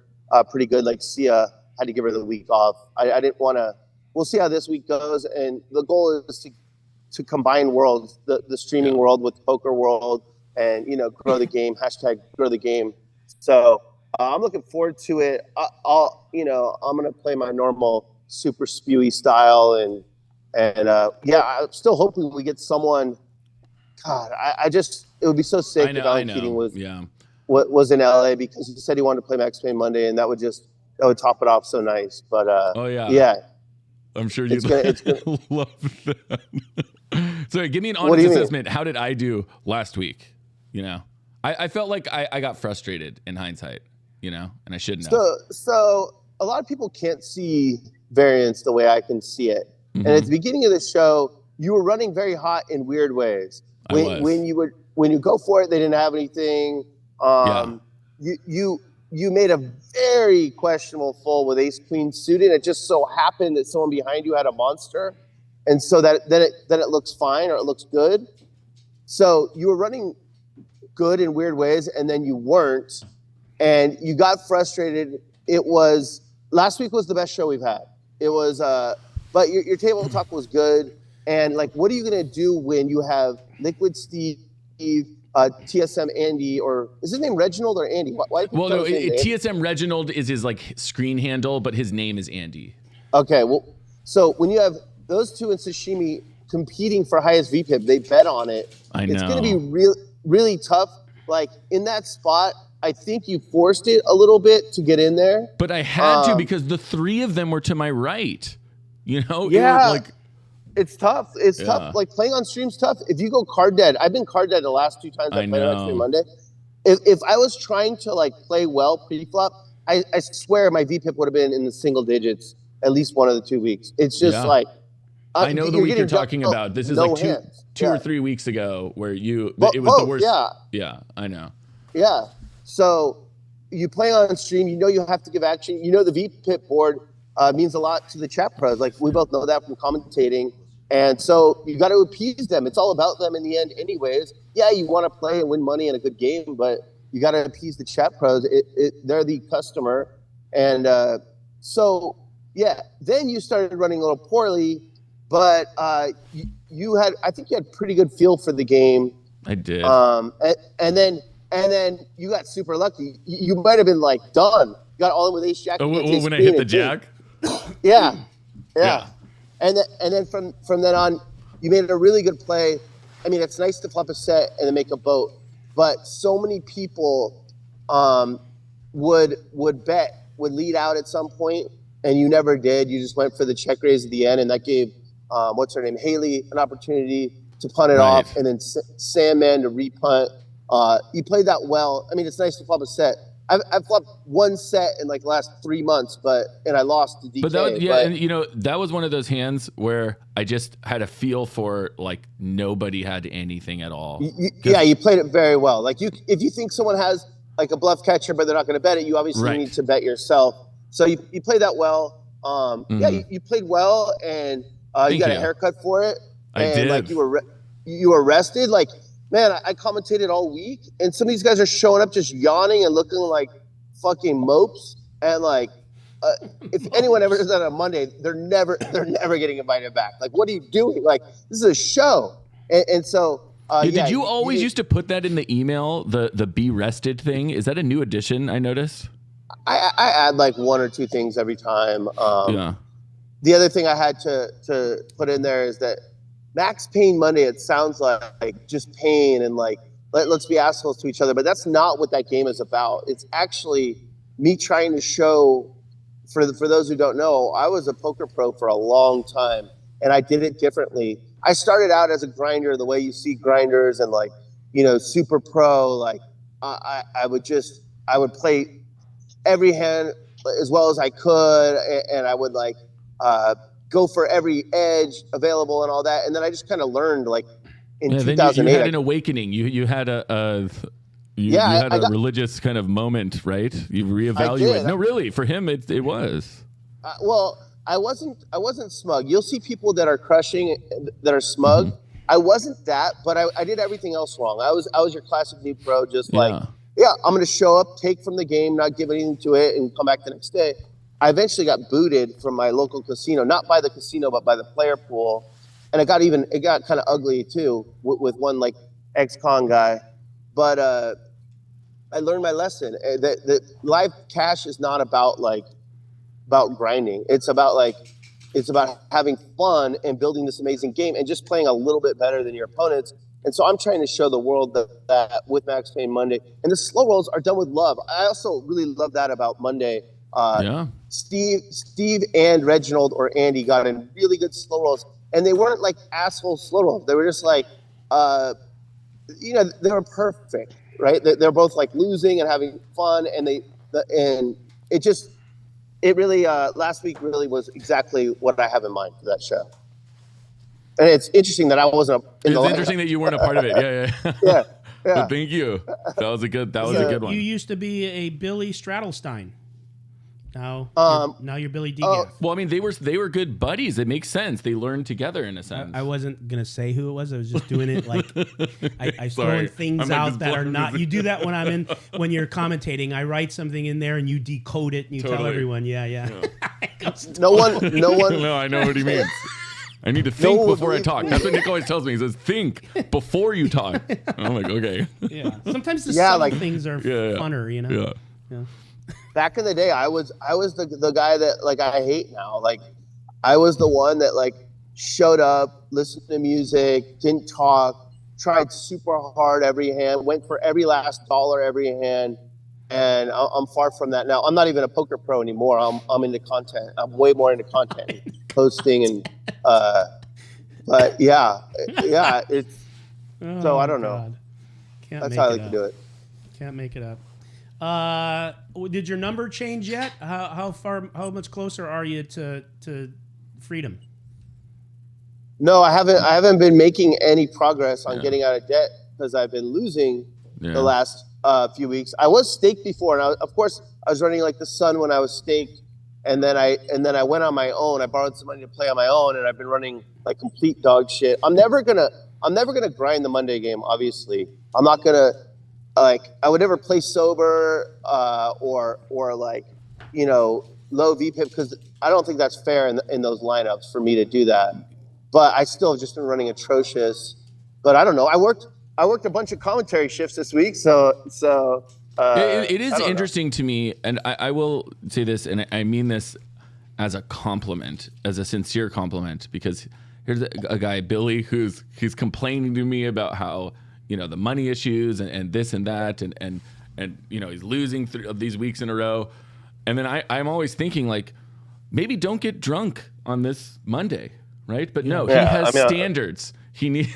pretty good, like Sia, had to give her the week off. I didn't want to. We'll see how this week goes, and the goal is to combine worlds, the streaming world with poker world, and grow the game. #grow the game. So I'm looking forward to it. I'm gonna play my normal super spewy style, and I'm still hoping we get someone. God, it would be so sick if Alan Keating was in LA, because he said he wanted to play Max Payne Monday, and that would top it off so nice. But I'm sure you'd love that. So give me an honest assessment. How did I do last week? I felt like I got frustrated in hindsight, and I shouldn't have. So a lot of people can't see variance the way I can see it. And at the beginning of the show, you were running very hot in weird ways. When you go for it, they didn't have anything. You made a very questionable fold with ace queen suited. It just so happened that someone behind you had a monster, and so then it looks fine, or it looks good. So you were running good in weird ways, and then you weren't, and you got frustrated. Last week was the best show we've had. It was, but your table talk was good. And like, what are you gonna do when you have Liquid Steve, TSM Andy, or is his name Reginald or Andy? TSM Reginald is his like screen handle, but his name is Andy. Okay, well, so when you have those two in Sashimi competing for highest VPIP, they bet on it. I know. It's gonna be really tough. Like in that spot, I think you forced it a little bit to get in there. But I had to, because the three of them were to my right. Yeah. It's tough. It's tough. Like playing on stream's tough. If you go card dead, I've been card dead the last 2 times I played on Stream Monday. If I was trying to like play well pre-flop, I swear my VPIP would have been in the single digits at least one of the 2 weeks. It's just like I know the week you're talking about. This is like two or 3 weeks ago where it was the worst. Yeah, I know. Yeah. So you play on stream, you have to give action. The VPIP board means a lot to the chat pros. Like we both know that from commentating. And so you got to appease them. It's all about them in the end anyways. Yeah, you want to play and win money in a good game, but you got to appease the chat pros. They're the customer. And so, yeah, then you started running a little poorly, but I think you had pretty good feel for the game. I did. And then you got super lucky. You might have been like done. You got all in with ace jack. When I hit the jack? Yeah. And then from then on, you made a really good play. I mean, it's nice to flop a set and then make a boat, but so many people would lead out at some point, and you never did. You just went for the check raise at the end, and that gave what's her name, Haley, an opportunity to punt it off, and then Sandman to repunt. You played that well. I mean, it's nice to flop a set. I've flopped one set in like the last 3 months, and I lost to DK. But that was one of those hands where I just had a feel for like nobody had anything at all. You played it very well. Like if you think someone has like a bluff catcher, but they're not going to bet it, you obviously need to bet yourself. So you played that well. You played well, and you got a haircut for it. I did. Like you were rested. Like, man, I commentated all week, and some of these guys are showing up just yawning and looking like fucking mopes. And like, if anyone ever does that on Monday, they're never getting invited back. Like, what are you doing? Like, this is a show. And so, did you always used to put that in the email, the be rested thing? Is that a new addition? I noticed. I add like one or two things every time. The other thing I had to put in there is that Max Payne Monday, it sounds like just pain and like let's be assholes to each other, but that's not what that game is about. It's actually me trying to show, for those who don't know, I was a poker pro for a long time, and I did it differently. I started out as a grinder, the way you see grinders, and like, super pro. Like I would play every hand as well as I could, and I would like go for every edge available and all that. And then I just kind of learned like in 2008. Then you had an awakening. You had a religious kind of moment, right? You reevaluate. No, really, for him it was. Well, I wasn't smug. You'll see people that are crushing, that are smug. Mm-hmm. I wasn't that, but I did everything else wrong. I was your classic new pro, just like, I'm going to show up, take from the game, not give anything to it, and come back the next day. I eventually got booted from my local casino, not by the casino, but by the player pool. And it got kind of ugly too with one like ex-con guy. But I learned my lesson. That live cash is not about grinding. It's about having fun and building this amazing game and just playing a little bit better than your opponents. And so I'm trying to show the world that with Max Payne Monday. And the slow rolls are done with love. I also really love that about Monday. Steve and Reginald or Andy got in really good slow rolls, and they weren't like asshole slow rolls. They were just like, they were perfect, right? They're both like losing and having fun, and it really last week really was exactly what I have in mind for that show. And it's interesting that I wasn't. It's interesting that you weren't a part of it. Yeah. Yeah. But thank you. That was a good one. You used to be a Billy Strattlestein. Now you're Billy D. Well, I mean, they were good buddies. It makes sense. They learned together in a sense. I wasn't gonna say who it was. I was just doing it like I throwing things out that are not. You do that when you're commentating. I write something in there and you decode it and you tell everyone. Yeah. No one. No, I know what he means. I need to think before I talk. That's what Nick always tells me. He says, think before you talk. I'm like, okay. Yeah. Sometimes the subtle things are funner, Yeah. Back in the day, I was the guy that like I hate now. Like I was the one that like showed up, listened to music, didn't talk, tried super hard every hand, went for every last dollar every hand, and I'm far from that now. I'm not even a poker pro anymore. I'm into content. I'm way more into content, posting, and but it's so I don't know. That's how I like to do it. Can't make it up. Did your number change yet? How much closer are you to freedom? No, I haven't. I haven't been making any progress on getting out of debt because I've been losing the last few weeks. I was staked before, and of course, I was running like the sun when I was staked, and then I went on my own. I borrowed some money to play on my own, and I've been running like complete dog shit. I'm never gonna grind the Monday game. Obviously, I'm not gonna I would never play sober or like low VPIP because I don't think that's fair in those lineups for me to do that. But I still have just been running atrocious. But I don't know. I worked a bunch of commentary shifts this week, so it is interesting to me, and I will say this, and I mean this as a compliment, as a sincere compliment, because here's a guy, Billy, who's complaining to me about how the money issues and this and that, and he's losing these weeks in a row, and then I'm always thinking like, maybe don't get drunk on this Monday. Right, but no, he has standards. He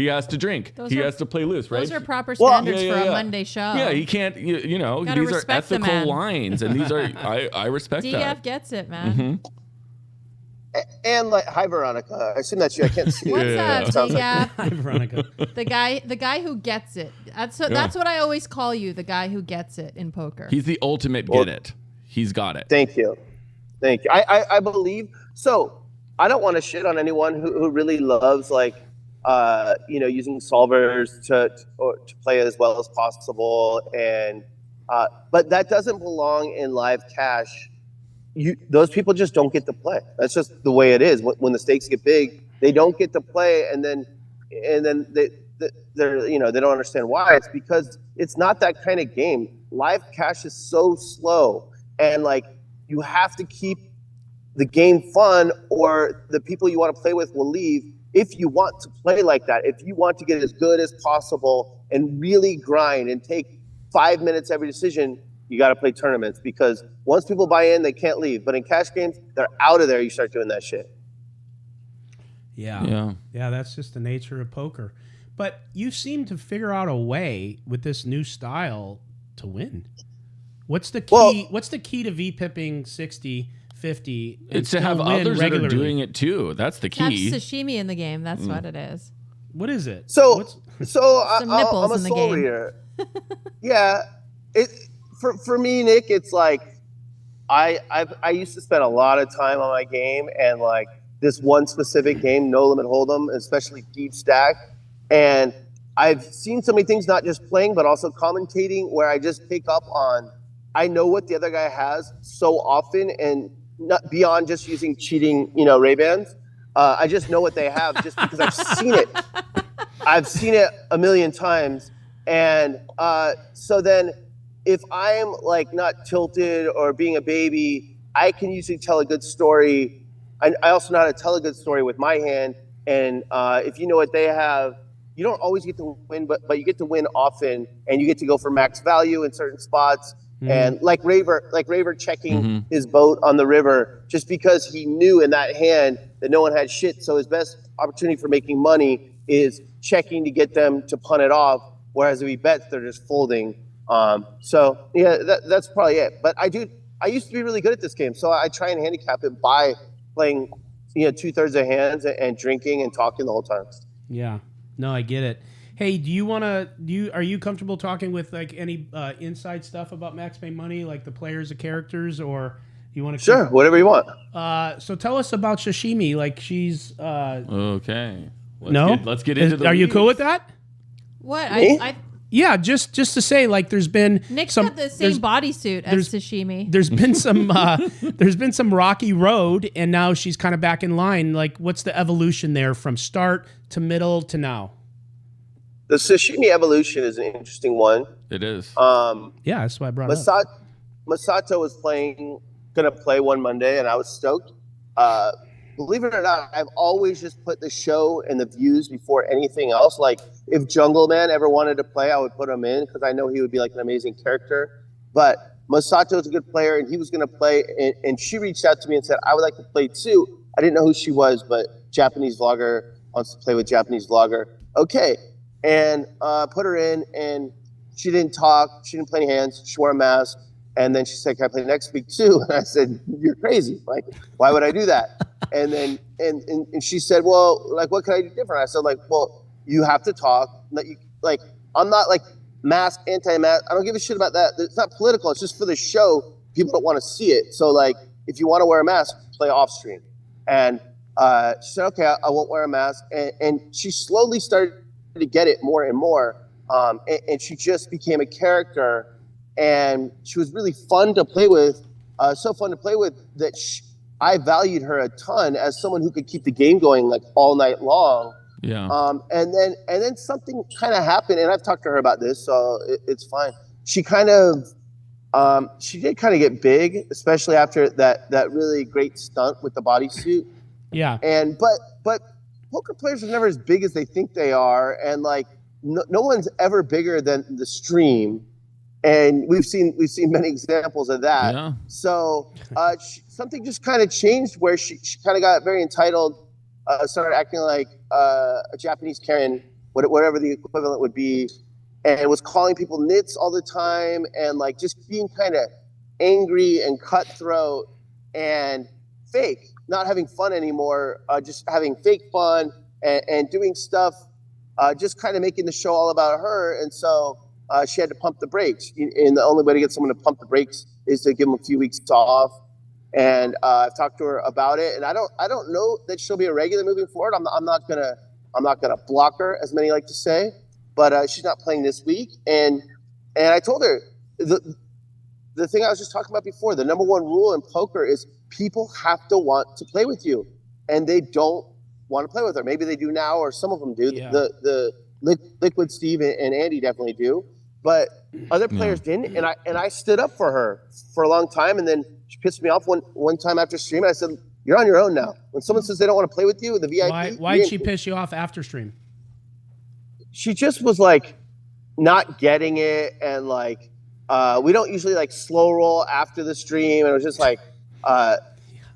has to drink. He has to play loose. Right. Those are proper standards for a Monday show. Yeah, he can't. These are ethical lines, and these are I respect that. DF gets it, man. Mm-hmm. And like, hi Veronica. I assume that's you. I can't see. What's up, DF? Hi Veronica. The guy who gets it. That's what I always call you. The guy who gets it in poker. He's the ultimate get it. He's got it. Thank you. I believe so. I don't want to shit on anyone who really loves using solvers to play as well as possible, and but that doesn't belong in live cash. Those people just don't get to play. That's just the way it is. When the stakes get big, they don't get to play, and then they don't understand why. It's because it's not that kind of game. Live cash is so slow, and you have to keep the game fun, or the people you want to play with will leave. If you want to play like that, if you want to get as good as possible and really grind and take 5 minutes every decision, you got to play tournaments, because once people buy in, they can't leave. But in cash games, they're out of there. You start doing that shit. Yeah, that's just the nature of poker. But you seem to figure out a way with this new style to win. What's the key? What's the key to VPipping 60? 50. It's to have others that are doing it too. That's the key. That's sashimi in the game. That's what it is. What is it? So some nipples I'm a in the soul game. reader. Yeah, for me, Nick, it's like I used to spend a lot of time on my game, and this one specific game, No Limit Hold'em, especially Deep Stack, and I've seen so many things, not just playing but also commentating, where I just pick up on. I know what the other guy has so often, and not beyond just using cheating, Ray-Bans. I just know what they have just because I've seen it. I've seen it a million times. And so then if I'm not tilted or being a baby, I can usually tell a good story. I also know how to tell a good story with my hand. And if you know what they have, you don't always get to win, but you get to win often, and you get to go for max value in certain spots. And like Raver checking his boat on the river, just because he knew in that hand that no one had shit. So his best opportunity for making money is checking to get them to punt it off. Whereas if he bets, they're just folding. So yeah, that's probably it. But I used to be really good at this game, so I try and handicap it by playing, 2/3 of hands and drinking and talking the whole time. Yeah, no, I get it. Hey, are you comfortable talking with any inside stuff about Max Pay Money, like the players, the characters, or you want to? Sure, whatever you want. So tell us about Sashimi. She's okay. Let's get into the. Are you cool with that? What? Yeah, just to say, there's been Nick's got the same bodysuit as Sashimi. There's been some rocky road, and now she's kind of back in line. What's the evolution there from start to middle to now? The Sashimi evolution is an interesting one. It is. Yeah, that's why I brought it up. Masato was going to play one Monday, and I was stoked. Believe it or not, I've always just put the show and the views before anything else. If Jungle Man ever wanted to play, I would put him in, because I know he would be an amazing character. But Masato is a good player, and he was going to play, and she reached out to me and said, I would like to play too. I didn't know who she was, but Japanese vlogger wants to play with Japanese vlogger. Okay. And put her in, and she didn't talk. She didn't play any hands. She wore a mask. And then she said, can I play next week too? And I said, you're crazy. Why would I do that? And then and she said, well, like, what can I do different? I said, like, well, you have to talk. Like, I'm not like mask, anti-mask. I don't give a shit about that. It's not political. It's just for the show. People don't want to see it. So like, if you want to wear a mask, play off stream. And she said, okay, I won't wear a mask. And she slowly started to get it more and more. And she just became a character. And she was really fun to play with. So fun to play with that I valued her a ton as someone who could keep the game going like all night long. Yeah. And then something kind of happened, and I've talked to her about this, so it's fine. She kind of, she did kind of get big, especially after that really great stunt with the bodysuit. Yeah. And but poker players are never as big as they think they are, and like no one's ever bigger than the stream. And we've seen many examples of that. Yeah. So something just kind of changed where she kind of got very entitled, started acting like a Japanese Karen, whatever the equivalent would be, and was calling people nits all the time, and like just being kind of angry and cutthroat and fake, not having fun anymore, just having fake fun and doing stuff, just kind of making the show all about her. And so she had to pump the brakes, and the only way to get someone to pump the brakes is to give them a few weeks off. And I've talked to her about it, and I don't know that she'll be a regular moving forward. I'm not gonna block her, as many like to say, but she's not playing this week. And I told her the thing I was just talking about before. The number one rule in poker is people have to want to play with you, and they don't want to play with her. Maybe they do now, or some of them do. Yeah. The Liquid Steve and Andy definitely do, but other players didn't. And I stood up for her for a long time, and then she pissed me off one time after stream. I said, "You're on your own now. When someone says they don't want to play with you, the VIP." Why did she piss you off after stream? She just was like not getting it, and like we don't usually like slow roll after the stream, and it was just like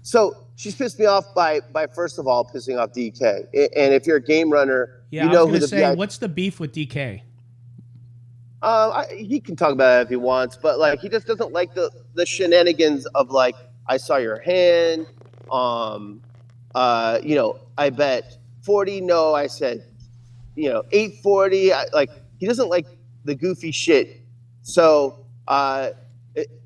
so she's pissed me off by first of all pissing off DK. And if you're a game runner, Yeah, you know I was who gonna the say, VIP. what's the beef with DK? He can talk about it if he wants, but like he just doesn't like the shenanigans of like, I saw your hand, you know, I bet 40. No, I said, you know, 840. Like he doesn't like the goofy shit. So I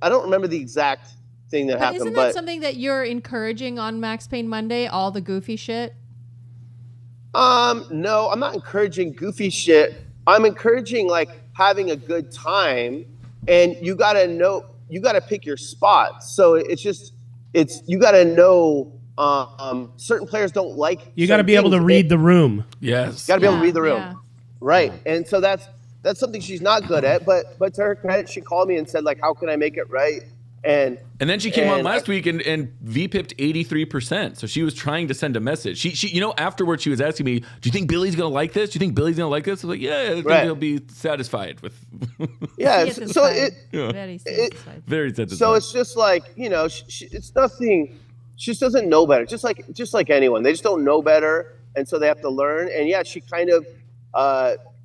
don't remember the exact thing that happened. Isn't that something that you're encouraging on Max Payne Monday? All the goofy shit. No, I'm not encouraging goofy shit. I'm encouraging like having a good time, and you gotta pick your spots. So you gotta know. Certain players don't like. You got to be able to read the room. Yes. Got to be able to read the room, Yeah. right? And so that's something she's not good at. But to her credit, she called me and said like, "How can I make it right?" And then she came on last week and VPipped 83%. So she was trying to send a message. She you know, afterwards she was asking me, "Do you think Billy's gonna like this? Do you think Billy's gonna like this?" I was like, "Yeah, I think he'll be satisfied with." yeah, Satisfied. so it Very satisfied. Very satisfied. so it's just like, you know, it's nothing. She just doesn't know better. Just like anyone, they just don't know better, and so they have to learn. And yeah, she kind of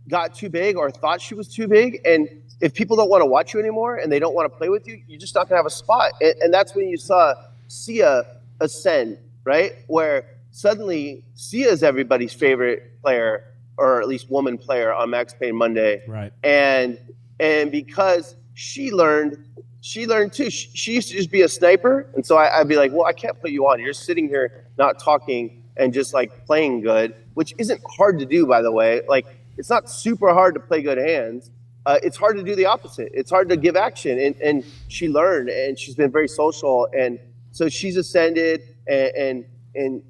got too big or thought she was too big, and if people don't want to watch you anymore and they don't want to play with you, you're just not gonna have a spot. And that's when you saw Sia ascend, right? Where suddenly Sia is everybody's favorite player, or at least woman player on Max Payne Monday. Right. And because she learned too. She used to just be a sniper, and so I'd be like, well, I can't put you on. You're sitting here not talking and just like playing good, which isn't hard to do, by the way. Like it's not super hard to play good hands. It's hard to do the opposite. It's hard to give action, and she learned, and she's been very social, and so she's ascended, and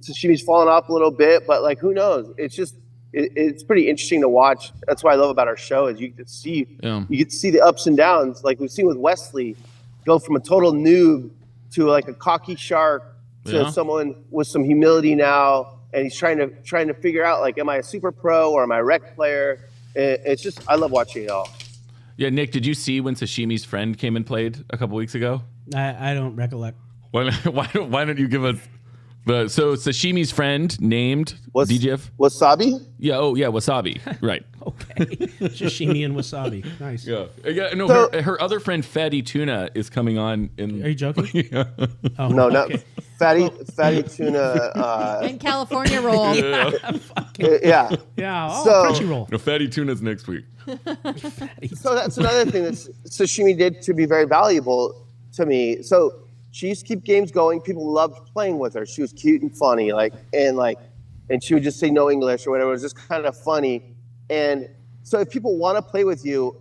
so she's fallen off a little bit, but like who knows? It's just it's pretty interesting to watch. That's what I love about our show is you get to see the ups and downs, like we've seen with Wesley, go from a total noob to like a cocky shark to someone with some humility now, and he's trying to figure out like, am I a super pro or am I a rec player? It's just I love watching it all. Yeah, Nick, did you see when Sashimi's friend came and played a couple weeks ago? I don't recollect. Why don't you give us But so Sashimi's friend named DGF Wasabi. Yeah. Oh yeah, Wasabi. Right. Okay. Sashimi and wasabi. Nice. Yeah. Yeah. No, So- her other friend Fatty Tuna is coming on. Are you joking? Yeah. Oh, No, okay. not fatty tuna. And California roll. Yeah. Yeah. Yeah. Oh, So- Crunchyroll. No, Fatty Tuna's next week. So that's another thing that sashimi did to be very valuable to me. So she used to keep games going. People loved playing with her. She was cute and funny, and she would just say no English or whatever. It was just kind of funny. And so if people want to play with you,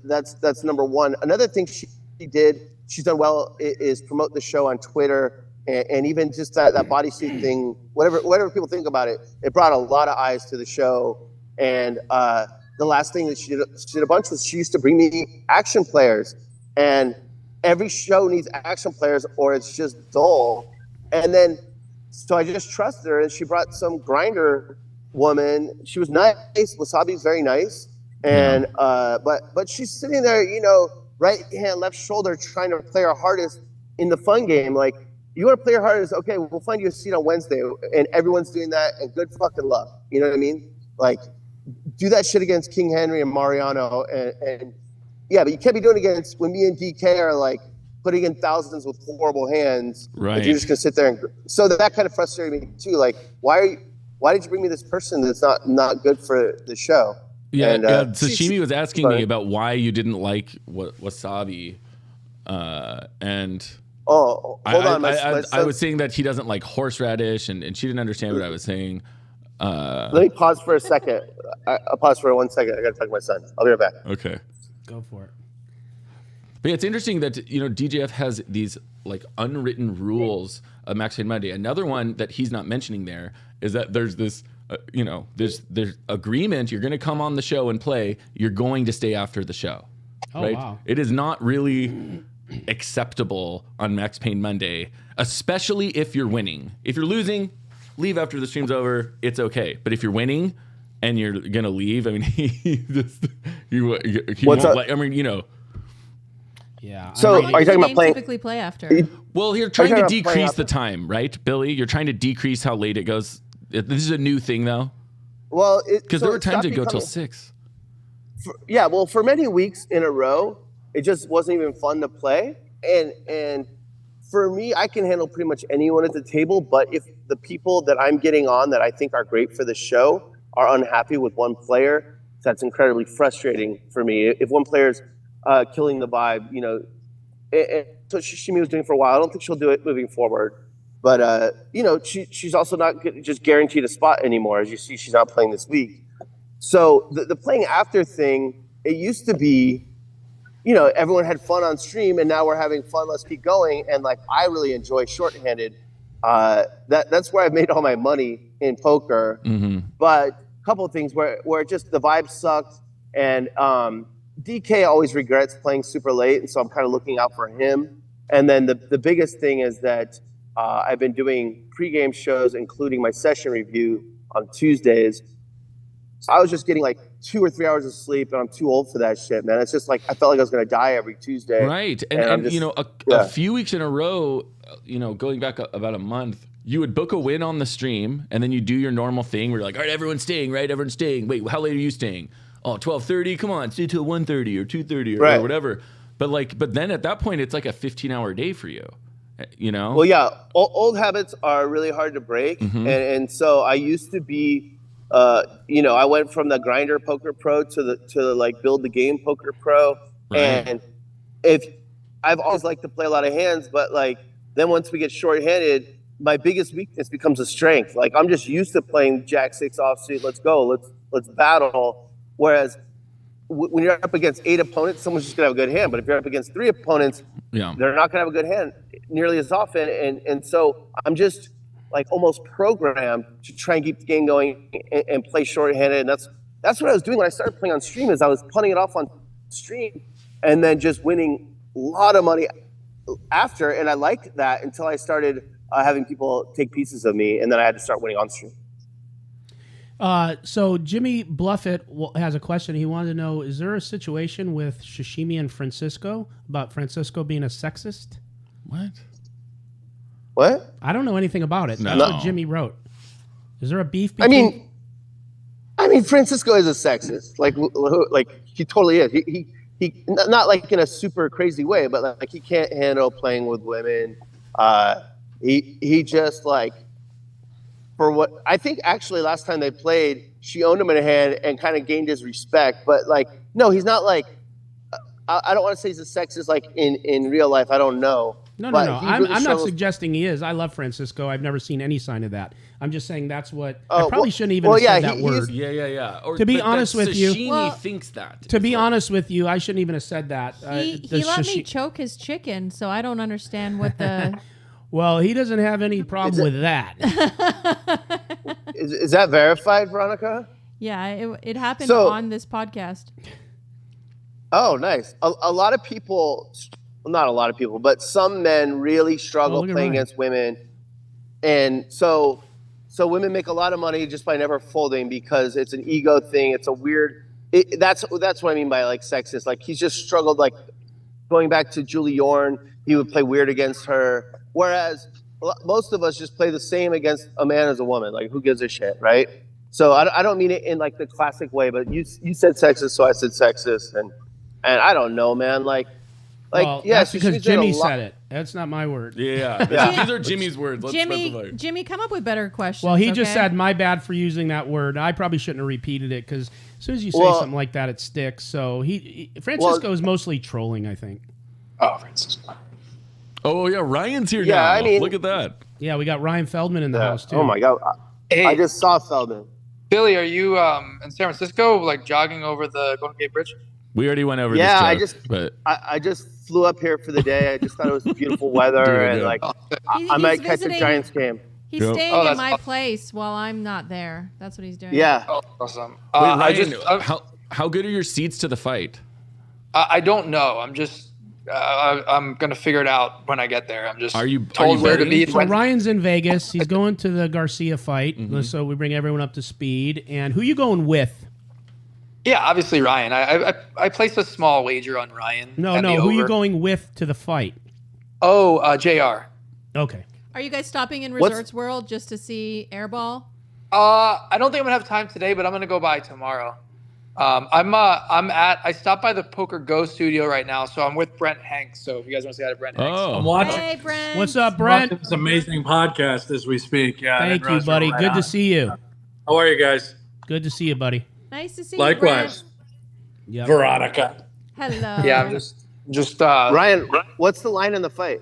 that's number one. Another thing she did, she's done well, is promote the show on Twitter, and even just that bodysuit thing, whatever people think about it, it brought a lot of eyes to the show. And the last thing that she did a bunch was she used to bring me action players, and every show needs action players or it's just dull. And then, so I just trusted her, and she brought some grinder woman. She was nice. Wasabi's very nice. And, but she's sitting there, right hand, left shoulder, trying to play her hardest in the fun game. Like, you want to play your hardest? Okay, we'll find you a seat on Wednesday. And everyone's doing that, and good fucking luck. You know what I mean? Like, do that shit against King Henry and Mariano, and yeah, but you can't be doing it against when me and DK are like putting in thousands with horrible hands. Right. If you're just gonna sit there and so that kind of frustrated me too. Like, why did you bring me this person that's not good for the show? Yeah. And, Sashimi was asking me about why you didn't like Wasabi, and hold on. I was saying that he doesn't like horseradish, and she didn't understand what I was saying. Let me pause for a second. I'll pause for 1 second. I gotta talk to my son. I'll be right back. Okay. Go for it. But yeah, it's interesting that DJF has these like unwritten rules of Max Payne Monday. Another one that he's not mentioning there is that there's this, there's agreement. You're going to come on the show and play. You're going to stay after the show. Oh, right? wow. It is not really acceptable on Max Payne Monday, especially if you're winning. If you're losing, leave after the stream's over. It's okay. But if you're winning and you're gonna leave, I mean, he won't let. I mean, Yeah. So, How long are you does talking the about game playing? typically play after? Well, you're trying to talking about playing decrease after? the time, right, Billy? You're trying to decrease how late it goes. This is a new thing, though, Well, because there were times it go till 6. Well, for many weeks in a row, it just wasn't even fun to play. And for me, I can handle pretty much anyone at the table. But if the people that I'm getting on that I think are great for the show are unhappy with one player, that's incredibly frustrating for me. If one player's killing the vibe, and so Shishimi was doing for a while. I don't think she'll do it moving forward. But she's also not just guaranteed a spot anymore. As you see, she's not playing this week. So the playing after thing, it used to be, everyone had fun on stream, and now we're having fun. Let's keep going. And like, I really enjoy shorthanded. That's where I've made all my money in poker. Mm-hmm. But a couple of things where just the vibe sucked, and DK always regrets playing super late, and so I'm kind of looking out for him. And then the biggest thing is that I've been doing pregame shows, including my session review on Tuesdays. So I was just getting like 2 or 3 hours of sleep, and I'm too old for that shit, man. It's just like I felt like I was gonna die every Tuesday. Right, I'm and just- a few weeks in a row, going back about a month, you would book a win on the stream, and then you do your normal thing where you're like, all right, everyone's staying, right? Everyone's staying. Wait, how late are you staying? Oh, 12:30. Come on, stay till 1:30 or 2:30 or whatever. But then at that point, it's like a 15-hour day for you. Well, yeah, old habits are really hard to break, Mhm. and so I used to be, I went from the grinder poker pro to the like build the game poker pro, Right. and if I've always liked to play a lot of hands, but like then once we get shorthanded, my biggest weakness becomes a strength. Like I'm just used to playing Jack 6 offsuit. Let's go, let's battle. Whereas when you're up against 8 opponents, someone's just gonna have a good hand. But if you're up against 3 opponents, Yeah. they're not gonna have a good hand nearly as often. And so I'm just like almost programmed to try and keep the game going and play shorthanded. And that's what I was doing when I started playing on stream. Is I was punting it off on stream and then just winning a lot of money after. And I liked that until I started having people take pieces of me, and then I had to start winning on stream. So Jimmy Bluffett has a question. He wanted to know, is there a situation with Shishimi and Francisco about Francisco being a sexist? What? What? I don't know anything about it. No. That's what Jimmy wrote. Is there a beef between? I mean, Francisco is a sexist. Like he totally is. He not like in a super crazy way, but like he can't handle playing with women. He just like, for what I think actually last time they played, she owned him in a hand and kind of gained his respect. But like, no, he's not like. I don't want to say he's a sexist like in real life. I don't know. No. But I'm really not struggles- suggesting he is. I love Francisco. I've never seen any sign of that. I'm just saying that's what. Oh, I probably well- shouldn't even well, have said yeah, that he- word. Yeah. Or, To be but honest that with you- Sashimi Well, thinks that. To be It's like- honest with you, I shouldn't even have said that. He The let me shashi- choke his chicken, so I don't understand what the. Well, he doesn't have any problem with that. Is that verified, Veronica? Yeah, it happened So- on this podcast. Oh, nice. A lot of people, well, not a lot of people, but some men really struggle look at playing Ryan. against women, and so women make a lot of money just by never folding because it's an ego thing. It's a weird. That's what I mean by like sexist. Like he's just struggled. Like going back to Julie Yorn, he would play weird against her, whereas most of us just play the same against a man as a woman. Like who gives a shit, right? So I don't mean it in like the classic way, but you said sexist, so I said sexist, and I don't know, man. Like Well, yeah, that's because she's done a Jimmy lot- said it. That's not my word. Yeah. These are Jimmy's words. Let's specify. Jimmy, come up with better questions. Well, he just okay? said, my bad for using that word. I probably shouldn't have repeated it because as soon as you say Well- something like that, it sticks. So Francisco is mostly trolling, I think. Oh, Francisco. Oh, yeah. Ryan's here Yeah, now. I mean- Look at that. Yeah, we got Ryan Feldman in the house, too. Oh my god, Hey, I just saw Feldman. Billy, are you in San Francisco, like jogging over the Golden Gate Bridge? We already went over Yeah, this joke, but I just flew up here for the day. I just thought it was beautiful weather, Dude, and yeah. like I He's might catch a visiting- Giants game. He's Yep. staying Oh, at that's my awesome. place while I'm not there. That's what he's doing. Yeah. Oh, awesome. wait, I Ryan, just, how good are your seats to the fight? I don't know. I'm just, I'm gonna figure it out when I get there. I'm just Are you told where to betting? be. So Ryan's in Vegas. He's going to the Garcia fight. So we bring everyone up to speed. And who you going with? Yeah, obviously Ryan. I placed a small wager on Ryan. No, at the who you over. going with to the fight? Oh, JR. Okay. Are you guys stopping in What's- Resorts World just to see Airball? I don't think I'm gonna have time today, but I'm gonna go by tomorrow. I stopped by the Poker Go studio right now, so I'm with Brent Hanks. So if you guys want to say hi to Brent Hanks. Oh. I'm watching Hey, Brent. What's up, Brent? this amazing podcast as we speak. Yeah, Thank you, buddy. Good to see you. How are you guys? Good to see you, buddy. Nice to see Likewise, Yep. Veronica. you, Brent. Hello. Yeah, I'm just Ryan, what's the line in the fight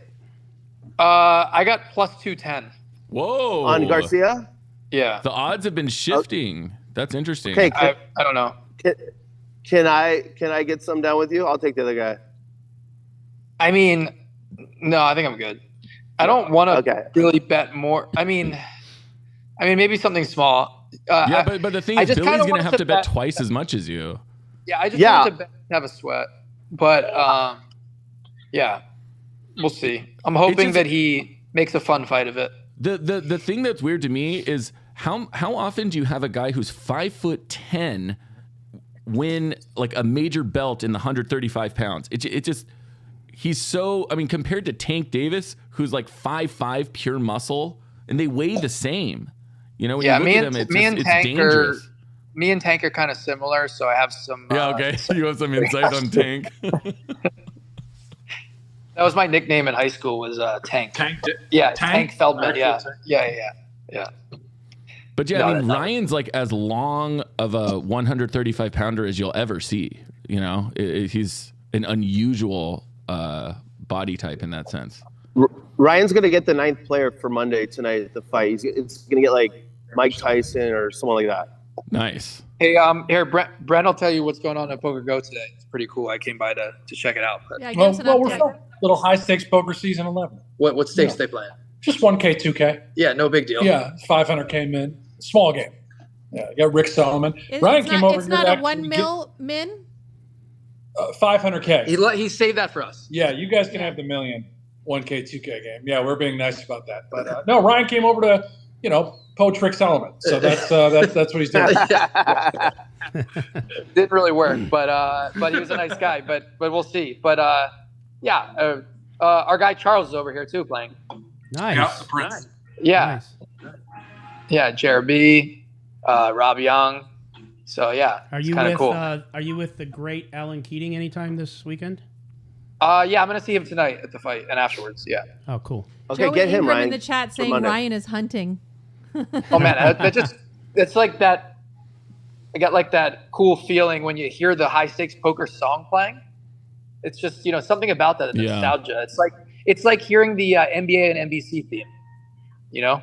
I got plus 210. Whoa. on Garcia? Yeah. The odds have been shifting. That's interesting. Okay, I don't know. can I get some down with you? I'll take the other guy. I mean, no, I think I'm good. I don't want to Okay. really bet more. I mean, maybe something small. Yeah, but the thing I is, just Billy's kinda going to wanted have to to bet bet- twice as much as you. Yeah, I just Yeah. wanted to bet, have a sweat. But yeah, we'll see. I'm hoping just- that he makes a fun fight of it. The thing that's weird to me is how often do you have a guy who's 5'10" win like a major belt in the 135 pounds? It just he's so, I mean, compared to Tank Davis, who's like 5'5" pure muscle, and they weigh the same. You know, when Yeah, you look me at and- them, it's, me and it's Tank dangerous. Me and Tank are kind of similar, so I have some. Yeah, okay. You have some insight on Tank. That was my nickname in high school. Was Tank. Tank. Yeah, Tank? Tank Feldman. Actually, Yeah, Tank. yeah. But yeah, No, I mean, no. Ryan's like as long of a 135 pounder as you'll ever see. You know, he's an unusual body type in that sense. Ryan's gonna get the 9th player for Monday tonight at the fight. It's gonna get like Mike Tyson or someone like that. Nice. Hey, here, Brent will tell you what's going on at Poker Go today. It's pretty cool. I came by to check it out. But Yeah, give Well, us an we're update. fine. Little high stakes poker season 11. what stakes Yeah. they playing? Just 1K, 2K. Yeah, no big deal. Yeah, 500K min. Small game. Yeah, you got Rick Solomon. Ryan It's came not, over it's here not to a actually 1 mil min. 500K. He saved that for us. Yeah, you guys can have the million 1K, 2K game. Yeah, we're being nice about that. But no, Ryan came over to, poach Rick Solomon. So that's what he's doing. Didn't really work, but he was a nice guy. But we'll see. But our guy Charles is over here too playing. Nice. Yeah, the Prince. Yeah, Nice. yeah, Jeremy, Rob Young. So yeah, Are it's you kind with of cool. Are you with the great Alan Keating anytime this weekend? Yeah, I'm gonna see him tonight at the fight and afterwards. Yeah. Oh, cool. Okay, Joey get him, Ingram Ryan. in the chat for saying Monday. Ryan is hunting. Oh man, it's like that. I got like that cool feeling when you hear the high stakes poker song playing. It's just something about that Yeah. nostalgia. It's like hearing the NBA and NBC theme. Yeah.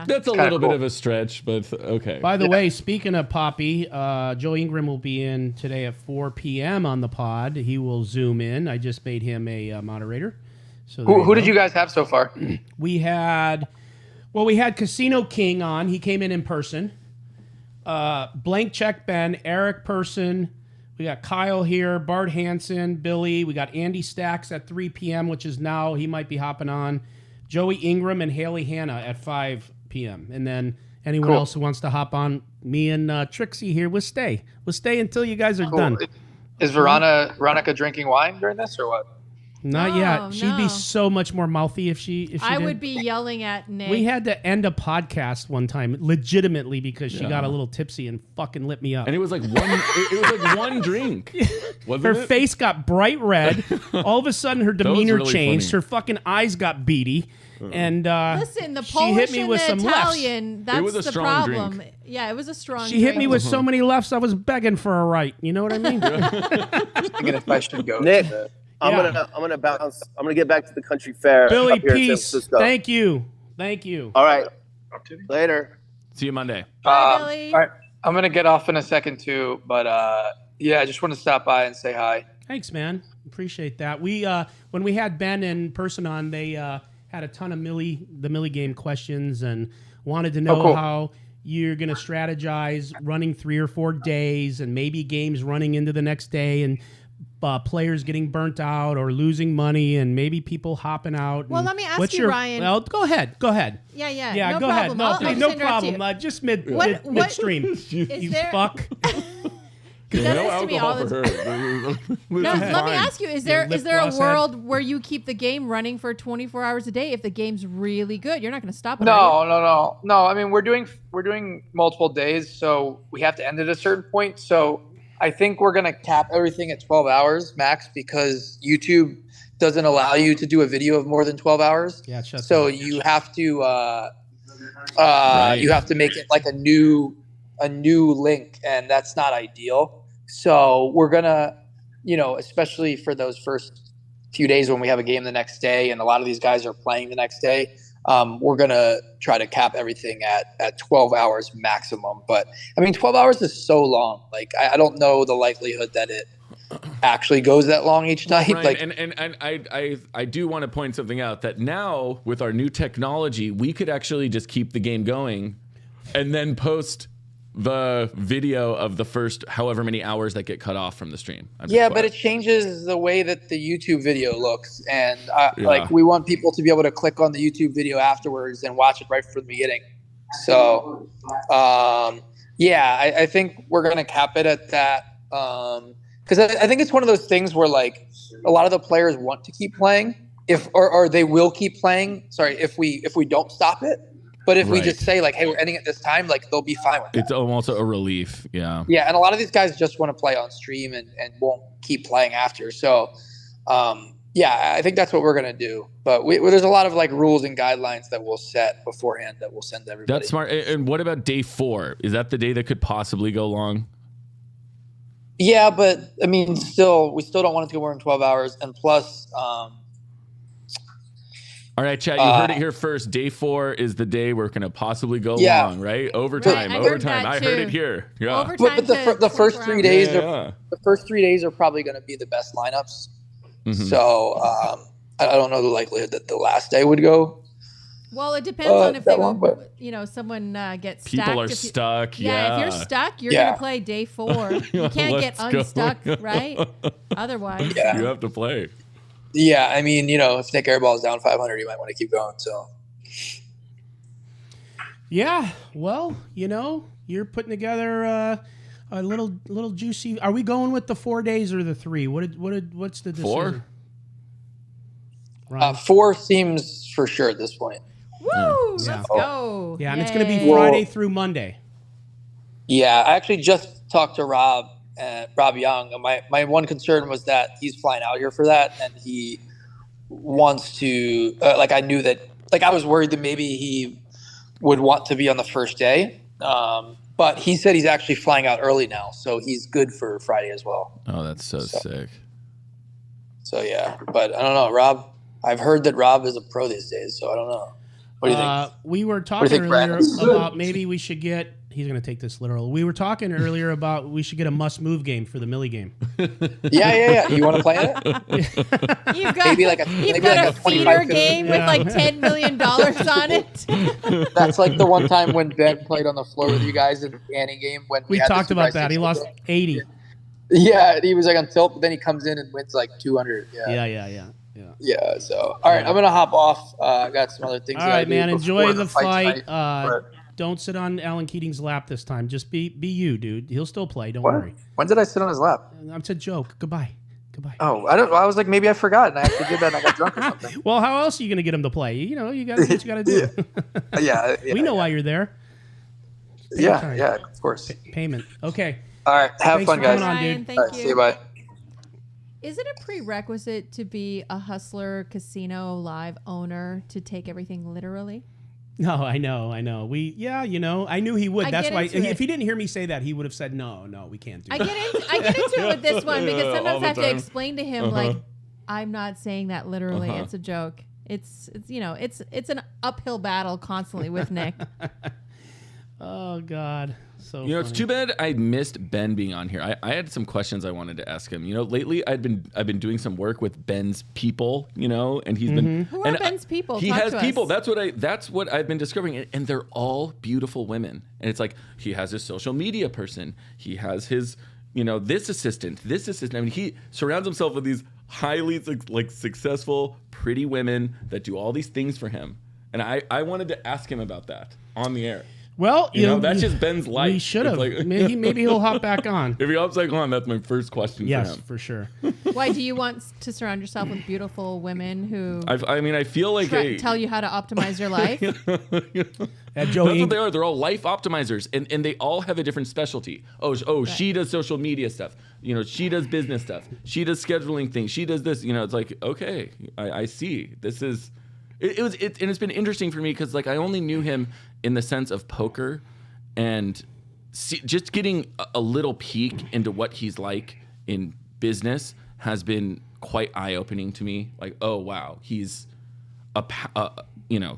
That's a kinda little cool. bit of a stretch, but okay. By the way, speaking of Poppy, Joe Ingram will be in today at 4 p.m. on the pod. He will zoom in. I just made him a moderator. So Who did you guys have so far? We had Casino King on. He came in person. Blank Check Ben, Eric Person. We got Kyle here, Bart Hansen, Billy. We got Andy Stacks at 3 p.m., which is now. He might be hopping on. Joey Ingram and Haley Hanna at 5 p.m. And then anyone else who wants to hop on, me and Trixie here, we'll stay. We'll stay until you guys are done. Is Veronica drinking wine during this or what? Not No, yet. She'd be no. so much more mouthy if she I did. would be yelling at Nick. We had to end a podcast one time legitimately because she Yeah. got a little tipsy and fucking lit me up. And it was like one drink. Wasn't Her it? face got bright red. All of a sudden, her demeanor really changed. funny. Her fucking eyes got beady. And Listen, the she Polish hit me and with the some lefts. Italian, that's was a the strong problem. drink. Yeah, it was a strong She hit me drink. with so many lefts, I was begging for a right. You know what I mean? Thinking if I should go. Nick, I'm Yeah. gonna bounce. I'm gonna get back to the country fair. Billy, up here in San peace. Francisco. Thank you. All right. Later. See you Monday. Bye, Billy. All right, I'm gonna get off in a second too, but yeah, I just want to stop by and say hi. Thanks, man. Appreciate that. We when we had Ben in person on, they had a ton of the Millie game questions and wanted to know cool. how you're going to strategize running 3 or 4 days and maybe games running into the next day and players getting burnt out or losing money and maybe people hopping out. Well, and let me ask what's you, your, Ryan. Well, go ahead. Yeah, Yeah, no go problem. ahead. No, I'll please, just no interrupt problem. you. Just What- midstream. you there- fuck. He does No this to me alcohol all for the her. No, let me ask you: Is there lip is there a gloss world where you keep the game running for 24 hours a day if the game's really good? You're not going to stop it. No. I mean, we're doing multiple days, so we have to end at a certain point. So I think we're gonna cap everything at 12 hours max because YouTube doesn't allow you to do a video of more than 12 hours. Yeah, So you have to Right. you have to make it like a new link, and that's not ideal. So we're gonna, especially for those first few days when we have a game the next day, and a lot of these guys are playing the next day, we're gonna try to cap everything at 12 hours maximum. But I mean, 12 hours is so long. Like I don't know the likelihood that it actually goes that long each night. Ryan, Like and I do want to point something out that now with our new technology, we could actually just keep the game going and then post the video of the first however many hours that get cut off from the stream. yeah, but it changes the way that the YouTube video looks, and Yeah. like we want people to be able to click on the YouTube video afterwards and watch it right from the beginning. So, I think we're gonna cap it at that because I think it's one of those things where like a lot of the players want to keep playing or they will keep playing. Sorry, if we don't stop it. But if we just say like, hey, we're ending at this time, like they'll be fine with that. It's almost a relief. Yeah. Yeah, and a lot of these guys just want to play on stream and won't keep playing after. So, I think that's what we're gonna do. But there's a lot of like rules and guidelines that we'll set beforehand that we'll send to everybody. That's smart. And what about day 4? Is that the day that could possibly go long? Yeah, but I mean, we still don't want it to go more than 12 hours, and plus. All right, chat, you heard it here first. Day 4 is the day we're going to possibly go long, right? Overtime, Right, I heard overtime. that I heard too. it here. Yeah. Overtime But the to first 3 24 days Yeah. the first 3 days are probably going to be the best lineups. Mhm. So I don't know the likelihood that the last day would go. Well, it depends on if they that long, would, someone gets stacked. People are If you- stuck. Yeah, if you're stuck, you're Yeah. gonna play day 4. You can't get Let's go. unstuck, right? Otherwise, Yeah. You have to play. Yeah, I mean, if Nick Airball is down 500, you might want to keep going. So Yeah, well, you're putting together a little juicy. Are we going with the 4 days or the 3? What's the decision? 4? Ryan? 4 seems for sure at this point. Woo! Yeah. Let's go. Yeah, and it's going to be Yay. Friday through Monday. Yeah, I actually just talked to Rob Young. My one concern was that he's flying out here for that, and he wants to. I knew that. I was worried that maybe he would want to be on the first day. But he said he's actually flying out early now, so he's good for Friday as well. Oh, that's so sick. So yeah, but I don't know, Rob. I've heard that Rob is a pro these days, so I don't know. What do you think? We were What do talking you think, earlier Brad? about maybe we should get. He's going to take this literal. We were talking earlier about we should get a must-move game for the Millie game. Yeah. You want to play it? You've got, Maybe like a feeder 25 game with like $10 million on it. That's like the one time when Ben played on the floor with you guys in the Annie game when We had talked the about 2x6 that. He lost 80. Yeah, he was like on tilt, but then he comes in and wins like 200. Yeah. So, all right, I'm gonna hop off. I got some other things. All right, man. Enjoy the fight. tonight. Don't sit on Alan Keating's lap this time. Just be you, dude. He'll still play. Don't What? worry. When did I sit on his lap? It's a joke. Goodbye. Oh, I don't. I was like, maybe I forgot, and I actually did that, and I got drunk or something. Well, how else are you going to get him to play? You know, you got what you got to do. Yeah, we know why you're there. Yeah, of course. Payment. Okay. All right, have Thanks fun, for guys. coming on, Ryan, dude. thank All right, you. see you. Bye. Is it a prerequisite to be a Hustler Casino Live owner to take everything literally? No, I know. I knew he would. I That's get why. into it. If he didn't hear me say that, he would have said, no, we can't do I that. get into it with this one because All sometimes the I have to time. explain to him like I'm not saying that literally. It's a joke. It's an uphill battle constantly with Nick. Oh, God. So You know, it's too bad I missed Ben being on here. I had some questions I wanted to ask him. You know, lately I've been doing some work with Ben's people. You know, and he's been Who are Ben's people? He Talk has to people. us. That's what I've been discovering, and they're all beautiful women. And it's like he has his social media person. He has his this assistant. I mean, he surrounds himself with these highly successful, pretty women that do all these things for him. And I wanted to ask him about that on the air. Well, You know, that's just Ben's life. We should have. It's like- maybe he'll hop back on. If he hops back on, that's my first question Yes, for him. for sure. Why do you want to surround yourself with beautiful women who I feel like tell you how to optimize your life? That's what they are. They're all life optimizers, and they all have a different specialty. She does social media stuff. You know, she does business stuff. She does scheduling things. She does this. You know, it's like, okay, I see. This is. It's been interesting for me because I only knew him in the sense of poker, and just getting a little peek into what he's like in business has been quite eye-opening to me. Like, oh wow, he's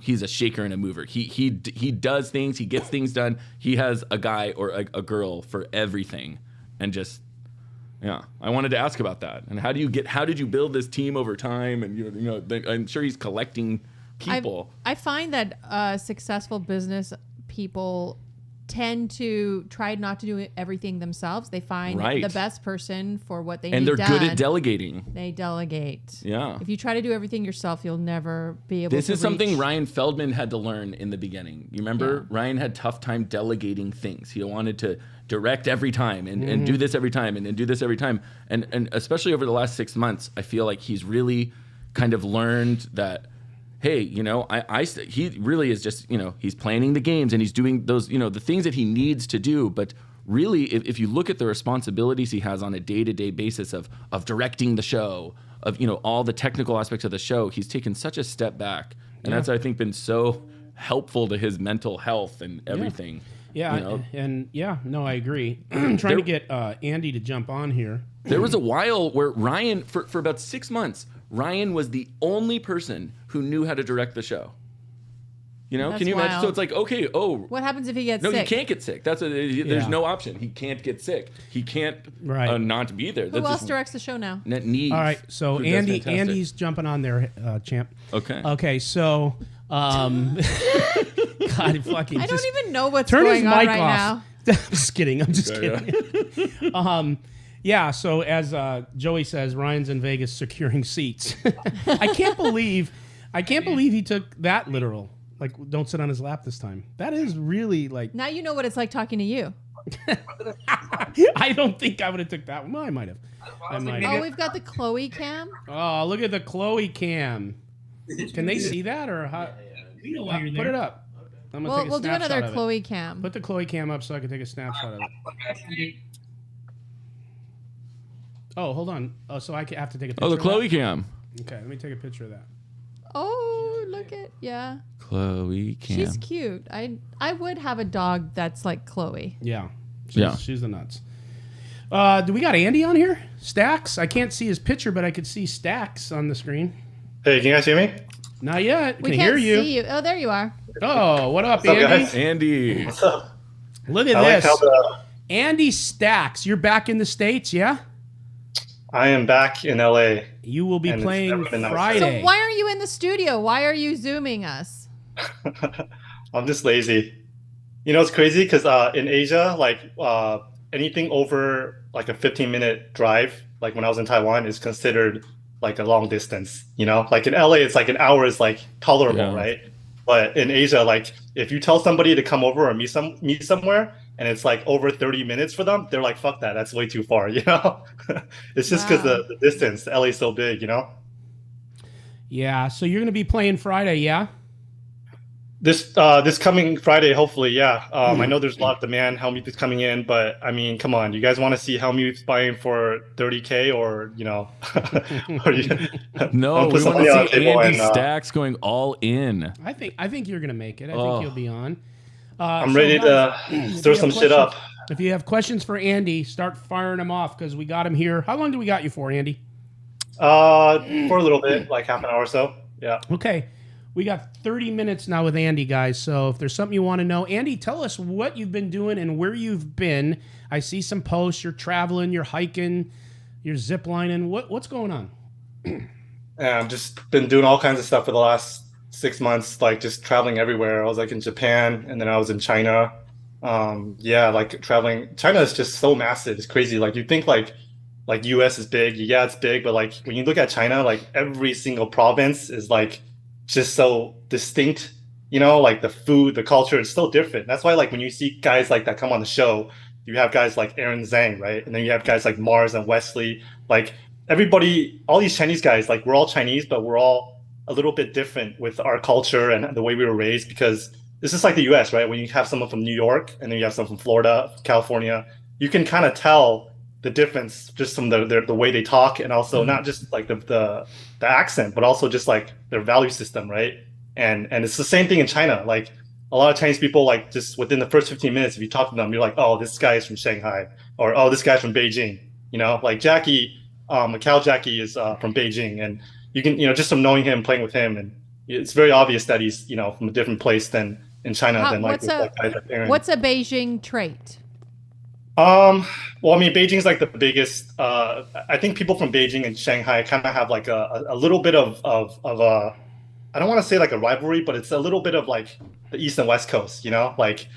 he's a shaker and a mover. He does things. He gets things done. He has a guy or a girl for everything, and just. Yeah, I wanted to ask about that. And how did you build this team over time? And I'm sure he's collecting people. I find that successful business people tend to try not to do everything themselves. They find the best person for what they need and they're done. good at delegating. They delegate. Yeah. If you try to do everything yourself, you'll never be able to This is something reach. Ryan Feldman had to learn in the beginning. You remember? Yeah. Ryan had tough time delegating things. He wanted to direct every time and do this every time and do this every time. And especially over the last 6 months, I feel like he's really kind of learned that, hey, he really is just, he's planning the games and he's doing those, the things that he needs to do. But really, if you look at the responsibilities he has on a day-to-day basis of directing the show, of, all the technical aspects of the show, he's taken such a step back. And that's, I think, been so helpful to his mental health and everything. Yeah, I agree. I'm trying to get Andy to jump on here. There was a while where Ryan, for about 6 months, Ryan was the only person who knew how to direct the show. That's can you imagine? wild. So it's like, okay, What happens if he gets no, sick? he can't get sick. There's no option. He can't get sick. He can't not be there. Who else directs the show now? Net needs. All right, so Andy's jumping on there, champ. Okay, so God, fucking. I don't even know what's turn his going on mic right off. now. I'm just kidding. I'm just kidding. Yeah. So as Joey says, Ryan's in Vegas securing seats. I can't believe he took that literal. Like, don't sit on his lap this time. That is really like. Now you know what it's like talking to you. I don't think I would have took that one. Well, I might have. Oh, we've got the Chloe cam. Oh, look at the Chloe cam. Can they see that or how? We know why you're there. Put it up. I'm gonna take a We'll do snapshot another of it. Chloe cam. Put the Chloe cam up so I can take a snapshot of it. Oh, hold on. Oh, so I have to take a picture. Oh, the of Chloe that? cam. Okay, let me take a picture of that. Oh, look at Chloe cam. She's cute. I would have a dog that's like Chloe. Yeah. Yeah. She's the nuts. Do we got Andy on here? Stacks? I can't see his picture, but I could see Stacks on the screen. Hey, can you guys hear me? Not yet. We Can can't hear you. see you. Oh, there you are. Oh, what up, What's up, Andy? guys? Andy. What's up? Look at I like this. how the- Andy Stacks. You're back in the States, yeah? I am back in LA. You will be and it's playing never been nicer. Friday. So why aren't you in the studio? Why are you zooming us? I'm just lazy. You know, it's crazy because in Asia, like anything over like a 15-minute drive, like when I was in Taiwan, is considered like a long distance. You know, like in LA, it's like an hour is like tolerable, Yeah. right? But in Asia, like if you tell somebody to come over or meet somewhere, and it's like over 30 minutes for them, they're like, "Fuck that, that's way too far." You know, it's just because Wow. the distance. LA's so big, you know. Yeah, so you're going to be playing Friday, yeah? This coming Friday, hopefully, yeah. I know there's a lot of demand. Helmuth is coming in, but I mean, come on, you guys want to see Helmuth buying for 30K or you know? or No, I'll put we some want money on to the see table Andy and, Stacks going all in. I think you're going to make it. I Oh. think you'll be on. I'm So ready guys, to if stir you have some shit up. questions- If you have questions for Andy, start firing them off because we got him here. How long do we got you for, Andy? For a little bit, like half an hour or so. Yeah. Okay. We got 30 minutes now with Andy, guys. So if there's something you want to know, Andy, tell us what you've been doing and where you've been. I see some posts. You're traveling, you're hiking, you're ziplining. What's going on? Yeah, I've just been doing all kinds of stuff for the last 6 months, like just traveling everywhere. I was like in Japan and then I was in China. Yeah, like traveling. China is just so massive. It's crazy. Like you think like US is big. Yeah, it's big, but like when you look at China, like every single province is like just so distinct, you know, like the food, the culture is so different. That's why like when you see guys like that come on the show, you have guys like Aaron Zhang, right? And then you have guys like Mars and Wesley, like everybody, all these Chinese guys, like we're all Chinese, but we're all a little bit different with our culture and the way we were raised because it's just like the US, right? When you have someone from New York and then you have someone from Florida, California, you can kind of tell the difference just from the way they talk and also not just like the accent, but also just like their value system, right? And it's the same thing in China. Like a lot of Chinese people, like just within the first 15 minutes, if you talk to them, you're like, oh, this guy is from Shanghai, or oh, this guy's from Beijing. You know, like Jackie, Macau Jackie is from Beijing, and you can, you know, just from knowing him, playing with him, and it's very obvious that he's, you know, from a different place than in China than like guys like Aaron. What's a Beijing trait? Well, I mean, Beijing's like the biggest. I think people from Beijing and Shanghai kind of have like a little bit of a, I don't want to say like a rivalry, but it's a little bit of like the East and West Coast, you know, like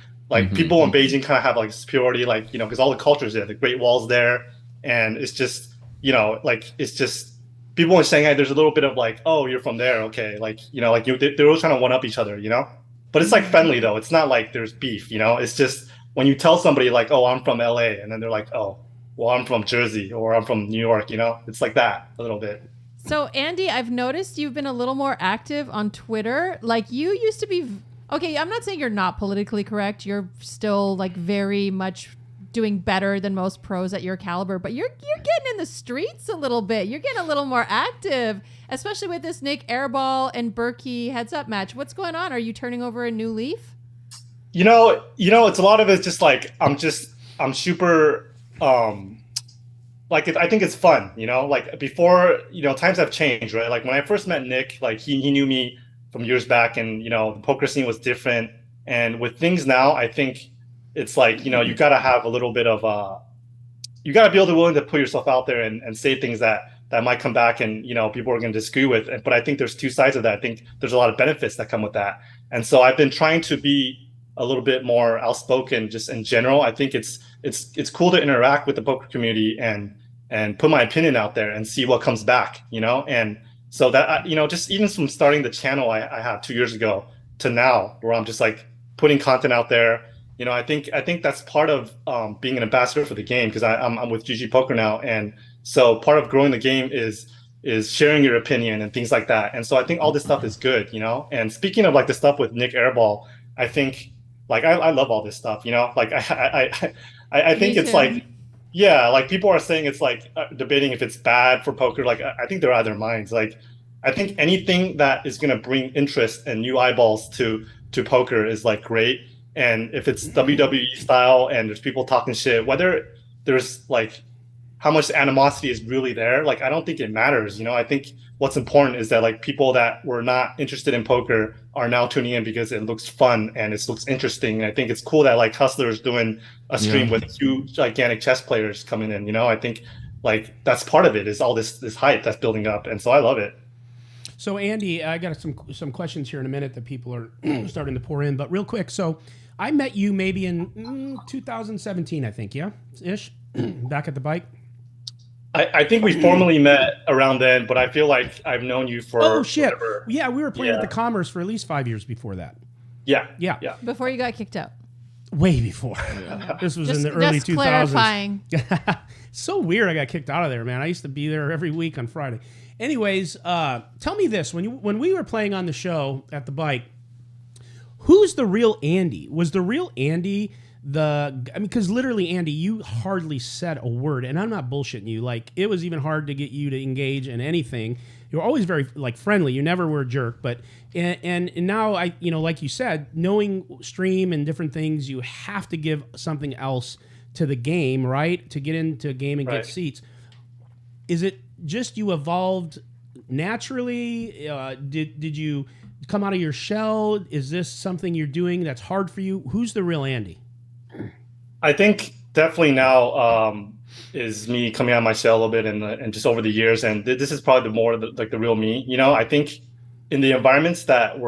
people in Beijing kind of have like superiority, like, you know, because all the culture's there, the Great Wall's there, and it's just, you know, like it's just people in Shanghai. There's a little bit of like, oh, you're from there, okay, like, you know, like they're always trying to one up each other, you know, but it's like friendly though. It's not like there's beef, you know. It's just when you tell somebody like, oh, I'm from LA, and then they're like, oh, well, I'm from Jersey or I'm from New York, you know, it's like that a little bit. So, Andy, I've noticed you've been a little more active on Twitter. Like you used to be. Okay, I'm not saying you're not politically correct. You're still like very much doing better than most pros at your caliber, but you're getting in the streets a little bit. You're getting a little more active, especially with this Nick Airball and Berkey heads up match. What's going on? Are you turning over a new leaf? You know, it's a lot of it's just like I'm super like I think it's fun, you know, like before, you know, times have changed, right? Like when I first met Nick, like he knew me from years back, and you know, the poker scene was different. And with things now, I think it's like, you know, you got to have a little bit of you got to be able to willing to put yourself out there and say things that might come back and, you know, people are going to disagree with. But I think there's two sides of that. I think there's a lot of benefits that come with that. And so I've been trying to be a little bit more outspoken just in general. I think it's cool to interact with the poker community and put my opinion out there and see what comes back, you know? And so that, you know, just even from starting the channel I had 2 years ago to now, where I'm just like putting content out there, you know, I think that's part of being an ambassador for the game, because I'm with GG Poker now. And so part of growing the game is is sharing your opinion and things like that. And so I think all this stuff is good, you know. And speaking of like the stuff with Nick Airball, I think like I love all this stuff, you know. Like I think it's like, yeah, like people are saying it's like debating if it's bad for poker. Like I think they're out of their minds. Like I think anything that is going to bring interest and new eyeballs to poker is like great. And if it's WWE style and there's people talking shit, whether there's like how much animosity is really there, like I don't think it matters. You know, I think what's important is that like people that were not interested in poker are now tuning in because it looks fun and it looks interesting. And I think it's cool that like Hustler's doing a stream with two gigantic chess players coming in. You know, I think like that's part of it, is all this hype that's building up, and so I love it. So Andy, I got some questions here in a minute that people are starting to pour in, but real quick. So I met you maybe in 2017, I think, yeah, ish, back at the bike. I think we formally met around then, but I feel like I've known you for. Oh shit! Whatever. Yeah, we were playing at the Commerce for at least 5 years before that. Yeah. Before you got kicked out. Way before. This was in the early 2000s. Clarifying. So weird. I got kicked out of there, man. I used to be there every week on Friday. Anyways, tell me this: when we were playing on the show at the bike, who's the real Andy? Was the real Andy because literally, Andy, you hardly said a word, and I'm not bullshitting you. Like, it was even hard to get you to engage in anything. You were always very like friendly. You never were a jerk, but and now I, you know, like you said, knowing stream and different things, you have to give something else to the game, right? To get into a game and get seats. Is it just you evolved naturally? Did you come out of your shell? Is this something you're doing that's hard for you? Who's the real Andy? I think definitely now is me coming out of my shell a little bit, and just over the years, and this is probably the real me. You know, I think in the environments that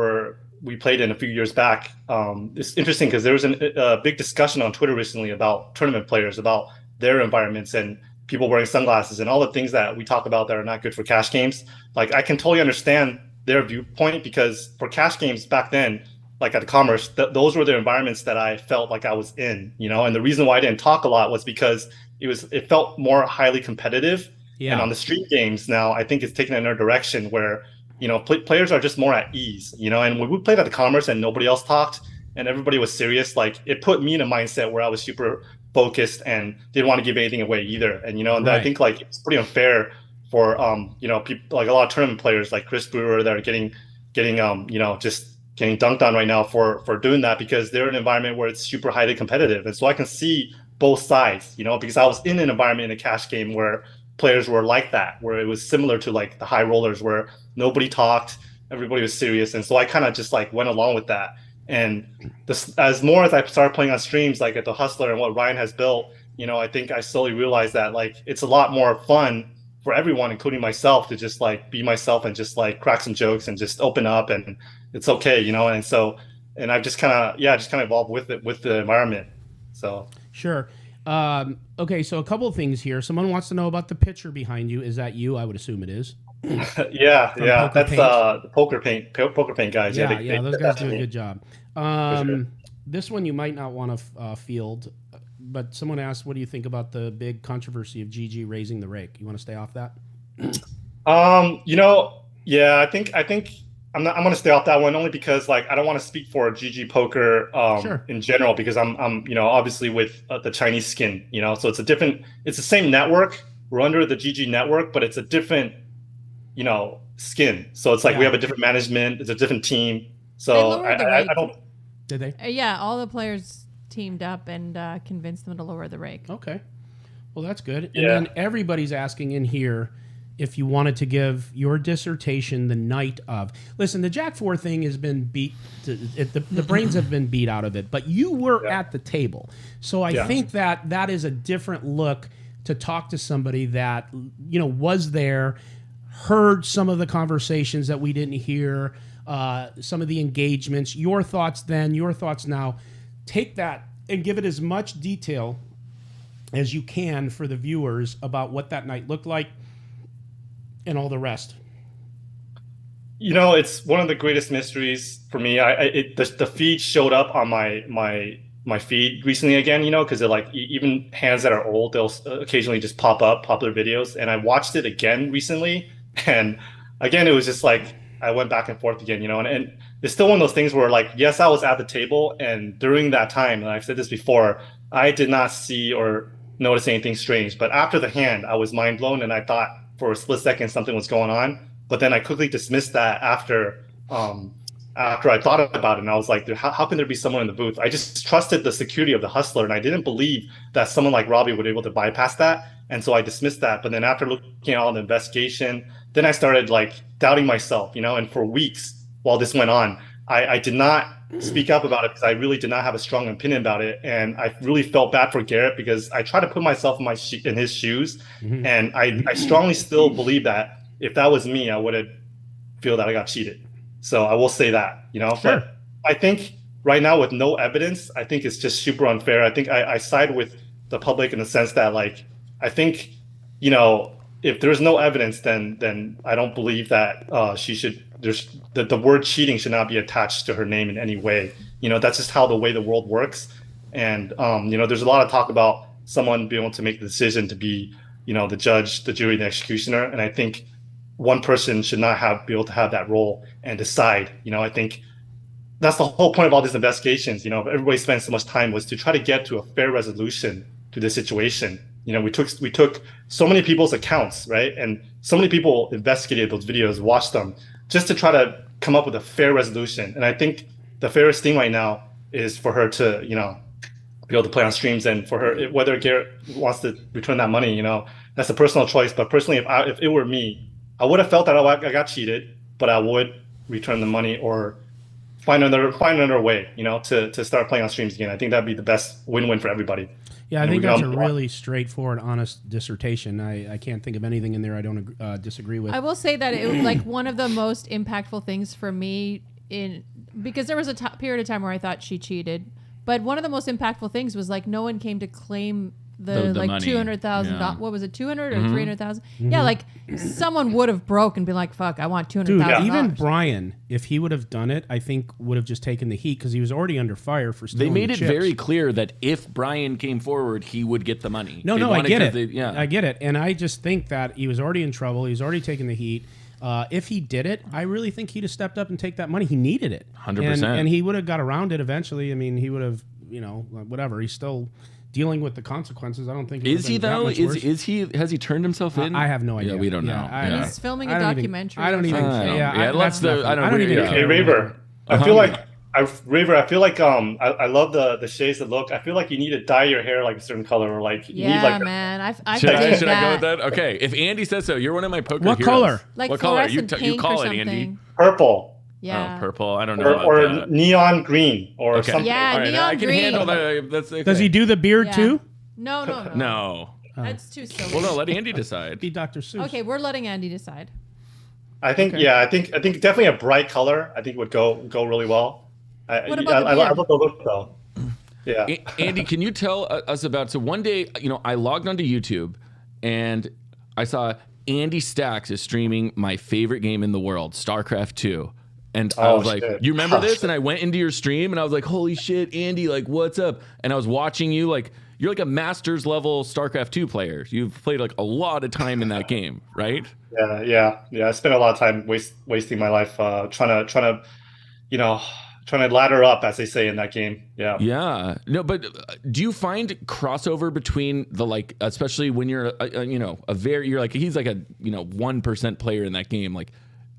we played in a few years back, it's interesting because there was a big discussion on Twitter recently about tournament players, about their environments and people wearing sunglasses and all the things that we talk about that are not good for cash games. Like, I can totally understand their viewpoint, because for cash games back then, like at the Commerce, those were the environments that I felt like I was in, you know. And the reason why I didn't talk a lot was because it felt more highly competitive. Yeah. And on the street games now, I think it's taken another direction where, you know, players are just more at ease, you know. And when we played at the Commerce and nobody else talked and everybody was serious, like, it put me in a mindset where I was super focused and didn't want to give anything away either. And, you know, and I think like it's pretty unfair for you know, people like a lot of tournament players like Chris Brewer that are getting you know, just getting dunked on right now for doing that, because they're in an environment where it's super highly competitive. And so I can see both sides, you know, because I was in an environment in a cash game where players were like that, where it was similar to like the high rollers, where nobody talked, everybody was serious. And so I kind of just like went along with that. And as more as I started playing on streams, like at the Hustler and what Ryan has built, you know, I think I slowly realized that like it's a lot more fun for everyone, including myself, to just like be myself and just like crack some jokes and just open up, and it's okay, you know. And so, and I've just kind of evolved with it, with the environment. So sure. Okay, so a couple of things here. Someone wants to know about the picture behind you. Is that you? I would assume it is. yeah, that's the poker paint guys. Yeah, those guys do a good job. Sure. This one you might not want to field, but someone asked, what do you think about the big controversy of GG raising the rake? You want to stay off that? You know, yeah, I think I'm going to stay off that one, only because like I don't want to speak for GG poker in general, because I'm you know, obviously with the Chinese skin, you know, so it's the same network. We're under the GG network, but it's a different, you know, skin. So it's like we have a different management, it's a different team. So I don't. Did they? Yeah, all the players teamed up and convinced them to lower the rake. Okay, well that's good. And then everybody's asking in here if you wanted to give your dissertation the night of. Listen, the Jack 4 thing has been beat. The brains have been beat out of it, but you were at the table, so I think that is a different look to talk to somebody that, you know, was there, heard some of the conversations that we didn't hear, some of the engagements. Your thoughts then, your thoughts now. Take that and give it as much detail as you can for the viewers about what that night looked like and all the rest. You know, it's one of the greatest mysteries for me. The feed showed up on my feed recently again, you know, because even hands that are old, they'll occasionally just pop up popular videos. And I watched it again recently, And again, it was just like I went back and forth again, and it's still one of those things where like, yes, I was at the table, and during that time, and I've said this before, I did not see or notice anything strange. But after the hand, I was mind blown, and I thought for a split second something was going on. But then I quickly dismissed that after I thought about it, and I was like, how can there be someone in the booth? I just trusted the security of the hustler, and I didn't believe that someone like Robbie would be able to bypass that. And so I dismissed that. But then after looking at all the investigation, then I started like doubting myself, and for weeks while this went on, I did not speak up about it because I really did not have a strong opinion about it. And I really felt bad for Garrett because I tried to put myself in his shoes. Mm-hmm. And I strongly still believe that if that was me, I would feel that I got cheated. So I will say that, Sure. But I think right now with no evidence, I think it's just super unfair. I think I side with the public in the sense that like, I think, if there's no evidence, then I don't believe that she should. The word cheating should not be attached to her name in any way. That's just how the way the world works. And there's a lot of talk about someone being able to make the decision to be, the judge, the jury, the executioner. And I think one person should not be able to have that role and decide. I think that's the whole point of all these investigations. Everybody spends so much time was to try to get to a fair resolution to this situation. We took so many people's accounts, right? And so many people investigated those videos, watched them, just to try to come up with a fair resolution. And I think the fairest thing right now is for her to, be able to play on streams, and for her, whether Garrett wants to return that money, that's a personal choice. But personally, if it were me, I would have felt that I got cheated, but I would return the money or find another way, to start playing on streams again. I think that'd be the best win-win for everybody. Yeah, I think that's a really straightforward, honest dissertation. I can't think of anything in there I don't disagree with. I will say that it was like one of the most impactful things for me because there was a period of time where I thought she cheated, but one of the most impactful things was like no one came to claim the like $200,000. Yeah. What was it, 200 or 300,000? Mm-hmm. Yeah, like someone would have broke and been like, "Fuck, I want $200,000." Dude, even Brian, if he would have done it, I think would have just taken the heat because he was already under fire for stealing. They made it chips. very clear that if Brian came forward, he would get the money. No, I get it. I get it, and I just think that he was already in trouble. He was already taking the heat. If he did it, I really think he'd have stepped up and take that money. He needed it, 100%, and he would have got around it eventually. I mean, he would have, whatever. He's still dealing with the consequences. I don't think. Is he though? Is he? Has he turned himself in? I have no idea. Yeah, we don't know. He's filming a documentary. I don't even. Hey, Raver. I feel like. Raver, I feel like I love the shades that look. I feel like you need to dye your hair like a certain color, or like you need like. Man, should I go with that? Okay, if Andy says so, you're one of my poker What heroes. Color? Like what color? You pink call or it, Andy. Purple. Yeah. Oh, purple. I don't know about or that. neon green or something. Yeah, right, neon I can green. handle that. That's okay. Does he do the beard too? No. No. That's too silly. Well, no. Let Andy decide. Be Dr. Seuss. Okay, we're letting Andy decide. I think I think definitely a bright color. I think would go really well. What about I love the look though. Yeah. Andy, can you tell us about? So one day, I logged onto YouTube and I saw Andy Stacks is streaming my favorite game in the world, StarCraft 2. And I was like, you remember this? And I went into your stream and I was like, holy shit, Andy, like, what's up? And I was watching you, like, you're like a master's level StarCraft 2 player. You've played like a lot of time in that game, right? Yeah. I spent a lot of time wasting my life trying to ladder up, as they say in that game. Yeah. Yeah. No, but do you find crossover between the, like, especially when you're, you're like, he's like a, 1% player in that game, like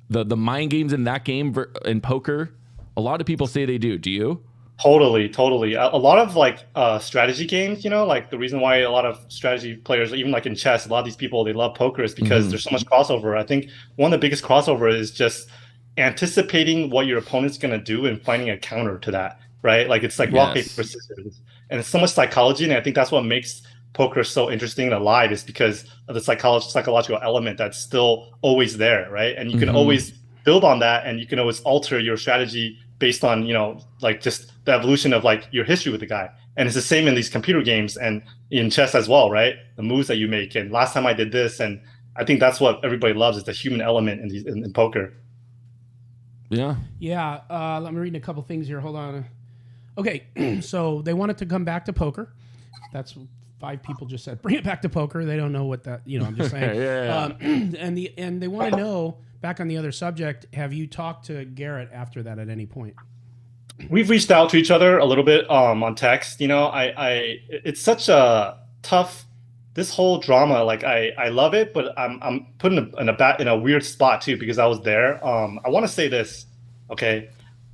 the mind games in that game in poker, a lot of people say they do. Do you? Totally. A lot of like strategy games, like the reason why a lot of strategy players, even like in chess, a lot of these people, they love poker is because there's so much crossover. I think one of the biggest crossover is just anticipating what your opponent's going to do and finding a counter to that, right? Like it's like rock, paper, scissors. And it's so much psychology. And I think that's what makes poker so interesting and alive, is because of the psychological element that's still always there, right? And you can always build on that, and you can always alter your strategy based on, like just the evolution of like your history with the guy. And it's the same in these computer games and in chess as well, right? The moves that you make. And last time I did this, and I think that's what everybody loves, is the human element in poker. Yeah. Let me read a couple things here. Hold on. Okay, so they wanted to come back to poker. That's 5 people just said, bring it back to poker. They don't know what that, I'm just saying. And they want to know, back on the other subject, have you talked to Garrett after that at any point? We've reached out to each other a little bit on text. It's such a tough, this whole drama. Like I love it, but I'm put in a weird spot too, because I was there. I want to say this, okay.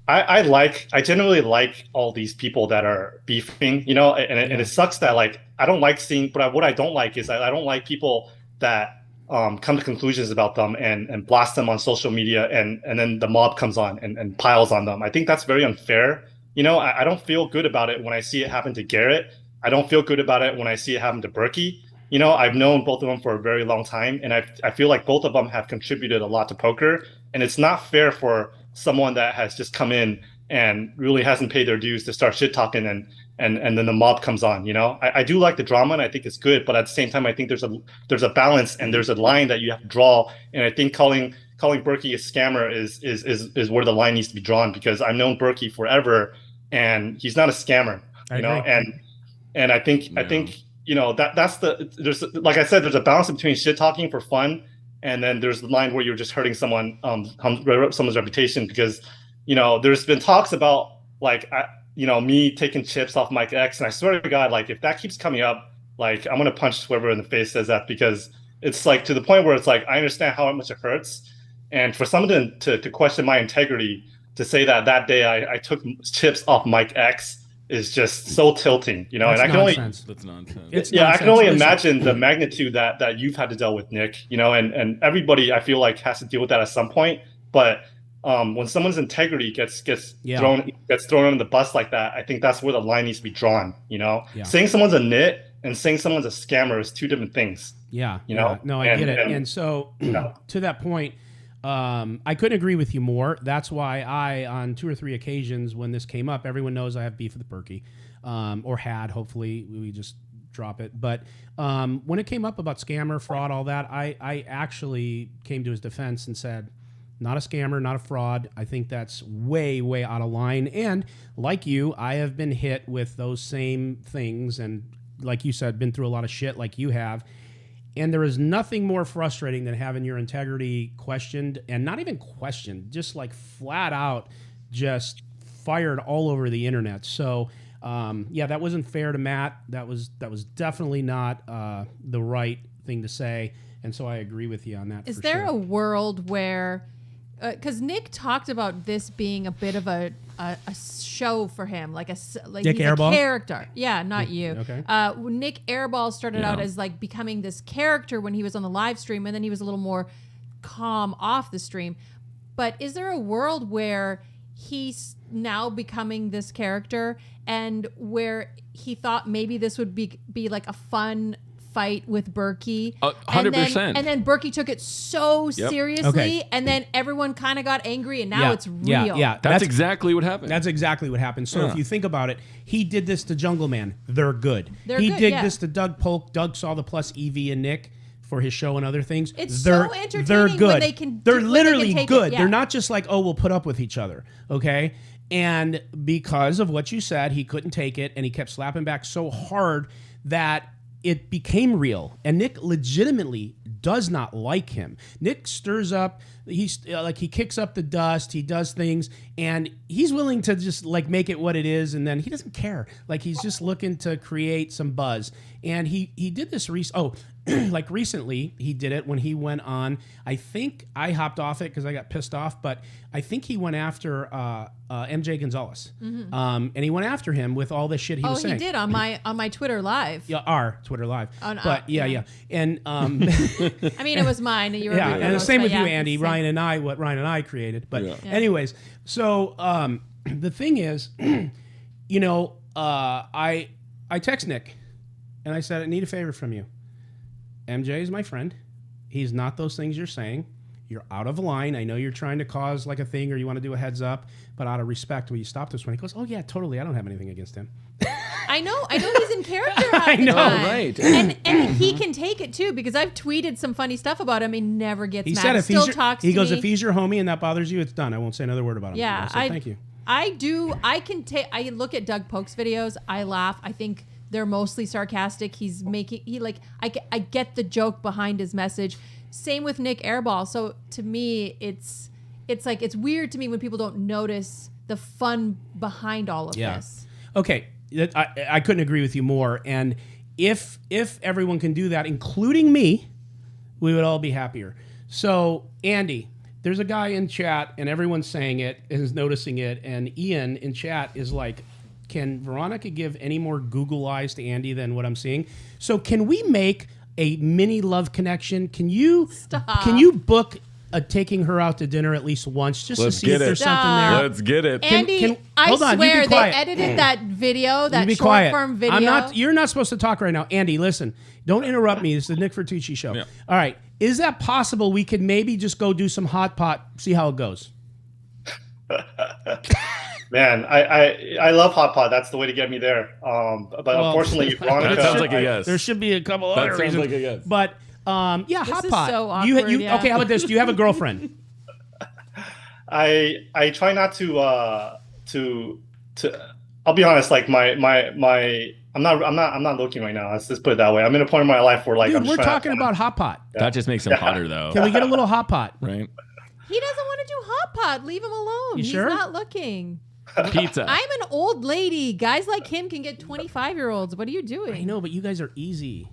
I generally like all these people that are beefing, and it sucks that like I don't like seeing, but what I don't like is I don't like people that come to conclusions about them and blast them on social media, and then the mob comes on and piles on them. I think that's very unfair. I don't feel good about it when I see it happen to Garrett. I don't feel good about it when I see it happen to Berkey. I've known both of them for a very long time, and I feel like both of them have contributed a lot to poker, and it's not fair for someone that has just come in and really hasn't paid their dues to start shit talking and then the mob comes on. I do like the drama, and I think it's good, but at the same time I think there's a balance and there's a line that you have to draw, and I think calling Berkey a scammer is where the line needs to be drawn, because I've known Berkey forever and he's not a scammer, and I think that's there's, like I said, there's a balance between shit talking for fun, and then there's the line where you're just hurting someone's reputation, because there's been talks about like me taking chips off Mike X, and I swear to God, like if that keeps coming up, like I'm gonna punch whoever in the face says that, because it's like to the point where it's like I understand how much it hurts, and for someone to question my integrity, to say that day I took chips off Mike X is just so tilting, and I can nonsense. That's nonsense. I can only imagine the magnitude that you've had to deal with, Nick, and everybody I feel like has to deal with that at some point. But when someone's integrity gets thrown under the bus like that, I think that's where the line needs to be drawn. Saying someone's a nit and saying someone's a scammer is two different things. No, I get it. And so to that point, I couldn't agree with you more. That's why I, on 2 or 3 occasions when this came up, everyone knows I have beef with the Berkey, or had. Hopefully, we just drop it. But when it came up about scammer, fraud, all that, I actually came to his defense and said, not a scammer, not a fraud. I think that's way, way out of line. And like you, I have been hit with those same things, and like you said, been through a lot of shit like you have. And there is nothing more frustrating than having your integrity questioned, and not even questioned, just like flat out just fired all over the internet. So that wasn't fair to Matt. That was definitely not the right thing to say. And so I agree with you on that. Is there a world where, because Nick talked about this being a bit of a show for him, like Nick he's Airball? a character. Yeah, not you. Okay. Nick Airball started out as like becoming this character when he was on the live stream, and then he was a little more calm off the stream. But is there a world where he's now becoming this character, and where he thought maybe this would be like a fun fight with Berkey, 100%, and then Berkey took it so seriously, and then everyone kind of got angry, and now it's real. That's exactly what happened. That's exactly what happened. So if you think about it, he did this to Jungle Man. They're good. He did this to Doug Polk. Doug saw the plus EV and Nick for his show and other things. So entertaining. They're good. When they can. They're literally take good. It, They're not just like, oh, we'll put up with each other. Okay. And because of what you said, he couldn't take it, and he kept slapping back so hard that it became real. And Nick legitimately does not like him. Nick stirs up, he kicks up the dust, he does things, and he's willing to just like make it what it is, and then he doesn't care. Like he's just looking to create some buzz. And he did this like recently he did it when he went on, I think I hopped off it because I got pissed off, but I think he went after MJ Gonzalez. Mm-hmm. And he went after him with all this shit he was saying. Oh, he did on my Twitter Live. Yeah, our Twitter Live. But yeah. And I mean, it was mine. You were and the same with you, Andy. Ryan and I created. But anyways, so the thing is, I text Nick and I said, I need a favor from you. MJ is my friend. He's not those things you're saying. You're out of line. I know you're trying to cause like a thing, or you want to do a heads up, but out of respect, will you stop this one? He goes, oh yeah, totally. I don't have anything against him. I know he's in character half the time. Right. And he can take it too, because I've tweeted some funny stuff about him. He never gets mad. Said he still talks to me. He goes, if he's your homie and that bothers you, it's done. I won't say another word about him. Yeah. So thank you. I do. I look at Doug Polk's videos. I laugh. I think they're mostly sarcastic. I get the joke behind his message. Same with Nick Airball. So to me, it's weird to me when people don't notice the fun behind all of this. Okay, I couldn't agree with you more. And if everyone can do that, including me, we would all be happier. So Andy, there's a guy in chat, and everyone's saying it and is noticing it. And Ian in chat is like, can Veronica give any more Google eyes to Andy than what I'm seeing? So can we make a mini love connection? Can you book taking her out to dinner at least once just to see if there's something there? Let's get it. Andy, I swear they edited that video, that short form video. You're not supposed to talk right now. Andy, listen. Don't interrupt me. This is the Nick Vertucci show. Yeah. All right. Is that possible we could maybe just go do some hot pot, see how it goes? Man, I love hot pot. That's the way to get me there. But unfortunately, Veronica, that sounds like a yes. There should be a couple other reasons. That sounds like a yes. But yeah, this hot is pot. so awkward, Okay, how about this? Do you have a girlfriend? I try not to. I'll be honest. Like I'm not looking right now. Let's just put it that way. I'm in a point in my life where like Dude, we're talking about hot pot. That just makes him hotter, though. Can we get a little hot pot? Right. He doesn't want to do hot pot. Leave him alone. You He's sure? not looking. Pizza. I'm an old lady. Guys like him can get 25-year-olds. What are you doing? I know, but you guys are easy.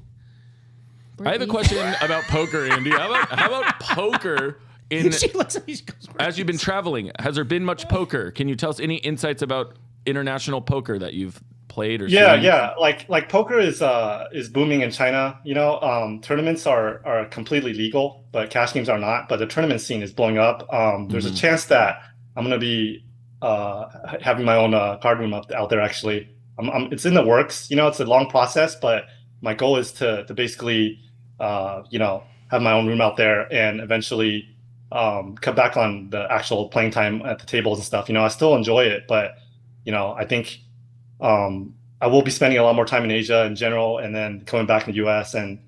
I have a question about poker, Andy. How about poker? As you've been traveling, has there been much poker? Can you tell us any insights about international poker that you've played or seen? Yeah. Like poker is booming in China. You know, tournaments are completely legal, but cash games are not. But the tournament scene is blowing up. There's a chance that I'm gonna be having my own card room out there. Actually, it's in the works. You know, it's a long process, but my goal is to basically have my own room out there and eventually cut back on the actual playing time at the tables and stuff. You know, I still enjoy it, but I think I will be spending a lot more time in Asia in general, and then coming back in the U.S. and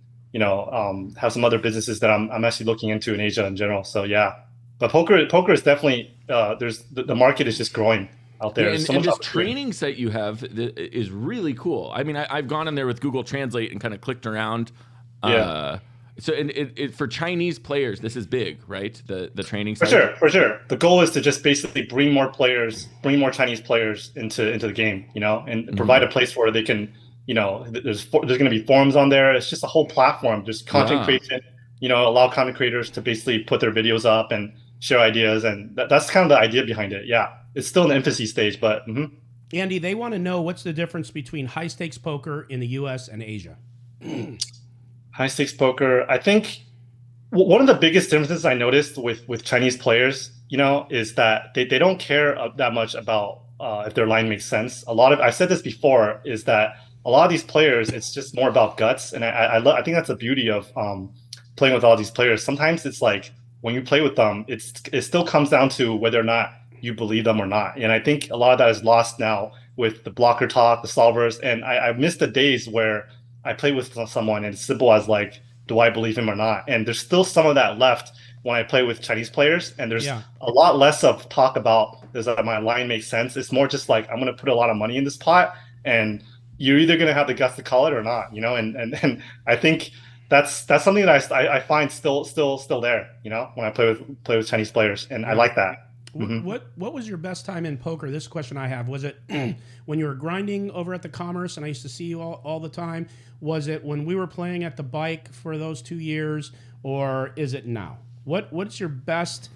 have some other businesses that I'm actually looking into in Asia in general. So yeah, but poker is definitely the market is just growing out there. Yeah, and this training site you have is really cool. I mean, I've gone in there with Google Translate and kind of clicked around. Yeah. So for Chinese players, this is big, right? The training site. For sure. The goal is to just basically bring more Chinese players into the game, and provide a place where they can, there's going to be forums on there. It's just a whole platform, just content creation. Allow content creators to basically put their videos up and share ideas, and that's kind of the idea behind it. Yeah, it's still in the infancy stage, but. Andy, they want to know what's the difference between high stakes poker in the U.S. and Asia. High stakes poker. I think one of the biggest differences I noticed with Chinese players, is that they don't care that much about if their line makes sense. I said this before, is that a lot of these players, it's just more about guts, and I think that's the beauty of playing with all these players. Sometimes it's like when you play with them, it still comes down to whether or not you believe them or not. And I think a lot of that is lost now with the blocker talk, the solvers, and I miss the days where I play with someone and it's simple as like, do I believe him or not? And there's still some of that left when I play with Chinese players, and there's a lot less of talk about does my line make sense. It's more just like, I'm going to put a lot of money in this pot, and you're either going to have the guts to call it or not, and I think that's something that I find still there, when I play with Chinese players, and I like that. What was your best time in poker? This question I have. Was it when you were grinding over at the Commerce and I used to see you all the time? Was it when we were playing at the Bike for those 2 years, or is it now? What's your best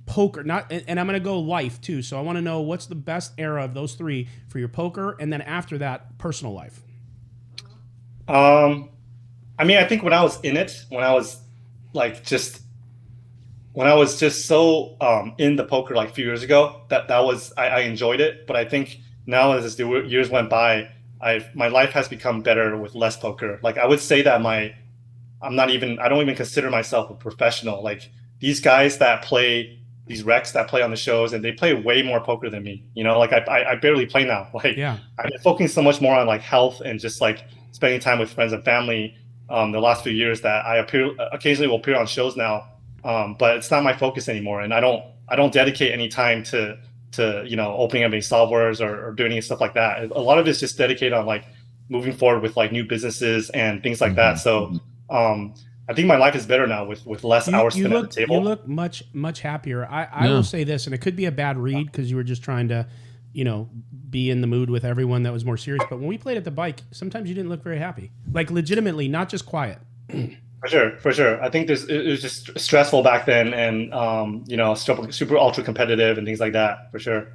poker? And I'm going to go life too. So I want to know what's the best era of those three for your poker, and then after that, personal life. I mean, I think when I was in it, when I was just so in the poker like a few years ago, that was I enjoyed it. But I think now as the years went by, my life has become better with less poker. Like I would say that I don't even consider myself a professional. Like these guys that play, these recs that play on the shows, and they play way more poker than me. Like I barely play now. Like I've been focusing so much more on like health and just like spending time with friends and family the last few years that I occasionally will appear on shows now. But it's not my focus anymore, and I don't dedicate any time to opening up any solvers or doing any stuff like that. A lot of it's just dedicated on like moving forward with like new businesses and things like that. So I think my life is better now with less hours spent at the table. You look much happier. I will say this, and it could be a bad read because you were just trying to, be in the mood with everyone that was more serious. But when we played at the bike, sometimes you didn't look very happy, like legitimately, not just quiet. For sure. I think it was just stressful back then, and super ultra competitive and things like that. For sure.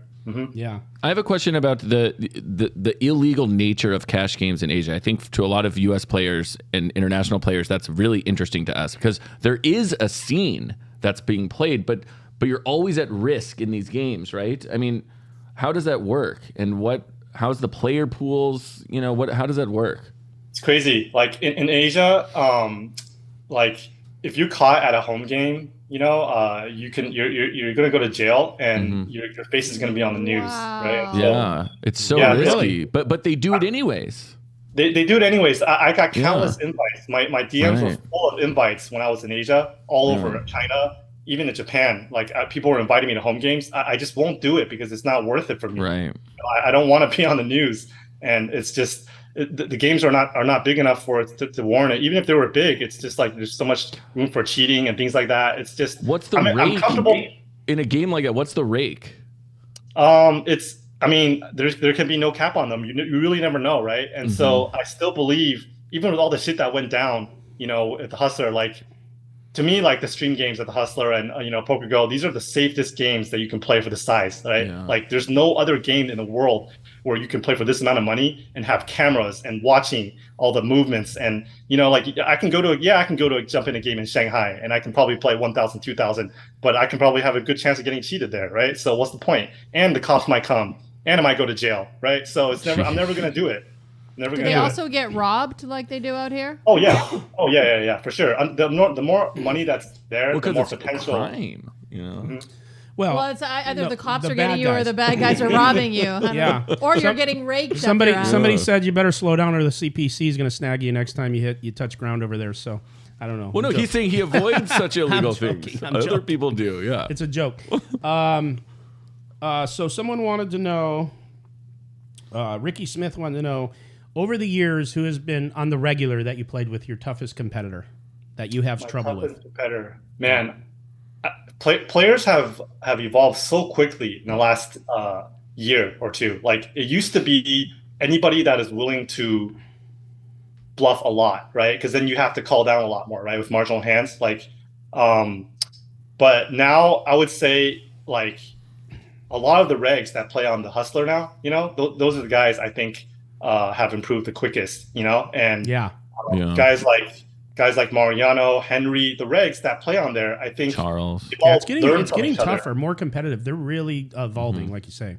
Yeah. I have a question about the illegal nature of cash games in Asia. I think to a lot of U.S. players and international players, that's really interesting to us because there is a scene that's being played, but you're always at risk in these games, right? I mean, how does that work? And how's the player pools? How does that work? It's crazy. Like in Asia, like if you're caught at a home game, you're gonna go to jail, and your face is gonna be on the news, right? Yeah, it's so risky, really. But they do it anyways. They do it anyways. I got countless invites. My DMs were full of invites when I was in Asia, all over China, even in Japan. Like people were inviting me to home games. I just won't do it because it's not worth it for me. Right. I don't want to be on the news, and it's just. The games are not big enough for it to warrant it. Even if they were big, it's just like there's so much room for cheating and things like that. It's just rake I'm comfortable in a game like that. What's the rake? There can be no cap on them. You really never know, right? And so I still believe, even with all the shit that went down, at the Hustler, like to me, like the stream games at the Hustler and Poker Go, these are the safest games that you can play for the size, right? Yeah. Like there's no other game in the world where you can play for this amount of money and have cameras and watching all the movements. And, I can go to jump in a game in Shanghai and I can probably play 1,000, 2,000, but I can probably have a good chance of getting cheated there, right? So what's the point? And the cops might come and I might go to jail, right? So I'm never going to do it. Do they also get robbed like they do out here? Oh yeah, for sure. The more money that's there, the more potential. Crime, Well, it's either the cops are getting you or the bad guys are robbing you. Yeah. Or you're getting raked. Somebody said you better slow down or the CPC is going to snag you next time you touch ground over there. So I don't know. Well, no, he's saying he avoids such illegal things. Other people do. Yeah. It's a joke. So someone wanted to know, Ricky Smith wanted to know, over the years, who has been on the regular that you played with, your toughest competitor that you have trouble with? Competitor, man. Players have evolved so quickly in the last year or two. Like it used to be anybody that is willing to bluff a lot, right? Because then you have to call down a lot more, right? With marginal hands, like. But now I would say like a lot of the regs that play on the Hustler now, those are the guys I think have improved the quickest, and guys like Mariano, Henry, the regs that play on there, I think Charles. It's getting tougher, more competitive. They're really evolving, like you say.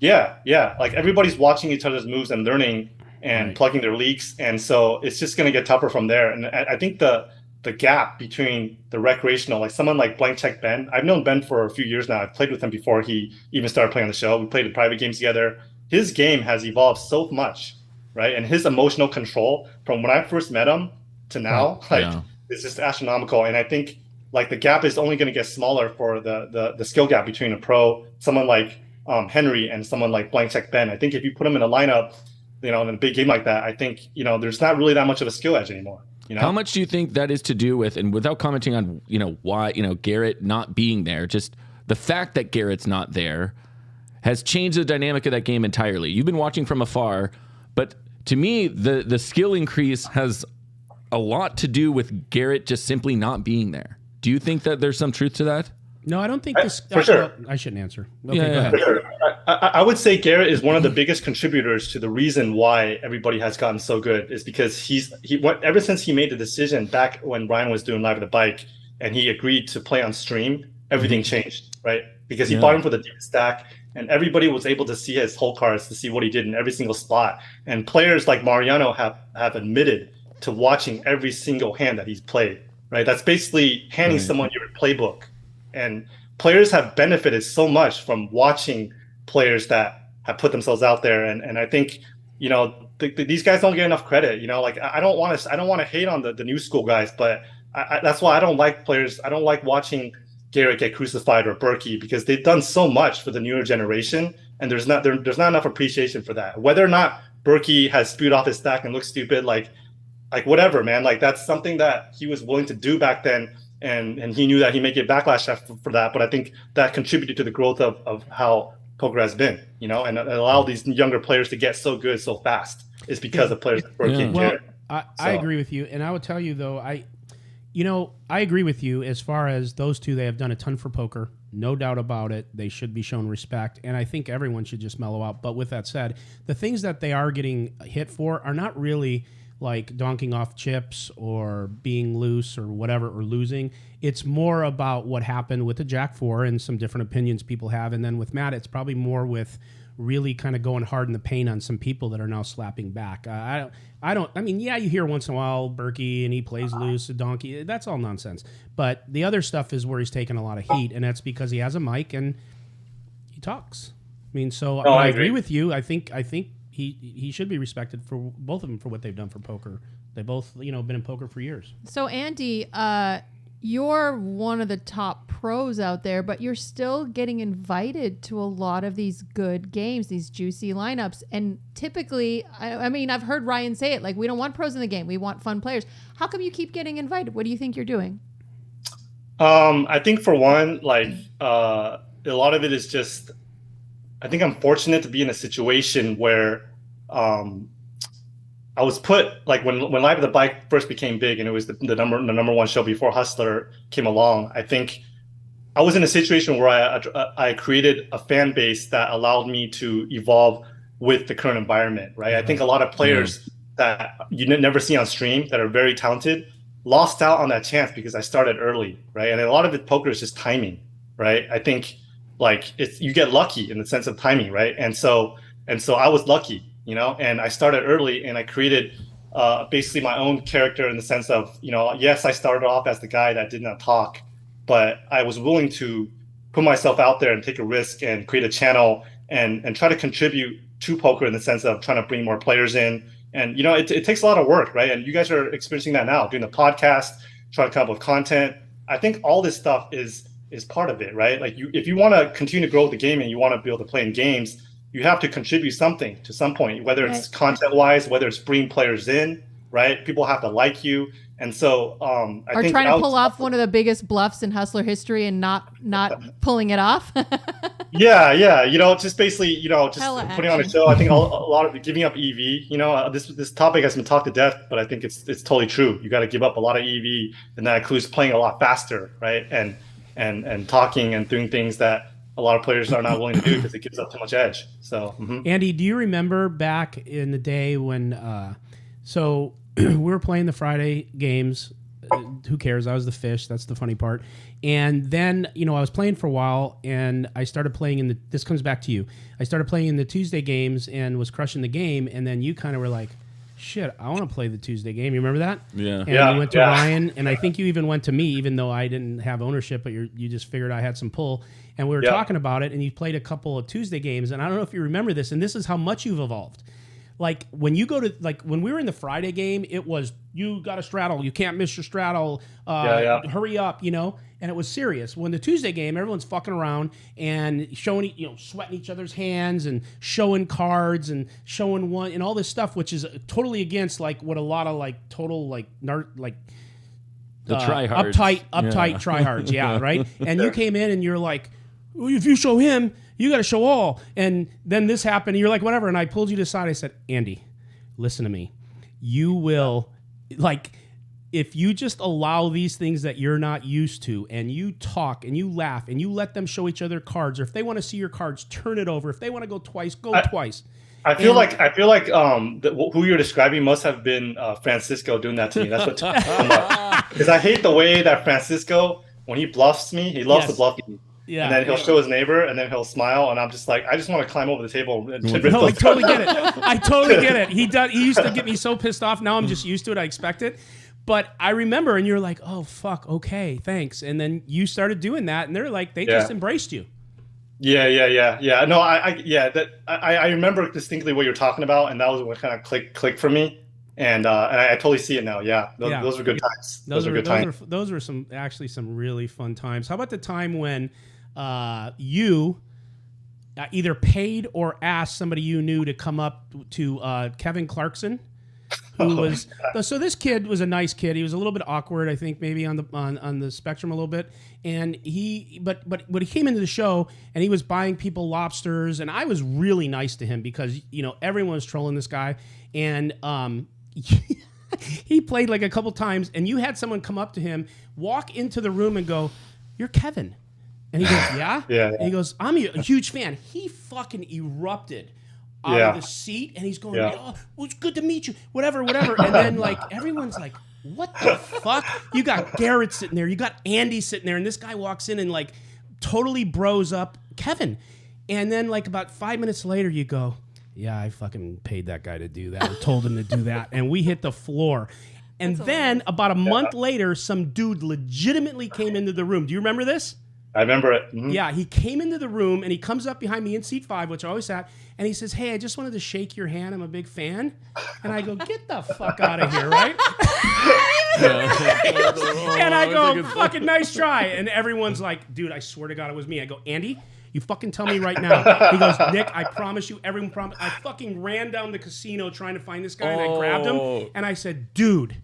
Yeah. Like everybody's watching each other's moves and learning and plugging their leaks, and so it's just going to get tougher from there. And I think the gap between the recreational, like someone like Blank Check Ben, I've known Ben for a few years now. I've played with him before he even started playing on the show. We played in private games together. His game has evolved so much, right? And his emotional control from when I first met him to now, it's just astronomical. And I think like the gap is only going to get smaller for the skill gap between a pro, someone like Henry, and someone like Blank Check Ben. I think if you put them in a lineup, in a big game like that, I think there's not really that much of a skill edge anymore. How much do you think that is to do with, and without commenting on why Garrett not being there, just the fact that Garrett's not there has changed the dynamic of that game entirely. You've been watching from afar, but to me, the skill increase has a lot to do with Garrett just simply not being there. Do you think that there's some truth to that? No, I don't think this. For sure. I shouldn't answer. Okay, go ahead. For sure. I would say Garrett is one of the biggest contributors to the reason why everybody has gotten so good is because ever since he made the decision back when Ryan was doing Live at the Bike and he agreed to play on stream, everything changed, right? Because he bought him for the deep stack. And everybody was able to see his whole cards, to see what he did in every single spot. And players like Mariano have admitted to watching every single hand that he's played, right? That's basically handing someone your playbook. And players have benefited so much from watching players that have put themselves out there. And I think, these guys don't get enough credit. Like I don't want to hate on the new school guys, but that's why I don't like players. I don't like watching Garrett get crucified or Berkey because they've done so much for the newer generation, and there's not enough appreciation for that. Whether or not Berkey has spewed off his stack and looks stupid, like whatever, man. Like that's something that he was willing to do back then, and he knew that he may get backlash for that. But I think that contributed to the growth of how poker has been, you know, and allow these younger players to get so good so fast. It's because of players like Berkey and Garrett. I agree with you, and I would tell you though, I agree with you as far as those two. They have done a ton for poker, no doubt about it. They should be shown respect, and I think everyone should just mellow out. But with that said, the things that they are getting hit for are not really like donking off chips or being loose or whatever, or losing. It's more about what happened with the Jack 4 and some different opinions people have, and then with Matt, it's probably more with really kind of going hard in the paint on some people that are now slapping back. I mean, yeah, you hear once in a while Berkey and he plays loose, a donkey. That's all nonsense. But the other stuff is where he's taking a lot of heat, and that's because he has a mic and he talks. I mean, so I agree with you. I think he should be respected for both of them for what they've done for poker. They both, been in poker for years. So Andy, you're one of the top pros out there, but you're still getting invited to a lot of these good games, these juicy lineups. And typically, I mean, I've heard Ryan say it, like, we don't want pros in the game. We want fun players. How come you keep getting invited? What do you think you're doing? I think for one, like, a lot of it is just, I think I'm fortunate to be in a situation where, I was put, like, when Live at the Bike first became big and it was the number one show before Hustler came along, I think I was in a situation where I created a fan base that allowed me to evolve with the current environment, right? I think a lot of players that you never see on stream that are very talented lost out on that chance because I started early, right? And a lot of it, poker is just timing, right? I think, like, you get lucky in the sense of timing, right? And so I was lucky, and I started early, and I created basically my own character in the sense of, yes, I started off as the guy that did not talk, but I was willing to put myself out there and take a risk and create a channel and try to contribute to poker in the sense of trying to bring more players in. And, it takes a lot of work, right? And you guys are experiencing that now, doing the podcast, trying to come up with content. I think all this stuff is part of it, right? Like, if you want to continue to grow the game and you want to be able to play in games, you have to contribute something to some point, whether it's content-wise, whether it's bringing players in, right? People have to like you. And so I think trying to pull off one of the biggest bluffs in Hustler history and not pulling it off. Yeah. Just basically, just Hella putting on a show. I think a lot of giving up EV, this topic has been talked to death, but I think it's totally true. You got to give up a lot of EV, and that includes playing a lot faster, right? And talking and doing things that a lot of players are not willing to do because it gives up too much edge. So, Andy, do you remember back in the day when, so we were playing the Friday games? Who cares? I was the fish. That's the funny part. And then, I was playing for a while, and I started playing this comes back to you. I started playing in the Tuesday games and was crushing the game. And then you kind of were like, shit, I want to play the Tuesday game. You remember that? Yeah. And you went to Ryan, and I think you even went to me, even though I didn't have ownership, but you just figured I had some pull. And we were talking about it, and you played a couple of Tuesday games, and I don't know if you remember this, and this is how much you've evolved. Like, when you go to, like, when we were in the Friday game, it was, you got to straddle, you can't miss your straddle, hurry up, and it was serious. When the Tuesday game, everyone's fucking around and showing, sweating each other's hands and showing cards and showing one and all this stuff, which is totally against, like, what a lot of, like, total, like, the tryhards. uptight tryhards, yeah, right? And you came in and you're like, well, if you show him, you got to show all. And then this happened, and you're like, whatever. And I pulled you to the side. I said, Andy, listen to me. You will, like, if you just allow these things that you're not used to, and you talk and you laugh and you let them show each other cards, or if they want to see your cards, turn it over. If they want to go twice, go twice. I feel like who you're describing must have been Francisco doing that to me. That's what because I hate the way that Francisco, when he bluffs me, he loves to bluff me. Yeah, and then he'll show his neighbor, and then he'll smile, and I'm just like, I just want to climb over the table. No, I totally get it. I totally get it. He used to get me so pissed off. Now I'm just used to it. I expect it. But I remember, and you're like, oh fuck, okay, thanks. And then you started doing that, and they're like, they just embraced you. Yeah. No, I remember distinctly what you're talking about, and that was what kind of clicked for me. And I totally see it now. Yeah, those were good times. Those were good times. Those were some really fun times. How about the time when you, either paid or asked somebody you knew to come up to Kevin Clarkson, who was so this kid was a nice kid. He was a little bit awkward, I think, maybe on the spectrum a little bit. And he came into the show and he was buying people lobsters, and I was really nice to him because everyone was trolling this guy, and he played like a couple times, and you had someone come up to him, walk into the room, and go, "You're Kevin," and he goes, "Yeah." And he goes, "I'm a huge fan." He fucking erupted out of the seat, and he's going, "Oh, well, it's good to meet you," whatever. And then like everyone's like, "What the fuck?" You got Garrett sitting there, you got Andy sitting there, and this guy walks in and like totally bros up Kevin. And then like about 5 minutes later, you go, "Yeah, I fucking paid that guy to do that. I told him to do that." And we hit the floor. And then about a month later, some dude legitimately came into the room. Do you remember this? I remember it. Mm-hmm. Yeah, he came into the room and he comes up behind me in seat 5, which I always sat, and he says, "Hey, I just wanted to shake your hand. I'm a big fan." And I go, "Get the fuck out of here," right? And I go, "Fucking nice try." And everyone's like, "Dude, I swear to God it was me." I go, "Andy, you fucking tell me right now." He goes, "Nick, I promise you, everyone promise." I fucking ran down the casino trying to find this guy, and I grabbed him, and I said, "Dude."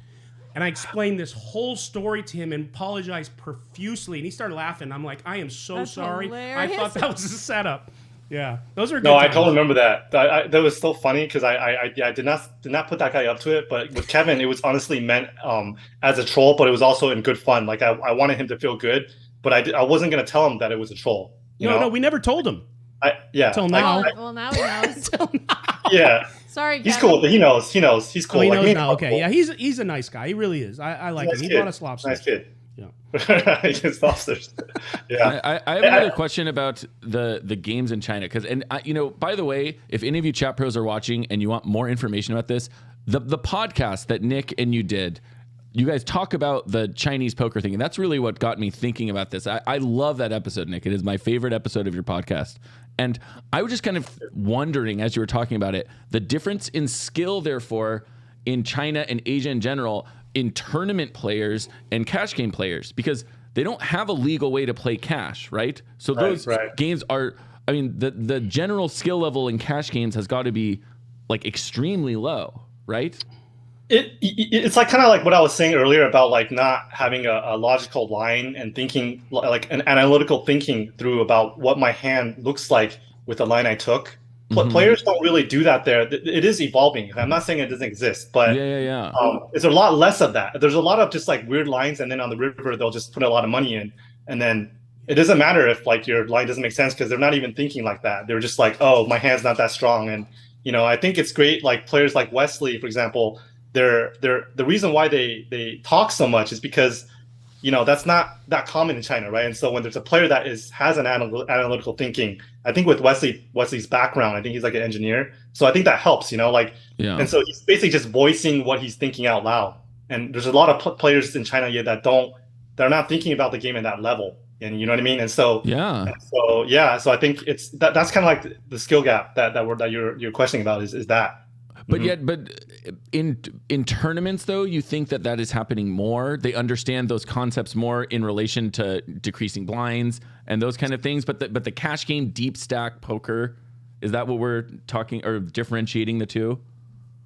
And I explained this whole story to him and apologized profusely. And he started laughing. I'm like, "I am so sorry. Hilarious. I thought that was a setup." Yeah, those are good No, I times. totally remember that. That was so funny because I did not put that guy up to it. But with Kevin, it was honestly meant as a troll, but it was also in good fun. Like I wanted him to feel good, but I wasn't gonna tell him that it was a troll. No, we never told him. Till now. Well, now he knows. Yeah. Sorry, He's Kevin. cool. He knows. He's cool. Oh, he Like, knows me- now. Okay, yeah, he's a nice guy. He really is. I like Nice him. He kid. bought us lobsters. Nice kid. Yeah. He gets lobsters. Yeah. I have another question about the games in China by the way, if any of you chat pros are watching and you want more information about this, the podcast that Nick and you did, you guys talk about the Chinese poker thing, and that's really what got me thinking about this. I love that episode, Nick. It is my favorite episode of your podcast. And I was just kind of wondering, as you were talking about it, the difference in skill, therefore, in China and Asia in general, in tournament players and cash game players, because they don't have a legal way to play cash, right? So those games are, I mean, the general skill level in cash games has got to be like extremely low, right? It's like kind of like what I was saying earlier about like not having a logical line and thinking like an analytical thinking through about what my hand looks like with the line I took. Players don't really do that there. It is evolving. I'm not saying it doesn't exist, but there's a lot less of that. There's a lot of just like weird lines, and then on the river they'll just put a lot of money in, and then it doesn't matter if like your line doesn't make sense because they're not even thinking like that. They're just like, "Oh, my hand's not that strong," and I think it's great. Like players like Wesley, for example. The reason why they talk so much is because that's not that common in China, right? And so when there's a player that has an analytical thinking, I think with Wesley's background, I think he's like an engineer, so I think that helps, And so he's basically just voicing what he's thinking out loud. And there's a lot of players in China they're not thinking about the game at that level, and you know what I mean. And so so I think it's that's kind of like the skill gap that you're questioning about is that. But in tournaments, though, you think that is happening more. They understand those concepts more in relation to decreasing blinds and those kind of things. But the cash game, deep stack poker, is that what we're talking or differentiating the two?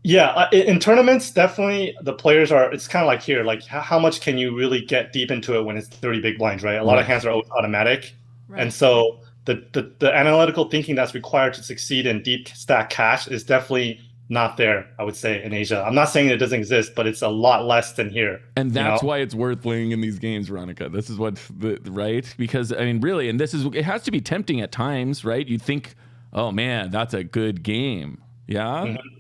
Yeah, in tournaments, definitely the players are. It's kind of like here, like how much can you really get deep into it when it's 30 big blinds, right? A lot of hands are automatic, and so the analytical thinking that's required to succeed in deep stack cash is definitely not there, I would say, in Asia. I'm not saying it doesn't exist, but it's a lot less than here. And that's why it's worth playing in these games, Veronica. This is right? Because, I mean, really, and it has to be tempting at times, right? You think, oh, man, that's a good game. Yeah? Mm-hmm.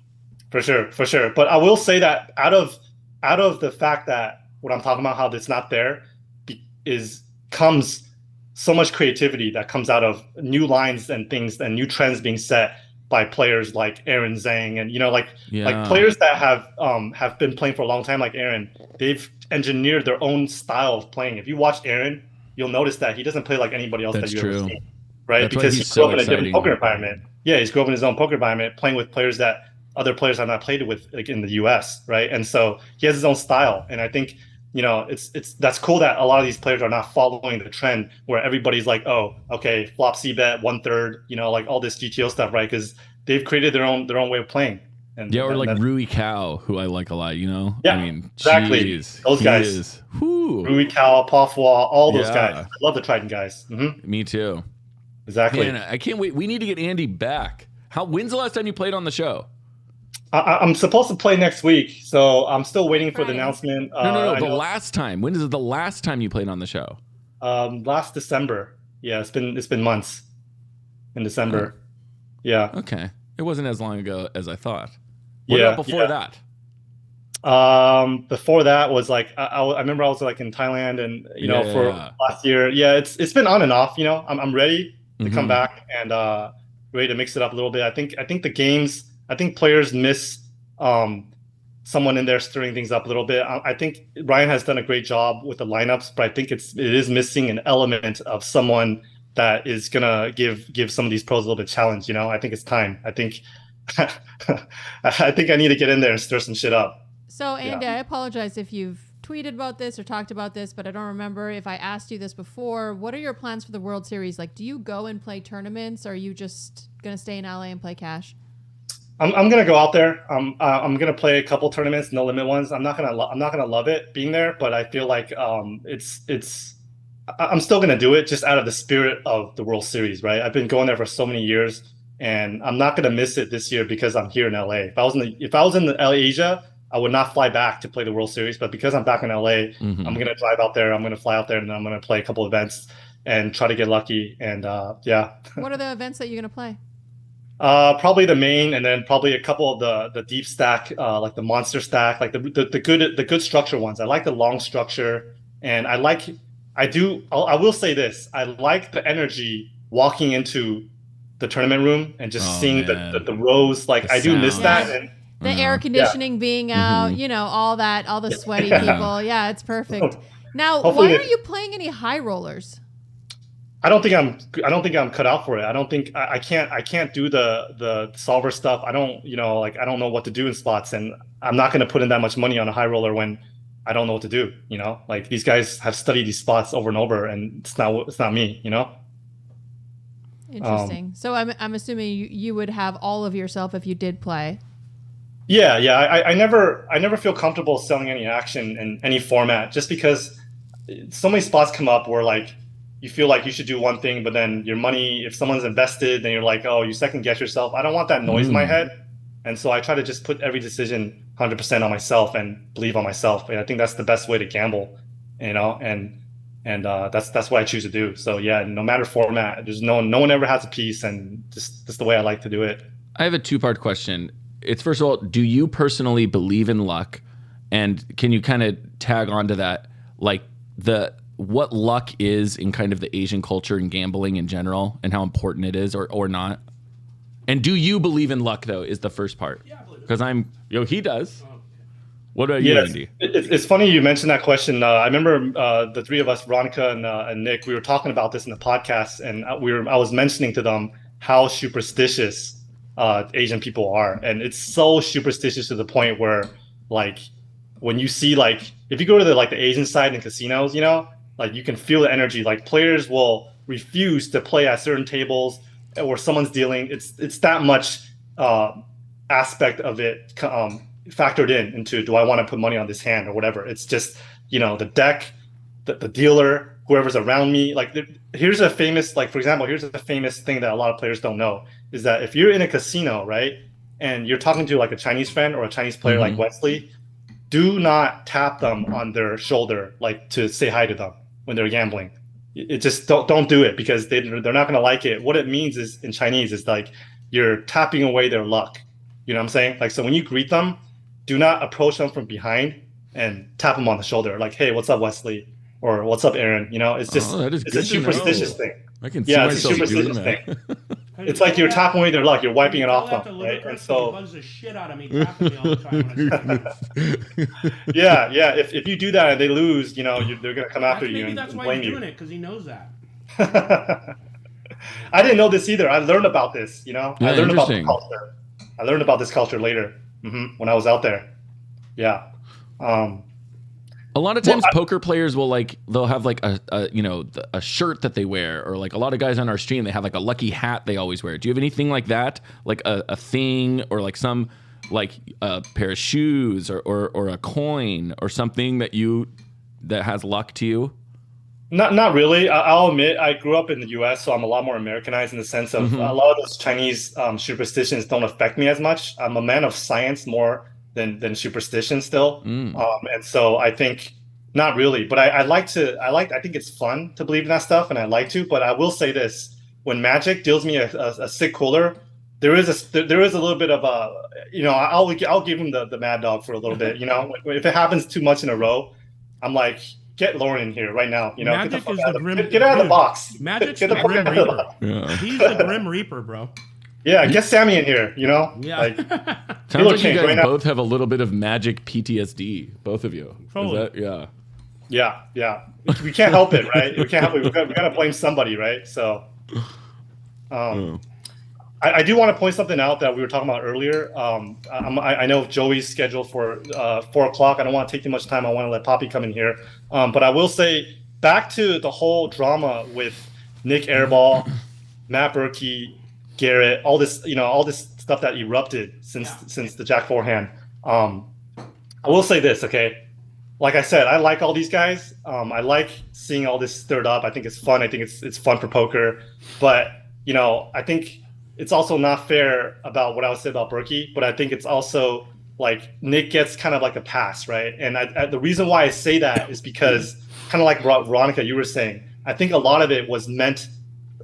For sure. But I will say that out of the fact that what I'm talking about, how it's not there, comes so much creativity that comes out of new lines and things and new trends being set by players like Aaron Zhang and like players that have been playing for a long time, like Aaron. They've engineered their own style of playing. If you watch Aaron, you'll notice that he doesn't play like anybody else that you've ever seen, right? That's because he grew up in a different poker environment. Yeah, he's grew up in his own poker environment, playing with players that other players have not played with, like in the U.S., right? And so he has his own style, and I think it's that's cool that a lot of these players are not following the trend where everybody's like, oh, okay, flop C bet 1/3, like all this GTO stuff, right? Because they've created their own way of playing. And or like Rui Cow, who I like a lot. Yeah, I mean, exactly. Geez, Those guys, Rui Cow, Pafwa, all those guys. I love the Trident guys. Me too. Exactly. Man, I can't wait. We need to get Andy back. When's the last time you played on the show? I'm supposed to play next week, so I'm still waiting for the announcement. No. The last time. When is the last time you played on the show? Last December. Yeah, it's been months. In December. Yeah. Okay. It wasn't as long ago as I thought. What about before that? Before that was like I remember I was like in Thailand and for last year. Yeah, it's been on and off. I'm ready to come back and ready to mix it up a little bit. I think players miss someone in there stirring things up a little bit. I think Ryan has done a great job with the lineups, but I think it is missing an element of someone that is gonna give some of these pros a little bit of challenge. I think it's time. I think I need to get in there and stir some shit up. So Andy, I apologize if you've tweeted about this or talked about this, but I don't remember if I asked you this before. What are your plans for the World Series? Like, do you go and play tournaments, or are you just gonna stay in LA and play cash? I'm gonna go out there. I'm gonna play a couple tournaments, no limit ones. I'm not gonna love it being there, but I feel like I'm still gonna do it just out of the spirit of the World Series, right? I've been going there for so many years, and I'm not gonna miss it this year because I'm here in LA. If I was in LA Asia, I would not fly back to play the World Series, but because I'm back in LA, I'm gonna drive out there. I'm gonna fly out there, and then I'm gonna play a couple events and try to get lucky. And What are the events that you're gonna play? Probably the main, and then probably a couple of the deep stack, like the monster stack, like the good structure ones. I like the long structure, and I will say this: I like the energy walking into the tournament room and just seeing the rows. Like I do miss that. And the air conditioning being out, all the sweaty people. Yeah, it's perfect. Now, why aren't you playing any high rollers? I don't think I'm cut out for it. I don't think I can't do the solver stuff. I don't I don't know what to do in spots, and I'm not going to put in that much money on a high roller when I don't know what to do. Like these guys have studied these spots over and over, and it's not me. Interesting. So I'm assuming you would have all of yourself if you did play. Yeah. I never feel comfortable selling any action in any format, just because so many spots come up where like you feel like you should do one thing, but then your money, if someone's invested, then you're like, oh, you second guess yourself. I don't want that noise in my head. And so I try to just put every decision 100% on myself and believe on myself. And I think that's the best way to gamble, and that's what I choose to do. So yeah, no matter format, there's no one ever has a piece, and just that's the way I like to do it. I have a 2-part question. It's, first of all, do you personally believe in luck? And can you kind of tag onto that, like what luck is in kind of the Asian culture and gambling in general, and how important it is or not? And do you believe in luck, though, is the first part? Yeah, I believe it. Because he does. What about you, Andy? It's funny you mentioned that question. I remember the three of us, Veronica and Nick, we were talking about this in the podcast, and I was mentioning to them how superstitious Asian people are. And it's so superstitious to the point where, like, when you see, like, if you go to the Asian side in casinos, like you can feel the energy. Like players will refuse to play at certain tables where someone's dealing. It's that much aspect of it factored into, do I want to put money on this hand or whatever? It's just, the deck, the dealer, whoever's around me. Like here's a famous, for example, here's a famous thing that a lot of players don't know, is that if you're in a casino, right, and you're talking to like a Chinese friend or a Chinese player like Wesley, do not tap them on their shoulder, like to say hi to them when they're gambling. It just don't do it, because they're not going to like it. What it means is, in Chinese, is like you're tapping away their luck. You know what I'm saying? Like, so when you greet them, do not approach them from behind and tap them on the shoulder. Like, hey, what's up, Wesley? Or what's up, Aaron? It's just, it's a superstitious thing. I can see myself doing that. It's like you're tapping away their luck. You're wiping it off them, right? And so, bugs the shit out of me, tapping me all the time. yeah. If you do that and they lose, they're gonna come after you and that's why blame he's you. doing it, because he knows that. I didn't know this either. I learned about this. Yeah, I learned about the culture. I learned about this culture later when I was out there. Yeah. A lot of times poker players will they'll have like a shirt that they wear, or like a lot of guys on our stream, they have like a lucky hat they always wear. Do you have anything like that? Like a thing, or like some like a pair of shoes, or a coin or something that has luck to you? Not really. I'll admit, I grew up in the U.S., so I'm a lot more Americanized in the sense of a lot of those Chinese superstitions don't affect me as much. I'm a man of science more than superstition still, and so I think not really. But I think it's fun to believe in that stuff, and I like to. But I will say this: when Magic deals me a sick cooler, there is a little bit of a, I'll give him the mad dog for a little bit. If it happens too much in a row, I'm like, get Lauren in here right now. Magic is the grim. Get out of the box. Magic's the Grim Reaper. Yeah. He's the Grim Reaper, bro. Yeah, get Sammy in here. Yeah. Sounds like you guys both have a little bit of Magic PTSD. Both of you. Totally. Yeah. We can't help it, right? We can't help it. We got to blame somebody, right? So, I do want to point something out that we were talking about earlier. I know Joey's scheduled for 4 o'clock. I don't want to take too much time. I want to let Poppy come in here. But I will say, back to the whole drama with Nick Airball, Matt Berkey, Garrett, all this stuff that erupted since the Jack forehand. I will say this, okay? Like I said, I like all these guys. I like seeing all this stirred up. I think it's fun. I think it's fun for poker. But I think it's also not fair about what I would say about Berkey. But I think it's also like Nick gets kind of like a pass, right? And the reason why I say that is because, kind of like Veronica, you were saying, I think a lot of it was meant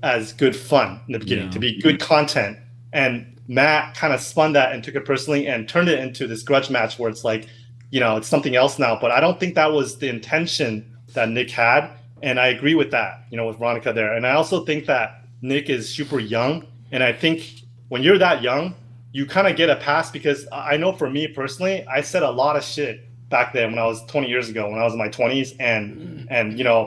as good fun in the beginning, to be good content. And Matt kind of spun that and took it personally and turned it into this grudge match where it's like, it's something else now. But I don't think that was the intention that Nick had. And I agree with that, with Veronica there. And I also think that Nick is super young. And I think when you're that young, you kind of get a pass, because I know for me personally, I said a lot of shit back then when I was 20 years ago, when I was in my 20s, and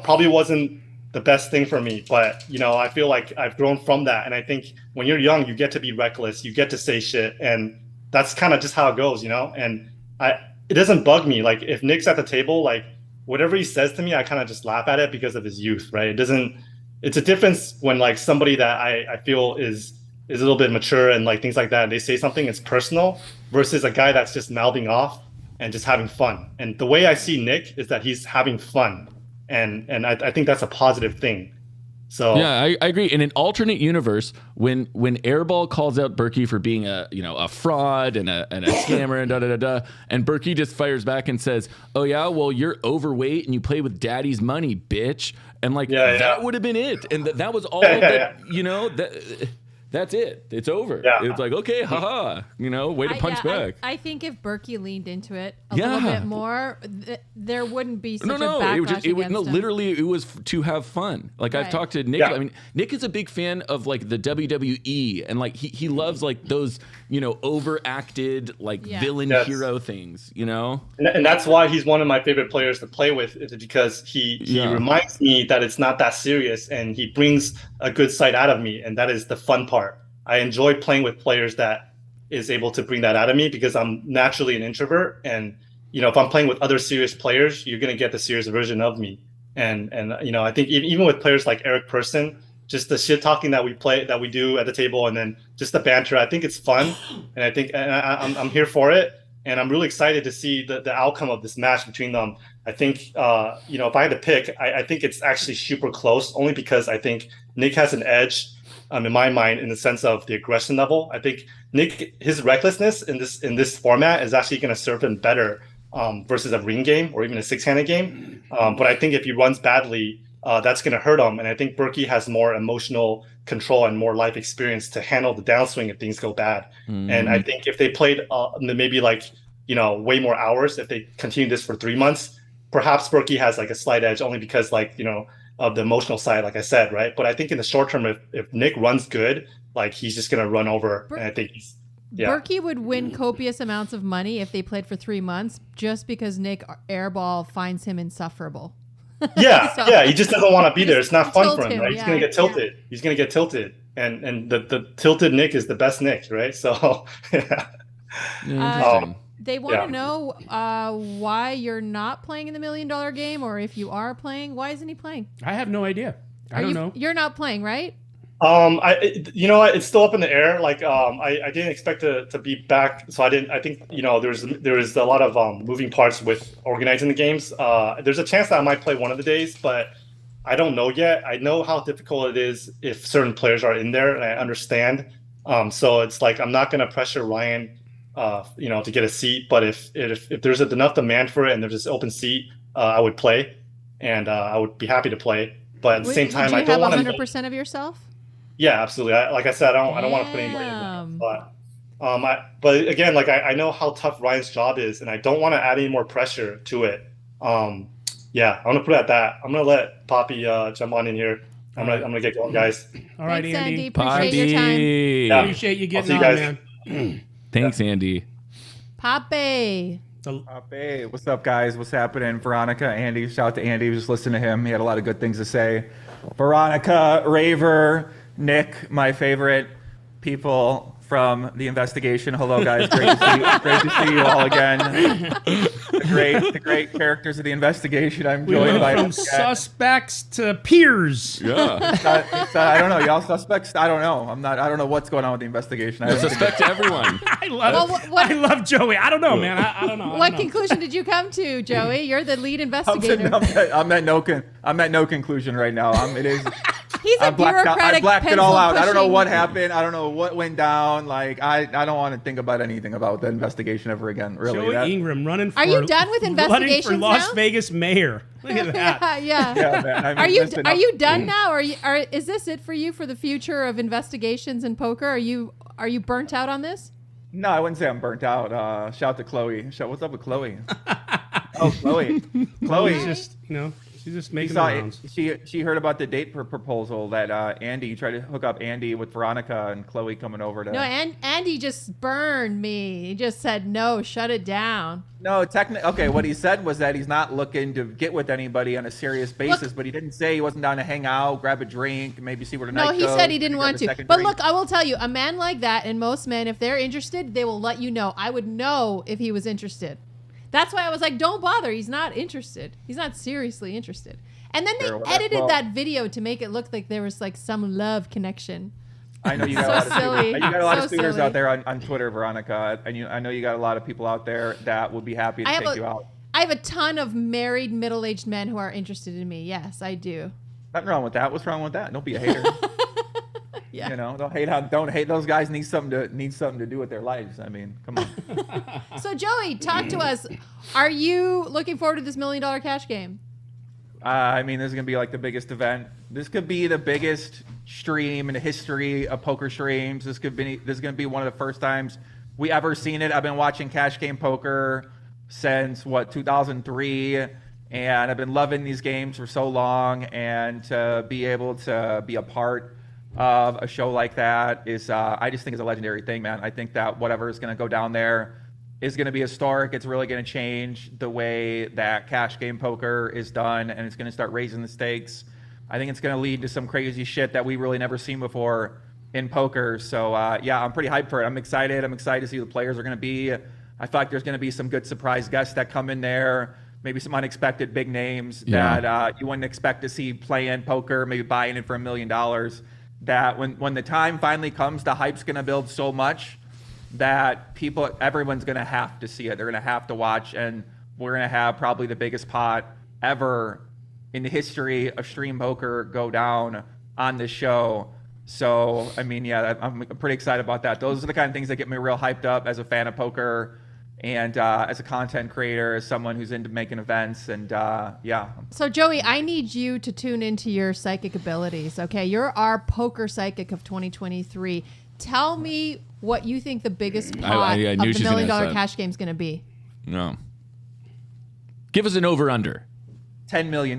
probably wasn't the best thing for me. But, I feel like I've grown from that. And I think when you're young, you get to be reckless, you get to say shit. And that's kind of just how it goes, And it doesn't bug me. Like, if Nick's at the table, like, whatever he says to me, I kind of just laugh at it because of his youth, right? It's a difference when like somebody that I feel is a little bit mature and like things like that, and they say something, it's personal, versus a guy that's just mouthing off and just having fun. And the way I see Nick is that he's having fun. And I think that's a positive thing. So yeah, I agree. In an alternate universe, when Airball calls out Berkey for being a fraud and a scammer and and Berkey just fires back and says, "Oh yeah, well you're overweight and you play with daddy's money, bitch," and that would have been it, and that was all that's it. It's over. Yeah. It's like, okay, haha, way to punch back. I think if Berkey leaned into it a little bit more, there wouldn't be such a backlash against him. Literally, it was to have fun. Like, right. I've talked to Nick. Yeah. I mean, Nick is a big fan of like the WWE, and like he loves like those overacted like villain hero things. And that's why he's one of my favorite players to play with, is because he reminds me that it's not that serious, and he brings a good side out of me, and that is the fun part. I enjoy playing with players that is able to bring that out of me, because I'm naturally an introvert, and if I'm playing with other serious players, you're gonna get the serious version of me. And I think even with players like Eric Person, just the shit talking that we do at the table, and then just the banter, I think it's fun, and I think I'm here for it, and I'm really excited to see the outcome of this match between them. I think if I had to pick, I think it's actually super close, only because I think Nick has an edge. In my mind, in the sense of the aggression level. I think Nick, his recklessness in this format is actually going to serve him better versus a ring game or even a six-handed game. But I think if he runs badly, that's going to hurt him. And I think Berkey has more emotional control and more life experience to handle the downswing if things go bad. And I think if they played maybe like way more hours, if they continue this for 3 months, perhaps Berkey has like a slight edge, only because of the emotional side, like I said, right? But I think in the short term, if Nick runs good, like he's just gonna run over, and I think Berkey would win copious amounts of money if they played for 3 months, just because Nick Airball finds him insufferable. Yeah, he just doesn't want to be there. It's not fun for him, right? He's gonna get tilted. Yeah. He's gonna get tilted, and the tilted Nick is the best Nick, right? So, They want to Yeah. know why you're not playing in the $1 million game, or if you are playing, why isn't he playing? I have no idea. I don't know. You're not playing, right? You know what? It's still up in the air. Like, I didn't expect to be back, so I didn't. I think there was a lot of moving parts with organizing the games. There's a chance that I might play one of the days, but I don't know yet. I know how difficult it is if certain players are in there, and I understand. So it's like I'm not gonna pressure Ryan, to get a seat. But if there's enough demand for it and there's this open seat, I would play, and I would be happy to play. But at the same time, I don't want to. Do you have 100% of yourself? Yeah, absolutely. Like I said, I don't want to put anybody in the spot. But again, like I know how tough Ryan's job is, and I don't want to add any more pressure to it. Yeah, I'm gonna put it at that. I'm gonna let Poppy jump on in here. I'm gonna get going, guys. All right, Thanks, Andy. Appreciate your time. Yeah. Appreciate you getting I'll see on, you man. Thanks, Andy. Pape. Hey, what's up, guys? What's happening? Veronica, Andy. Shout out to Andy. Just listen to him. He had a lot of good things to say. Veronica, Raver, Nick, my favorite people from the investigation. Hello, guys. Great to see you all again. The great characters of the investigation. I'm We joined went by from suspects to peers. I don't know, y'all suspects. I don't know. I don't know what's going on with the investigation. I suspect everyone. I love Joey. I don't know, man. I don't know. What conclusion did you come to, Joey? You're the lead investigator. I'm at no conclusion right now. It is. He's a bureaucratic I blacked it all out. I don't know pencil-pushing- what happened. I don't know what went down. Like I don't want to think about anything about the investigation ever again. Really. Joey Ingram running for. Are you done with running investigations for Las now? Vegas mayor? Look at that. yeah. Yeah, man. I mean, listen, are you done now? Is this it for you for the future of investigations in poker? Are you burnt out on this? No, I wouldn't say I'm burnt out. Shout to Chloe. What's up with Chloe? Oh, Chloe. Chloe's just she's just making the rounds. She heard about the date proposal that Andy tried to hook up Andy with Veronica and Chloe coming over to. No, Andy just burned me. He just said no, shut it down. No, technically, okay. What he said was that he's not looking to get with anybody on a serious basis, but he didn't say he wasn't down to hang out, grab a drink, maybe see where the night No, goes. he said he didn't grab want a to. second But drink. look, I will tell you, a man like that, and most men, if they're interested, they will let you know. I would know if he was interested. That's why I was like, don't bother. He's not interested. He's not seriously interested. And then they Sure, well, edited well- that video to make it look like there was like some love connection. I know you got So a lot of silly. suitors. You got a lot So of suitors silly. out there on Twitter, Veronica, and I know you got a lot of people out there that would be happy to take you out. I have a ton of married middle-aged men who are interested in me. Yes, I do. Nothing wrong with that. What's wrong with that? Don't be a hater. Yeah. You know, don't hate those guys. Need something to do with their lives. I mean, come on. So Joey, talk to us. Are you looking forward to this $1 million cash game? I mean, this is gonna be like the biggest event. This could be the biggest stream in the history of poker streams. This is gonna be one of the first times we ever seen it. I've been watching cash game poker since 2003, and I've been loving these games for so long. And to be able to be a part of a show like that is, I just think it's a legendary thing, man. I think that whatever is gonna go down there is going to be historic. It's really going to change the way that cash game poker is done, and it's going to start raising the stakes. I think it's going to lead to some crazy shit that we really never seen before in poker. So yeah, I'm pretty hyped for it. I'm excited. I'm excited to see who the players are going to be. I feel like there's going to be some good surprise guests that come in there, maybe some unexpected big names that you wouldn't expect to see playing poker, maybe buying it for $1 million. That when the time finally comes, the hype's going to build so much that everyone's going to have to see it. They're going to have to watch, and we're going to have probably the biggest pot ever in the history of stream poker go down on this show. So, I mean, yeah, I'm pretty excited about that. Those are the kind of things that get me real hyped up as a fan of poker and as a content creator, as someone who's into making events, and yeah. So Joey, I need you to tune into your psychic abilities. Okay, you're our poker psychic of 2023. Tell me what you think the biggest pot I of knew the $1 she was gonna million ask that. cash game is going to be. No. Give us an over/under. $10 million.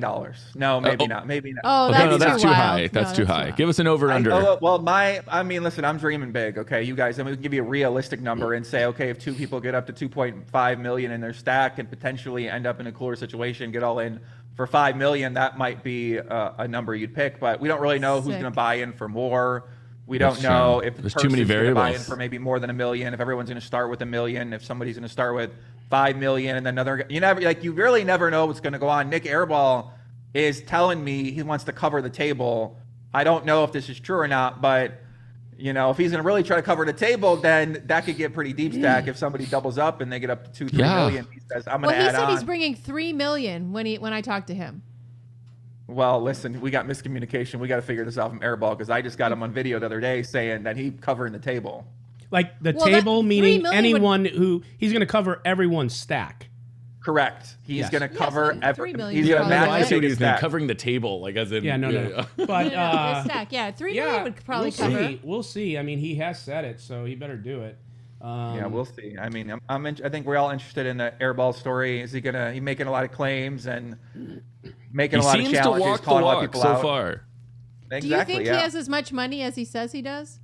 No, maybe not. Maybe not. Oh, Okay, that's too too high. wild. That's No, too that's high. too high. Give us an over/under. I mean, listen, I'm dreaming big. Okay, you guys. I'm gonna give you a realistic number and say, okay, if two people get up to 2.5 million in their stack and potentially end up in a cooler situation, get all in for 5 million, that might be a number you'd pick. But we don't really know who's Sick. gonna buy in for more. We That's don't know true. if the There's too many person's gonna buy in variables. for maybe more than $1 million. If everyone's going to start with $1 million, if somebody's going to start with $5 million, and then another. You really never know what's going to go on. Nick Airball is telling me he wants to cover the table. I don't know if this is true or not, but if he's going to really try to cover the table, then that could get pretty deep stack. If somebody doubles up and they get up to $2-3 million, he says, "I'm going to add on." Well, he said he's bringing $3 million when I talked to him. Well, listen, we got miscommunication. We got to figure this out from Airball because I just got him on video the other day saying that he covering the table. Like the Well, table, that meaning 3 million anyone who he's going to cover everyone's stack. Correct. He's Yes. going to cover Yes, every. 3 million He's is going to probably match right. the I see what biggest he's doing, stack. covering the table, like as in. Yeah, no. But The stack, yeah, $3 million would probably we'll cover. see. We'll see. I mean, he has said it, so he better do it. Yeah, we'll see. I mean, I think we're all interested in the Airball story. Is he making a lot of claims and making He a lot of seems to challenges, walk the calling a lot of walk people so out? far. Exactly. Do you think yeah. he has as much money as he says he does?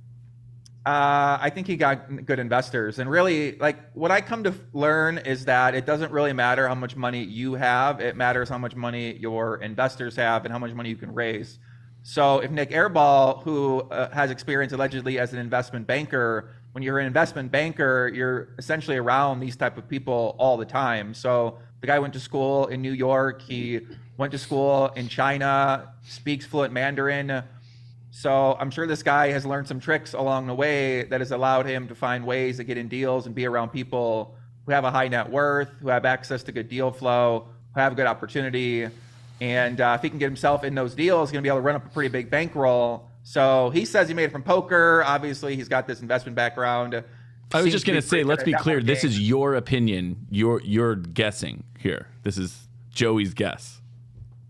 I think he got good investors, and really, like what I come to learn is that it doesn't really matter how much money you have; it matters how much money your investors have and how much money you can raise. So, if Nick Airball, who has experience allegedly as an investment banker, when you're an investment banker, you're essentially around these type of people all the time. So, the guy went to school in New York. He went to school in China, speaks fluent Mandarin. So I'm sure this guy has learned some tricks along the way that has allowed him to find ways to get in deals and be around people who have a high net worth, who have access to good deal flow, who have good opportunity. And if he can get himself in those deals, he's going to be able to run up a pretty big bankroll. So he says he made it from poker. Obviously, he's got this investment background. I was Seems just going to be say, pretty let's good be at that clear. one This game. is your opinion. You're guessing here. This is Joey's guess.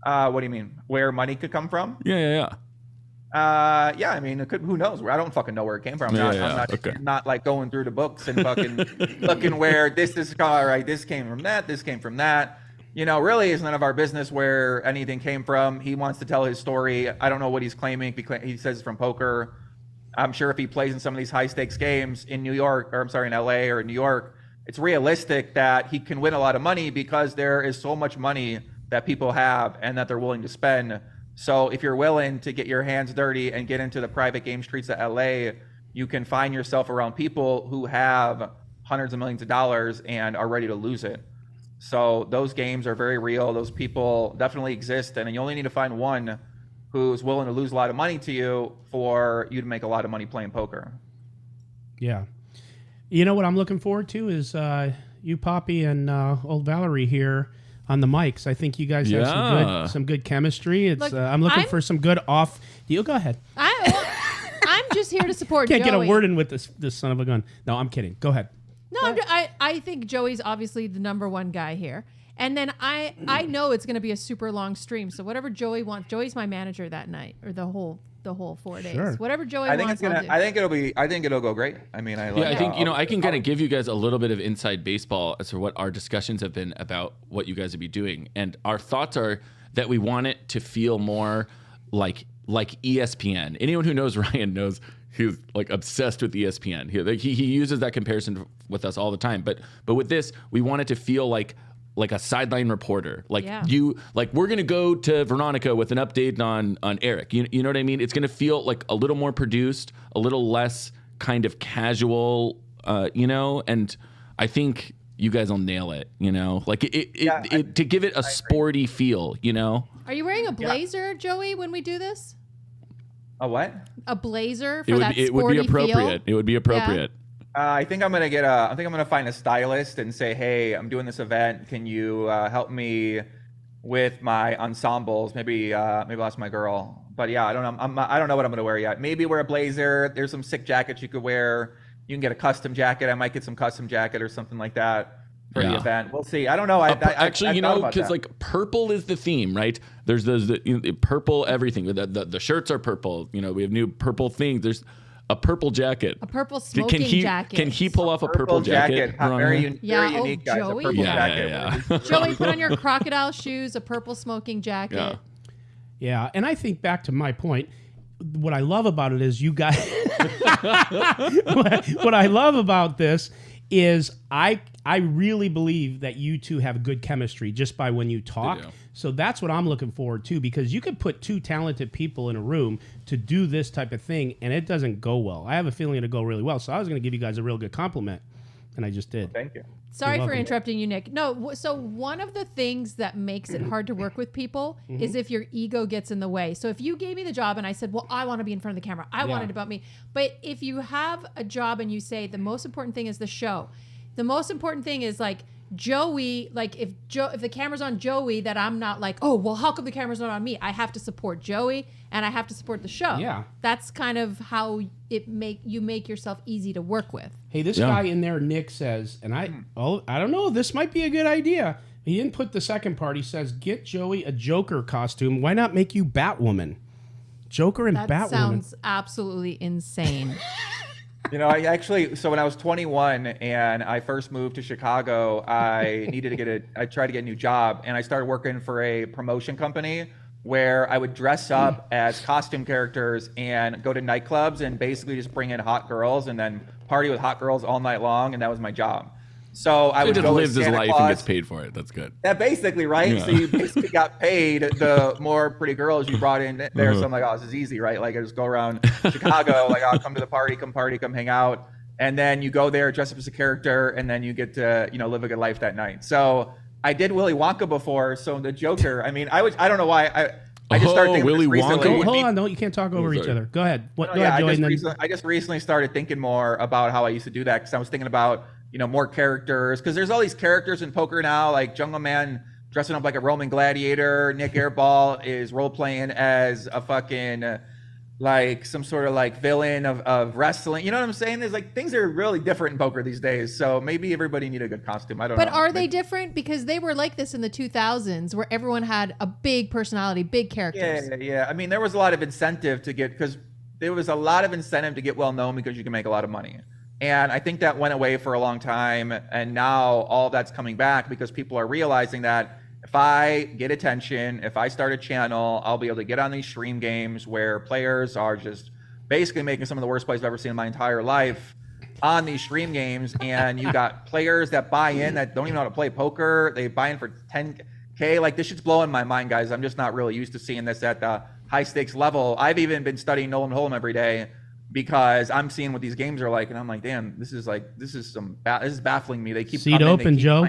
What do you mean? Where money could come from? Yeah. Yeah, I mean, it could. Who knows? I don't fucking know where it came from. I'm not like going through the books and fucking looking where this is. All right, this came from that. This came from that. Really, it's none of our business where anything came from. He wants to tell his story. I don't know what he's claiming. He says it's from poker. I'm sure if he plays in some of these high stakes games in New York, or I'm sorry, in LA or New York, it's realistic that he can win a lot of money because there is so much money that people have and that they're willing to spend. So if you're willing to get your hands dirty and get into the private game streets of LA, you can find yourself around people who have hundreds of millions of dollars and are ready to lose it. So those games are very real. Those people definitely exist. And you only need to find one who's willing to lose a lot of money to you for you to make a lot of money playing poker. Yeah. You know what I'm looking forward to is you, Poppy, and old Valerie here on the mics. I think you guys have some good chemistry. It's Look, I'm looking for some good off deal. Go ahead. I'm just here to support Can't Joey. get a word in with this son of a gun. No, I'm kidding. Go ahead. No, I think Joey's obviously the number one guy here. And then I know it's going to be a super long stream. So whatever Joey wants, Joey's my manager that night or the whole 4 days. Sure. Whatever Joey I think wants, it's gonna. I'll do. I think it'll go great. I mean, I think I can kind of give you guys a little bit of inside baseball as to what our discussions have been about what you guys would be doing, and our thoughts are that we want it to feel more like ESPN. Anyone who knows Ryan knows he's like obsessed with ESPN. He uses that comparison with us all the time. But with this, we want it to feel like a sideline reporter. We're gonna go to Veronica with an update on Eric. You know what I mean? It's gonna feel like a little more produced, a little less kind of casual, and I think you guys will nail it, to give it a sporty feel, Are you wearing a blazer, Joey, when we do this? A what? A blazer for It would be appropriate. It would be appropriate. I think I'm gonna find a stylist and say, hey, I'm doing this event. Can you help me with my ensembles? Maybe I'll ask my girl. But yeah, I don't know. I don't know what I'm gonna wear yet. Maybe wear a blazer. There's some sick jackets you could wear. You can get a custom jacket. I might get some custom jacket or something like that for the event. We'll see. I don't know. Actually, because like purple is the theme, right? There's the purple everything. The shirts are purple. We have new purple things. There's a purple jacket. A purple smoking jacket. Can he pull off a purple jacket? Very unique, guys. Joey? A purple jacket. Yeah. Joey, put on your crocodile shoes, a purple smoking jacket. Yeah, and I think back to my point, what I love about it is you guys what I love about this is I really believe that you two have good chemistry just by when you talk. So that's what I'm looking forward to, because you could put two talented people in a room to do this type of thing and it doesn't go well. I have a feeling it'll go really well. So I was going to give you guys a real good compliment, and I just did. Thank you. Sorry for interrupting you, Nick. No, so one of the things that makes it hard to work with people is if your ego gets in the way. So if you gave me the job and I said, well, I want to be in front of the camera, I want it about me. But if you have a job and you say the most important thing is the show, the most important thing is like Joey, like if the camera's on Joey, that I'm not like, oh, well, how come the camera's not on me? I have to support Joey and I have to support the show. Yeah. That's kind of how you make yourself easy to work with. Hey, this guy in there, Nick, says, and I don't know, this might be a good idea. He didn't put the second part. He says, get Joey a Joker costume. Why not make you Batwoman? Joker and Batwoman. That sounds absolutely insane. You know, I actually, so when I was 21 and I first moved to Chicago, I tried to get a new job, and I started working for a promotion company where I would dress up as costume characters and go to nightclubs and basically just bring in hot girls and then party with hot girls all night long, and that was my job. So I would just go lives as his Santa life Claus. and gets paid for it. That's good. Yeah, basically, right? Yeah. So you basically got paid the more pretty girls you brought in there. So I'm like, oh, this is easy, right? Like I just go around Chicago, like I'll come to the party, come hang out. And then you go there, dress up as a character, and then you get to, live a good life that night. So I did Willy Wonka before. So the Joker, I mean, I don't know why I just started thinking Willy this recently. Wonka. Hold on, no, you can't talk over each other. Go ahead. Go ahead, Joey, I just recently started thinking more about how I used to do that, because I was thinking about, more characters, because there's all these characters in poker now, like Jungle Man dressing up like a Roman gladiator, Nick Airball is role playing as a fucking like some sort of like villain of wrestling. You know what I'm saying? There's like things are really different in poker these days. So maybe everybody need a good costume. I don't know. But are they different? Because they were like this in the 2000s, where everyone had a big personality, big characters. Yeah. I mean, there was a lot of incentive to get well known because you can make a lot of money. And I think that went away for a long time. And now all that's coming back because people are realizing that if I get attention, if I start a channel, I'll be able to get on these stream games where players are just basically making some of the worst plays I've ever seen in my entire life on these stream games. And you got players that buy in that don't even know how to play poker. They buy in for 10K. Like, this shit's blowing my mind, guys. I'm just not really used to seeing this at the high stakes level. I've even been studying Nolan Holm every day because I'm seeing what these games are like, and I'm like, damn, this is baffling me. They keep seat open, Joe.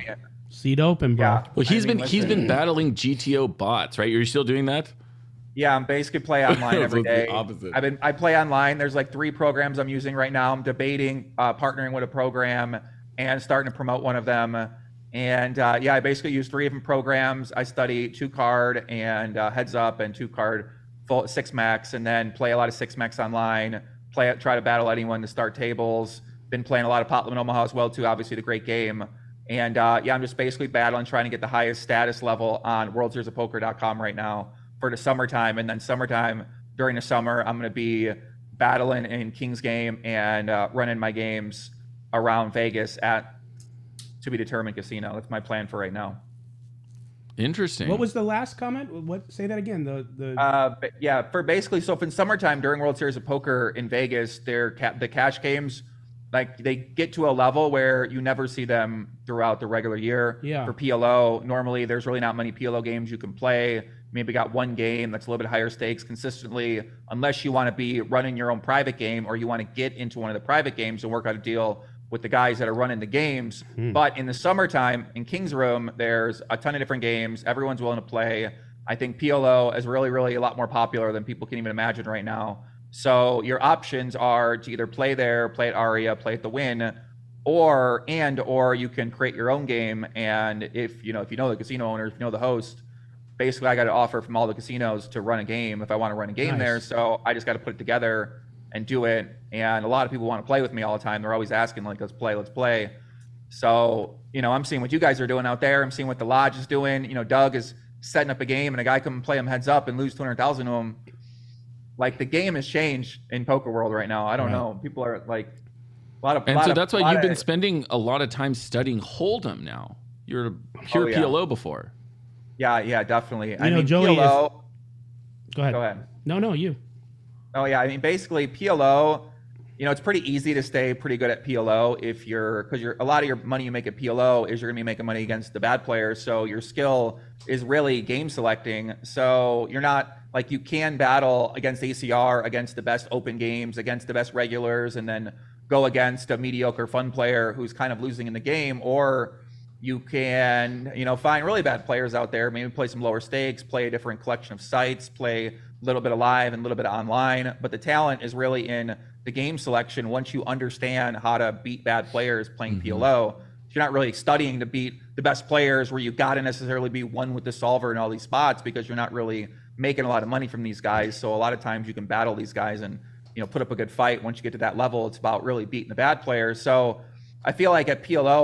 Seat open, bro. Yeah. Well, he's been battling GTO bots, right? You're still doing that? Yeah, I'm basically play online every day. The opposite. I play online. There's like 3 programs I'm using right now. I'm debating partnering with a program and starting to promote one of them. And I basically use 3 different programs. I study 2-card and heads up and 2-card full 6-max, and then play a lot of 6-max online. Try to battle anyone to start tables. Been playing a lot of Pot Limit Omaha as well too. Obviously, the great game. And I'm just basically battling, trying to get the highest status level on WorldSeriesOfPoker.com right now for the summertime. And then during the summer, I'm going to be battling in King's Game and running my games around Vegas at to be determined casino. That's my plan for right now. Interesting. What was the last comment? Say that again. For basically, so if in summertime during World Series of Poker in Vegas, the cash games, like they get to a level where you never see them throughout the regular year. Yeah. For PLO, normally there's really not many PLO games you can play. Maybe got one game that's a little bit higher stakes consistently, unless you want to be running your own private game or you want to get into one of the private games and work out a deal with the guys that are running the games. But in the summertime in King's Room, there's a ton of different games. Everyone's willing to play. I think PLO is really, really a lot more popular than people can even imagine right now. So your options are to either play there, play at Aria, play at the Win, or you can create your own game. And if you know the casino owner, if you know the host, basically I got an offer from all the casinos to run a game if I want to run a game there. So I just got to put it together and do it. And a lot of people want to play with me all the time. They're always asking, like, let's play. So, I'm seeing what you guys are doing out there. I'm seeing what the Lodge is doing. Doug is setting up a game and a guy come and play him heads up and lose 200,000 to him. Like, the game has changed in poker world right now. I don't know. People are like that's why you've been spending a lot of time studying Hold'em now. You're a pure PLO before. Yeah, definitely. Joey, PLO. Go ahead. Go ahead. No, you. Oh yeah, basically PLO it's pretty easy to stay pretty good at PLO because a lot of your money you make at PLO is you're going to be making money against the bad players. So your skill is really game selecting. So you're not like, you can battle against ACR, against the best open games, against the best regulars, and then go against a mediocre fun player who's kind of losing in the game. Or you can, find really bad players out there, maybe play some lower stakes, play a different collection of sites, play a little bit of live and a little bit of online. But the talent is really in the game selection once you understand how to beat bad players playing PLO. You're not really studying to beat the best players where you got to necessarily be one with the solver in all these spots, because you're not really making a lot of money from these guys. So a lot of times you can battle these guys and put up a good fight. Once you get to that level, it's about really beating the bad players. So I feel like at PLO,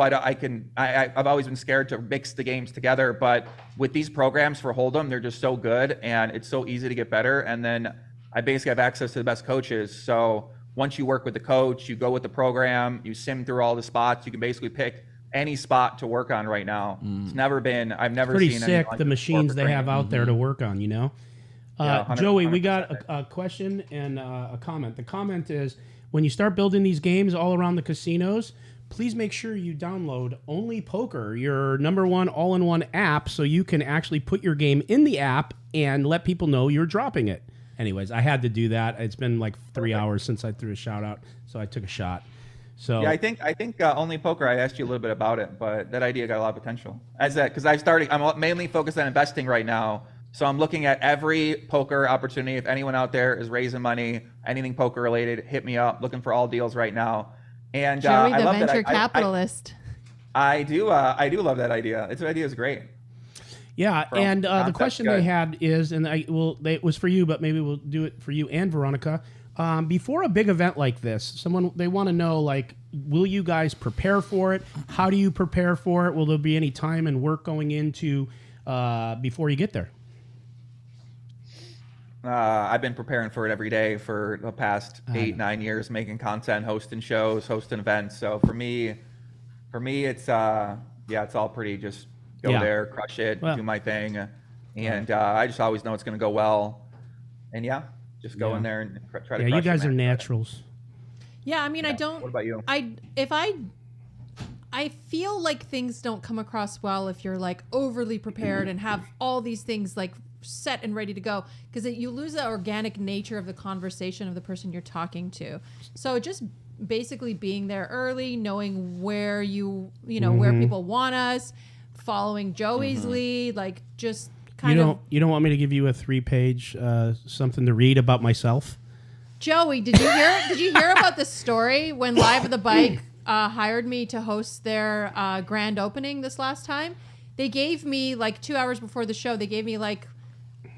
I've always been scared to mix the games together, but with these programs for Hold'em, they're just so good and it's so easy to get better. And then I basically have access to the best coaches. So once you work with the coach, you go with the program, you sim through all the spots, you can basically pick any spot to work on right now. It's never been, I've never Pretty seen sick, any the machines they have out there to work on, Yeah, Joey, we got a question and a comment. The comment is, when you start building these games all around the casinos, please make sure you download Only Poker, your #1 all-in-one app, so you can actually put your game in the app and let people know you're dropping it. Anyways, I had to do that. It's been like 3 hours since I threw a shout out, so I took a shot. So yeah, I think Only Poker, I asked you a little bit about it, but that idea got a lot of potential. Because I'm mainly focused on investing right now. So I'm looking at every poker opportunity. If anyone out there is raising money, anything poker related, hit me up. Looking for all deals right now. And Joey, I the love venture that. capitalist. I do love that idea. This idea is great. Yeah, and the question they had is, and it was for you, but maybe we'll do it for you and Veronica. Before a big event like this, they want to know, like, will you guys prepare for it? How do you prepare for it? Will there be any time and work going into before you get there? I've been preparing for it every day for the past 8-9 years, making content, hosting shows, hosting events. So for me, it's it's all pretty just go there, crush it, do my thing, and I just always know it's going to go well. And just go in there and try to. Yeah, crush you guys it, are man. naturals. Yeah, I mean, I don't. What about you? I feel like things don't come across well if you're like overly prepared and have all these things like set and ready to go, because you lose the organic nature of the conversation of the person you're talking to. So just basically being there early, knowing where where people want us, following Joey's lead, like just kind of. You don't want me to give you a 3-page something to read about myself? Joey, did you hear about the story when Live at the Bike hired me to host their grand opening this last time? They gave me like 2 hours before the show. They gave me like,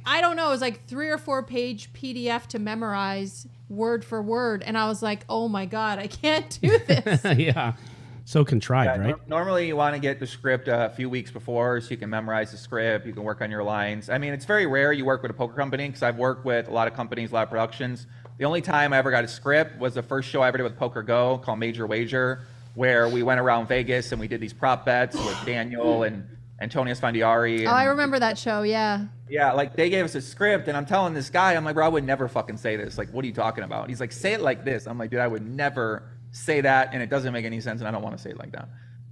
I don't know, it was like 3 or 4 page PDF to memorize word for word. And I was like, oh my God, I can't do this. Yeah. So contrived, right? Normally you want to get the script a few weeks before so you can memorize the script, you can work on your lines. I mean, it's very rare you work with a poker company, because I've worked with a lot of companies, a lot of productions. The only time I ever got a script was the first show I ever did with Poker Go called Major Wager, where we went around Vegas and we did these prop bets with Daniel and Antonio Sfandiari. Oh, I remember that show, yeah. Yeah, like they gave us a script and I'm telling this guy, I'm like, bro, I would never fucking say this. Like, what are you talking about? He's like, say it like this. I'm like, dude, I would never say that, and it doesn't make any sense, and I don't want to say it like that.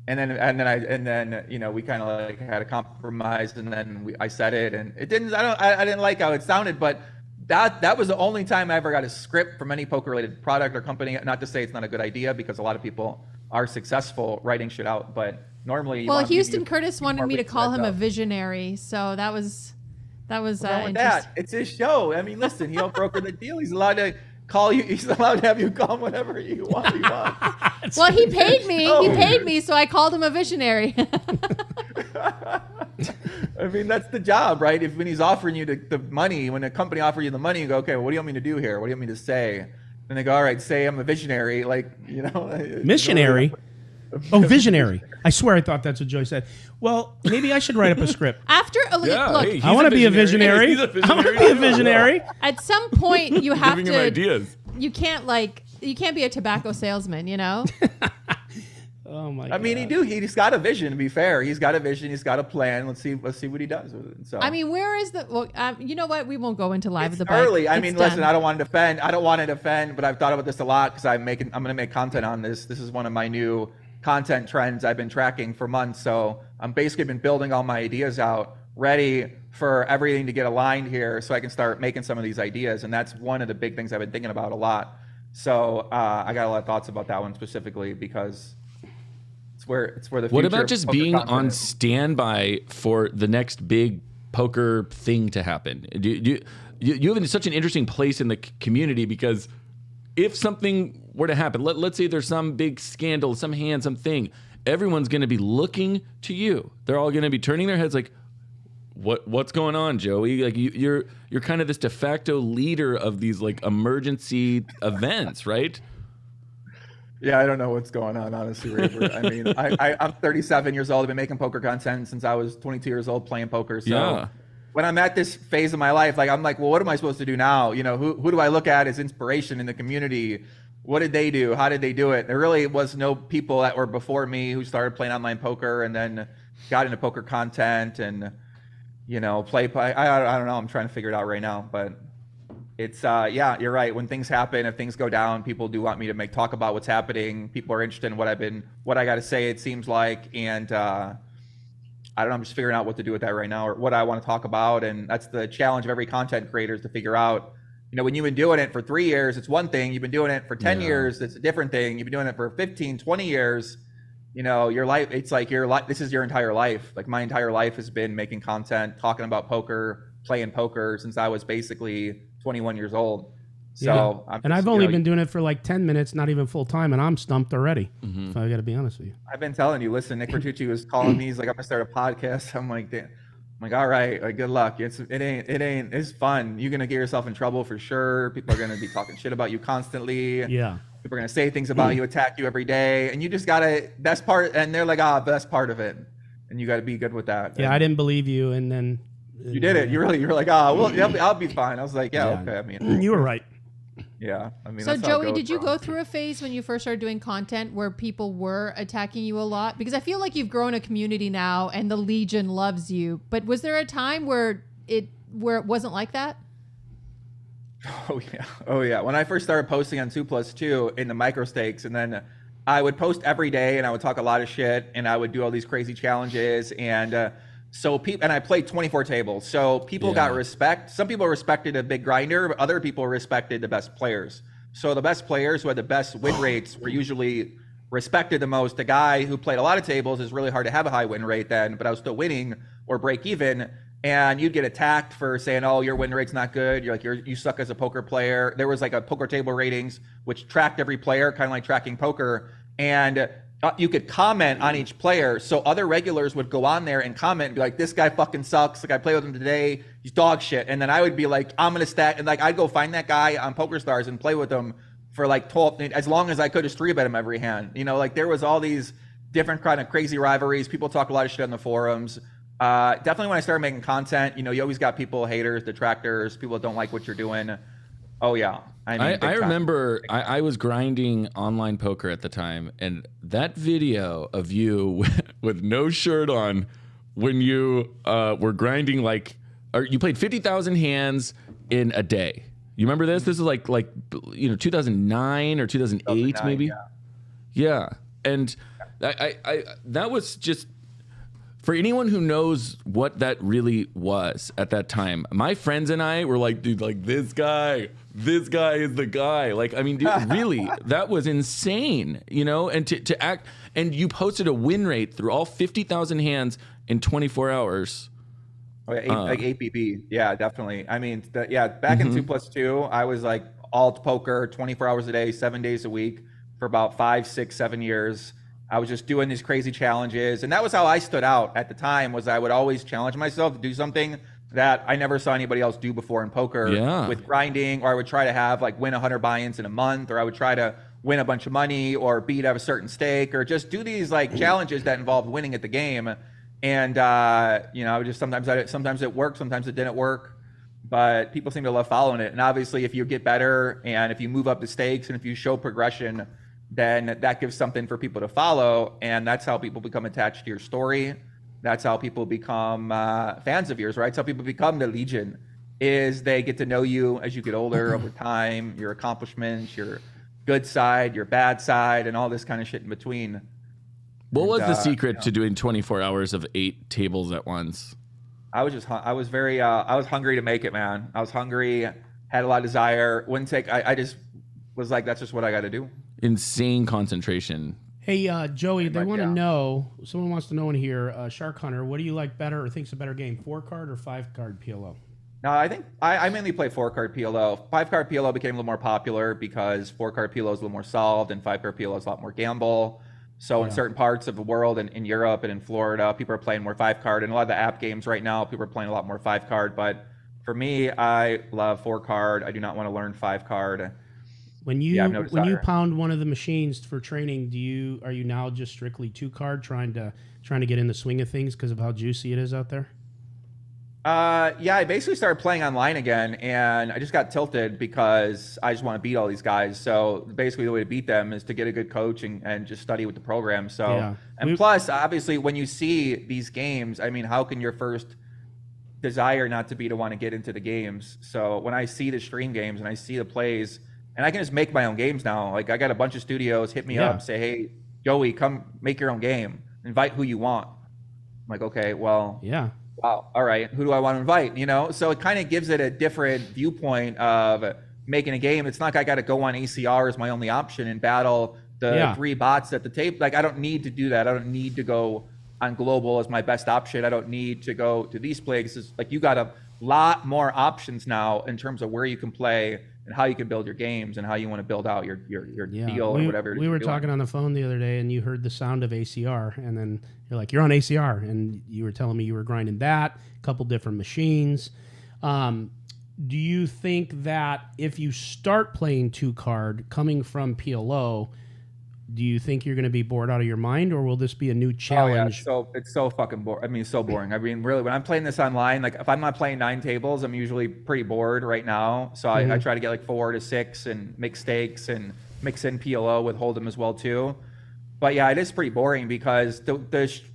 And then we kind of like had a compromise, and then I said it, and it didn't. I didn't like how it sounded, but that was the only time I ever got a script from any poker related product or company. Not to say it's not a good idea, because a lot of people are successful writing shit out, but normally. Well, Houston Curtis wanted me to call him a visionary, so that was interesting. That it's his show. I mean, listen, he'll broker the deal. He's allowed to call you. He's allowed to have you call him whenever you want. Well, he paid me. He paid me, so I called him a visionary. I mean, that's the job, right? When he's offering you the money, when a company offers you the money, you go, okay, well, what do you want me to do here? What do you want me to say? And they go, all right, say I'm a visionary, missionary. Oh, visionary. I swear I thought that's what Joy said. Well, maybe I should write up a script. After look, hey, I want to be a visionary. I want to be a visionary. At some point, you have Giving to. him ideas. You can't be a tobacco salesman, you know. Oh my! I mean, he's got a vision. To be fair, he's got a vision. He's got a plan. Let's see what he does with it. So I mean, where is the? Well, you know what? We won't go into live at the bike. early. I It's mean, done. listen, I don't want to defend. I don't want to defend, but I've thought about this a lot because I'm going to make content on this. This is one of my new content trends I've been tracking for months. So I'm basically been building all my ideas out, ready for everything to get aligned here, so I can start making some of these ideas. And that's one of the big things I've been thinking about a lot. So I got a lot of thoughts about that one specifically because it's where the future What about of just poker being content on is. standby for the next big poker thing to happen? You have such an interesting place in the community because if something were to happen, let's say there's some big scandal, some hand, something, everyone's going to be looking to you. They're all going to be turning their heads like, what's going on, Joey? Like you're kind of this de facto leader of these like emergency events, right? Yeah, I don't know what's going on, honestly, Raver. I mean, I'm 37 years old. I've been making poker content since I was 22 years old playing poker. So Yeah. when I'm at this phase of my life, like I'm like, well, what am I supposed to do now? You know, who do I look at as inspiration in the community? What did they do? How did they do it? There really was no people that were before me who started playing online poker and then got into poker content and, you know, I don't know. I'm trying to figure it out right now, but it's yeah, you're right. When things happen, if things go down, people do want me to talk about what's happening. People are interested in what I got to say, it seems like. And I don't know, I'm just figuring out what to do with that right now or what I want to talk about. And that's the challenge of every content creator is to figure out, you know, when you've been doing it for 3 years, it's one thing. You've been doing it for 10 years, it's a different thing. You've been doing it for 15, 20 years. You know, your life, it's like this is your entire life. Like my entire life has been making content, talking about poker, playing poker since I was basically 21 years old. So, and I've only been doing it for like 10 minutes, not even full time, and I'm stumped already. Mm-hmm. So I got to be honest with you. I've been telling you, listen, Nick Vertucci was calling me. He's like, I'm gonna start a podcast. I'm like, damn. I'm like, all right, like, good luck. It's fun. You're gonna get yourself in trouble for sure. People are gonna be talking shit about you constantly. Yeah. People are gonna say things about you, attack you every day, and you just gotta best part. And they're like, best part of it, and you gotta be good with that. Yeah, and I didn't believe you, and then you did it. You were like, well, I'll be fine. I was like, yeah. Okay. I mean, you were right. Yeah, I mean. So that's how it Joey, goes, did you bro. go through a phase when you first started doing content where people were attacking you a lot? Because I feel like you've grown a community now and the Legion loves you. But was there a time where it wasn't like that? Oh yeah. When I first started posting on 2+2 in the micro stakes, and then I would post every day, and I would talk a lot of shit, and I would do all these crazy challenges, and so people, and I played 24 tables, so people got respect. Some people respected a big grinder, but other people respected the best players. So the best players who had the best win rates were usually respected the most. The guy who played a lot of tables is really hard to have a high win rate then, but I was still winning or break even. And you'd get attacked for saying, "Oh, your win rate's not good. You're like you suck as a poker player." There was like a poker table ratings which tracked every player, kind of like tracking poker, and you could comment on each player. So other regulars would go on there and comment and be like, "This guy fucking sucks. Like I played with him today. He's dog shit." And then I would be like, "I'm gonna stack," and like I'd go find that guy on PokerStars and play with him for like 12, as long as I could, just 3-bet him every hand. You know, like there was all these different kind of crazy rivalries. People talk a lot of shit on the forums. Definitely when I started making content, you know, you always got people, haters, detractors, people that don't like what you're doing. Oh yeah. I mean, I remember I was grinding online poker at the time, and that video of you with no shirt on when you were grinding, like, or you played 50,000 hands in a day. You remember this? This is like 2009 or 2008 maybe. Yeah. And I that was just, for anyone who knows what that really was at that time, my friends and I were like, dude, like this guy is the guy. Like, I mean, dude, really, that was insane, you know? And to act, and you posted a win rate through all 50,000 hands in 24 hours. Oh, yeah, like APP. Yeah, definitely. I mean, back in 2+2, I was like alt poker 24 hours a day, 7 days a week for about 5, 6, 7 years. I was just doing these crazy challenges. And that was how I stood out at the time, was I would always challenge myself to do something that I never saw anybody else do before in poker with grinding, or I would try to have like win 100 buy-ins in a month, or I would try to win a bunch of money or beat at a certain stake, or just do these like challenges that involved winning at the game. And, you know, just sometimes it worked, sometimes it didn't work, but people seem to love following it. And obviously if you get better and if you move up the stakes and if you show progression, then that gives something for people to follow, and that's how people become attached to your story. That's how people become fans of yours, right? That's how people become the Legion, is they get to know you as you get older over time, your accomplishments, your good side, your bad side, and all this kind of shit in between. What was the secret to doing 24 hours of 8 tables at once? I was hungry to make it, man. I was hungry, had a lot of desire. Wouldn't take. I just was like, that's just what I got to do. Insane concentration. Hey, Joey, they want to know. Someone wants to know in here, Shark Hunter. What do you like better, or think's a better game, 4-card or 5-card PLO? No, I think I mainly play 4-card PLO. 5-card PLO became a little more popular because 4-card PLO is a little more solved, and 5-card PLO is a lot more gamble. So in certain parts of the world, and in Europe and in Florida, people are playing more 5-card. And a lot of the app games right now, people are playing a lot more 5-card. But for me, I love 4-card. I do not want to learn 5-card. When you pound one of the machines for training, are you now just strictly 2-card, trying to get in the swing of things because of how juicy it is out there? Yeah, I basically started playing online again, and I just got tilted because I just want to beat all these guys. So basically the way to beat them is to get a good coach and just study with the program. So, plus, obviously, when you see these games, I mean, how can your first desire not to be to want to get into the games? So when I see the stream games and I see the plays, and I can just make my own games now. Like, I got a bunch of studios hit me up, say, hey, Joey, come make your own game. Invite who you want. I'm like, okay, well, wow, all right, who do I want to invite? You know, so it kind of gives it a different viewpoint of making a game. It's not like I got to go on ACR as my only option and battle the 3 bots at the table. Like, I don't need to do that. I don't need to go on global as my best option. I don't need to go to these places. Like, you got a lot more options now in terms of where you can play and how you can build your games and how you want to build out your deal or whatever. We were talking on the phone the other day, and you heard the sound of ACR, and then you're like, you're on ACR, and you were telling me you were grinding that, a couple different machines. Do you think that if you start playing 2-card coming from PLO, do you think you're going to be bored out of your mind, or will this be a new challenge? Oh, yeah. It's so fucking boring. I mean, it's so boring. I mean, really, when I'm playing this online, like, if I'm not playing 9 tables, I'm usually pretty bored right now. So I try to get like 4 to 6 and make stakes and mix in PLO with Hold'em as well too. But yeah, it is pretty boring because the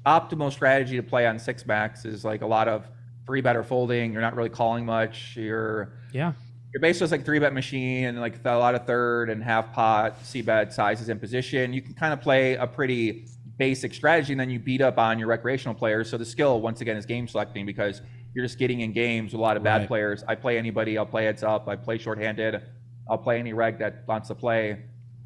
optimal strategy to play on 6-max is like a lot of 3-bet or folding. You're not really calling much. You're basically just like 3-bet machine and like a lot of third and half pot C-bet sizes in position. You can kind of play a pretty basic strategy, and then you beat up on your recreational players. So the skill, once again, is game selecting because you're just getting in games with a lot of bad players. I play anybody. I'll play heads up. I play shorthanded. I'll play any reg that wants to play,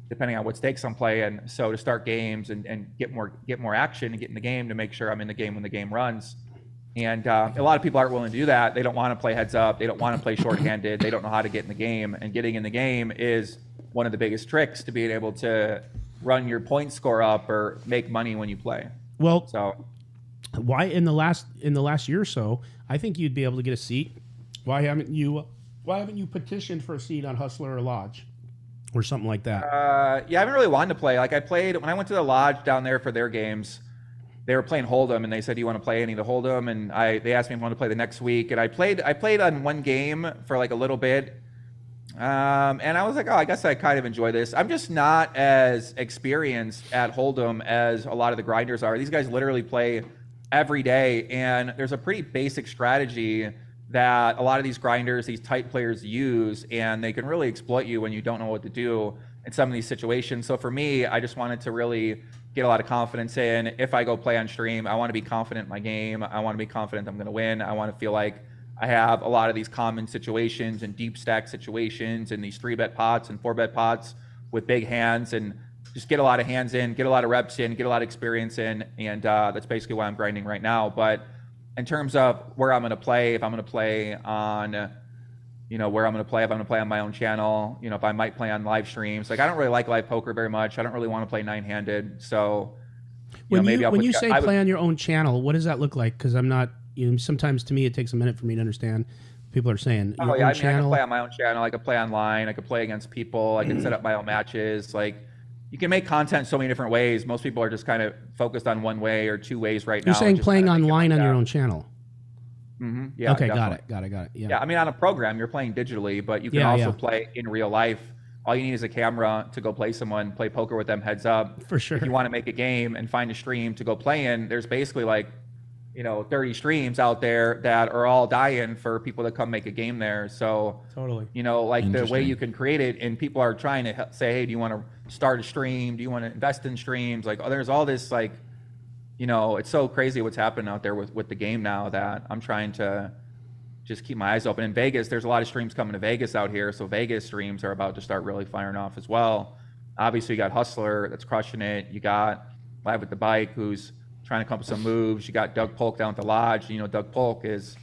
depending on what stakes I'm playing. So to start games and get more action and get in the game to make sure I'm in the game when the game runs. And a lot of people aren't willing to do that. They don't want to play heads up. They don't want to play shorthanded. They don't know how to get in the game. And getting in the game is one of the biggest tricks to being able to run your point score up or make money when you play. Well, so why in the last year or so, I think you'd be able to get a seat. Why haven't you petitioned for a seat on Hustler or Lodge or something like that? Yeah, I haven't really wanted to play. Like, I played when I went to the Lodge down there for their games. They were playing Hold'em, and they said, "Do you want to play any of the Hold'em?" And they asked me if I wanted to play the next week, and I played on one game for like a little bit, and I was like, "Oh, I guess I kind of enjoy this." I'm just not as experienced at Hold'em as a lot of the grinders are. These guys literally play every day, and there's a pretty basic strategy that a lot of these grinders, these tight players use, and they can really exploit you when you don't know what to do in some of these situations. So for me, I just wanted to really get a lot of confidence in. If I go play on stream, I want to be confident in my game. I want to be confident I'm going to win. I want to feel like I have a lot of these common situations and deep stack situations and these 3-bet pots and 4-bet pots with big hands, and just get a lot of hands in, get a lot of reps in, get a lot of experience in. And that's basically why I'm grinding right now. But in terms of where I'm going to play, if I'm going to play on, where I'm going to play, if I'm going to play on my own channel, if I might play on live streams. Like, I don't really like live poker very much. I don't really want to play 9-handed. So when you say play on your own channel, what does that look like? Because I'm not, sometimes to me it takes a minute for me to understand. People are saying, oh yeah, I can play on my own channel. I could play online. I could play against people. I can set up my own matches. Like, you can make content so many different ways. Most people are just kind of focused on one way or 2 ways right now. You're saying playing online on your own channel? Mm-hmm. Yeah. Okay, definitely. got it. Yeah. I mean, on a program, you're playing digitally, but you can also play in real life all you need is a camera to go play someone, play poker with them heads up. For sure. If you want to make a game and find a stream to go play in, there's basically like, 30 streams out there that are all dying for people to come make a game there. So totally, like the way you can create it, and people are trying to say, hey, do you want to start a stream? Do you want to invest in streams? Like, there's all this like, it's so crazy what's happening out there with the game now that I'm trying to just keep my eyes open. In Vegas, there's a lot of streams coming to Vegas out here. So Vegas streams are about to start really firing off as well. Obviously, you got Hustler that's crushing it. You got Live with the Bike, who's trying to come up with some moves. You got Doug Polk down at the Lodge. Doug Polk is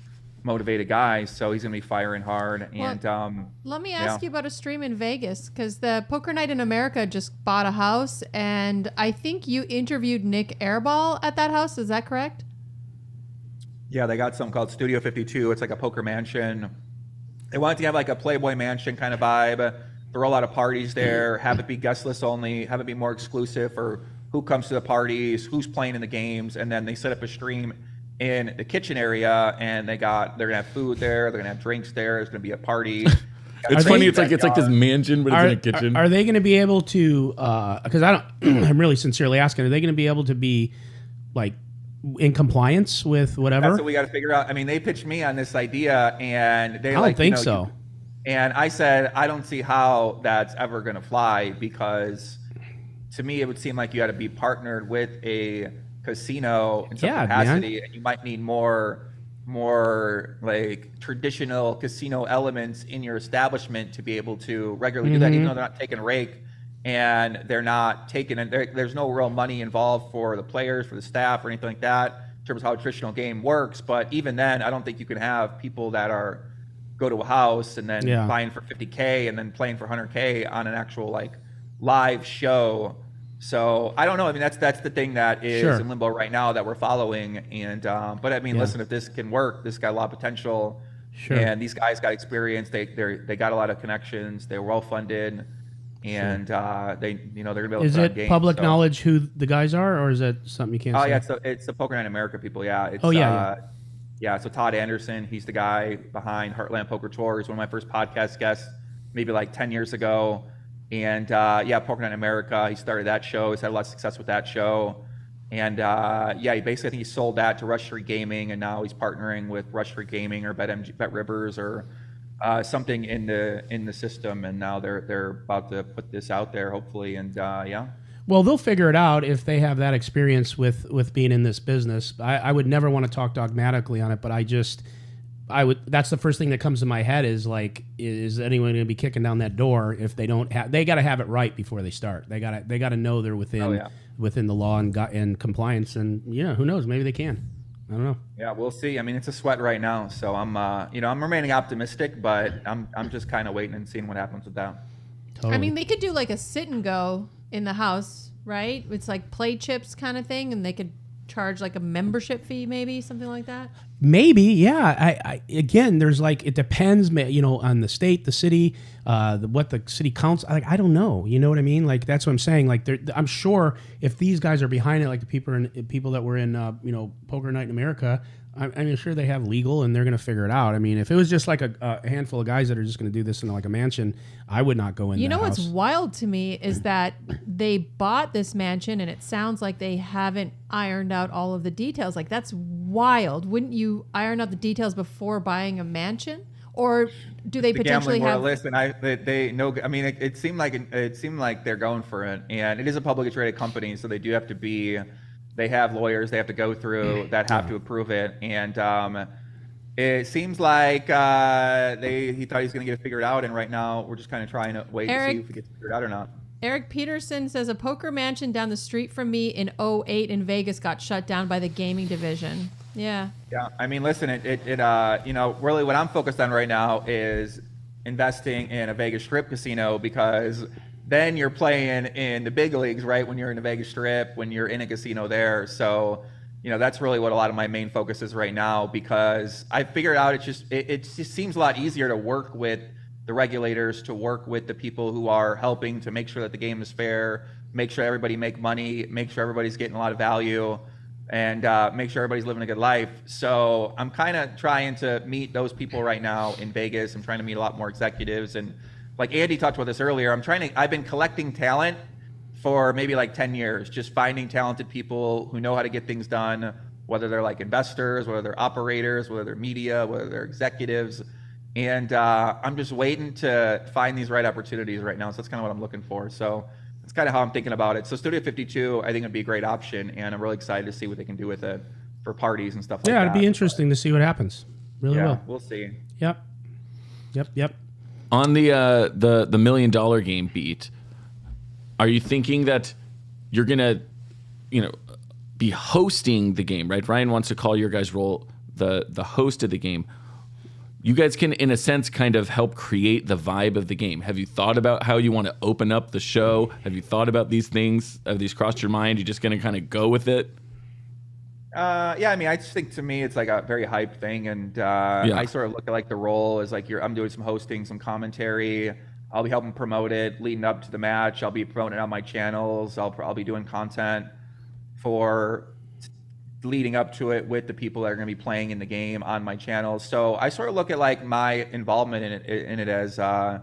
a motivated guy, so he's going to be firing hard. And let me ask you about a stream in Vegas, because the Poker Night in America just bought a house, and I think you interviewed Nick Airball at that house. Is that correct? Yeah, they got something called Studio 52. It's like a poker mansion. They wanted to have like a Playboy Mansion kind of vibe, throw a lot of parties there, have it be guest list only, have it be more exclusive for who comes to the parties, who's playing in the games, and then they set up a stream in the kitchen area, and they're gonna have food there, they're gonna have drinks there, there's gonna be a party. It's funny. It's like this mansion, but it's in a kitchen. Are they going to be able to? Because I'm really sincerely asking. Are they going to be able to be like in compliance with whatever? That's what we got to figure out. I mean, they pitched me on this idea, and they I don't think so. And I said, I don't see how that's ever going to fly, because to me, it would seem like you got to be partnered with a casino in some capacity, and you might need more like traditional casino elements in your establishment to be able to regularly do that, even though they're not taking a rake and they're not taking it. There's no real money involved for the players, for the staff, or anything like that in terms of how a traditional game works. But even then, I don't think you can have people that go to a house and then buying for $50K and then playing for $100K on an actual like live show. So I don't know. I mean, that's the thing that is in limbo right now that we're following. And but I mean, listen, if this can work, this got a lot of potential. Sure. And these guys got experience. They got a lot of connections. They were well funded, and they're gonna be able to Is run it games, public knowledge who the guys are, or is that something you can't say? Oh yeah, it's the Poker Night in America people. Yeah. It's, yeah. So Todd Anderson, he's the guy behind Heartland Poker Tour. He's one of my first podcast guests, maybe like 10 years ago. And Poker Night in America, he started that show. He's had a lot of success with that show. And he basically, I think he sold that to Rush Street Gaming, and now he's partnering with Rush Street Gaming or Bet Rivers or something in the system. And now they're about to put this out there, hopefully. And Well, they'll figure it out if they have that experience with being in this business. I would never want to talk dogmatically on it, but I would. That's the first thing that comes to my head is like, is anyone going to be kicking down that door if they don't have? They got to have it right before they start. They got to know they're within the law and compliance. And who knows? Maybe they can. I don't know. Yeah, we'll see. I mean, it's a sweat right now, so I'm I'm remaining optimistic, but I'm just kind of waiting and seeing what happens with that. Totally. I mean, they could do like a sit and go in the house, right? It's like play chips kind of thing, and they could charge like a membership fee, maybe something like that. Maybe, yeah. I again, there's like, it depends, on the state, the city, what the city council. I don't know. You know what I mean? Like, that's what I'm saying. Like, I'm sure if these guys are behind it, like the people that were in Poker Night in America, I'm sure they have legal and they're going to figure it out. I mean, if it was just like a handful of guys that are just going to do this in like a mansion, I would not go in. You know house. what's wild to me is that they bought this mansion and it sounds like they haven't ironed out all of the details. Like, that's wild. Wouldn't you iron out the details before buying a mansion? Or do they potentially have? Listen, they know. I mean, it seemed like they're going for it, and it is a publicly traded company, so they do have to be. They have lawyers they have to go through that have to approve it, and it seems like he thought he was going to get it figured out, and right now we're just kind of trying to wait to see if it gets figured out or not. Eric Peterson says a poker mansion down the street from me in 2008 in Vegas got shut down by the gaming division. Yeah. Yeah. I mean, listen, really what I'm focused on right now is investing in a Vegas Strip casino, because then you're playing in the big leagues, right? When you're in the Vegas Strip, when you're in a casino there. So, that's really what a lot of my main focus is right now, because I figured out it just seems a lot easier to work with the regulators, to work with the people who are helping to make sure that the game is fair, make sure everybody make money, make sure everybody's getting a lot of value, and make sure everybody's living a good life. So I'm kind of trying to meet those people right now in Vegas. I'm trying to meet a lot more executives and like Andy talked about this earlier. I've been collecting talent for maybe like 10 years, just finding talented people who know how to get things done, whether they're like investors, whether they're operators, whether they're media, whether they're executives. And I'm just waiting to find these right opportunities right now. So that's kind of what I'm looking for. So that's kind of how I'm thinking about it. So Studio 52, I think would be a great option. And I'm really excited to see what they can do with it for parties and stuff like that. Yeah, it'd be interesting to see what happens. Really will. We'll see. Yep. On the $1 million game beat, are you thinking that you're gonna, be hosting the game, right? Ryan wants to call your guys' role the host of the game. You guys can, in a sense, kind of help create the vibe of the game. Have you thought about how you want to open up the show? Have you thought about these things? Have these crossed your mind? You're just gonna kind of go with it? I mean, I just think to me it's like a very hype thing, and I sort of look at like the role as like I'm doing some hosting, some commentary. I'll be helping promote it leading up to the match. I'll be promoting it on my channels. I'll be doing content for leading up to it with the people that are going to be playing in the game on my channels. So I sort of look at like my involvement in it as I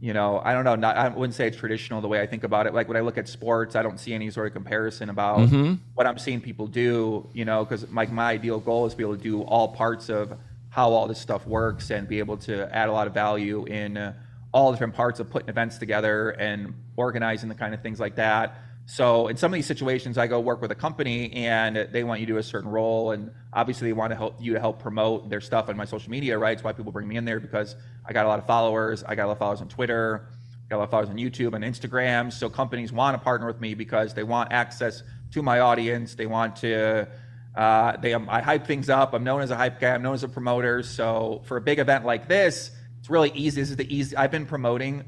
don't know. I wouldn't say it's traditional the way I think about it. Like when I look at sports, I don't see any sort of comparison about what I'm seeing people do, because like my ideal goal is to be able to do all parts of how all this stuff works and be able to add a lot of value in all different parts of putting events together and organizing the kind of things like that. So in some of these situations, I go work with a company and they want you to do a certain role, and obviously they want to help promote their stuff on my social media, right? That's why people bring me in there, because I got a lot of followers. I got a lot of followers on Twitter, got a lot of followers on YouTube and Instagram. So companies want to partner with me because they want access to my audience. They want to, I hype things up. I'm known as a hype guy. I'm known as a promoter. So for a big event like this, it's really easy. This is the easy. I've been promoting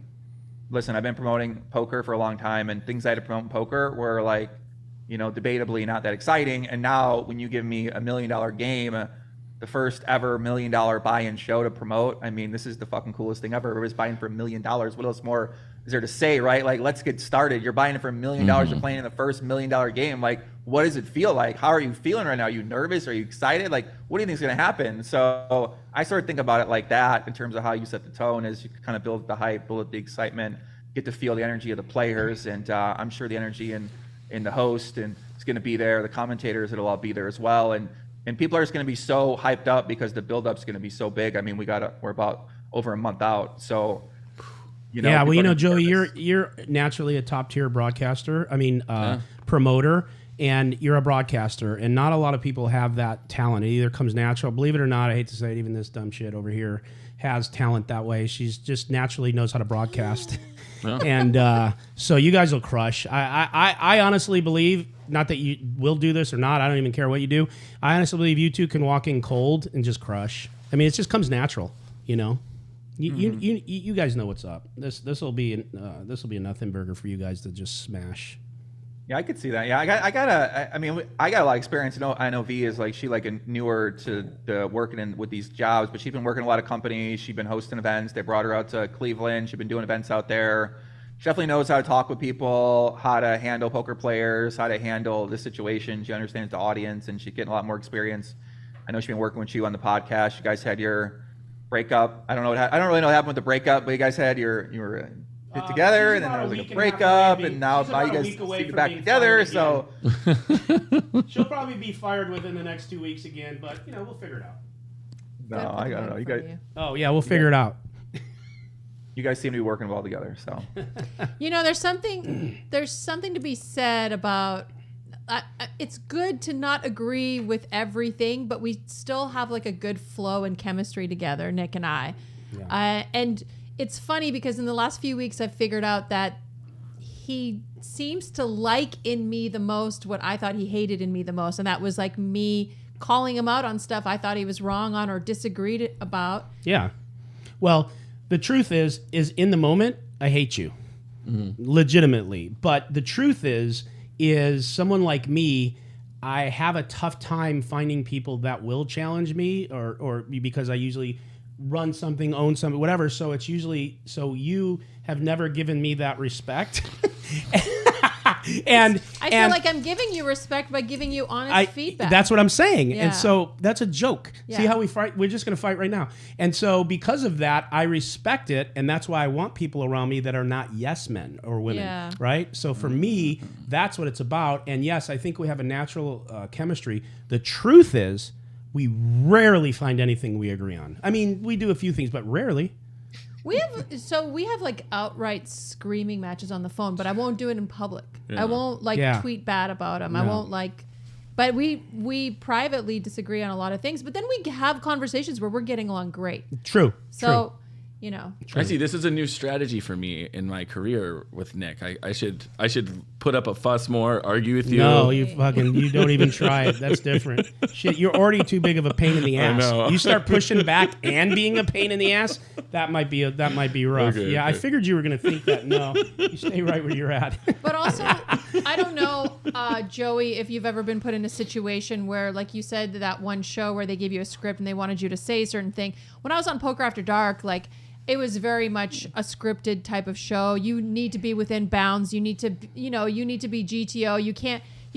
poker for a long time, and things I had to promote in poker were like, debatably not that exciting. And now when you give me $1 million game, the first ever $1 million buy-in show to promote, I mean, this is the fucking coolest thing ever. Everybody's buying for $1 million. What else more is there to say, right? Like, let's get started. You're buying it for $1 million. You're playing in the first $1 million game. Like, what does it feel like? How are you feeling right now? Are you nervous? Are you excited? Like, what do you think is going to happen? So I sort of think about it like that in terms of how you set the tone, as you kind of build the hype, build the excitement, get to feel the energy of the players. And I'm sure the energy in the host and it's going to be there. The commentators, it'll all be there as well. And people are just going to be so hyped up because the build-up's going to be so big. I mean, we're about over a month out. So, Joey, you're naturally a top-tier broadcaster. I mean, promoter. And you're a broadcaster, and not a lot of people have that talent. It either comes natural. Believe it or not, I hate to say it, even this dumb shit over here has talent that way. She's just naturally knows how to broadcast. Yeah. And so you guys will crush. I honestly believe, not that you will do this or not, I don't even care what you do. I honestly believe you two can walk in cold and just crush. I mean, it just comes natural, You guys know what's up. This will be a nothing burger for you guys to just smash. Yeah, I could see that. Yeah, I got a lot of experience. I know V is like, she like newer to the working with these jobs, but she's been working a lot of companies. She's been hosting events. They brought her out to Cleveland. She's been doing events out there. She definitely knows how to talk with people, how to handle poker players, how to handle the situation. She understands the audience, and she's getting a lot more experience. I know she's been working with you on the podcast. You guys had your breakup. I don't really know what happened with the breakup, but you guys had you were get together, and then there was like a breakup, and now you guys seem back together. So she'll probably be fired within the next 2 weeks again, but we'll figure it out. No, I don't know. You guys. Oh yeah, we'll figure it out. You guys seem to be working well together. So there's something to be said about. It's good to not agree with everything, but we still have like a good flow and chemistry together, Nick and I, and. It's funny because in the last few weeks, I've figured out that he seems to like in me the most what I thought he hated in me the most. And that was like me calling him out on stuff I thought he was wrong on or disagreed about. Yeah. Well, the truth is in the moment, I hate you. Legitimately. But the truth is someone like me, I have a tough time finding people that will challenge me or because I usually run something, own something, whatever. So it's usually, you have never given me that respect. and I feel like I'm giving you respect by giving you honest feedback. That's what I'm saying. Yeah. And so that's a joke. Yeah. See how we fight? We're just going to fight right now. And so because of that, I respect it. And that's why I want people around me that are not yes men or women. Yeah. Right? So for me, that's what it's about. And yes, I think we have a natural chemistry. The truth is, we rarely find anything we agree on. I mean, we do a few things, but rarely. We have like outright screaming matches on the phone, but I won't do it in public. Yeah. I won't tweet bad about them. No. I won't but we privately disagree on a lot of things, but then we have conversations where we're getting along great. True. So, I see. This is a new strategy for me in my career with Nick. I should put up a fuss more, argue with you. No, you don't even try it. That's different. Shit, you're already too big of a pain in the ass. I know. You start pushing back and being a pain in the ass. That might be rough. Okay, yeah, okay. I figured you were going to think that. No, you stay right where you're at. But also, I don't know, Joey, if you've ever been put in a situation where, like you said, that one show where they gave you a script and they wanted you to say a certain thing. When I was on Poker After Dark, it was very much a scripted type of show. You need to be within bounds. You need to be GTO. You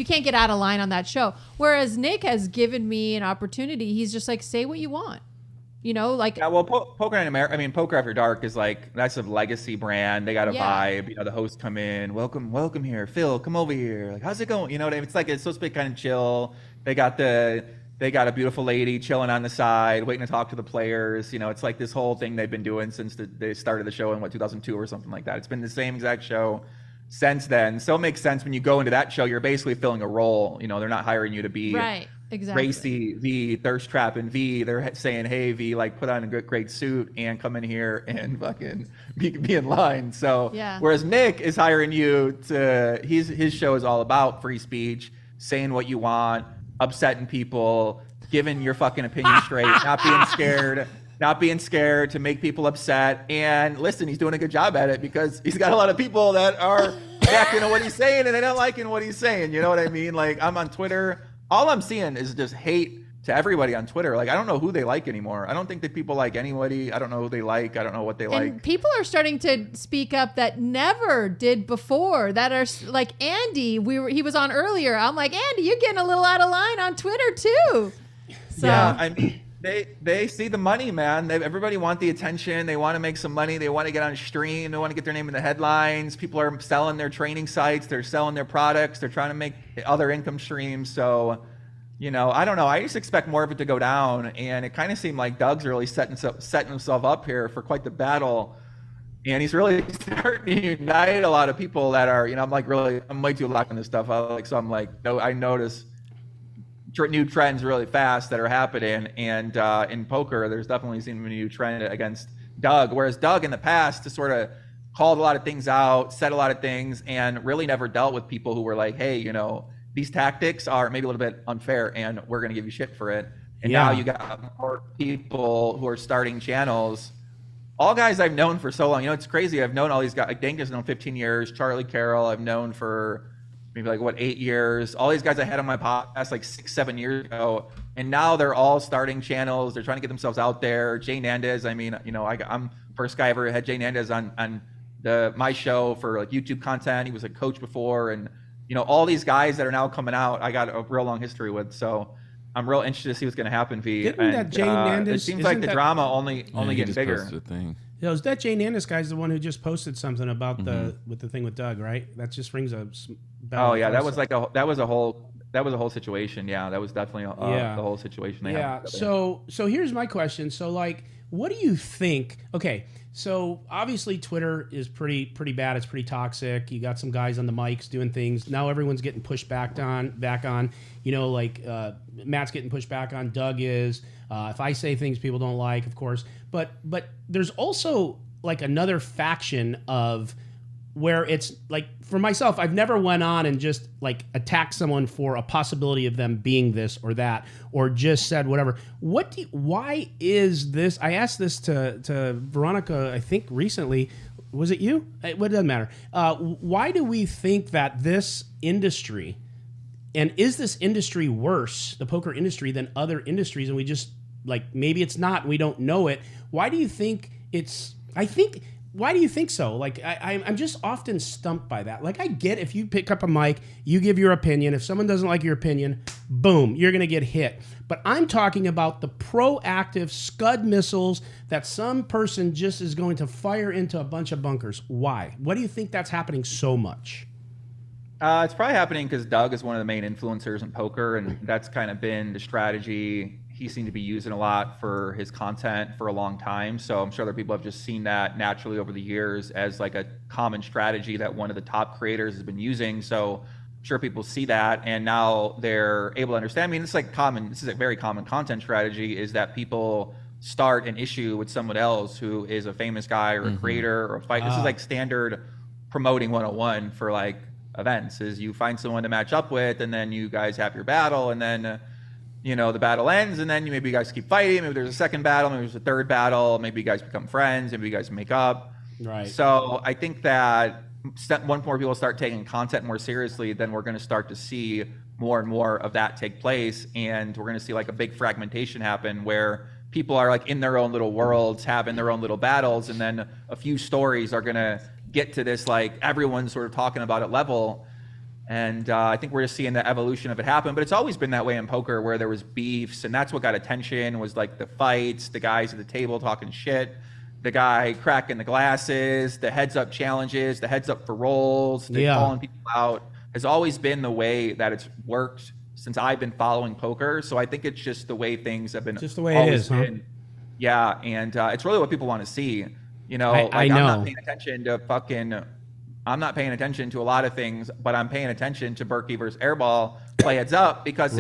can't get out of line on that show. Whereas Nick has given me an opportunity. He's just like, say what you want. Yeah, well, Poker in America. I mean, Poker After Dark is that's a legacy brand. They got a vibe. The hosts come in, welcome here, Phil, come over here. How's it going? You know what I mean? It's it's supposed to be kind of chill. They got a beautiful lady chilling on the side, waiting to talk to the players. It's like this whole thing they've been doing since they started the show in 2002 or something like that. It's been the same exact show since then. So it makes sense when you go into that show, you're basically filling a role. They're not hiring you to be right. Exactly. Racy V, Thirst Trap, and V. They're saying, hey, V, put on a great suit and come in here and fucking be in line. So whereas Nick is hiring you his show is all about free speech, saying what you want, upsetting people, giving your fucking opinion straight, not being scared to make people upset. And listen, he's doing a good job at it because he's got a lot of people that are reacting to what he's saying and they don't liking what he's saying. You know what I mean? I'm on Twitter. All I'm seeing is just hate to everybody on Twitter. I don't know who they like anymore. I don't think that people like anybody. I don't know who they like. I don't know what they like. And people are starting to speak up that never did before. That are like Andy. He was on earlier. I'm like, Andy, you're getting a little out of line on Twitter too. So. Yeah, I mean, they see the money, man. Everybody want the attention. They want to make some money. They want to get on stream. They want to get their name in the headlines. People are selling their training sites. They're selling their products. They're trying to make other income streams. So, I don't know. I just expect more of it to go down. And it kind of seemed like Doug's really setting himself up here for quite the battle. And he's really starting to unite a lot of people that are, I'm way too locked on this stuff. I notice new trends really fast that are happening, and in poker there's definitely seemed to be a new trend against Doug, whereas Doug in the past just sort of called a lot of things out, said a lot of things, and really never dealt with people who were like, hey, these tactics are maybe a little bit unfair and we're going to give you shit for it. And now you got more people who are starting channels, all guys I've known for so long. It's crazy. I've known all these guys. Like Dank known 15 years, Charlie Carroll I've known for maybe 8 years. All these guys I had on my podcast 6-7 years ago, and now they're all starting channels. They're trying to get themselves out there. Jay Nandez, I'm first guy ever had Jay Nandez on my show for YouTube content. He was a coach before, and all these guys that are now coming out, I got a real long history with. So I'm real interested to see what's going to happen, V. Didn't that Jay Nandez? It seems like the drama only getting bigger. Is that Jay Nandez guy's the one who just posted something about the thing with Doug, right? That just rings a bell. Oh yeah, that was a whole situation. Yeah, that was definitely the whole situation. So here's my question. So what do you think? Okay, so obviously Twitter is pretty bad. It's pretty toxic. You got some guys on the mics doing things. Now everyone's getting pushed back on. Matt's getting pushed back on. Doug is. If I say things people don't like, of course. But there's also another faction of where it's for myself, I've never went on and just attacked someone for a possibility of them being this or that, or just said whatever. Why is this? I asked this to Veronica, I think recently. Was it you? It doesn't matter. Why do we think that this industry, and is this industry worse, the poker industry, than other industries, and we just maybe it's not, we don't know it? Why do you think it's? I think why do you think so? Like, I'm just often stumped by that. Like, I get if you pick up a mic, you give your opinion. If someone doesn't like your opinion, boom, you're going to get hit. But I'm talking about the proactive Scud missiles that some person just is going to fire into a bunch of bunkers. Why? What do you think that's happening so much? It's probably happening because Doug is one of the main influencers in poker, and that's kind of been the strategy he seemed to be using a lot for his content for a long time. So I'm sure other people have just seen that naturally over the years as like a common strategy that one of the top creators has been using. So I'm sure people see that, and now they're able to understand. I mean, this is a very common content strategy, is that people start an issue with someone else who is a famous guy or a creator or a fight. This is like standard promoting 101 for like events, is you find someone to match up with, and then you guys have your battle, and then the battle ends, and then maybe you guys keep fighting. Maybe there's a second battle, maybe there's a third battle, maybe you guys become friends, maybe you guys make up. Right. So I think that once more people start taking content more seriously, then we're going to start to see more and more of that take place, and we're going to see like a big fragmentation happen where people are like in their own little worlds, having their own little battles, and then a few stories are going to get to this like everyone's sort of talking about it level. And I think we're just seeing the evolution of it happen. But it's always been that way in poker, where there was beefs, and that's what got attention, was like the fights, the guys at the table talking shit, the guy cracking the glasses, the heads up challenges, the heads up for rolls, the calling people out, has always been the way that it's worked since I've been following poker. So I think it's just the way things have been. Just the way it is, huh? Yeah, and it's really what people want to see. I know. I'm not paying attention to I'm not paying attention to a lot of things, but I'm paying attention to Berkey versus Airball play heads up, because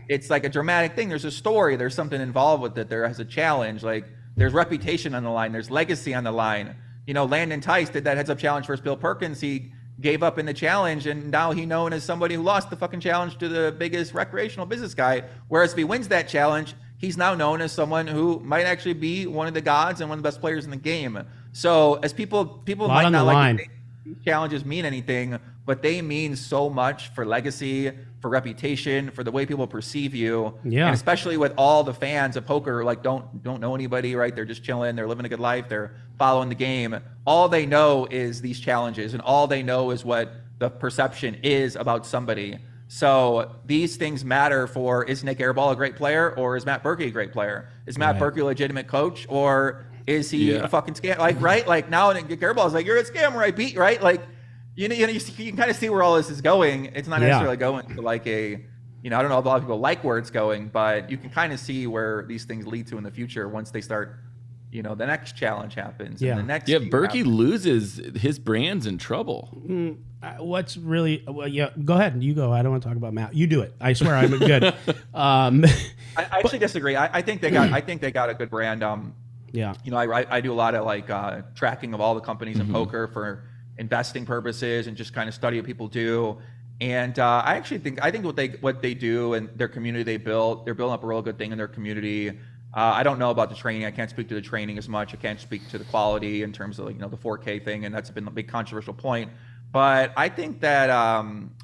it's like a dramatic thing. There's a story. There's something involved with it. There has a challenge. Like, there's reputation on the line. There's legacy on the line. Landon Tice did that heads up challenge versus Bill Perkins. He gave up in the challenge, and now he's known as somebody who lost the fucking challenge to the biggest recreational business guy. Whereas if he wins that challenge, he's now known as someone who might actually be one of the gods and one of the best players in the game. So as people might not like to think these challenges mean anything, but they mean so much for legacy, for reputation, for the way people perceive you. Yeah. And especially with all the fans of poker, like don't know anybody, right? They're just chilling, they're living a good life, they're following the game. All they know is these challenges, and all they know is what the perception is about somebody. So these things matter for, is Nick Airball a great player, or is Matt Berkey a great player? Is Matt Berkey a legitimate coach, or is he a fucking scam? Like, right? Like, now Nick Airball is like, you're a scammer, I beat, right? Like, you can kind of see where all this is going. It's not necessarily going to like I don't know if a lot of people like where it's going, but you can kind of see where these things lead to in the future once they start, the next challenge happens. And the next Berkey loses, his brand's in trouble. What's really go ahead, you go. I don't want to talk about Matt. You do it. I swear I'm good. I actually disagree. I think they got a good brand. I do a lot of like tracking of all the companies in poker for investing purposes, and just kind of study what people do. And I think what they do and their community they built, they're building up a real good thing in their community. I don't know about the training. I can't speak to the training as much. I can't speak to the quality in terms of the 4K thing, and that's been a big controversial point. But I think that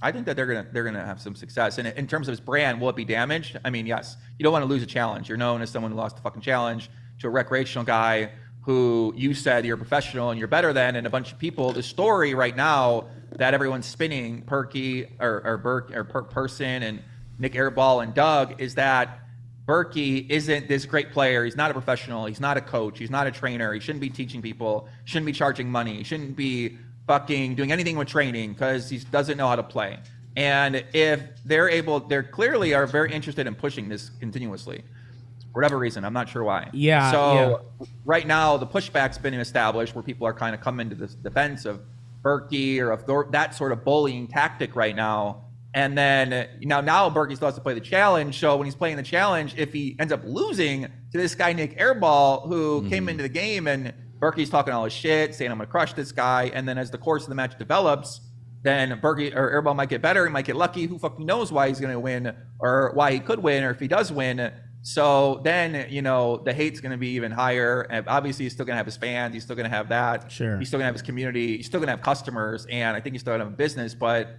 they're gonna have some success. And in terms of his brand, will it be damaged? I mean, yes. You don't want to lose a challenge. You're known as someone who lost the fucking challenge to a recreational guy who you said you're a professional and you're better than, and a bunch of people. The story right now that everyone's spinning, Perkey or Person and Nick Airball and Doug, is that Berkey isn't this great player. He's not a professional. He's not a coach. He's not a trainer. He shouldn't be teaching people. Shouldn't be charging money. He shouldn't be fucking doing anything with training because he doesn't know how to play. And if they're clearly are very interested in pushing this continuously. For whatever reason, I'm not sure why. Right now, the pushback's been established where people are kind of coming to the defense of Berkey or of that sort of bullying tactic right now. And then now Berkey still has to play the challenge. So when he's playing the challenge, if he ends up losing to this guy Nick Airball, who came into the game, and Berkey's talking all his shit, saying I'm gonna crush this guy, and then as the course of the match develops, then Berkey or Airball might get better, he might get lucky. Who fucking knows why he's gonna win or why he could win, or if he does win. So then, the hate's going to be even higher. And obviously, he's still going to have his fans. He's still going to have that. Sure. He's still going to have his community. He's still going to have customers. And I think he's still going to have a business. But,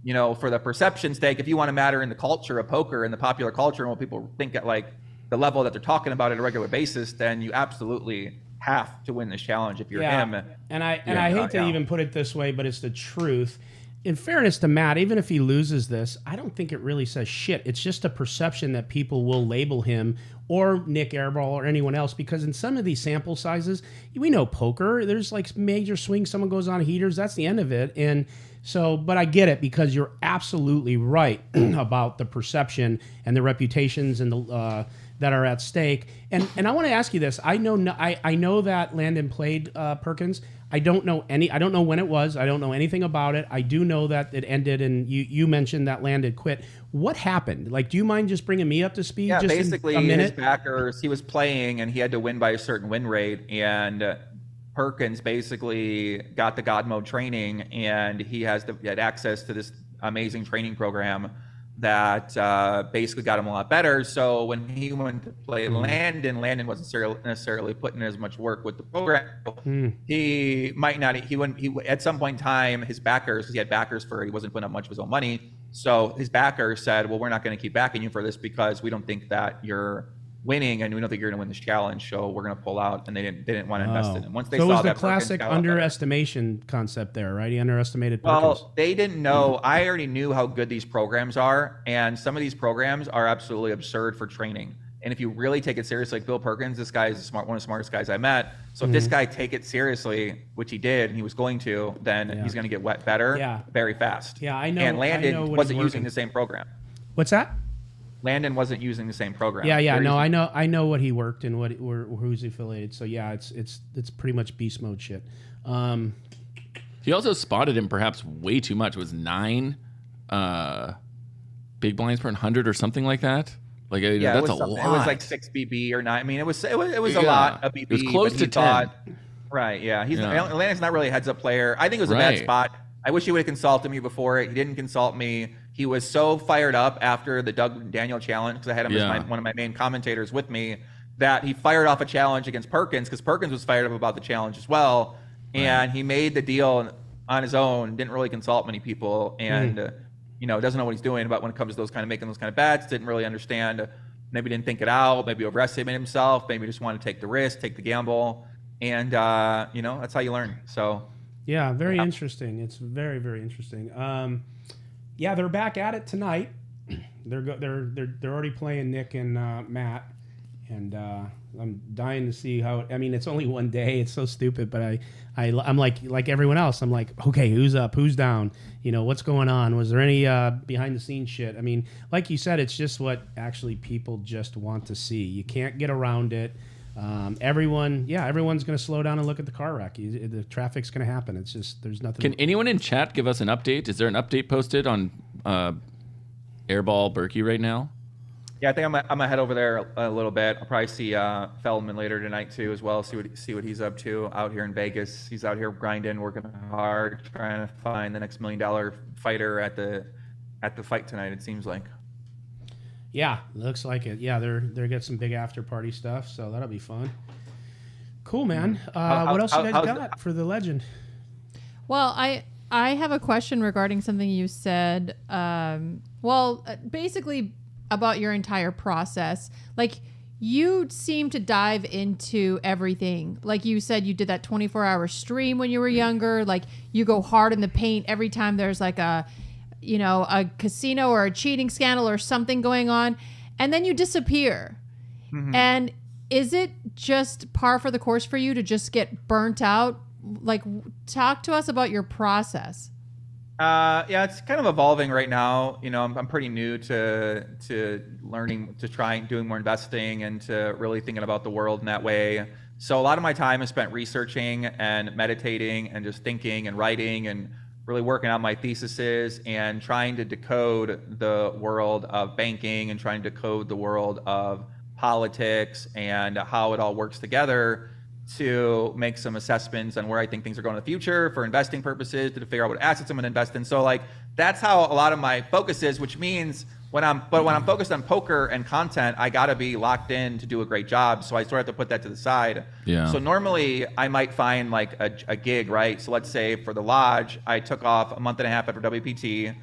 for the perception stake, if you want to matter in the culture of poker and the popular culture and what people think at like the level that they're talking about on a regular basis, then you absolutely have to win this challenge if you're him. And I hate to even put it this way, but it's the truth. In fairness to Matt, even if he loses this, I don't think it really says shit. It's just a perception that people will label him or Nick Airball or anyone else, because in some of these sample sizes, we know poker, there's like major swings, someone goes on heaters, that's the end of it. And so, but I get it, because you're absolutely right about the perception and the reputations and the that are at stake. And I want to ask you this. I know that Landon played Perkins. I don't know when it was. I don't know anything about it. I do know that it ended, and you mentioned that Landon quit. What happened? Like, do you mind just bringing me up to speed? Yeah, just basically, in a minute? his backers, he was playing, and he had to win by a certain win rate, and Perkins basically got the God Mode training, and he had access to this amazing training program that basically got him a lot better. So when he went to play Landon wasn't necessarily putting as much work with the program. He might not. He at some point in time, his backers, because he had backers he wasn't putting up much of his own money. So his backers said, "Well, we're not going to keep backing you for this because we don't think that you're winning, and we don't think you're going to win this challenge. So we're going to pull out." And they didn't want to invest in him. Once they saw it was that the classic underestimation concept there, right? He underestimated Perkins. Well, they didn't know. I already knew how good these programs are, and some of these programs are absolutely absurd for training. And if you really take it seriously, like Bill Perkins, this guy is one of the smartest guys I met. So if this guy take it seriously, which he did, and he was going to, then he's going to get better very fast. Yeah, I know. And Landon wasn't using working. the same program. What's that? Landon wasn't using the same program. Yeah. No, I know what he worked and who's he affiliated. So yeah, it's pretty much beast mode shit. He also spotted him perhaps way too much. It was 9 big blinds per 100 or something like that. Like that's a lot. It was like 6 BB or 9. I mean, it was a lot of BB. It was close to 10. Right. Yeah. Landon's not really a heads up player. I think it was a bad spot. I wish he would have consulted me before it. He didn't consult me. He was so fired up after the Doug Daniel challenge, because I had him as one of my main commentators with me, that he fired off a challenge against Perkins, because Perkins was fired up about the challenge as well. And he made the deal on his own, didn't really consult many people, and doesn't know what he's doing about when it comes to making those kind of bets, didn't really understand, maybe didn't think it out, maybe overestimated himself, maybe just wanted to take the risk, take the gamble, and that's how you learn. So yeah, very interesting. It's very, very interesting. Yeah, they're back at it tonight. They're already playing Nick and Matt, and I'm dying to see how. I mean, it's only one day. It's so stupid, but I'm like everyone else. I'm like, okay, who's up? Who's down? What's going on? Was there any behind the scenes shit? I mean, like you said, it's just what actually people just want to see. You can't get around it. Everyone's going to slow down and look at the car wreck. The traffic's going to happen. It's just, there's nothing. Can anyone in chat give us an update? Is there an update posted on Airball Berkey right now? Yeah, I think I'm gonna head over there a little bit. I'll probably see Feldman later tonight too, as well. See what he's up to out here in Vegas. He's out here grinding, working hard, trying to find the next $1 million fighter at the fight tonight. It seems like. Yeah, looks like it. Yeah, they're get some big after party stuff, so that'll be fun. Cool, man. What else you guys got for the legend? Well, I have a question regarding something you said. Basically about your entire process. Like, you seem to dive into everything. Like you said, you did that 24-hour stream when you were younger. Like, you go hard in the paint every time there's like a casino or a cheating scandal or something going on, and then you disappear. Mm-hmm. And is it just par for the course for you to just get burnt out? Like, talk to us about your process. Yeah, it's kind of evolving right now. I'm pretty new to learning, to doing more investing and to really thinking about the world in that way. So a lot of my time is spent researching and meditating and just thinking and writing and really working out my theses and trying to decode the world of banking and trying to decode the world of politics and how it all works together to make some assessments on where I think things are going in the future for investing purposes, to figure out what assets I'm going to invest in. So that's how a lot of my focus is, which means when I'm focused on poker and content, I got to be locked in to do a great job. So I sort of have to put that to the side. Yeah. So normally I might find like a gig, right? So let's say for the lodge, I took off a month and a half after WPT,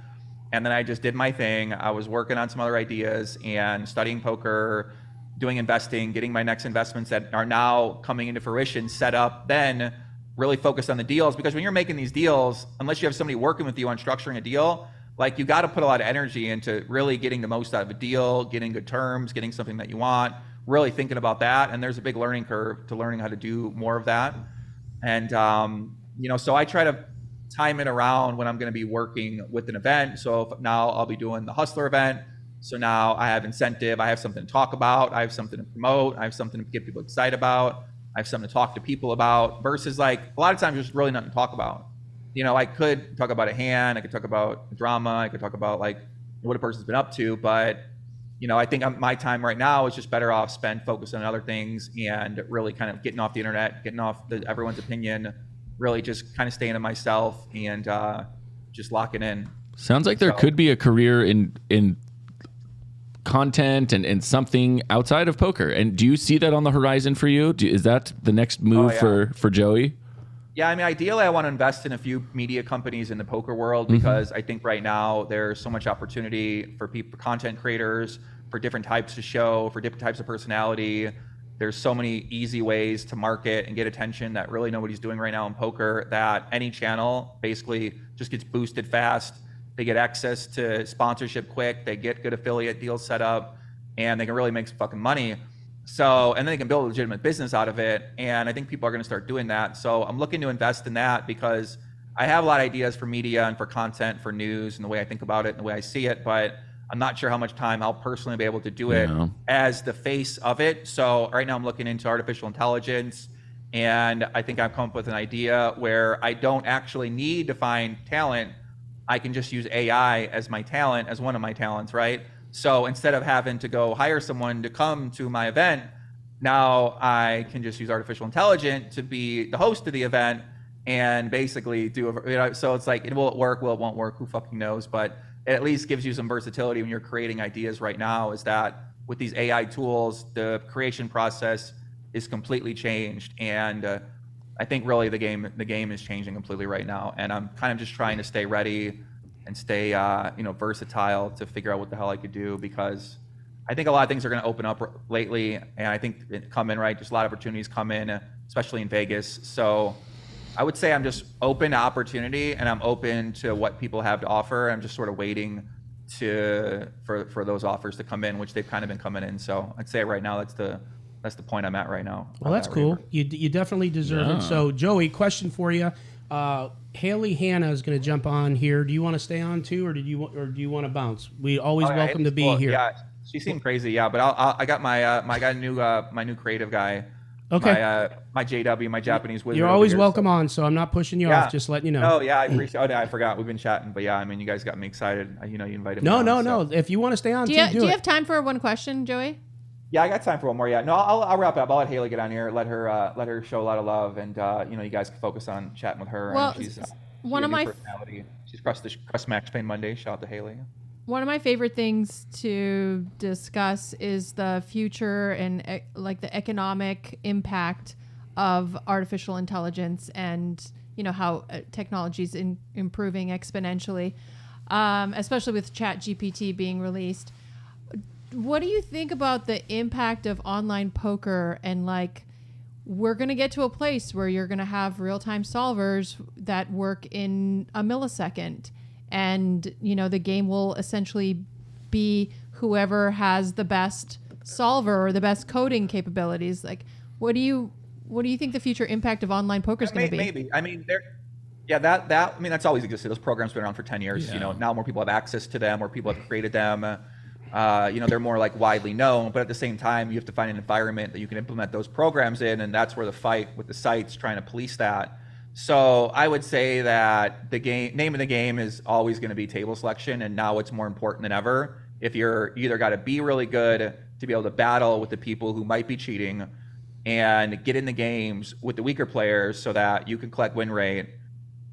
and then I just did my thing. I was working on some other ideas and studying poker, doing investing, getting my next investments that are now coming into fruition set up, then really focus on the deals. Because when you're making these deals, unless you have somebody working with you on structuring a deal, like you got to put a lot of energy into really getting the most out of a deal, getting good terms, getting something that you want, really thinking about that. And there's a big learning curve to learning how to do more of that. And, so I try to time it around when I'm going to be working with an event. So now I'll be doing the Hustler event. So now I have incentive, I have something to talk about, I have something to promote, I have something to get people excited about, I have something to talk to people about, versus like a lot of times there's really nothing to talk about. I could talk about a hand, I could talk about drama, I could talk about like what a person's been up to, but I think my time right now is just better off spent focused on other things and really kind of getting off the internet, getting off everyone's opinion, really just kind of staying to myself and just locking in. Sounds like there could be a career in content and something outside of poker. And do you see that on the horizon for you? Is that the next move for Joey? Yeah, I mean, ideally, I want to invest in a few media companies in the poker world because I think right now there's so much opportunity for people, content creators, for different types of show, for different types of personality. There's so many easy ways to market and get attention that really nobody's doing right now in poker, that any channel basically just gets boosted fast. They get access to sponsorship quick, they get good affiliate deals set up, and they can really make some fucking money. So, and then they can build a legitimate business out of it. And I think people are going to start doing that. So I'm looking to invest in that because I have a lot of ideas for media and for content, for news and the way I think about it and the way I see it, but I'm not sure how much time I'll personally be able to do it as the face of it. So right now I'm looking into artificial intelligence, and I think I've come up with an idea where I don't actually need to find talent. I can just use AI as my talent, as one of my talents, right? So instead of having to go hire someone to come to my event, now I can just use artificial intelligence to be the host of the event and basically do so it's like, will it work? Will it won't work? Who fucking knows? But it at least gives you some versatility when you're creating ideas right now, is that with these AI tools, the creation process is completely changed. And I think really the game is changing completely right now. And I'm kind of just trying to stay ready and stay, versatile to figure out what the hell I could do, because I think a lot of things are going to open up lately. And I think it come in, right? Just a lot of opportunities come in, especially in Vegas. So I would say I'm just open to opportunity, and I'm open to what people have to offer. I'm just sort of waiting for those offers to come in, which they've kind of been coming in. So I'd say right now that's the point I'm at right now. Well, that's cool. You definitely deserve it. So Joey, question for you. Haley Hanna is going to jump on here. Do you want to stay on too, or do you want to bounce? We always welcome to be here. Yeah, she seemed crazy. Yeah, but I got my new creative guy. Okay. My JW, my Japanese wizard. You're always welcome on, so I'm not pushing you off. Just letting you know. Oh yeah, I appreciate. I forgot we've been chatting, but yeah, I mean, you guys got me excited. You invited me. No. If you want to stay on, do you have time for one question, Joey? Yeah, I got time for one more. Yeah, no, I'll wrap up. I'll let Haley get on here. Let her show a lot of love, and you guys can focus on chatting with her. Well, and she's one of my personality. She's crushed Max Payne Monday. Shout out to Haley. One of my favorite things to discuss is the future and like the economic impact of artificial intelligence, and how technology is improving exponentially, especially with ChatGPT being released. What do you think about the impact of online poker? And like, we're going to get to a place where you're going to have real-time solvers that work in a millisecond, and the game will essentially be whoever has the best solver or the best coding capabilities. Like, what do you think the future impact of online poker is going to be? Maybe. I mean, that's always existed. Those programs have been around for 10 years. Yeah. Now more people have access to them, more people have created them. They're more like widely known, but at the same time, you have to find an environment that you can implement those programs in, and that's where the fight with the sites trying to police that. So I would say that the name of the game is always going to be table selection, and now it's more important than ever. If you're either got to be really good to be able to battle with the people who might be cheating, and get in the games with the weaker players so that you can collect win rate,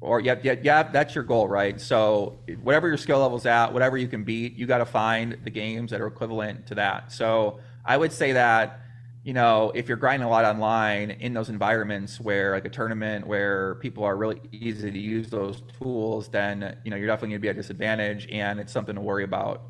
or that's your goal, right? So whatever your skill level's at, whatever you can beat, you got to find the games that are equivalent to that. So I would say that, if you're grinding a lot online in those environments where, like a tournament where people are really easy to use those tools, then, you're definitely going to be at a disadvantage, and it's something to worry about.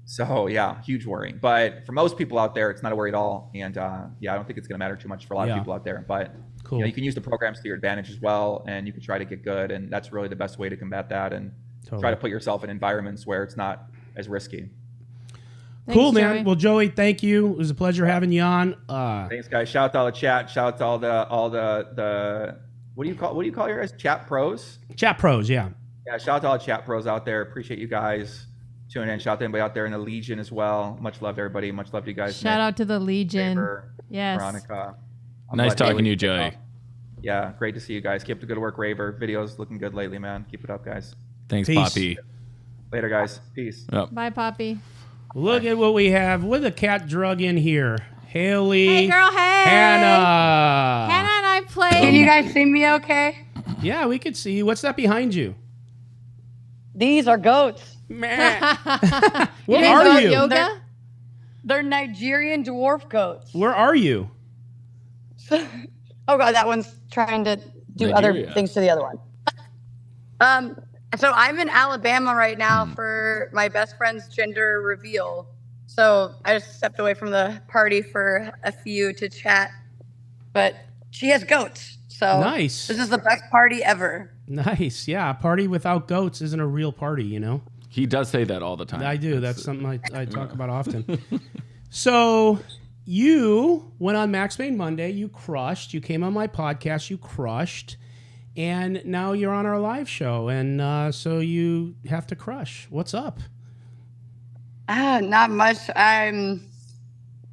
So yeah, huge worry. But for most people out there, it's not a worry at all. And yeah, I don't think it's going to matter too much for a lot of people out there. But cool. You can use the programs to your advantage as well, and you can try to get good. And that's really the best way to combat that. And try to put yourself in environments where it's not as risky. Cool, man. Joey. Well, Joey, thank you. It was a pleasure having you on. Thanks, guys. Shout out to all the chat. Shout out to all the what do you call your guys? Chat pros? Chat pros, yeah. Yeah, shout out to all the chat pros out there. Appreciate you guys tuning in. Shout out to anybody out there in the Legion as well. Much love to everybody. Much love to you guys. Shout out to the Legion. Raver, yes. Veronica. Nice talking to you, Joey. Yeah, great to see you guys. Keep up the good work, Raver. Videos looking good lately, man. Keep it up, guys. Thanks, Peace. Poppy. Later, guys. Peace. Yep. Bye, Poppy. Look at what we have. What a cat drug in here. Haley. Hey, girl. Hey. Hannah. Hannah and I played. Can you guys see me okay? Yeah, we could see you. What's that behind you? These are goats. Where are you? Yoga? They're Nigerian dwarf goats. Where are you? Oh God, that one's trying to do Nigeria. other things to the other one. So I'm in Alabama right now for my best friend's gender reveal. So I just stepped away from the party for a few to chat. But she has goats. So Nice. This is the best party ever. Nice. Yeah, a party without goats isn't a real party, you know? He does say that all the time. I do. That's something I talk about often. So you went on Max Payne Monday. You crushed. You came on my podcast. You crushed. And now you're on our live show. And so you have to crush. What's up? Not much. I'm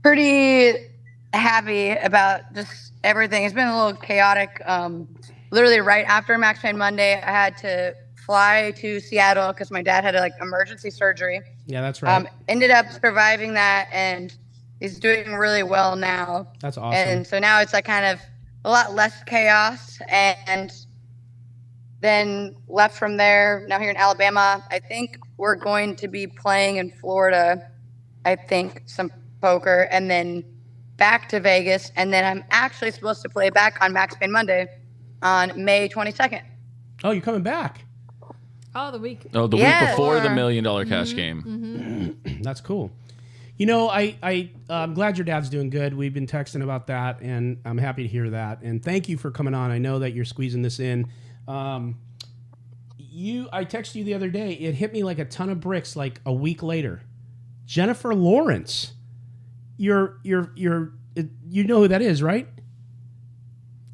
pretty happy about just everything. It's been a little chaotic. Literally right after Max Payne Monday, I had to fly to Seattle because my dad had emergency surgery. Yeah, that's right. Ended up surviving that, and he's doing really well now. That's awesome. And so now it's kind of a lot less chaos, and then left from there. Now here in Alabama, I think we're going to be playing in Florida. I think some poker, and then back to Vegas, and then I'm actually supposed to play back on Max Payne Monday on May 22nd. Oh, you're coming back. Oh, the week. Oh, the week before the $1 million cash game. That's cool. You know, I'm glad your dad's doing good. We've been texting about that, and I'm happy to hear that. And thank you for coming on. I know that you're squeezing this in. I texted you the other day. It hit me like a ton of bricks. Like a week later, Jennifer Lawrence. You know who that is, right?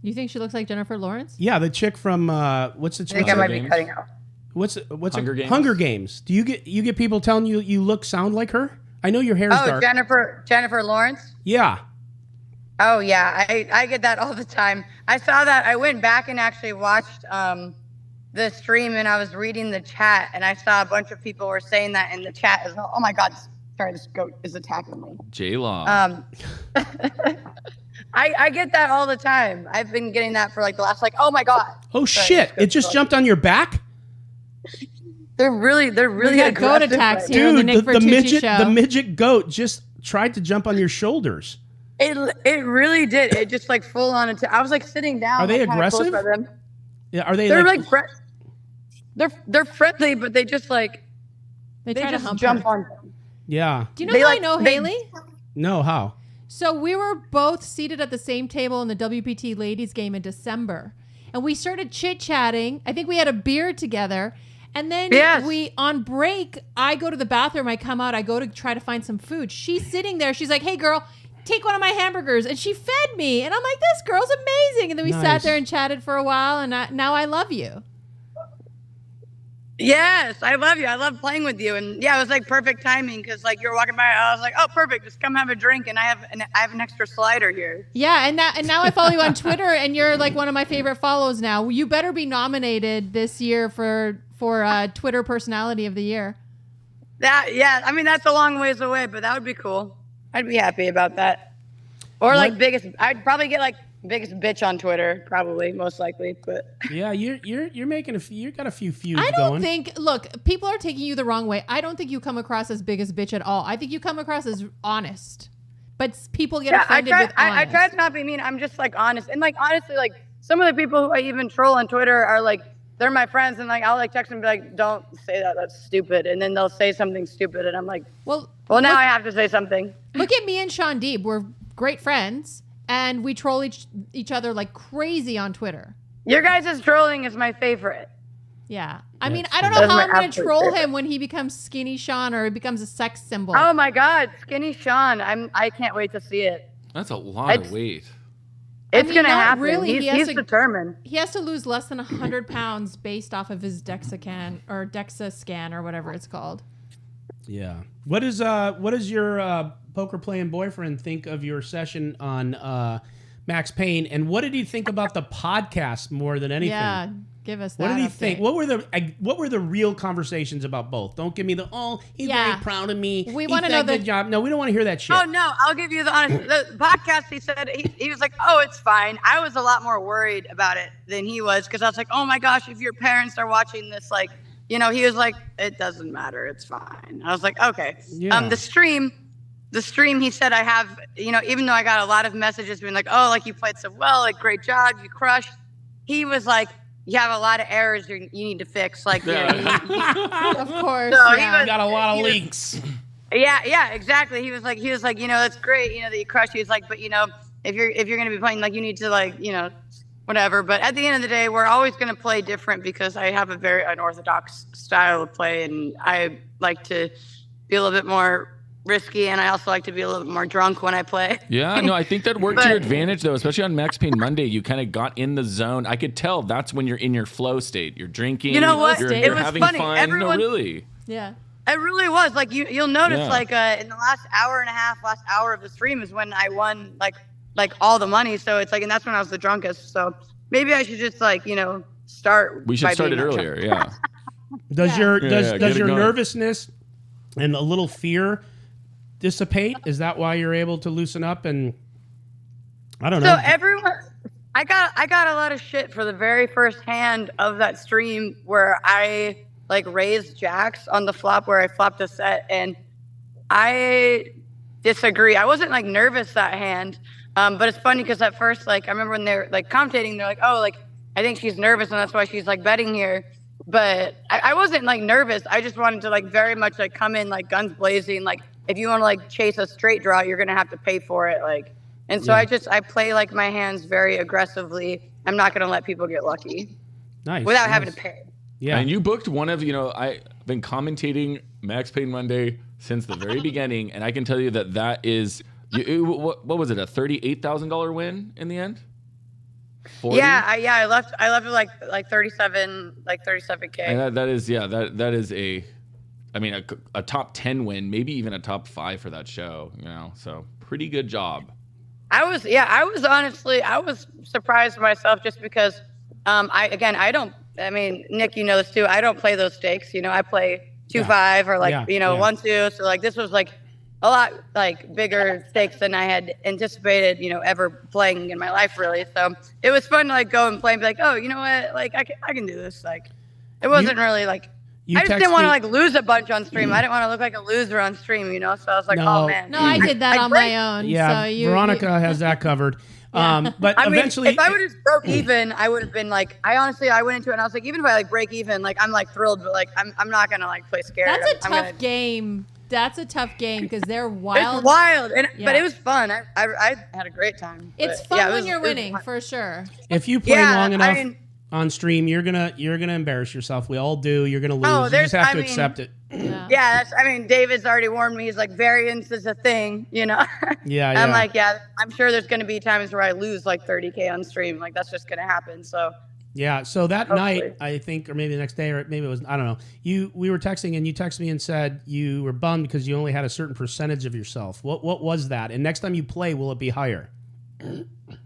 You think she looks like Jennifer Lawrence? Yeah, the chick from what's the chick? I think I might be cutting out. What's Hunger Games? Hunger Games. Do you get people telling you sound like her? I know your hair's dark. Jennifer Lawrence? Yeah. Oh yeah, I get that all the time. I saw that. I went back and actually watched the stream, and I was reading the chat, and I saw a bunch of people were saying that in the chat as well. Oh my God, sorry, this goat is attacking me. J-Law. I get that all the time. I've been getting that for the last oh my God. Oh shit! It just jumped on your back. They're really got goat aggressive attacks right here on the Dude, Nick Vertucci show. the midget goat just tried to jump on your shoulders. It really did. It just full on attack. I was sitting down. Are they kinda close aggressive? by them. Yeah, are they? They're they're friendly, but they just they try to just hump jump her. on. Yeah. Do you know how I know Haley? No, how? So we were both seated at the same table in the WPT ladies game in December, and we started chit-chatting. I think we had a beer together, and then we on break, I go to the bathroom, I come out, I go to try to find some food. She's sitting there, she's like, "Hey girl, take one of my hamburgers," and she fed me, and I'm like, "This girl's amazing." And then we sat there and chatted for a while, and now I love you. Yes, I love you. I love playing with you, and yeah, it was perfect timing because you were walking by. I was like, "Oh, perfect! Just come have a drink." And I have an extra slider here. Yeah, and now I follow you on Twitter, and you're one of my favorite follows now. You better be nominated this year for Twitter Personality of the Year. I mean that's a long ways away, but that would be cool. I'd be happy about that. Or biggest. I'd probably get biggest bitch on Twitter, probably most likely. But yeah, you're making you got a few feuds I don't going. think. Look, people are taking you the wrong way. I don't think you come across as biggest bitch at all. I think you come across as honest. But people get offended with honest. I try to not be mean. I'm just honest, and honestly, some of the people who I even troll on Twitter are they're my friends, and like I'll like text them and be like, don't say that, that's stupid, and then they'll say something stupid, and I'm like, well now I have to say something. Look at me and Sean Deeb. We're great friends, and we troll each other like crazy on Twitter. Your guys' trolling is my favorite. Yeah. I mean, I don't know how I'm going to troll him when he becomes Skinny Sean or he becomes a sex symbol. Oh my God, Skinny Sean! I can't wait to see it. That's a lot of weight. It's gonna happen. Really, he's determined. He has to lose less than 100 pounds based off of his DEXA scan or whatever it's called. Yeah. What does your poker playing boyfriend think of your session on Max Payne, and what did he think about the podcast more than anything? Yeah, give us that. What did he update. think? What were the real conversations about both? Don't give me he's very proud of me. We want to know the job. No, we don't want to hear that shit. Oh no, I'll give you the honest. The podcast, he said he was like, oh, it's fine. I was a lot more worried about it than he was, because I was like, oh my gosh, if your parents are watching this, like, he was like, it doesn't matter, it's fine. I was like, okay. Yeah. The stream, he said, I have, even though I got a lot of messages being like, oh, like you played so well, like great job, you crushed. He was like, you have a lot of errors you need to fix. Like, of course. So you got a lot of leaks. Yeah, exactly. He was like, that's great, that you crushed. He was like, but if you're gonna be playing, like, you need to, like, whatever. But at the end of the day, we're always gonna play different, because I have a very unorthodox style of play, and I like to be a little bit more risky, and I also like to be a little bit more drunk when I play. Yeah, no, I think that worked to your advantage, though, especially on Max Payne Monday. You kind of got in the zone. I could tell that's when you're in your flow state. You're drinking. You know what? You're It was having funny. fun. Everyone, no, really. Yeah. It really was. Like, you'll notice, Yeah. like, in the last hour and a half, last hour of the stream is when I won, like all the money. So it's like, and that's when I was the drunkest. So maybe I should just, like, start. We should start it earlier. Yeah. Does your get it going. nervousness and a little fear dissipate? Is that why you're able to loosen up? And I don't know. So everyone, I got a lot of shit for the very first hand of that stream where I like raised jacks on the flop where I flopped a set, and I disagree. I wasn't like nervous that hand, but it's funny because at first, like, I remember when they're like commentating, they're like, oh, like, I think she's nervous and that's why she's like betting here. But I wasn't like nervous. I just wanted to like very much like come in like guns blazing. Like, if you want to like chase a straight draw, you're gonna have to pay for it. Like, and so I play like my hands very aggressively. I'm not gonna let people get lucky. Nice. Without having to pay. Yeah. And you booked one of, I've been commentating Max Payne Monday since the very beginning, and I can tell you that is, what was it, a $38,000 win in the end? 40? Yeah, I left it like 37K. And that is a top 10 win, maybe even a top 5 for that show, so pretty good job. I was surprised myself just because Nick, you know this too. I don't play those stakes. I play 2-5 or 1-2. So like this was like a lot like bigger stakes than I had anticipated, ever playing in my life really. So it was fun to like go and play and be like, oh, you know what? Like I can do this. Like it wasn't really like I just didn't want to like lose a bunch on stream. I didn't want to look like a loser on stream, So I was like, oh man. No, I did that on my own. Yeah, so Veronica has that covered. But eventually, if I would have broke even, I would have been like, I went into it and I was like, even if I like break even, like I'm like thrilled, but like I'm not gonna like play scared. That's a tough game. That's a tough game because they're wild. It's wild, but it was fun. I had a great time. It's fun when you're winning, for sure. If you play long enough on stream, you're gonna embarrass yourself. We all do. You're gonna lose. You just have to accept it. Yeah, David's already warned me. He's like, variance is a thing, Yeah. I'm like, I'm sure there's gonna be times where I lose like 30K on stream. Like that's just gonna happen. So. Yeah. So that night, I think, or maybe the next day, or maybe it was, I don't know. We were texting, and you texted me and said you were bummed because you only had a certain percentage of yourself. What was that? And next time you play, will it be higher?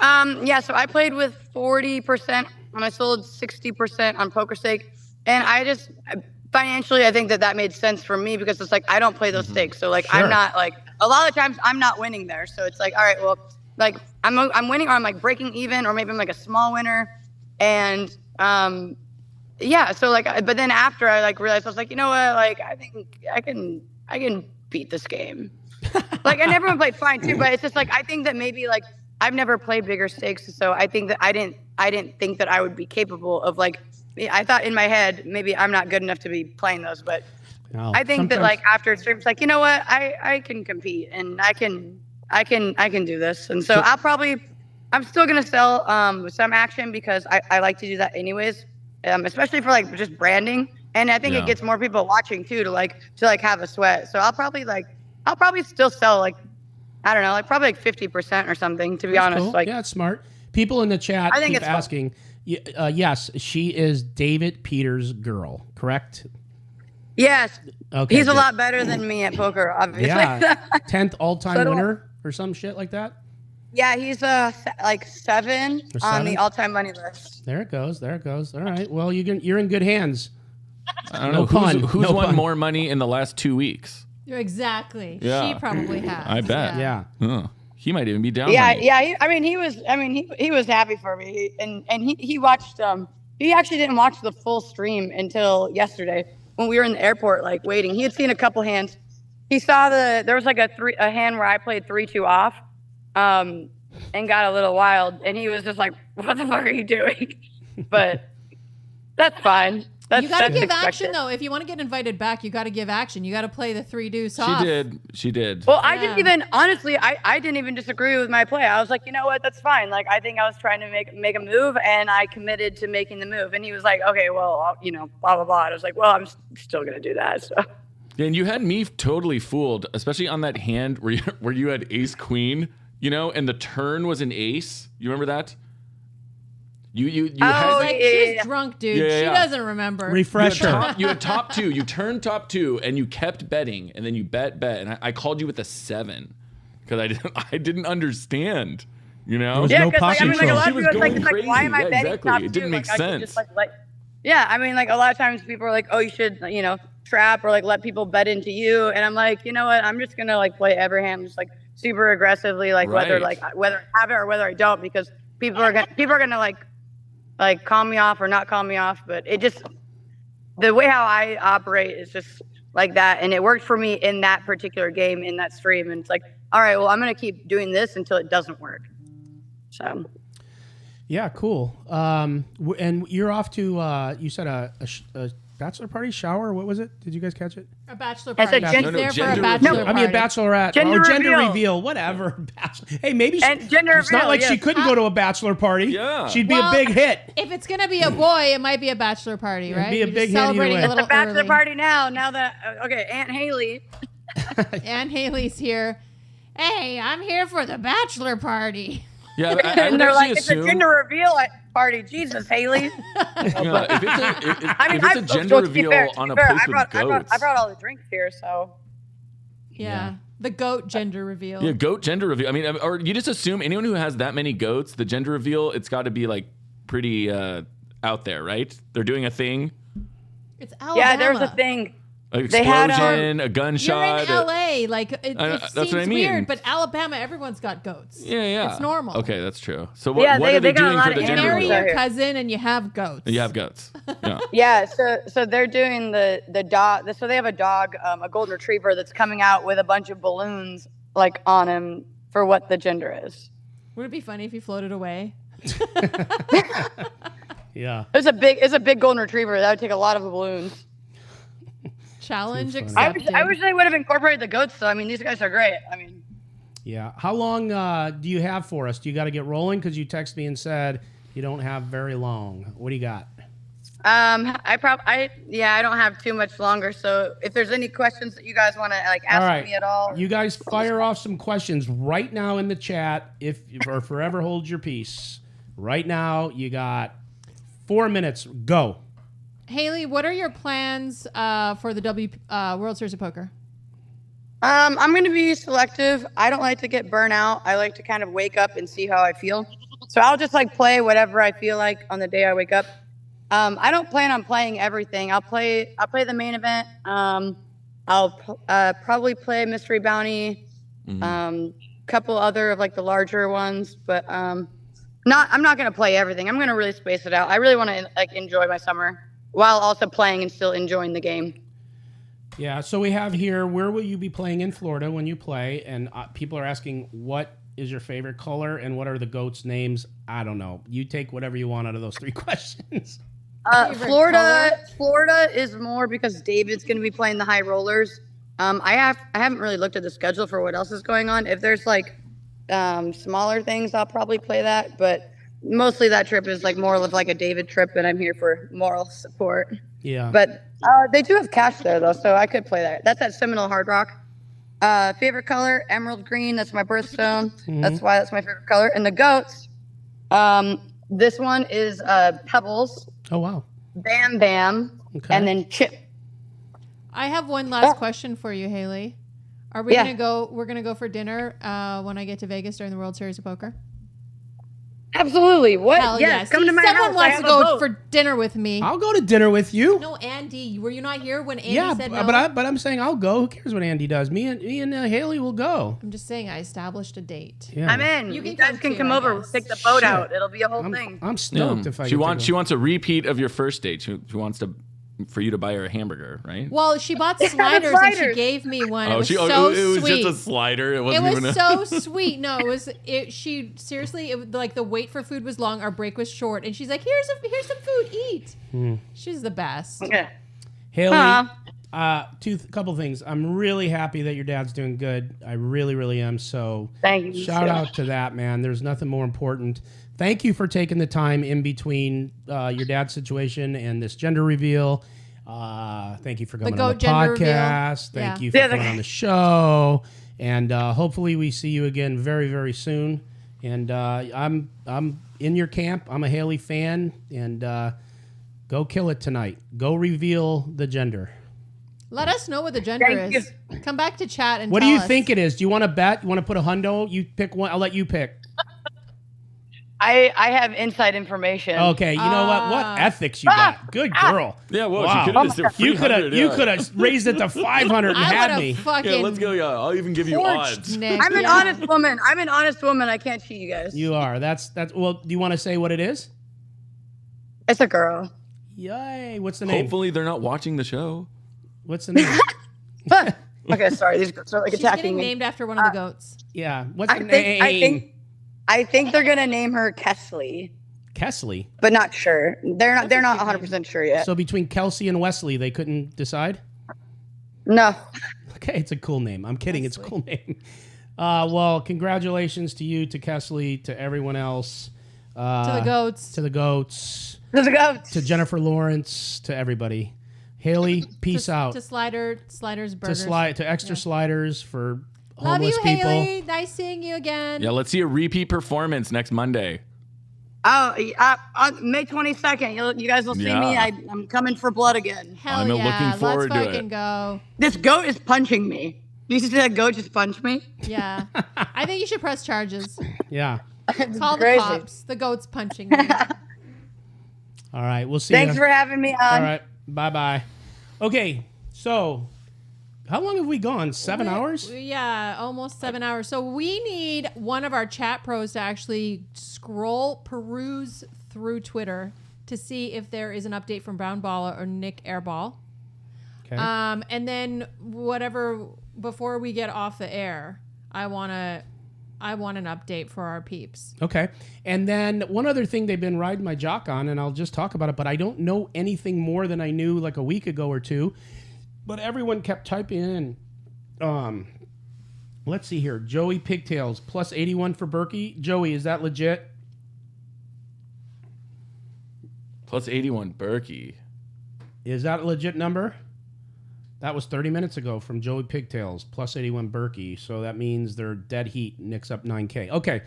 Yeah. So I played with 40%. And I sold 60% on PokerStake, and financially, I think that made sense for me because it's like I don't play those stakes, so like I'm not like a lot of times I'm not winning there, so it's like all right, well, like I'm winning or I'm like breaking even or maybe I'm like a small winner, and so like but then after I like realized I was like, you know what, like I think I can beat this game, like and everyone played fine too, but it's just like I think that maybe like I've never played bigger stakes, so I think that I didn't think that I would be capable of like I thought in my head maybe I'm not good enough to be playing those, but No, I think that sometimes- like after streams, like you know what, I can compete and I can do this, and so I'm still gonna sell some action because I like to do that anyways, especially for like just branding, and I think it gets more people watching too to have a sweat. So I'll probably still sell like I don't know, like probably like 50% or something, to be That's honest. cool. Like yeah, it's smart. People in the chat I think keep it's fun. asking. Yes, she is David Peters' girl, correct? Yes. Okay, He's a good. lot better than me at poker, obviously. Yeah, 10th all-time So do I. winner or some shit like that. Yeah, he's like 7 Or on 7? the all-time money list. There it goes. There it goes. All right. Well, you're in good hands. I don't No know pun. who's No won pun. more money in the last 2 weeks. Exactly. Yeah. She probably has. I bet. Yeah. Huh. He might even be down. Yeah, money. yeah. He was happy for me, and he watched. He actually didn't watch the full stream until yesterday when we were in the airport, like waiting. He had seen a couple hands. He saw there was like a hand where I played 3-2 off, and got a little wild, and he was just like, "What the fuck are you doing?" But that's fine. You got to that's give action expected. though. If you want to get invited back, you got to give action. You got to play the 3-2 soft. She did. Well, I didn't even honestly. I didn't even disagree with my play. I was like, you know what, that's fine. Like, I think I was trying to make a move, and I committed to making the move. And he was like, okay, well, blah blah blah. I was like, well, I'm still gonna do that. So. Yeah, and you had me totally fooled, especially on that hand where you had ace queen, and the turn was an ace. You remember that? You had Like, she's drunk, dude. Yeah, yeah, She yeah. doesn't remember. Refresh her. You had top 2. You turned top 2, and you kept betting, and then you bet, and I called you with a 7 because I didn't understand. There was Yeah, no because like, I mean, like a lot She of was people, going it's like, why am I crazy. Yeah, betting exactly. top It didn't two? make Like, I could sense. just yeah. I mean, like a lot of times people are like, oh, you should, trap or like let people bet into you, and I'm like, you know what? I'm just gonna like play every hand just like super aggressively, like whether Right. I have it or whether I don't, because people are gonna like call me off or not call me off, but it just the way how I operate is just like that, and it worked for me in that particular game in that stream, and it's like, all right, well, I'm gonna keep doing this until it doesn't work. So Yeah, cool. And you're off to you said a bachelor party shower. What was it? Did you guys catch it? A bachelor I said party. gen- She's there for gender a bachelor reveal. I mean, a party. bachelorette Gender or gender reveal. reveal, whatever. Bachelor. Hey, maybe she, And gender it's not reveal, like she yes. couldn't go to a bachelor party. Yeah. She'd be Well, a big hit. If it's gonna be a boy, it might be a bachelor party, It'd right? be a You're big just hit either celebrating way. a it's little a bachelor early. party now that okay, Aunt Haley. Aunt Haley's here. Hey, I'm here for the bachelor party. Yeah, I And would they're actually like, it's a assume. gender reveal party. Jesus, Haley. Yeah, if it's a, I mean, if it's a gender reveal on a place with goats. I brought all the drinks here, so. Yeah. The goat gender reveal. Yeah, goat gender reveal. I mean, or you just assume anyone who has that many goats, the gender reveal, it's got to be like pretty out there, right? They're doing a thing, It's Alabama. Yeah, there's a thing. an They had, explosion, a You're gunshot. in LA. Like, it that's seems what I mean. weird, but Alabama, everyone's got goats. Yeah, yeah. It's normal. Okay, that's true. So what, Yeah, what they- are they they got a doing lot for of the You gender marry reveal? animals. your here. cousin and you have goats. You have goats. Yeah. Yeah, so they're doing the dog. So they have a dog, a golden retriever that's coming out with a bunch of balloons like on him for what the gender is. Would it be funny if you floated away? Yeah. It's a big golden retriever. That would take a lot of balloons. Challenge Too funny. accepted. I wish they would have incorporated the goats though. I mean, these guys are great. I mean, Yeah. How long do you have for us? Do you got to get rolling? Because you texted me and said you don't have very long. What do you got? I don't have too much longer. So if there's any questions that you guys want to like ask All right. me at all, You guys fire off some questions right now in the chat or forever hold your peace. Right now, you got 4 minutes. Go. Haley, what are your plans for the World Series of Poker? I'm going to be selective. I don't like to get burnt out. I like to kind of wake up and see how I feel. So I'll just like play whatever I feel like on the day I wake up. I don't plan on playing everything. I'll play the main event. I'll probably play Mystery Bounty, couple other of like the larger ones, but I'm not going to play everything. I'm going to really space it out. I really want to like enjoy my summer while also playing and still enjoying the game. Yeah, so we have here, where will you be playing in Florida when you play? And people are asking, what is your favorite color and what are the goats' names? I don't know. You take whatever you want out of those 3 questions. Favorite Florida. color? Florida is more because David's going to be playing the high rollers. I haven't really looked at the schedule for what else is going on. If there's like smaller things, I'll probably play that. But mostly that trip is like more of like a David trip, and I'm here for moral support. Yeah. But they do have cash there though, so I could play that. That's at Seminole Hard Rock. Favorite color, emerald green. That's my birthstone. That's why that's my favorite color. And the goats. This one is Pebbles. Oh wow. Bam Bam. Okay. And then Chip. I have one last question for you, Haley. Are we gonna go? We're gonna go for dinner when I get to Vegas during the World Series of Poker. Absolutely. What? Hell yes. yeah. Come See, to my someone house. wants to go for dinner with me. I'll go to dinner with you. No, Andy. Were you not here when Andy Yeah, said no? but I'm saying I'll go. Who cares what Andy does? Me and Haley will go. I'm just saying I established a date. Yeah. I'm in. You You, can guys can too, come I over. guess. We'll take the boat Shit. out. It'll be a whole thing. I'm stoked if I. She get wants to she go. wants a repeat of your first date. She wants for you to buy her a hamburger, right? Well, she bought sliders and she gave me one. It was so it was sweet. just a slider. It It wasn't even was a so sweet. No, it was. She seriously. It was like the wait for food was long. Our break was short, and she's like, "Here's some food. Eat." She's the best. Okay. Haley, couple things. I'm really happy that your dad's doing good. I really, really am. So Thank you. shout out to that, man. There's nothing more important. Thank you for taking the time in between your dad's situation and this gender reveal. Thank you for coming on the podcast. Thank you for coming on the show. And hopefully we see you again very, very soon. And I'm in your camp. I'm a Haley fan. And go kill it tonight. Go reveal the gender. Let us know what the gender is. Come back to chat and what tell do you us. think it is? Do you want to bet? You want to put a hundo? You pick one. I'll let you pick. I have inside information. Okay, you know what? What ethics you got? Good girl. Yeah, well, Wow. she could have just You could have raised it to 500 and had me. Fucking Yeah, let's go. Yeah, I'll even give you odds. Nick. I'm an honest woman. I'm an honest woman. I can't cheat you guys. You are. That's. Well, do you want to say what it is? It's a girl. Yay! What's the name? Hopefully, they're not watching the show. What's the name? Okay, sorry. These girls are like She's attacking getting me. named after one of the goats. Yeah. What's the name? I think they're gonna name her Kesley, Kesley. but not sure. They're not 100% sure yet. So between Kelsey and Wesley, they couldn't decide. No. Okay, it's a cool name. I'm kidding. It's a cool name. Well, congratulations to you, to Kesley, to everyone else. To the goats. To the goats. To the goats. To Jennifer Lawrence. To everybody. Haley, peace out. To sliders burgers. To extra sliders for Love homeless you, people. Haley. Nice seeing you again. Yeah, let's see a repeat performance next Monday. Oh, May 22nd. You guys will see me. Yeah. I'm coming for blood again. Hell I'm yeah. looking forward Let's to fucking it. go. This goat is punching me. You see that goat just punched me? Yeah. I think you should press charges. Yeah. Call the crazy. cops. The goat's punching me. All right, we'll see Thanks ya. for having me on. All right, bye-bye. Okay, so how long have we gone? 7 hours? Yeah, almost 7 hours. So we need one of our chat pros to actually peruse through Twitter to see if there is an update from Brown Baller or Nick Airball. Okay. And then before we get off the air, I want an update for our peeps. Okay. And then one other thing they've been riding my jock on, and I'll just talk about it, but I don't know anything more than I knew like a week ago or two. But everyone kept typing in. Let's see here. Joey Pigtails, plus 81 for Berkey. Joey, is that legit? Plus 81 Berkey. Is that a legit number? That was 30 minutes ago from Joey Pigtails, plus 81 Berkey. So that means they're dead heat. Nick's up 9K. Okay.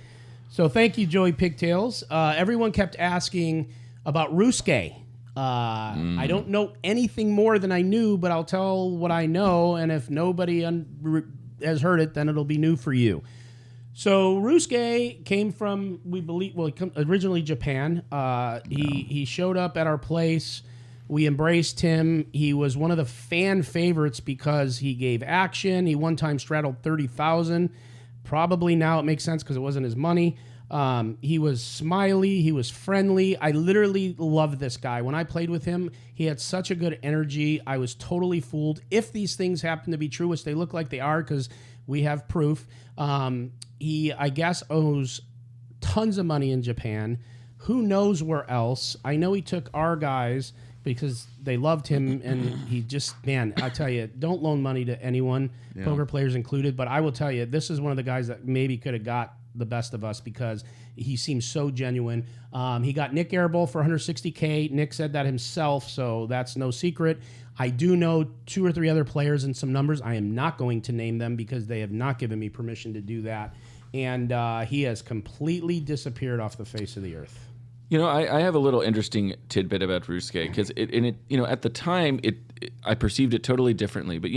So thank you, Joey Pigtails. Everyone kept asking about Ruske. I don't know anything more than I knew, but I'll tell what I know. And if nobody has heard it, then it'll be new for you. So Ruske came from, originally Japan. He showed up at our place. We embraced him. He was one of the fan favorites because he gave action. He one time straddled 30,000. Probably now it makes sense because it wasn't his money. He was smiley. He was friendly. I literally loved this guy. When I played with him, he had such a good energy. I was totally fooled. If these things happen to be true, which they look like they are because we have proof, he, I guess, owes tons of money in Japan. Who knows where else? I know he took our guys because they loved him, and he just, man, I tell you, don't loan money to anyone, poker players included. But I will tell you, this is one of the guys that maybe could have got the best of us because he seems so genuine. He got Nick Arable for $160K. Nick said that himself, so that's no secret. I do know 2 or 3 other players and some numbers. I am not going to name them because they have not given me permission to do that. And he has completely disappeared off the face of the earth. You know, I have a little interesting tidbit about Rusuke because at the time I perceived it totally differently. But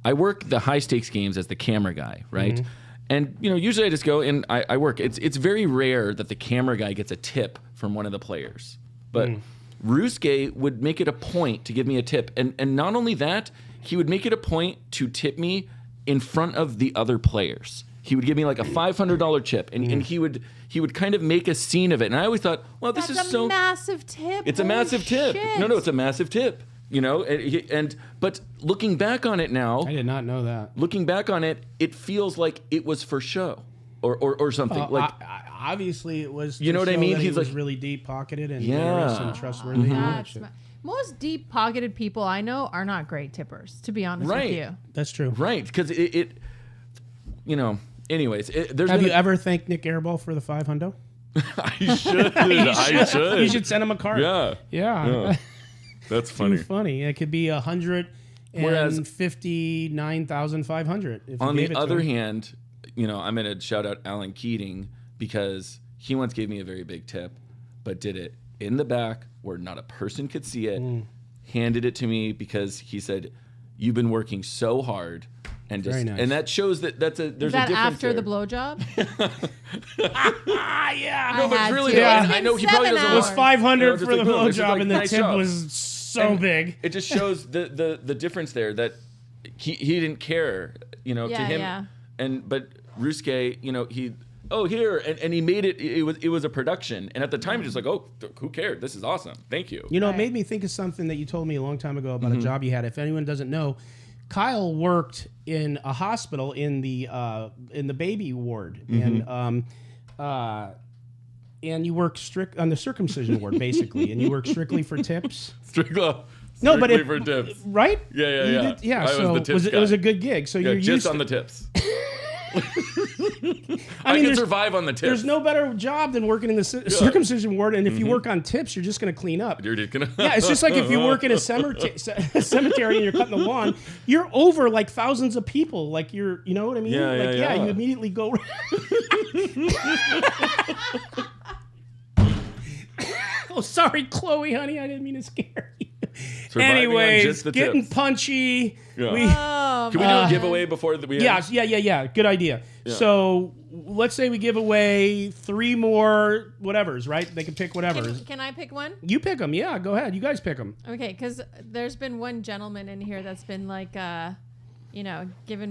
I work the high stakes games as the camera guy, right? Mm-hmm. And usually I just go and I work. It's very rare that the camera guy gets a tip from one of the players, but Rusuke would make it a point to give me a tip, and not only that, he would make it a point to tip me in front of the other players. He would give me like a $500 chip, and he would kind of make a scene of it. And I always thought, well, this is so massive tip. It's a massive tip. No, it's a massive tip. But looking back on it now, I did not know that. Looking back on it, it feels like it was for show, or something. Obviously, it was. You know what I mean? He was really deep pocketed and generous and trustworthy. Most deep pocketed people I know are not great tippers. To be honest with you, that's true. Right? Because Anyways, have you ever thanked Nick Arable for the $500? I should. You should send him a card. Yeah. That's funny. Too funny. It could be $159,500. On the other hand, I'm going to shout out Alan Keating because he once gave me a very big tip, but did it in the back where not a person could see it. Handed it to me because he said, "You've been working so hard." And just nice. And that shows that there's a difference after there. the blowjob? Yeah. No, but really, I know he probably doesn't. It was $500 for the blowjob, like, and the nice tip job. was so big. It just shows the difference there that he didn't care, to him. Yeah. But Rusuke, here and he made it. It was a production, and at the time, just like, oh, who cared? This is awesome. Thank you. It made me think of something that you told me a long time ago about a job you had. If anyone doesn't know, Kyle worked in a hospital in the baby ward, and you work strict on the circumcision ward, basically, and you work strictly for tips. Strictly for tips, right? Yeah. I So was the tips it was a good gig. So you're just used on to, the tips. I can survive on the tips. There's no better job than working in the circumcision ward, and if you work on tips, you're just going to clean up. You're just gonna. Yeah, it's just like if you work in a cemetery and you're cutting the lawn, you're over like thousands of people. Like you know what I mean? Yeah. You immediately go. Oh, sorry, Chloe, honey, I didn't mean to scare you. Anyways, getting tips. Punchy. Yeah. Can we do a giveaway before we? Yeah. Good idea. Yeah. So let's say we give away 3 more whatevers, right? They can pick whatever. Can I pick one? You pick them. Yeah, go ahead. You guys pick them. Okay, because there's been one gentleman in here that's been like, giving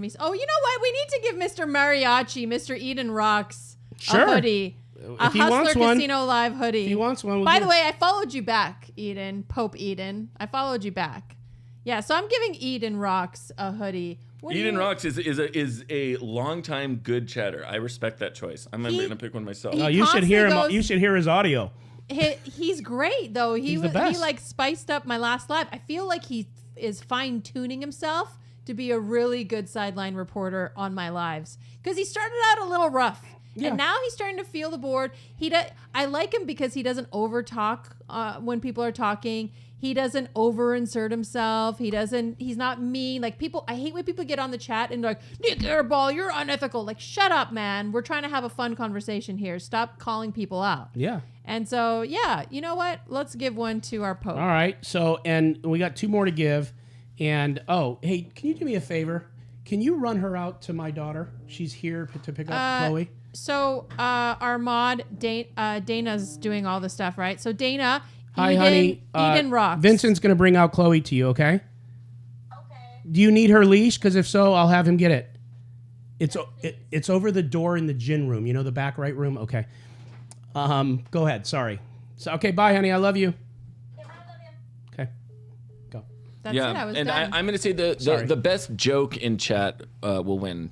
me. Oh, you know what? We need to give Mr. Mariachi, Mr. Eden Rocks, a hoodie. If he Hustler wants one, Casino Live hoodie. If he wants one. By the way, I followed you back, Eden. Pope Eden. I followed you back. Yeah, so I'm giving Eden Rocks a hoodie. Eden Rocks is a longtime good chatter. I respect that choice. I'm gonna pick one myself. No, you should hear him. You should hear his audio. He's great though. He's the best. He like spiced up my last live. I feel like he is fine tuning himself to be a really good sideline reporter on my lives because he started out a little rough. Yeah. And now he's starting to feel the board. I like him because he doesn't over talk when people are talking. He doesn't over insert himself. He's not mean. Like I hate when people get on the chat and they're like, Nick Airball, you're unethical. Like, shut up, man. We're trying to have a fun conversation here. Stop calling people out. Yeah. And so, you know what? Let's give one to our Pope. All right. So, and we got 2 more to give. And, hey, can you do me a favor? Can you run her out to my daughter? She's here to pick up Chloe. So our mod Dana's doing all the stuff, right? So Dana, hi, honey. Eden Rocks. Vincent's gonna bring out Chloe to you, okay? Okay. Do you need her leash? Because if so, I'll have him get it. It's over the door in the gin room. You know, the back right room. Okay. Go ahead. Sorry. So okay. Bye, honey. I love you. Yeah, I love you. Okay. Go. That's it. I was done. I'm gonna say the best joke in chat will win.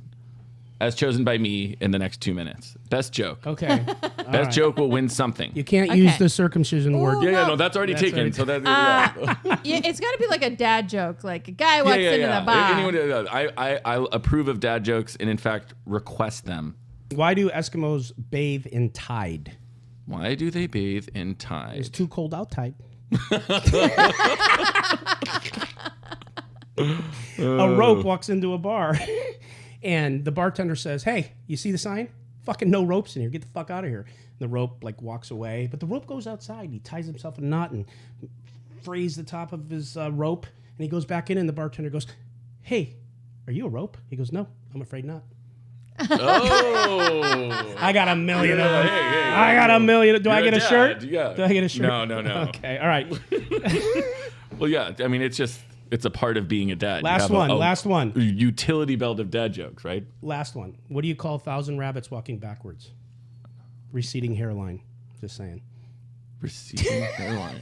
as chosen by me in the next 2 minutes. Best joke. Okay. Best joke will win something. You can't use the circumcision word. No, that's already taken. So that yeah, it's got to be like a dad joke, like a guy walks into the bar. I approve of dad jokes and in fact request them. Why do Eskimos bathe in tide? Why do they bathe in tide? It's too cold out tide. A rope walks into a bar and the bartender says, "Hey, you see the sign? Fucking no ropes in here. Get the fuck out of here." And the rope like walks away, but the rope goes outside. He ties himself a knot and frees the top of his rope, and he goes back in and the bartender goes, "Hey, are you a rope?" He goes, "No, I'm afraid not." Oh, I got a million of them. Hey, I got a million. Do I get a shirt? Yeah. Do I get a shirt? No. Okay, all right. Well, yeah. I mean, it's a part of being a dad. Last one. Utility belt of dad jokes, right? Last one. What do you call 1,000 rabbits walking backwards? Receding hairline. Just saying. Receding hairline.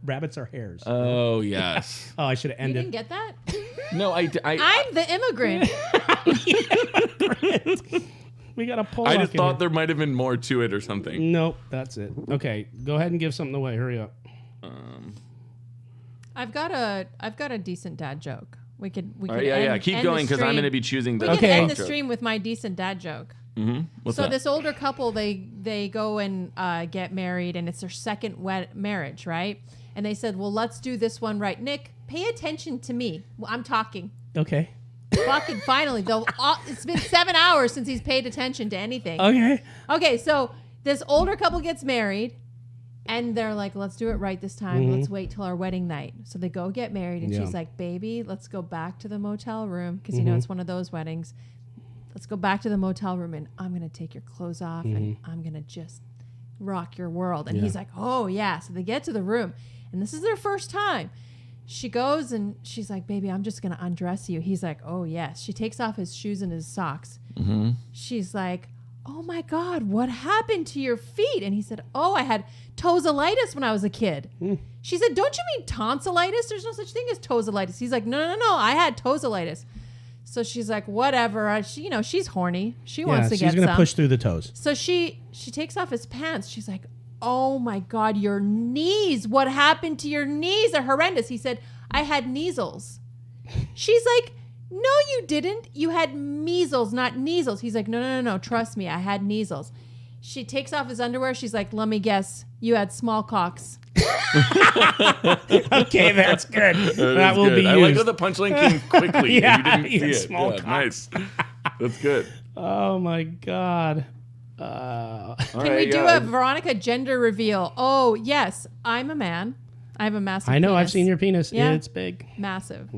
Rabbits are hairs. Oh, yes. Oh, I should have You ended. didn't get that? No, I'm the immigrant. We got a poll. I just thought there might have been more to it or something. Nope, that's it. Okay, go ahead and give something away. Hurry up. I've got a decent dad joke. We could Keep end going the because I'm stream. going to be choosing the We can end the joke. stream with my decent dad joke. Mm-hmm. What's so that? this older couple, they go and get married, and it's their second marriage, right? And they said, "Well, let's do this one right." Nick, pay attention to me. Well, I'm talking. Okay. Fucking finally, though. It's been 7 hours since he's paid attention to anything. Okay. Okay, so this older couple gets married, and they're like, "Let's do it right this time. Mhm. Let's wait till our wedding night." So they go get married, and Yeah. she's like, "Baby, let's go back to the motel room because you know it's one of those weddings. Let's go back to the motel room, and I'm gonna take your clothes off, and I'm gonna just rock your world." And he's like, "Oh yeah." So they get to the room, and this is their first time. She goes and she's like, "Baby, I'm just gonna undress you." He's like, "Oh yes." She takes off his shoes and his socks. She's like, "Oh my God, what happened to your feet?" And he said, "Oh, I had tonsillitis when I was a kid." She said, "Don't you mean tonsillitis? There's no such thing as tonsillitis." He's like, No, I had tonsillitis." So she's like, "Whatever." She's horny. She wants to get she's gonna some. push through the toes. So she takes off his pants. She's like, "Oh my God, your knees. What happened to your knees? They're horrendous." He said, "I had measles." She's like, "No, you didn't. You had measles, not measles." He's like, No. Trust me, I had measles." She takes off his underwear. She's like, "Let me guess. You had smallpox." Okay, that's good. That will be used. I like how the punchline came quickly. Yeah, and you didn't see it. small Yeah, cocks. nice. That's good. Oh my God. Can we do a Veronica gender reveal? Oh, yes. I'm a man. I have a massive I know. penis. I've seen your penis. Yeah. It's big. Massive.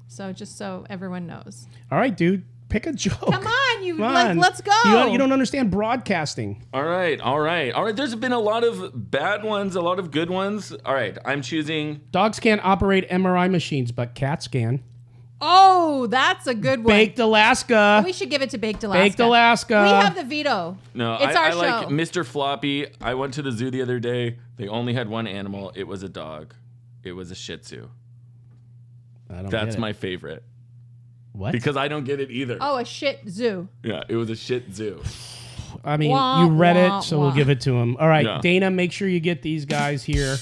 So just so everyone knows. All right, dude. Pick a joke. Come on, Come on. let's go. You don't understand broadcasting. All right. There's been a lot of bad ones, a lot of good ones. All right, I'm choosing. Dogs can't operate MRI machines, but cats can. Oh, that's a good one. Baked Alaska. We should give it to Baked Alaska. Baked Alaska. We have the veto. No, it's I our show. like Mr. Floppy. I went to the zoo the other day. They only had one animal. It was a dog. It was a Shih Tzu. That's my favorite. What? Because I don't get it either. Oh, a shit zoo. Yeah, it was a Shih Tzu. I mean, Wah, you read wah, it, so wah. we'll give it to him. All right, Yeah. Dana, make sure you get these guys here.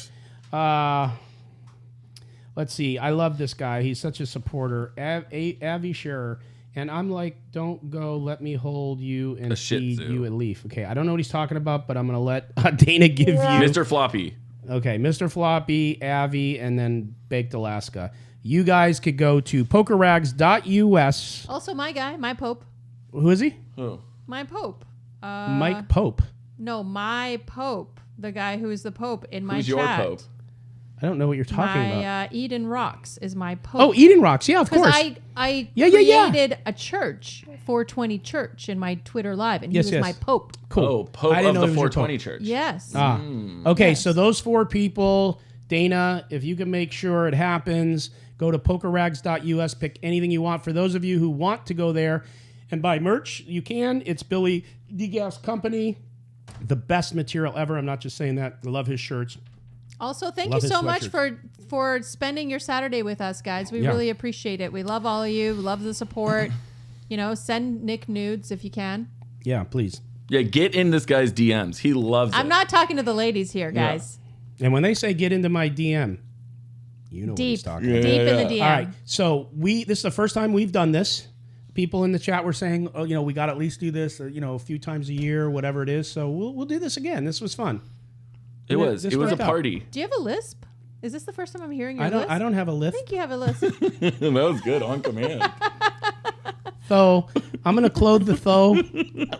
Let's see. I love this guy. He's such a supporter. Avi Scherer. And I'm like, "Don't go. Let me hold you and Shih feed Tzu. you a leaf." Okay, I don't know what he's talking about, but I'm going to let Dana give you. Mr. Floppy. Okay, Mr. Floppy, Avi, and then Baked Alaska. You guys could go to pokerrags.us. Also, my guy, my Pope. Who is he? Who? My Pope. Mike Pope. No, my Pope. The guy who is the Pope in my Who's chat. your Pope? I don't know what you're talking about. My Eden Rocks is my Pope. Oh, Eden Rocks. Yeah, of course. I Yeah. created a church, 420 Church, in my Twitter Live, and he Yes, was yes. my Pope. Cool. Oh, Pope I didn't of know the he was your 420 Pope. Church. Yes. Okay, Yes. so those 4 people, Dana, if you can make sure it happens, go to pokerrags.us, pick anything you want. For those of you who want to go there and buy merch, you can. It's Billy DeGas Company, the best material ever. I'm not just saying that. I love his shirts. Also, thank Love you his so much sweatshirts. for spending your Saturday with us, guys. We Yeah. really appreciate it. We love all of you. We love the support. send Nick nudes if you can. Yeah, please. Yeah, get in this guy's DMs. He loves it. I'm not talking to the ladies here, guys. And when they say get into my DM, you know what he's talking about. Deep in the DM. All right. So this is the first time we've done this. People in the chat were saying, we got to at least do this, a few times a year, whatever it is. So we'll do this again. This was fun. It was a party. Do you have a lisp? Is this the first time I'm hearing your lisp? I don't have a lisp. I think you have a lisp. That was good on command. So I'm going to close the though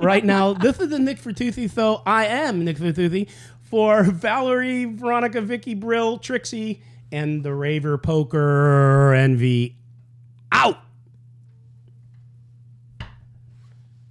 right now. This is the Nick Vertucci though. I am Nick Vertucci for Valerie, Veronica, Vicky, Brill, Trixie, and the Raver Poker Envy out.